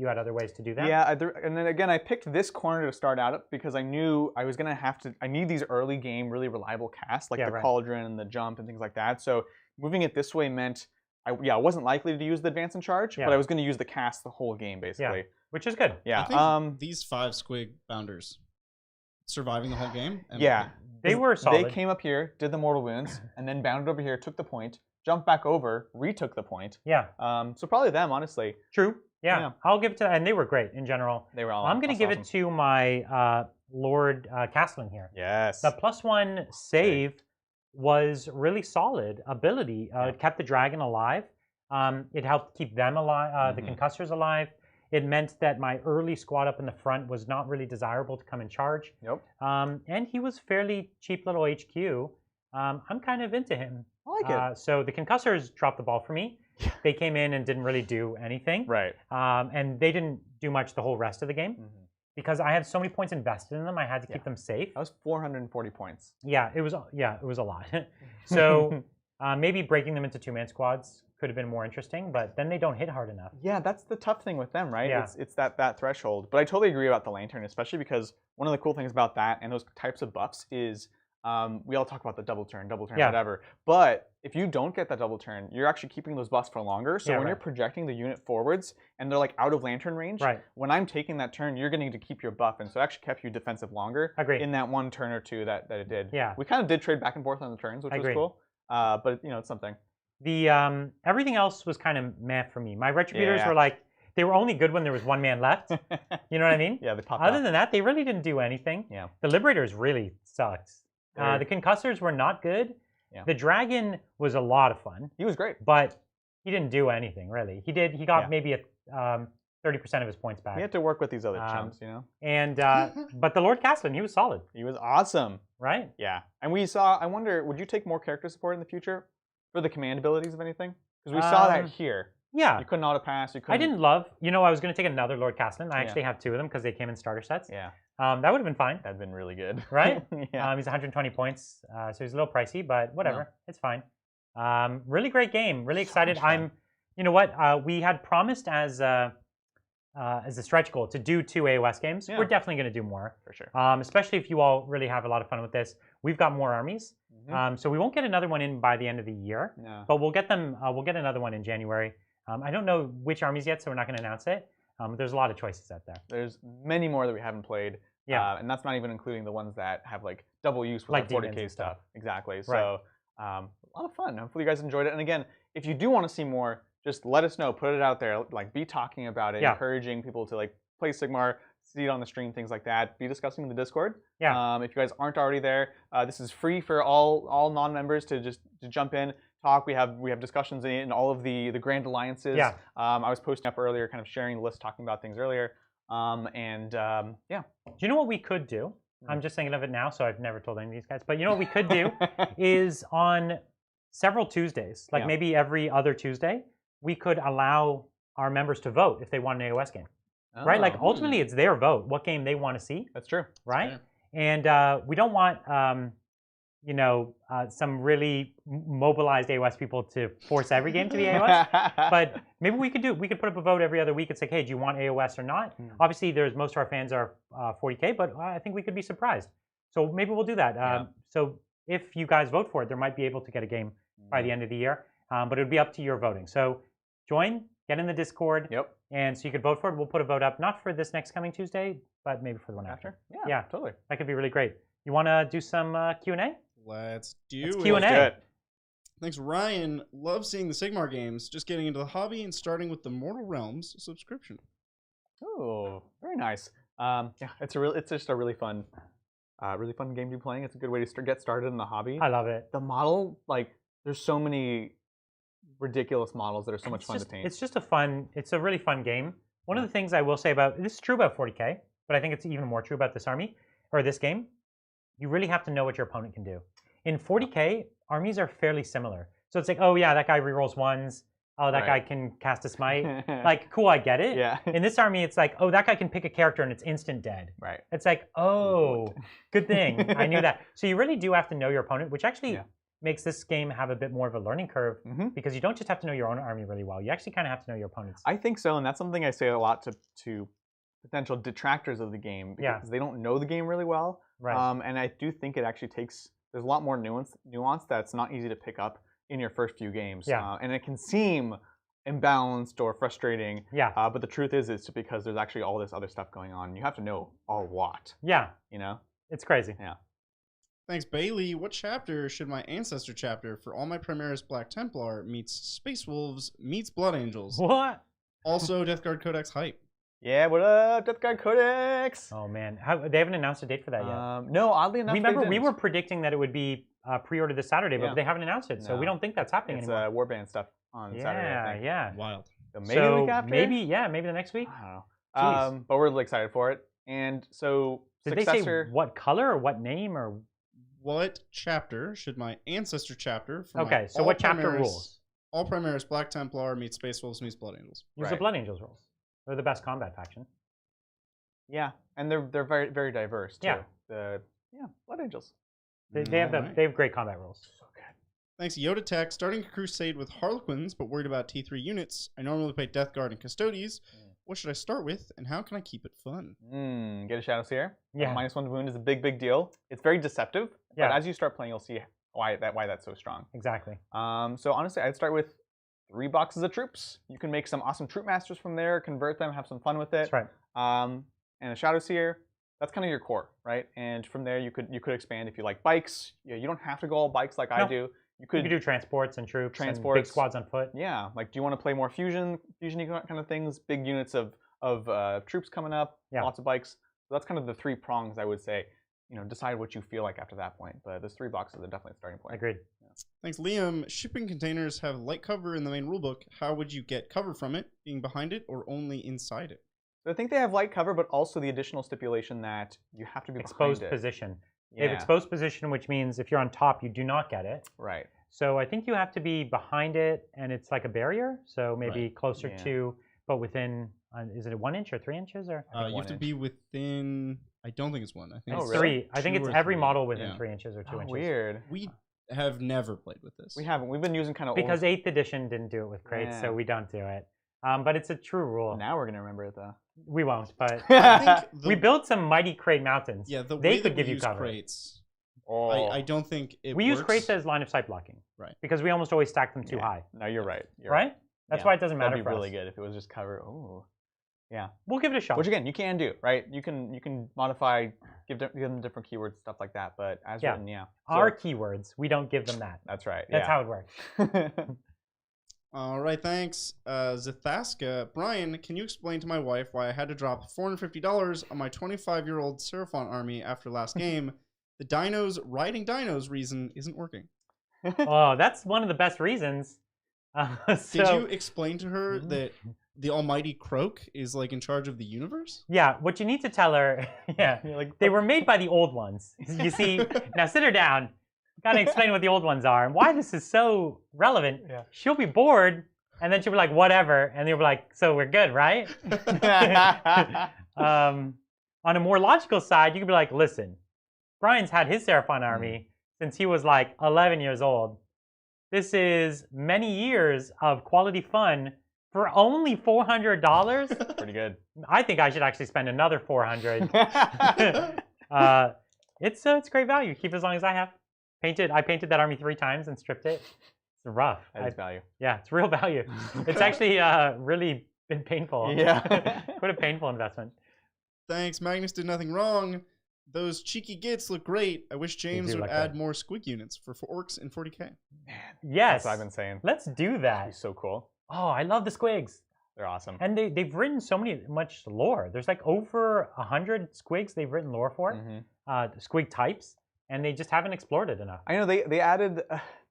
had other ways to do that. Yeah, and then again, I picked this corner to start out because I knew I was gonna I need these early game really reliable casts like the Cauldron and the Jump and things like that. So moving it this way meant I wasn't likely to use the advance and charge, but I was gonna use the cast the whole game basically. Yeah, which is good. Yeah. I think these 5 squig bounders surviving the whole game. And yeah. They were solid. They came up here, did the mortal wounds, and then bounded over here, took the point, jumped back over, retook the point. Yeah. So probably them, honestly. True. Yeah. I'll give it to, and they were great in general. They were all. I'm going to give it to my Lord Castling here. Yes. The +1 save was really solid ability. It kept the dragon alive. It helped keep them alive, the concussors alive. It meant that my early squad up in the front was not really desirable to come and charge. Nope. And he was fairly cheap little HQ. I'm kind of into him. I like it. So the concussors dropped the ball for me. They came in and didn't really do anything. Right. And they didn't do much the whole rest of the game. Because I had so many points invested in them, I had to keep them safe. That was 440 points. Yeah, it was a lot. So maybe breaking them into 2-man squads could have been more interesting, but then they don't hit hard enough. Yeah, that's the tough thing with them, right? Yeah. It's that threshold. But I totally agree about the lantern, especially because one of the cool things about that and those types of buffs is we all talk about the double turn, whatever. But if you don't get that double turn, you're actually keeping those buffs for longer. So when you're projecting the unit forwards and they're like out of lantern range, when I'm taking that turn, you're going to keep your buff. And so it actually kept you defensive longer in that one turn or two that it did. Yeah. We kind of did trade back and forth on the turns, which was cool. But, you know, it's something. The everything else was kind of meh for me. My retributors were like, They were only good when there was one man left. You know what I mean? Yeah, they popped Other out. than that, they really didn't do anything. Yeah. The Liberators really sucked. They're- The Concussors were not good. Yeah. The Dragon was a lot of fun, He was great. but he didn't do anything really. He got Yeah. maybe 30% of his points back. He had to work with these other chumps, you know? And but the Lord Castellan, he was solid, He was awesome. right? Yeah. And we saw, I wonder, would you take more character support in the future for the command abilities of anything? Because we saw that here. Yeah. You couldn't auto-pass. You couldn't... I didn't love, I was going to take another Lord Castellan. I Yeah. actually have 2 of them because they came in starter sets. Yeah. That would have been fine, That'd been really good. right? Yeah. He's 120 points, so he's a little pricey, but whatever. It's fine. Really great game. Really excited. much fun. You know what? We had promised as a stretch goal to do 2 AOS games. Yeah. We're definitely going to do more, For sure. especially if you all really have a lot of fun with this. We've got more armies, Mhm. so we won't get another one in by the end of the year, Yeah. but we'll get them. We'll get another one in January. I don't know which armies yet, so we're not going to announce it. But there's a lot of choices out there. There's many more that we haven't played. Yeah. And that's not even including the ones that have like double use with Like the 40K demons and stuff. stuff. Exactly. Right. So a lot of fun. Hopefully you guys enjoyed it. And again, if you do want to see more, just let us know. Put it out there. Like be talking about it, Yeah. encouraging people to like play Sigmar, see it on the stream, things like that. Be discussing in the Discord. Yeah. If you guys aren't already there, this is free for all non-members to jump in, talk. We have discussions in all of the Grand Alliances. Yeah. I was posting up earlier, kind of sharing the list, talking about things earlier. Yeah. Do you know what we could do? I'm just thinking of it now, so I've never told any of these guys. But you know what we could do is on several Tuesdays, like Yeah. maybe every other Tuesday, we could allow our members to vote if they want an AOS game, right? Like Oh, ultimately, it's their vote, what game they want to see, that's true. right? fair. And we don't want some really mobilized AOS people to force every game to be AOS. But maybe we could put up a vote every other week. It's like, hey, do you want AOS or not? Obviously, most of our fans are 40K, but I think we could be surprised. So maybe we'll do that. Yeah. So if you guys vote for it, there might be able to get a game by the end of the year. But it would be up to your voting. So join, get in the Discord, Yep. and so you could vote for it. We'll put a vote up, not for this next coming Tuesday, but maybe for the one after. After? Yeah. Totally. That could be really great. You want to do some Q&A? Let's do Let's it. Q&A. Let's do it. Thanks, Ryan. Love seeing the Sigmar games. Just getting into the hobby and starting with the Mortal Realms subscription. Oh, very nice. Yeah, it's just a really fun game to be playing. It's a good way to get started in the hobby. I love it. The model, like, there's so many ridiculous models that are so much It's fun just- to paint. It's a really fun game. One of the things I will say about this is true about 40K, but I think it's even more true about this army or this game. You really have to know what your opponent can do. In 40K, armies are fairly similar. So it's like, oh yeah, that guy rerolls ones. Oh, that guy Right. can cast a smite. Like, cool, I get it. Yeah. In this army, it's like, oh, that guy can pick a character and it's instant dead. Right. It's like, oh, good thing. I knew that. So you really do have to know your opponent, which actually Yeah. makes this game have a bit more of a learning curve Mhm. because you don't just have to know your own army really well. You actually kind of have to know your opponent's. I think so, and that's something I say a lot to potential detractors of the game because Yeah. they don't know the game really well. Right. And I do think it actually there's a lot more nuance that's not easy to pick up in your first few games. Yeah. And it can seem imbalanced or frustrating. Yeah. But the truth is it's because there's actually all this other stuff going on. You have to know a lot, Yeah. you know? It's crazy. Thanks, Bailey. What chapter should my Ancestor chapter for all my Primaris Black Templar meets Space Wolves meets Blood Angels? What? Also, Death Guard Codex hype. Yeah, what up, Death Guard Codex? Oh man, they haven't announced a date for that yet. No, oddly enough, Remember, they we didn't. were predicting that it would be pre-ordered this Saturday, but Yeah. they haven't announced it, so we No. don't think that's happening It's anymore. Warband stuff on Saturday, I Yeah, think. yeah. Wild. So maybe So the week after? maybe the next week. I don't know. Jeez. But we're really excited for it. And so, Did they successor... say what color or what name or? What chapter should my Ancestor chapter for Okay, my so what chapter Primaris- rules? All Primaris Black Templar meets Space Wolves meets Blood Angels. Use the Right. Blood Angels rules. They're the best combat faction. Yeah, and they're very, very diverse, too. Yeah. Blood Angels. They have Alright. they have great combat rules. So good. Thanks, Yoda Tech. Starting a crusade with Harlequins, but worried about T3 units. I normally play Death Guard and Custodes. What should I start with, and how can I keep it fun? Get a Shadow Seer. Yeah. -1 wound is a big deal. It's very deceptive, Yeah. but as you start playing, you'll see why that's so strong. Exactly. So honestly, I'd start with 3 boxes of troops. You can make some awesome troop masters from there, convert them, have some fun with it. That's right. And a Shadow Seer, that's kind of your core, right? And from there, you could expand if you like bikes. You don't have to go all bikes like I No. do. You could do transports and troops and big squads on foot. Yeah, like do you want to play more fusion-y kind of things? Big units of troops coming up, lots of bikes. So that's kind of the 3 prongs, I would say. Decide what you feel like after that point. But those 3 boxes are definitely a starting point. Agreed. Yeah. Thanks, Liam. Shipping containers have light cover in the main rulebook. How would you get cover from it? Being behind it or only inside it? So I think they have light cover, but also the additional stipulation that you have to be exposed behind it. Position. Yeah. They have exposed position, which means if you're on top, you do not get it. Right. So I think you have to be behind it, and it's like a barrier. So maybe closer to, but within. Is it 1 inch or 3 inches or? You have to be within. I don't think it's 1. I think it's 3. I think it's every model within 3 inches or 2 inches. Weird. We have never played with this. We haven't. We've been using kind of because 8th edition didn't do it with crates, so we don't do it. But it's a true rule. Now we're gonna remember it though. We won't, but I think we built some mighty crate mountains. Yeah, they could give you cover. Crates, I don't think it We works. use crates as line of sight blocking. Right. Because we almost always stack them too high. No, you're right. Right? That's why it doesn't matter That'd be for really us. good if it was just cover. Oh. Yeah. We'll give it a shot. Which again, you can do, right? You can modify, give them different keywords, stuff like that. But as written, So, our keywords, we don't give them that. That's right. That's how it works. All right, thanks. Zathaska. Brian, can you explain to my wife why I had to drop $450 on my 25-year-old Seraphon army after last game? The riding dinos reason isn't working. Oh, that's one of the best reasons. Did you explain to her that the almighty Croak is like in charge of the universe? Yeah, what you need to tell her, they were made by the old ones. You see, now sit her down. Gotta explain what the old ones are and why this is so relevant. Yeah. She'll be bored, and then she'll be like, whatever, and you'll be like, so we're good, right? On a more logical side, you could be like, listen, Brian's had his Seraphon army since he was like 11 years old. This is many years of quality fun for only $400. Pretty good. I think I should actually spend another $400. It's great value. Keep it as long as I have. I painted that army 3 times and stripped it. It's rough. That is value. Yeah, it's real value. It's actually really been painful. Yeah. Quite a painful investment. Thanks. Magnus did nothing wrong. Those cheeky gits look great. I wish James would add more squig units for orcs in 40k. Man, yes. That's what I've been saying. Let's do that. That'd be so cool. Oh, I love the squigs. They're awesome. And they've written much lore. There's like over 100 squigs they've written lore for, squig types, and they just haven't explored it enough. I know they added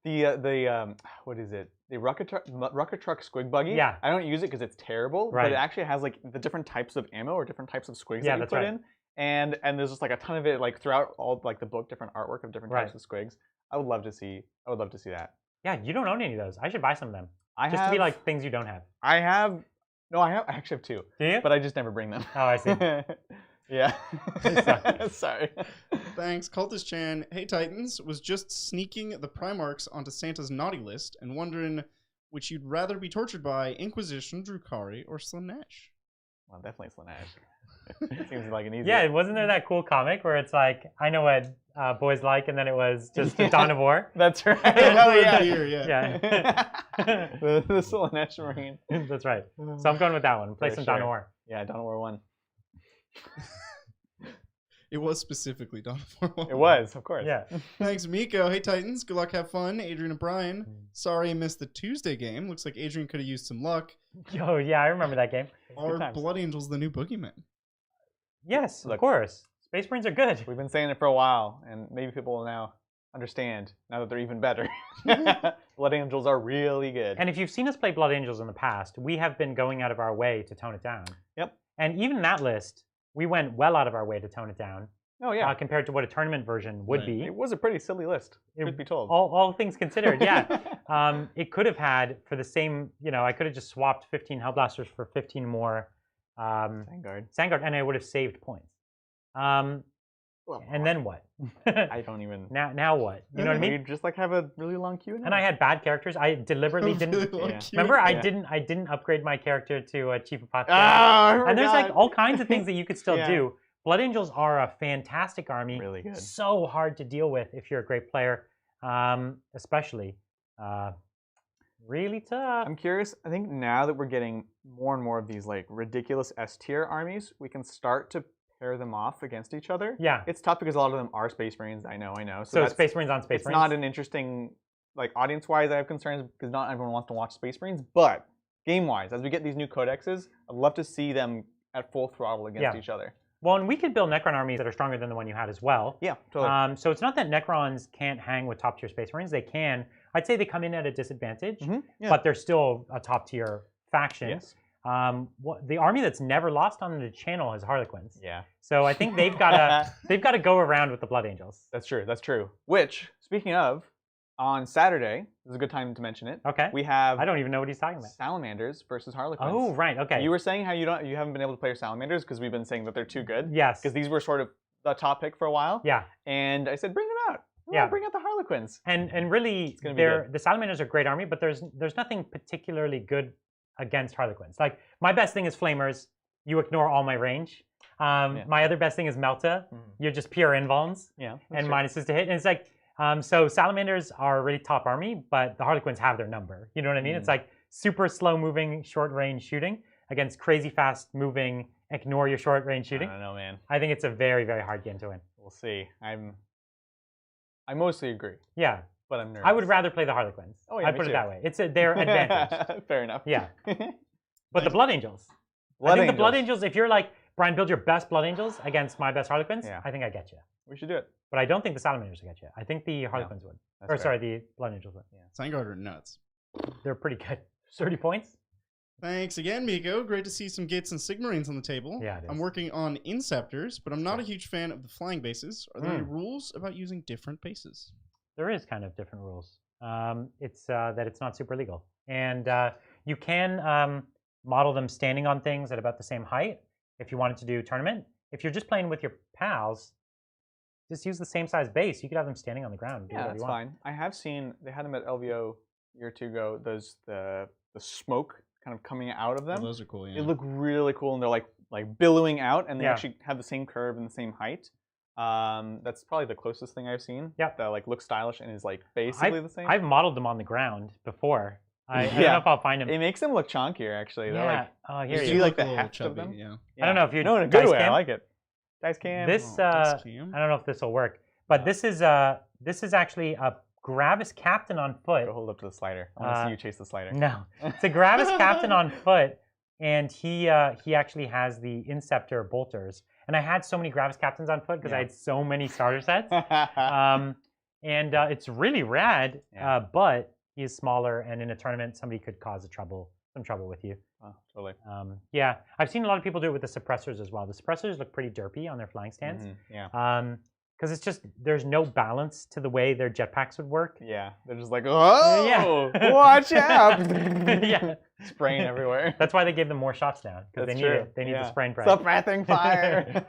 the what is it? The rocket truck squig buggy. Yeah. I don't use it because it's terrible, but it actually has like the different types of ammo or different types of squigs that you put in. And there's just like a ton of it like throughout all like the book, different artwork of different types of squigs. I would love to see that. Yeah, you don't own any of those. I should buy some of them. To be like things you don't have. I actually have 2. Do you? But I just never bring them. Oh, I see. Yeah. Sorry. Thanks, Cultist Chan. Hey Titans, was just sneaking the Primarchs onto Santa's naughty list and wondering which you'd rather be tortured by, Inquisition, Drukhari, or Slaanesh? Well, definitely Slaanesh. Seems like an easy. Yeah, wasn't there that cool comic where it's like, I know what boys like, and then it was just Dawn of War? That's right. Oh, yeah. The Slaanesh Marine. That's right. So I'm going with that one. Play some Dawn of War. Yeah, Dawn of War 1. It was specifically Dawn of War 1. It was, of course. Yeah. Thanks, Miko. Hey, Titans. Good luck. Have fun. Adrian and Brian. Sorry I missed the Tuesday game. Looks like Adrian could have used some luck. Oh, yeah, I remember that game. Are Blood Angels the new boogeyman? Yes, of course. Space Marines are good. We've been saying it for a while, and maybe people will now understand, now that they're even better. Blood Angels are really good. And if you've seen us play Blood Angels in the past, we have been going out of our way to tone it down. Yep. And even that list, we went well out of our way to tone it down. Oh, yeah. Compared to what a tournament version would be. It was a pretty silly list, truth be told. All things considered, yeah. It could have had, for the same, I could have just swapped 15 Hellblasters for 15 more Sandguard, and I would have saved points. And then what? I don't even. Now what? You know what I mean? You just like have a really long queue. And I had bad characters. I deliberately didn't. Remember, I didn't upgrade my character to a Chief Apothecary. And there's like all kinds of things that you could still do. Blood Angels are a fantastic army. Really good. So hard to deal with if you're a great player, especially. Really tough. I'm curious. I think now that we're getting more and more of these like ridiculous S tier armies, we can start to pair them off against each other. Yeah. It's tough because a lot of them are Space Marines. I know. So Space Marines on Space Marines. It's not an interesting like audience-wise, I have concerns because not everyone wants to watch Space Marines. But game-wise, as we get these new codexes, I'd love to see them at full throttle against each other. Well, and we could build Necron armies that are stronger than the one you had as well. Yeah, totally. So it's not that Necrons can't hang with top-tier Space Marines. They can. I'd say they come in at a disadvantage, but they're still a top-tier faction. Yes. The army that's never lost on the channel is Harlequins. Yeah. So I think they've got to go around with the Blood Angels. That's true. That's true. Which, speaking of, on Saturday, this is a good time to mention it. Okay. We have I don't even know what he's talking about. Salamanders versus Harlequins. Oh, right. Okay. You were saying how you haven't been able to play your Salamanders because we've been saying that they're too good. Yes. Because these were sort of the top pick for a while. Yeah. And I said, bring them out. Yeah. Bring out the Harlequins. And really, the Salamanders are a great army, but there's nothing particularly good against Harlequins. Like, my best thing is Flamers. You ignore all my range. My other best thing is Melta. You're just pure invulns. Yeah. And minuses to hit. And it's like, so Salamanders are a really top army, but the Harlequins have their number. You know what I mean? It's like super slow moving, short range shooting against crazy fast moving, ignore your short range shooting. I don't know, man. I think it's a very, very hard game to win. We'll see. I mostly agree. Yeah. But I'm nervous. I would rather play the Harlequins. Oh, yeah, I'd put it that way. It's their advantage. Fair enough. Yeah. But the Blood Angels. I think the Blood Angels, if you're like, Brian, build your best Blood Angels against my best Harlequins, I think I get you. We should do it. But I don't think the Salamanders will get you. I think the Harlequins would. Or sorry, the Blood Angels would. Yeah. Signgard are nuts. They're pretty good. 30 points. Thanks again, Miko. Great to see some Gitz and Sigmarines on the table. Yeah, it is. I'm working on Inceptors, but I'm not a huge fan of the flying bases. Are there any rules about using different bases? There is kind of different rules. It's that it's not super legal. And you can model them standing on things at about the same height if you wanted to do tournament. If you're just playing with your pals, just use the same size base. You could have them standing on the ground. Yeah, that's fine. I have seen, they had them at LVO a year or two ago, the smoke kind of coming out of them. Oh, those are cool, yeah. They look really cool, and they're like billowing out, and they actually have the same curve and the same height. That's probably the closest thing I've seen. Yep. That like looks stylish and is like basically the same. I've modeled them on the ground before. I don't know if I'll find them. It makes them look chunkier, actually. Yeah. They're Here you you see like the little heft chubby, of them. Yeah. I don't know if you No, in a good way. I like it. Dice cam. This Dice I cam. don't know if this will work, but this is actually a Gravis Captain on foot. Go hold up to the slider. I want to see you chase the slider. No, it's a Gravis Captain on foot, and he actually has the Inceptor bolters. And I had so many Gravis Captains on foot because I had so many starter sets. And it's really rad, but he is smaller, and in a tournament, somebody could cause some trouble with you. Oh, totally. Yeah, I've seen a lot of people do it with the suppressors as well. The suppressors look pretty derpy on their flying stance. Yeah. Because it's just, there's no balance to the way their jetpacks would work. Yeah, they're just like, oh, watch out. Yeah. Spraying everywhere. That's why they gave them more shots now, because they need it. They need the spray and pray. Suppressing fire.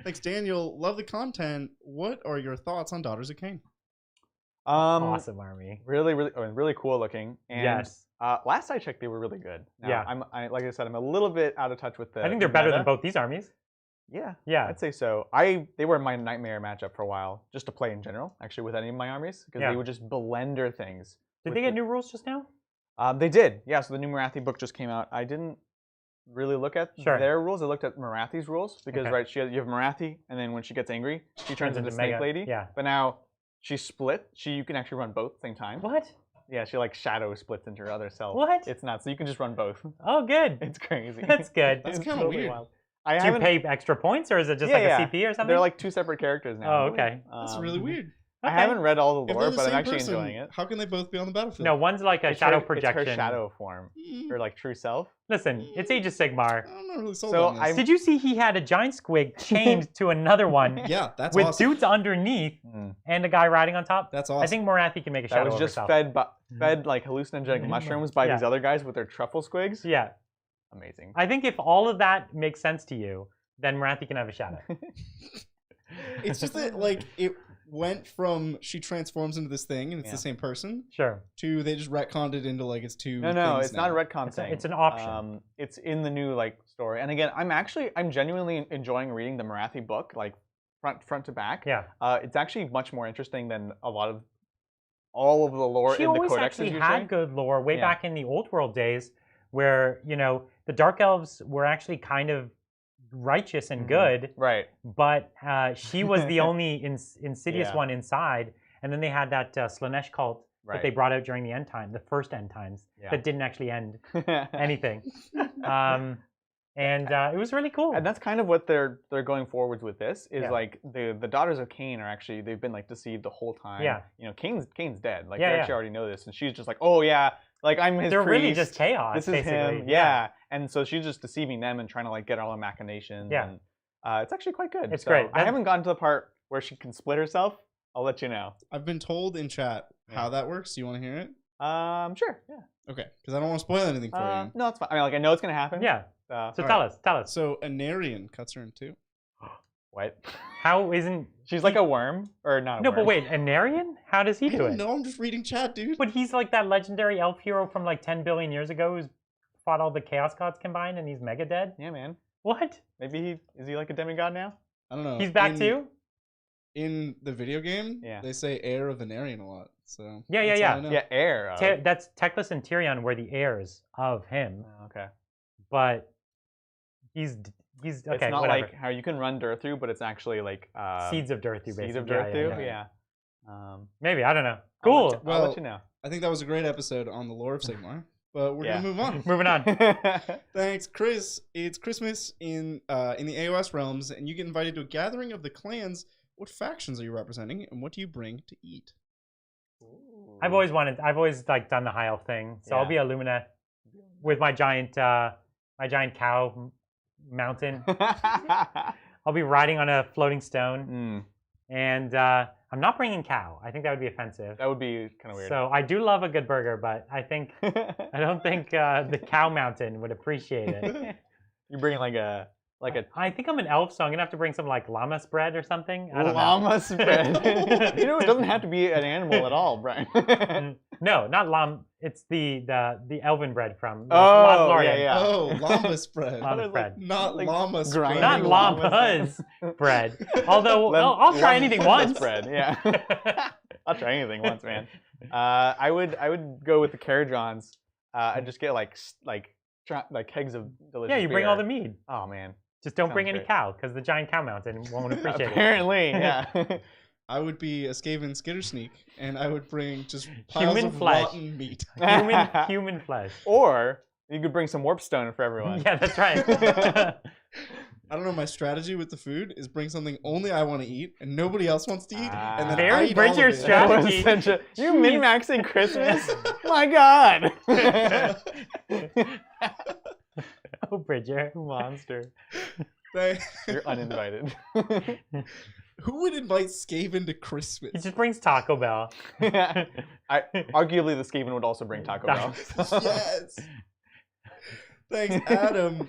Thanks, Daniel. Love the content. What are your thoughts on Daughters of Cain? Awesome army. Really cool looking. And Yes. last I checked, they were really good. Now, Yeah. like I said, I'm a little bit out of touch with the. I think they're better than both these armies. Yeah. Yeah. I'd say so. They were my nightmare matchup for a while, just to play in general, actually, with any of my armies, because they would just blender things. Did they get new rules just now? They did. Yeah. So the new Marathi book just came out. I didn't really look at their rules. I looked at Marathi's rules because you have Marathi, and then when she gets angry, she turns into Snake Lady. Yeah. But now she's split. You can actually run both at the same time. What? Yeah, she like shadow splits into her other self. What? It's nuts. So you can just run both. Oh, good. It's crazy. That's good. That's It's kind of totally weird. wild. Do you pay extra points, or is it just like a CP or something? They're like two separate characters now. Oh, okay. That's really weird. I haven't read all the If they're lore, the but I'm same actually person, enjoying it. How can they both be on the battlefield? No, one's like a It's shadow her, projection. It's her shadow form, her like true self. Listen, it's Age of Sigmar. I'm not really sold So on this. Did you see he had a giant squig chained to another one Yeah, that's with awesome. dudes underneath and a guy riding on top? That's awesome. I think Morathi can make a That shadow was of just herself. fed like hallucinogenic mushrooms by these other guys with their truffle squigs. Yeah. Amazing. I think if all of that makes sense to you, then Morathi can have a shadow. It's just that, like, it went from she transforms into this thing and it's Yeah. the same person Sure. to they just retconned it into, like, it's two No, things it's now. not a retcon thing. It's an option. It's in the new like story. And again, I'm genuinely enjoying reading the Marathi book, like front to back. Yeah. It's actually much more interesting than all of the lore She in the always codexes actually usually. had good lore way back in the Old World days, where the Dark Elves were actually kind of righteous and good, Right. but she was the only insidious one inside, And then they had that Slanesh cult that they brought out during the end time, the first end times, that didn't actually end anything. And it was really cool. And that's kind of what they're going forwards with this, is like the daughters of Cain are actually, they've been like deceived the whole time. Yeah. You know, Cain's dead. Like, they actually already know this. And she's just like, oh yeah, like I'm his They're priest. really just chaos, This is basically. him. Yeah. And so she's just deceiving them and trying to like get all the machinations. Yeah. And it's actually quite good. It's great. I haven't gotten to the part where she can split herself. I'll let you know. I've been told in chat how that works. Do you want to hear it? Sure. Yeah. Okay, because I don't want to spoil anything for you. No, it's fine. I mean, like I know it's gonna happen. Yeah. So tell us. So Anarian cuts her in two. What? How isn't... She's like a worm? Or not a worm? No, but wait, Anarian? How does he do it? No, I'm just reading chat, dude. But he's like that legendary elf hero from like 10 billion years ago who's fought all the Chaos Gods combined and he's mega dead? Yeah, man. What? Maybe is he like a demigod now? I don't know. He's back too? In the video game, they say heir of Anarian a lot. So yeah. Yeah, heir. That's Teclis and Tyrion were the heirs of him. Oh, okay. But he's okay. It's not whatever. like how you can run Durthu, but it's actually like Seeds of Durthu, basically. Seeds of Durthu, Yeah. yeah. Maybe, I don't know. Cool. I'll let you know. I think that was a great episode on the lore of Sigmar, but we're gonna move on. Moving on. Thanks, Chris. It's Christmas in the AOS realms, and you get invited to a gathering of the clans. What factions are you representing, and what do you bring to eat? I've always like done the high elf thing, so I'll be a Lumina with my giant cow mountain. I'll be riding on a floating stone, and I'm not bringing cow. I think that would be offensive. That would be kind of weird. So I do love a good burger, but I don't think the cow mountain would appreciate it. You're bringing I think I'm an elf, so I'm gonna have to bring some like llama spread or something. I don't llama spread. You know, it doesn't have to be an animal at all, Brian. No, not llama. It's the elven bread from Lothlorien. Yeah. Oh, llama spread. Llama spread. Not llama spread. Not llama's bread. Although I'll try anything once. Bread. Yeah. I'll try anything once, man. I would go with the Carajons. I'd just get like kegs of delicious Yeah, you bring beer. all the mead. Oh man. Just don't bring any cow, because the giant cow mountain won't appreciate Apparently, it. yeah. I would be a Skaven Skittersneak, and I would bring just piles human of flesh. rotten meat. Human flesh. Or you could bring some warpstone for everyone. Yeah, that's right. I don't know. My strategy with the food is bring something only I want to eat and nobody else wants to eat, and then I Very eat all Bridger of it. strategy. You min-maxing Christmas? My God. Oh, Bridger. Monster. You're uninvited. Who would invite Skaven to Christmas? He just brings Taco Bell. Arguably, the Skaven would also bring Taco Bell. Yes. Thanks, Adam.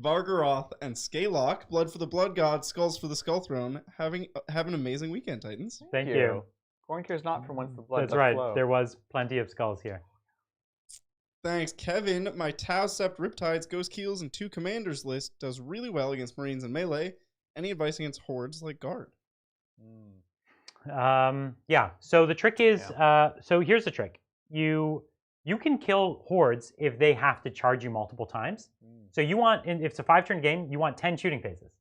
Vargaroth and Skalok, Blood for the Blood God, Skulls for the Skull Throne. Have an amazing weekend, Titans. Thank you. Corn cares not from whence the blood That's doth right. flow. There was plenty of skulls here. Thanks, Kevin. My Tau Sept Riptides, Ghost Keels, and 2 Commanders list does really well against Marines and Melee. Any advice against Hordes like Guard? Yeah. So the trick is, so here's the trick. You can kill Hordes if they have to charge you multiple times. So you want, if it's a 5-turn game, you want 10 shooting phases.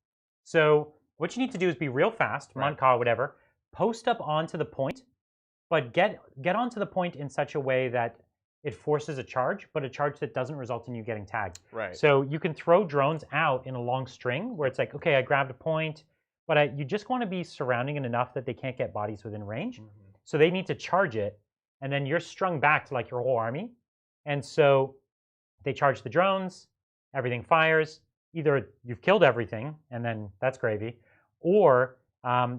So what you need to do is be real fast, Montcall, whatever, post up onto the point, but get onto the point in such a way that it forces a charge, but a charge that doesn't result in you getting tagged. Right. So you can throw drones out in a long string where it's like, okay, I grabbed a point, but you just want to be surrounding it enough that they can't get bodies within range. So they need to charge it, and then you're strung back to like your whole army. And so they charge the drones, everything fires. Either you've killed everything, and then that's gravy, or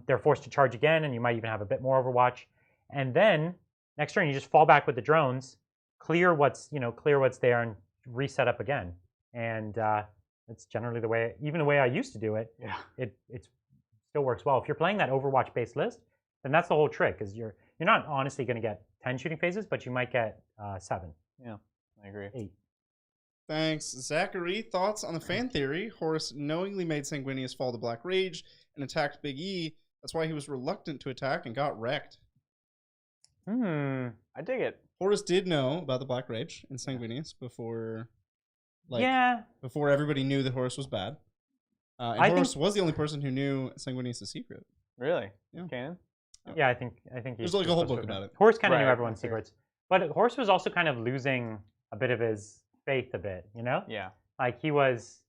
they're forced to charge again, and you might even have a bit more Overwatch. And then next turn, you just fall back with the drones, clear what's there, and reset up again. And it's generally the way, even the way I used to do it. Yeah. It still works well. If you're playing that Overwatch-based list, then that's the whole trick. Is you're not honestly going to get 10 shooting phases, but you might get 7. Yeah, I agree. 8. Thanks, Zachary. Thoughts on the fan theory? Horus knowingly made Sanguinius fall to Black Rage and attacked Big E. That's why he was reluctant to attack and got wrecked. I dig it. Horus did know about the Black Rage in Sanguinius before, before everybody knew that Horus was bad. And Horus was the only person who knew Sanguinius' secret. Really? Yeah. Canon? Yeah, I think There's like a whole book about it. Horse kind of knew Right, everyone's okay. secrets, but Horse was also kind of losing a bit of his faith a bit, you know? Yeah. Like he was,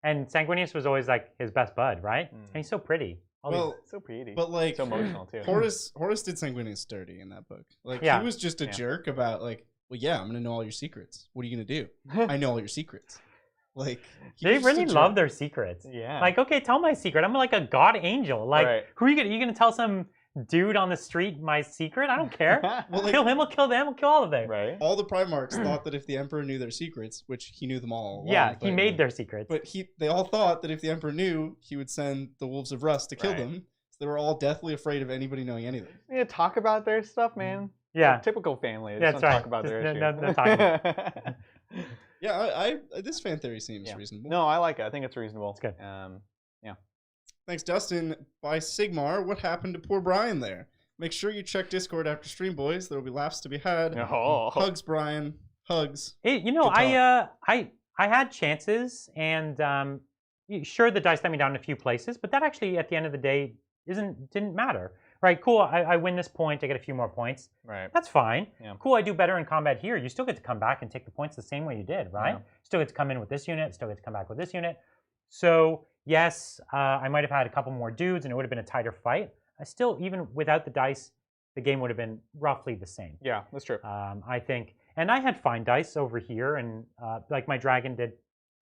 and Sanguinius was always like his best bud, right? And he's so pretty. Well, So pretty. but like so emotional too. Horace did Sanguinius dirty in that book. Like Yeah. he was just a jerk about like, well, yeah, I'm gonna know all your secrets. What are you gonna do? I know all your secrets. Like he They was just a really jerk. love their secrets. Yeah. Like, okay, tell my secret. I'm like a god angel. Like, Right. who are you gonna tell some dude on the street my secret? I don't care. Well, like, Kill him, we'll kill them, we'll kill all of them. Right. all the Primarchs thought that if the Emperor knew their secrets, which he knew them all along, Yeah, he but- made their secrets. But they all thought that if the Emperor knew, he would send the Wolves of Rust to kill Right. them. So they were all deathly afraid of anybody knowing anything. Yeah, talk about their stuff, man. Yeah. Typical family. They That's just don't right. talk about Just their no issues. talking. Yeah, I this fan theory seems Yeah. reasonable. No, I like it. I think it's reasonable. It's good. Thanks, Dustin. By Sigmar, what happened to poor Brian there? Make sure you check Discord after stream, boys. There will be laughs to be had. Oh. Hugs, Brian. Hugs. You know, Good I had chances, and sure, the dice let me down in a few places, but that actually, at the end of the day, didn't matter. Right? Cool. I win this point. I get a few more points. Right. That's fine. Yeah. Cool. I do better in combat here. You still get to come back and take the points the same way you did, right? Yeah. Still get to come in with this unit. Still get to come back with this unit. So yes, I might have had a couple more dudes, and it would have been a tighter fight. I still, even without the dice, the game would have been roughly the same. Yeah, that's true. I think, and I had fine dice over here, and like my dragon did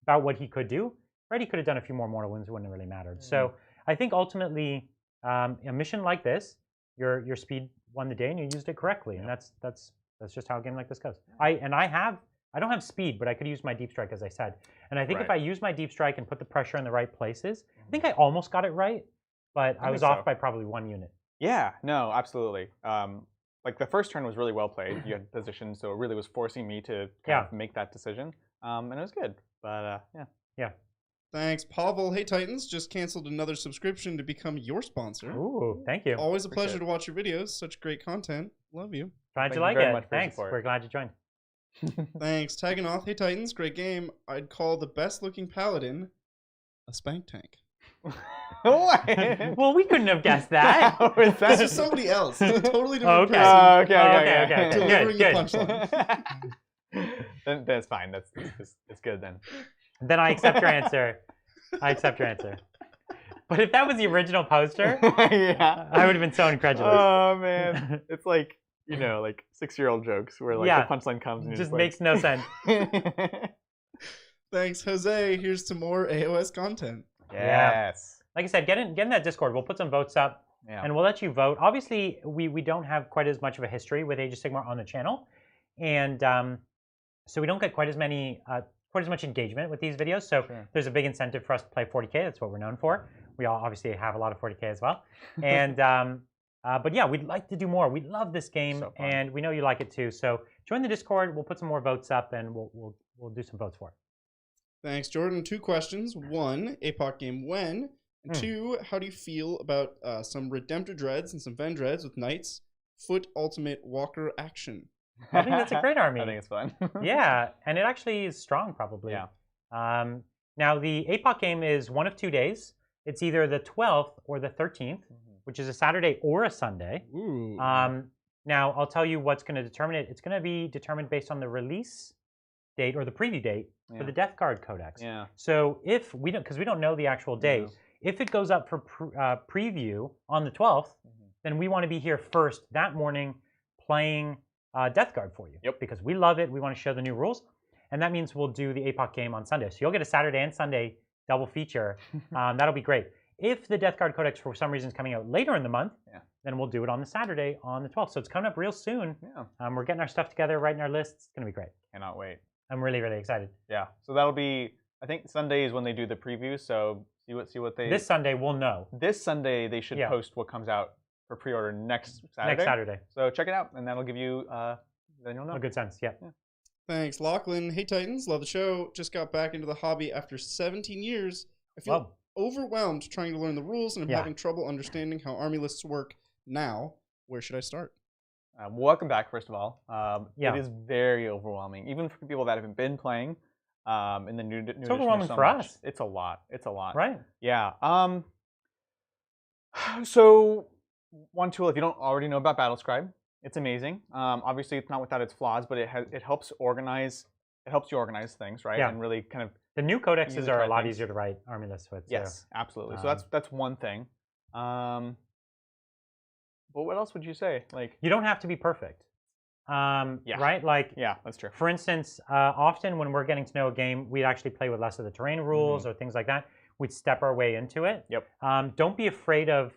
about what he could do. Freddy could have done a few more mortal wounds; it wouldn't have really mattered. So I think ultimately, a mission like this, your speed won the day, and you used it correctly, and that's just how a game like this goes. I don't have speed, but I could use my deep strike, as I said, and I think if I use my deep strike and put the pressure in the right places, I think I almost got it right, but I was off by probably 1 unit. Yeah, no, absolutely. Like the first turn was really well played. You had position, so it really was forcing me to kind of make that decision, and it was good. But yeah. Thanks, Pavel. Hey, Titans. Just canceled another subscription to become your sponsor. Ooh, thank you. Always a pleasure to watch your videos. Such great content. Love you. Glad Thank you you like very it. much for your Thanks. support. We're glad you joined. Thanks. Tagging off. Hey, Titans. Great game. I'd call the best looking paladin a spank tank. What? Well, we couldn't have guessed that. How is This that? is somebody else. It's a totally different Okay. person. Okay. Delivering Good. the punchline. then that's fine. That's good then. Then I accept your answer. But if that was the original poster, Yeah. I would have been so incredulous. Oh man, it's like like 6-year-old jokes where like the punchline comes and It you're just makes no sense. Thanks, Jose. Here's to more AOS content. Yes. Like I said, get in that Discord. We'll put some votes up, Yeah. and we'll let you vote. Obviously, we don't have quite as much of a history with Age of Sigmar on the channel, and so we don't get quite as much engagement with these videos. So there's a big incentive for us to play 40K. That's what we're known for. We all obviously have a lot of 40K as well, and but yeah, we'd like to do more. We love this game, So fun. and we know you like it too. So join the Discord. We'll put some more votes up, and we'll do some votes for it. Thanks, Jordan. 2 questions. 1, APOC game when? And 2, how do you feel about some Redemptor Dreads and some Ven Dreads with Knights, Foot Ultimate Walker action? I think that's a great army. I think it's fun. Yeah, and it actually is strong, probably. Yeah. Now, the APOC game is one of 2 days. It's either the 12th or the 13th, which is a Saturday or a Sunday. Ooh. Now, I'll tell you what's going to determine it. It's going to be determined based on the release date or the preview date for the Death Guard Codex. Yeah. So if we don't, because we don't know the actual date, if it goes up for preview on the 12th, then we want to be here first that morning playing Death Guard for you. Yep. Because we love it. We want to show the new rules. And that means we'll do the APOC game on Sunday. So you'll get a Saturday and Sunday double feature. That'll be great. If the Death Guard Codex for some reason is coming out later in the month, then we'll do it on the Saturday on the 12th. So it's coming up real soon. Yeah. We're getting our stuff together, writing our lists. It's going to be great. Cannot wait. I'm really, really excited. Yeah. So that'll be, I think Sunday is when they do the preview. So see what they. This Sunday we'll know. This Sunday they should post what comes out for pre-order next Saturday. Next Saturday. So check it out, and that'll give you. Then you'll know. A good sense. Yeah. Thanks, Lachlan. Hey, Titans. Love the show. Just got back into the hobby after 17 years. I feel overwhelmed trying to learn the rules, and I'm having trouble understanding how army lists work now. Where should I start? Welcome back, first of all. Yeah. It is very overwhelming, even for people that haven't been playing. In the new It's edition, overwhelming so for much. us. It's a lot. It's a lot. Right. Yeah. So one tool, if you don't already know about Battlescribe, it's amazing. Obviously, it's not without its flaws, but it helps organize. It helps you organize things, right? Yeah. And really kind of the new codexes easily are try a lot things. easier to write army lists with. Yes, absolutely. So that's one thing. But what else would you say? Like, you don't have to be perfect. Yeah. Right? Like, yeah, that's true. for instance, often when we're getting to know a game, we'd actually play with less of the terrain rules or things like that. We'd step our way into it. Yep. Don't be afraid of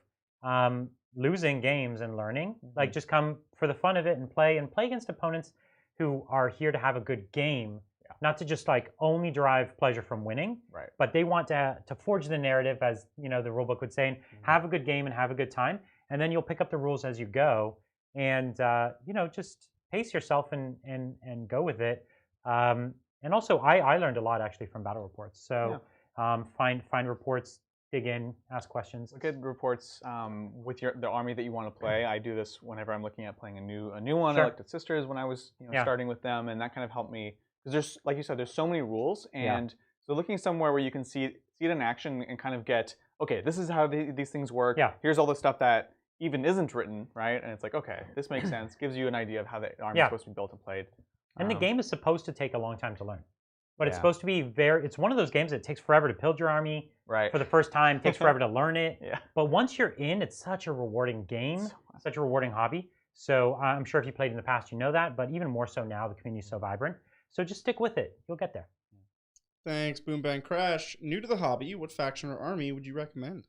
losing games and learning. Like, just come for the fun of it and play against opponents who are here to have a good game, not to just like only derive pleasure from winning. Right. But they want to forge the narrative, as you know the rulebook would say, and have a good game and have a good time. And then you'll pick up the rules as you go, and you know, just pace yourself and go with it. And also, I learned a lot actually from battle reports. So find reports, dig in, ask questions. Look at reports with the army that you want to play. I do this whenever I'm looking at playing a new one. Sure. I looked at Sisters when I was starting with them, and that kind of helped me because there's, like you said, there's so many rules, and so looking somewhere where you can see it in action and kind of get, okay, this is how these things work. Yeah. Here's all the stuff that even isn't written, right? And it's like, okay, this makes sense. Gives you an idea of how the army is supposed to be built and played. And the game is supposed to take a long time to learn. But it's Yeah. supposed to be it's one of those games that takes forever to build your army Right. for the first time, takes forever to learn it. Yeah. But once you're in, it's such a rewarding game, such a rewarding hobby. So I'm sure if you played in the past, you know that, but even more so now, the community is so vibrant. So just stick with it. You'll get there. Thanks, Boom Bang Crash. New to the hobby, what faction or army would you recommend?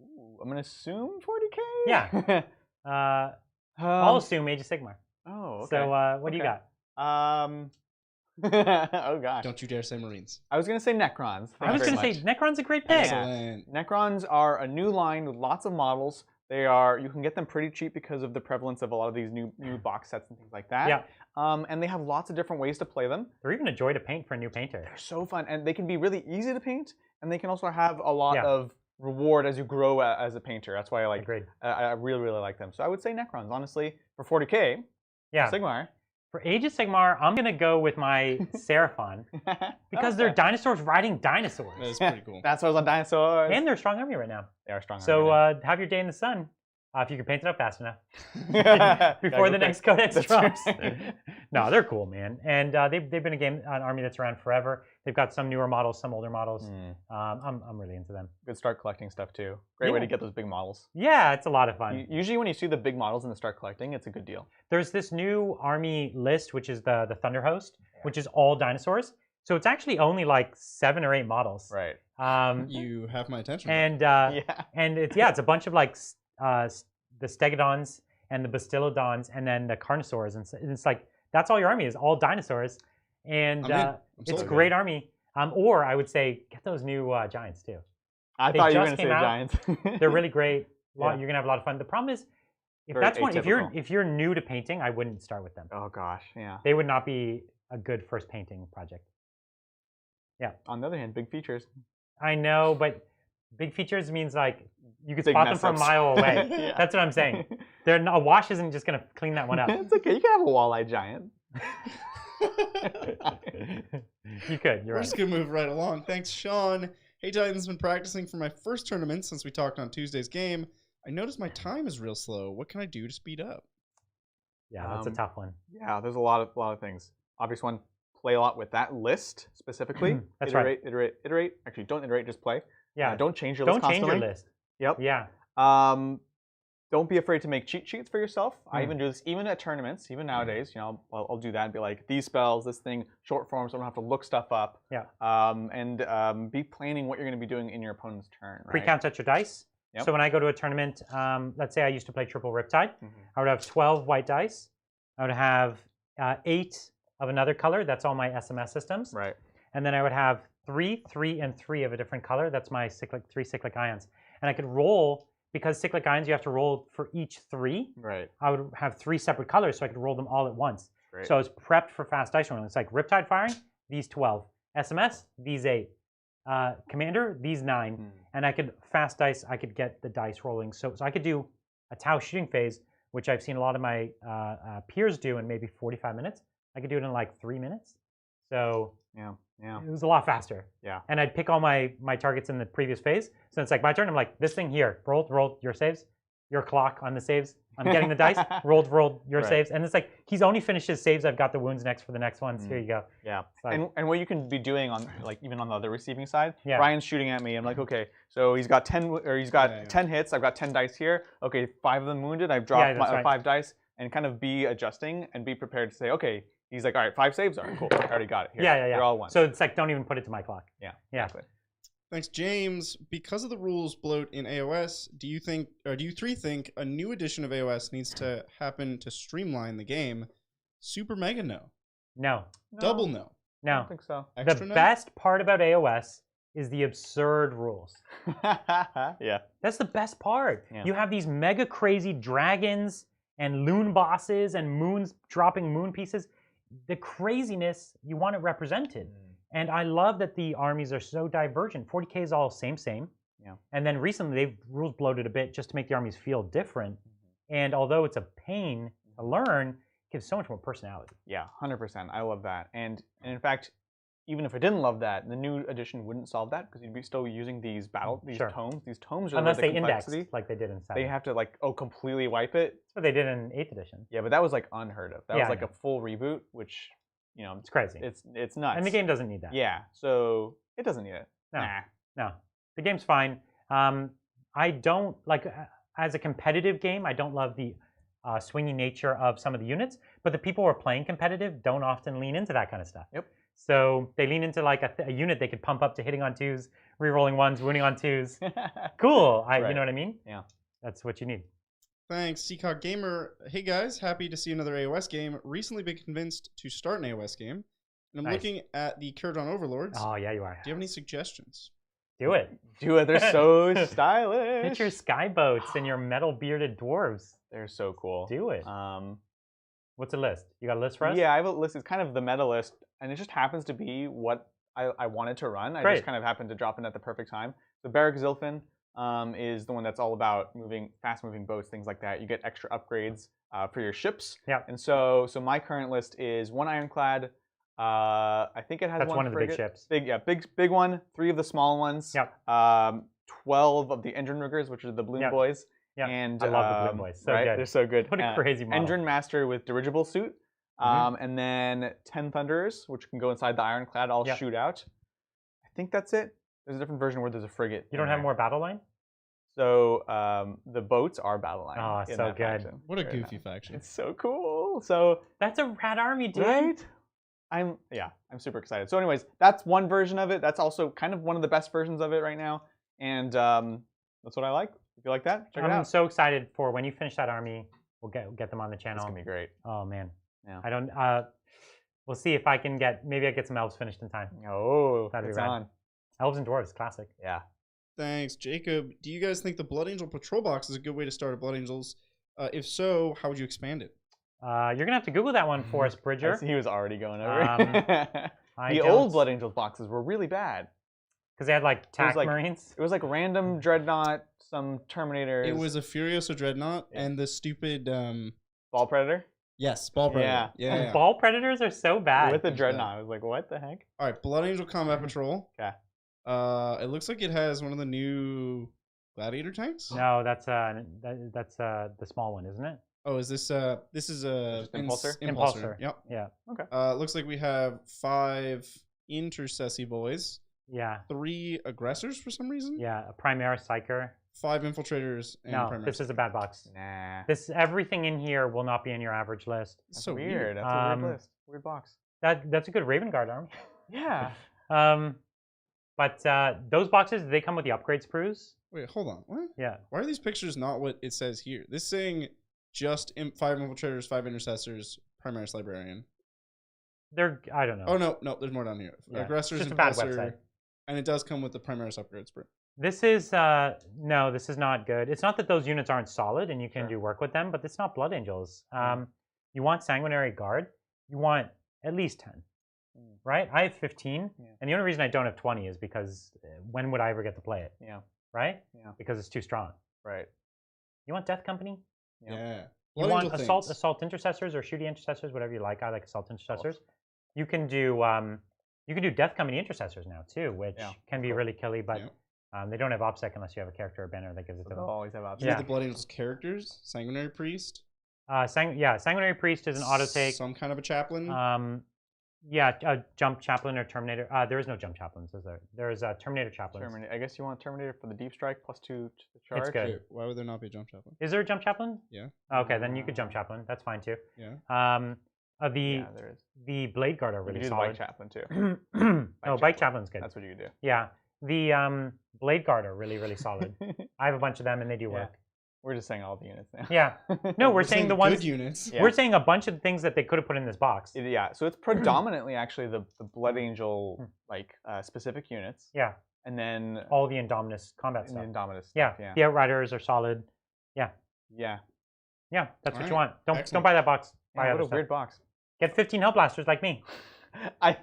Ooh, I'm gonna assume 40K. Yeah. I'll assume Age of Sigmar. Oh, okay. So what do you got? Oh gosh. Don't you dare say Marines. I was gonna say Necrons. I was going to say Necron's a great pick. Excellent. Necrons are a new line with lots of models. You can get them pretty cheap because of the prevalence of a lot of these new box sets and things like that. Yeah. And they have lots of different ways to play them. They're even a joy to paint for a new painter. They're so fun, and they can be really easy to paint, and they can also have a lot of reward as you grow as a painter. That's why I really, really like them. So I would say Necrons, honestly, for 40K. Yeah. Sigmar. For Age of Sigmar, I'm going to go with my Seraphon because they're dinosaurs riding dinosaurs. That is pretty cool. Dinosaurs on dinosaurs. And they're a strong army right now. They are strong. So have your day in the sun. If you can paint it up fast enough before the next codex drops. No, they're cool, man. And they've been an army that's around forever. They've got some newer models, some older models. I'm really into them. Good start collecting stuff too. Great way to get those big models. Yeah, it's a lot of fun. Usually when you see the big models in the start collecting, it's a good deal. There's this new army list, which is the Thunder Host, which is all dinosaurs. So it's actually only like 7 or 8 models. Right. You have my attention. And and it's a bunch of like the Stegodons and the Bastillodons and then the Carnosaurs, and it's like that's all your army is, all dinosaurs, and it's a great army. Or I would say get those new giants too. I thought you were going to say giants. They're really great. You're gonna have a lot of fun. The problem is if you're new to painting, I wouldn't start with them. Oh gosh, yeah. They would not be a good first painting project. Yeah. On the other hand, big features. I know, but big features means like you could spot them from a mile away. That's what I'm saying. A wash isn't just going to clean that one up. It's okay. You can have a walleye giant. You could. You're We're just going to move right along. Thanks, Sean. Hey, Titan's been practicing for my first tournament since we talked on Tuesday's game. I noticed my time is real slow. What can I do to speed up? Yeah, that's a tough one. Yeah, there's a lot of things. Obvious one, play a lot with that list specifically. That's iterate. Actually, don't iterate, just play. Yeah. Don't change your list constantly. Don't change your list. Yep. Yeah. Don't be afraid to make cheat sheets for yourself. I even do this even at tournaments, even nowadays. You know, I'll do that and be like, these spells, this thing, short form, so I don't have to look stuff up. Yeah. And be planning what you're going to be doing in your opponent's turn. Right? Pre-count at your dice. Yep. So when I go to a tournament, let's say I used to play triple Riptide, I would have 12 white dice. I would have 8 of another color. That's all my SMS systems. Right. And then I would have 3, 3, and 3 of a different color. That's my 3 cyclic ions. And I could roll, because cyclic ions you have to roll for each 3. Right. I would have 3 separate colors, so I could roll them all at once. Great. So I was prepped for fast dice rolling. It's like Riptide firing, these 12. SMS, these 8. Commander, these 9. And I could fast dice, I could get the dice rolling. So I could do a Tau shooting phase, which I've seen a lot of my peers do in maybe 45 minutes. I could do it in like 3 minutes. So yeah. It was a lot faster. Yeah. And I'd pick all my targets in the previous phase. So it's like my turn. I'm like, this thing here, roll your saves. your clock on the saves. I'm getting the dice, rolled your Right. saves. And it's like, he's only finished his saves. I've got the wounds next for the next ones. Here you go. Yeah. Like, And what you can be doing on, like, even on the other receiving side, Yeah. Ryan's shooting at me. I'm like, okay, so he's got 10, or he's got 10 hits. I've got 10 dice here. Okay, 5 of them wounded. I've dropped that's right. 5 dice, and kind of be adjusting and be prepared to say, okay, he's like, all right, 5 saves. All right, cool. I already got it. Here, yeah. You're all one. So it's like, don't even put it to my clock. Yeah. Exactly. Thanks, James. Because of the rules bloat in AOS, do you three think a new edition of AOS needs to happen to streamline the game? Super mega no. No. Double no. I don't think so. Extra The no? best part about AOS is the absurd rules. Yeah. That's the best part. Yeah. You have these mega crazy dragons and loon bosses and moons dropping moon pieces. The craziness, you want it represented. And I love that the armies are so divergent. 40k is all same. Yeah. And then recently they've rules bloated a bit just to make the armies feel different. And although it's a pain to learn, it gives so much more personality. Yeah, 100%. I love that. And in fact, even if I didn't love that, the new edition wouldn't solve that because you'd be still using these Sure. tomes. These tomes are Unless the they indexed complexity. like they did in 7. They have to like, completely wipe it. That's what they did in 8th edition. Yeah, but that was like unheard of. That Yeah, was like I a full reboot, which, you know, It's crazy. it's nuts. And the game doesn't need that. Yeah, so it doesn't need it. No. Nah. No, the game's fine. I don't like as a competitive game. I don't love the swingy nature of some of the units, but the people who are playing competitive don't often lean into that kind of stuff. Yep. So they lean into like a unit they could pump up to hitting on 2s, re-rolling 1s, wounding on 2s. Cool. You Right. know what I mean? Yeah. That's what you need. Thanks, Seacog Gamer. Hey guys, happy to see another AOS game. Recently been convinced to start an AOS game, and I'm Nice. looking at the Keraton Overlords. Oh yeah, you are. Do you have any suggestions? Do it. Do it. They're so stylish. Get your skyboats and your metal bearded dwarves. They're so cool. Do it. What's a list? You got a list for us? Yeah, I have a list. It's kind of the meta list, and it just happens to be what I wanted to run. I Great. just kind of happened to drop in at the perfect time. So Barrack Zilfin is the one that's all about fast-moving boats, things like that. You get extra upgrades for your ships. Yeah. And so my current list is 1 ironclad. I think it has That's one of the big frigate. ships. Big one. 3 of the small ones. Yep. 12 of the engine riggers, which are the balloon Yep. boys. Yeah. And I love the balloon boys. So right? good. They're so good. What a crazy model. Engine master with dirigible suit. And then 10 thunderers, which can go inside the ironclad, all Yep. shoot out. I think that's it. There's a different version where there's a frigate. You don't have more battle line? So the boats are battle line. Oh, in so that good. faction. What a Very goofy nice. faction. It's so cool. So That's a rad army, dude. right? I'm super excited. So anyways, that's one version of it. That's also kind of one of the best versions of it right now. And that's what I like. If you like that, check it I'm out. so excited for when you finish that army. We'll get them on the It's channel. gonna be great. Oh man. Yeah. I don't. We'll see if I can maybe I get some elves finished in time. Oh, That'd be it's rad. on. Elves and dwarves, classic. Yeah. Thanks, Jacob. Do you guys think the Blood Angel Patrol Box is a good way to start a Blood Angels? If so, how would you expand it? You're gonna have to Google that one for us, Bridger. He was already going over. I The old Blood Angels boxes were really bad. because they had like TAC like- Marines. It was like random Dreadnought, some Terminators. It was a Furiosa Dreadnought Yeah. and the stupid Ball Predator yes, Ball Predator. Yeah. Yeah. Ball Predators are so bad. with the Who's Dreadnought. I was like, what the heck? All right, Blood Angel Combat Patrol. Okay. It looks like it has one of the new Gladiator tanks. No, that's the small one, isn't it? Oh, is this this is a Just Impulsor? Impulsor. Yep. Yeah. Okay. Looks like we have 5 Intercessi boys, Yeah. 3 aggressors for some reason, Yeah. A Primera Psyker. 5 infiltrators, and No, Primera this is a bad box. Nah. Everything in here will not be in your average list. That's so weird. That's a Um, weird list. Weird box. That's a good Raven Guard army. Yeah. But those boxes, they come with the upgrade sprues. Wait, hold on. What? Yeah. Why are these pictures not what it says here? This saying just 5 infiltrators, 5 intercessors, Primaris Librarian. I don't know. Oh no, there's more down here. Yeah, Aggressors, it's just a bad Impulsor, website. and it does come with the Primaris upgrade sprue. This is no, this is not good. It's not that those units aren't solid and you can do work with them, but it's not Blood Angels. You want Sanguinary Guard. You want at least 10, right? I have 15, and the only reason I don't have 20 is because when would I ever get to play it? Yeah. Right? Yeah. Because it's too strong. Right. You want Death Company? Yeah. You Blood want Angel assault intercessors or shooty intercessors, whatever you like. I like assault intercessors. You can do Death Company intercessors now too, which can be really killy. But They don't have OPSEC unless you have a character or banner that gives it to They'll them. always have You options. know the Blood Angels characters? Sanguinary Priest? Sanguinary Priest is an auto take. Some kind of a chaplain? Jump Chaplain or Terminator. There is no Jump Chaplains, is there? There is Terminator Chaplains. I guess you want Terminator for the deep strike +2 to the charge. It's good. Wait, why would there not be a jump chaplain? Is there a Jump Chaplain? Yeah. Okay, then you could Jump Chaplain. That's fine too. Yeah. Yeah, there is. The Blade Guard are You really could do the solid. White Chaplain too. No, Bike Chaplain's good. That's what you could do. Yeah, the Blade Guard are really solid. I have a bunch of them and they do Yeah. work. We're just saying all the units now. Yeah. No, we're saying the ones. Good units. Yeah. We're saying a bunch of things that they could have put in this box. Yeah, so it's predominantly actually the Blood Angel like specific units, Yeah, and then all the Indominus combat the stuff. Indominus Yeah, stuff. the Outriders are solid. Yeah. Yeah, that's what Alright. you want. Don't Excellent. buy that box. Buy Yeah, other what a stuff. weird box. Get 15 Hellblasters like me. I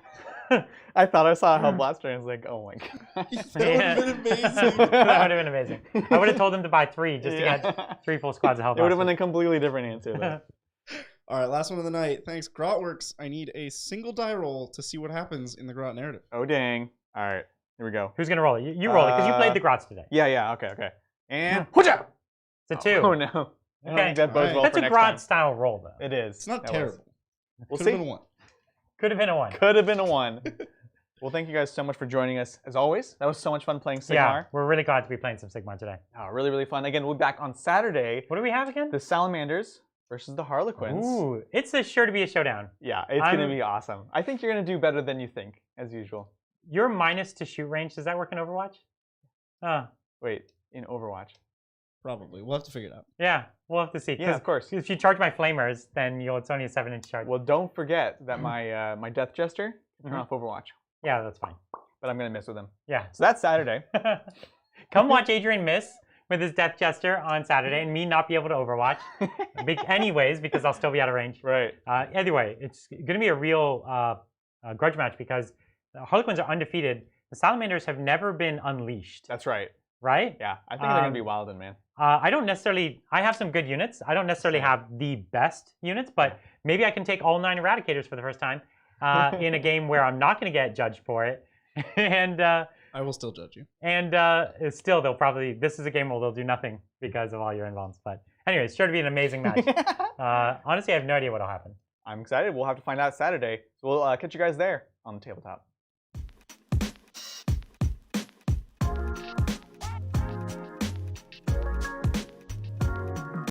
thought I saw a Hellblaster and I was like, oh my god. That would have been amazing. That would have been amazing. I would have told them to buy 3 just to get 3 full squads of Hellblasters. It would have been a completely different answer though. All right, last one of the night. Thanks, Grotworks. I need a single die roll to see what happens in the Grot narrative. Oh dang. Alright, here we go. Who's gonna roll it? You roll it because you played the Grots today. Yeah, okay. And Hooja! It's a 2. Oh no. I don't Okay. think that bodes Alright. well That's for a next Grot time. style roll though. It is. It's not That was. terrible. We'll Could see. have been a 1. Could have been a 1. Could have been a 1. Well, thank you guys so much for joining us. As always, that was so much fun playing Sigmar. Yeah, we're really glad to be playing some Sigmar today. Really fun. Again, we'll be back on Saturday. What do we have again? The Salamanders versus the Harlequins. Ooh, it's sure to be a showdown. Yeah, it's going to be awesome. I think you're going to do better than you think, as usual. Your minus to shoot range, does that work in Overwatch? Wait, in Overwatch? Probably. We'll have to figure it out. Yeah, we'll have to see. Yeah, of course. If you charge my flamers, then it's only a 7-inch charge. Well, don't forget that my my Death Jester can turn off Overwatch, Yeah, that's fine. but I'm going to miss with him. Yeah. So that's Saturday. Come watch Adrian miss with his Death Jester on Saturday and me not be able to Overwatch. Anyways, because I'll still be out of range. Right. Anyway, it's going to be a real grudge match because the Harlequins are undefeated. The Salamanders have never been unleashed. That's right. Right? Yeah, I think they're going to be wildin', man. I don't necessarily. I have some good units. I don't necessarily have the best units, but maybe I can take all 9 Eradicators for the first time in a game where I'm not going to get judged for it. And I will still judge you. And still, they'll probably. This is a game where they'll do nothing because of all your involves. But anyway, it's sure to be an amazing match. Honestly, I have no idea what'll happen. I'm excited. We'll have to find out Saturday. So we'll catch you guys there on the tabletop.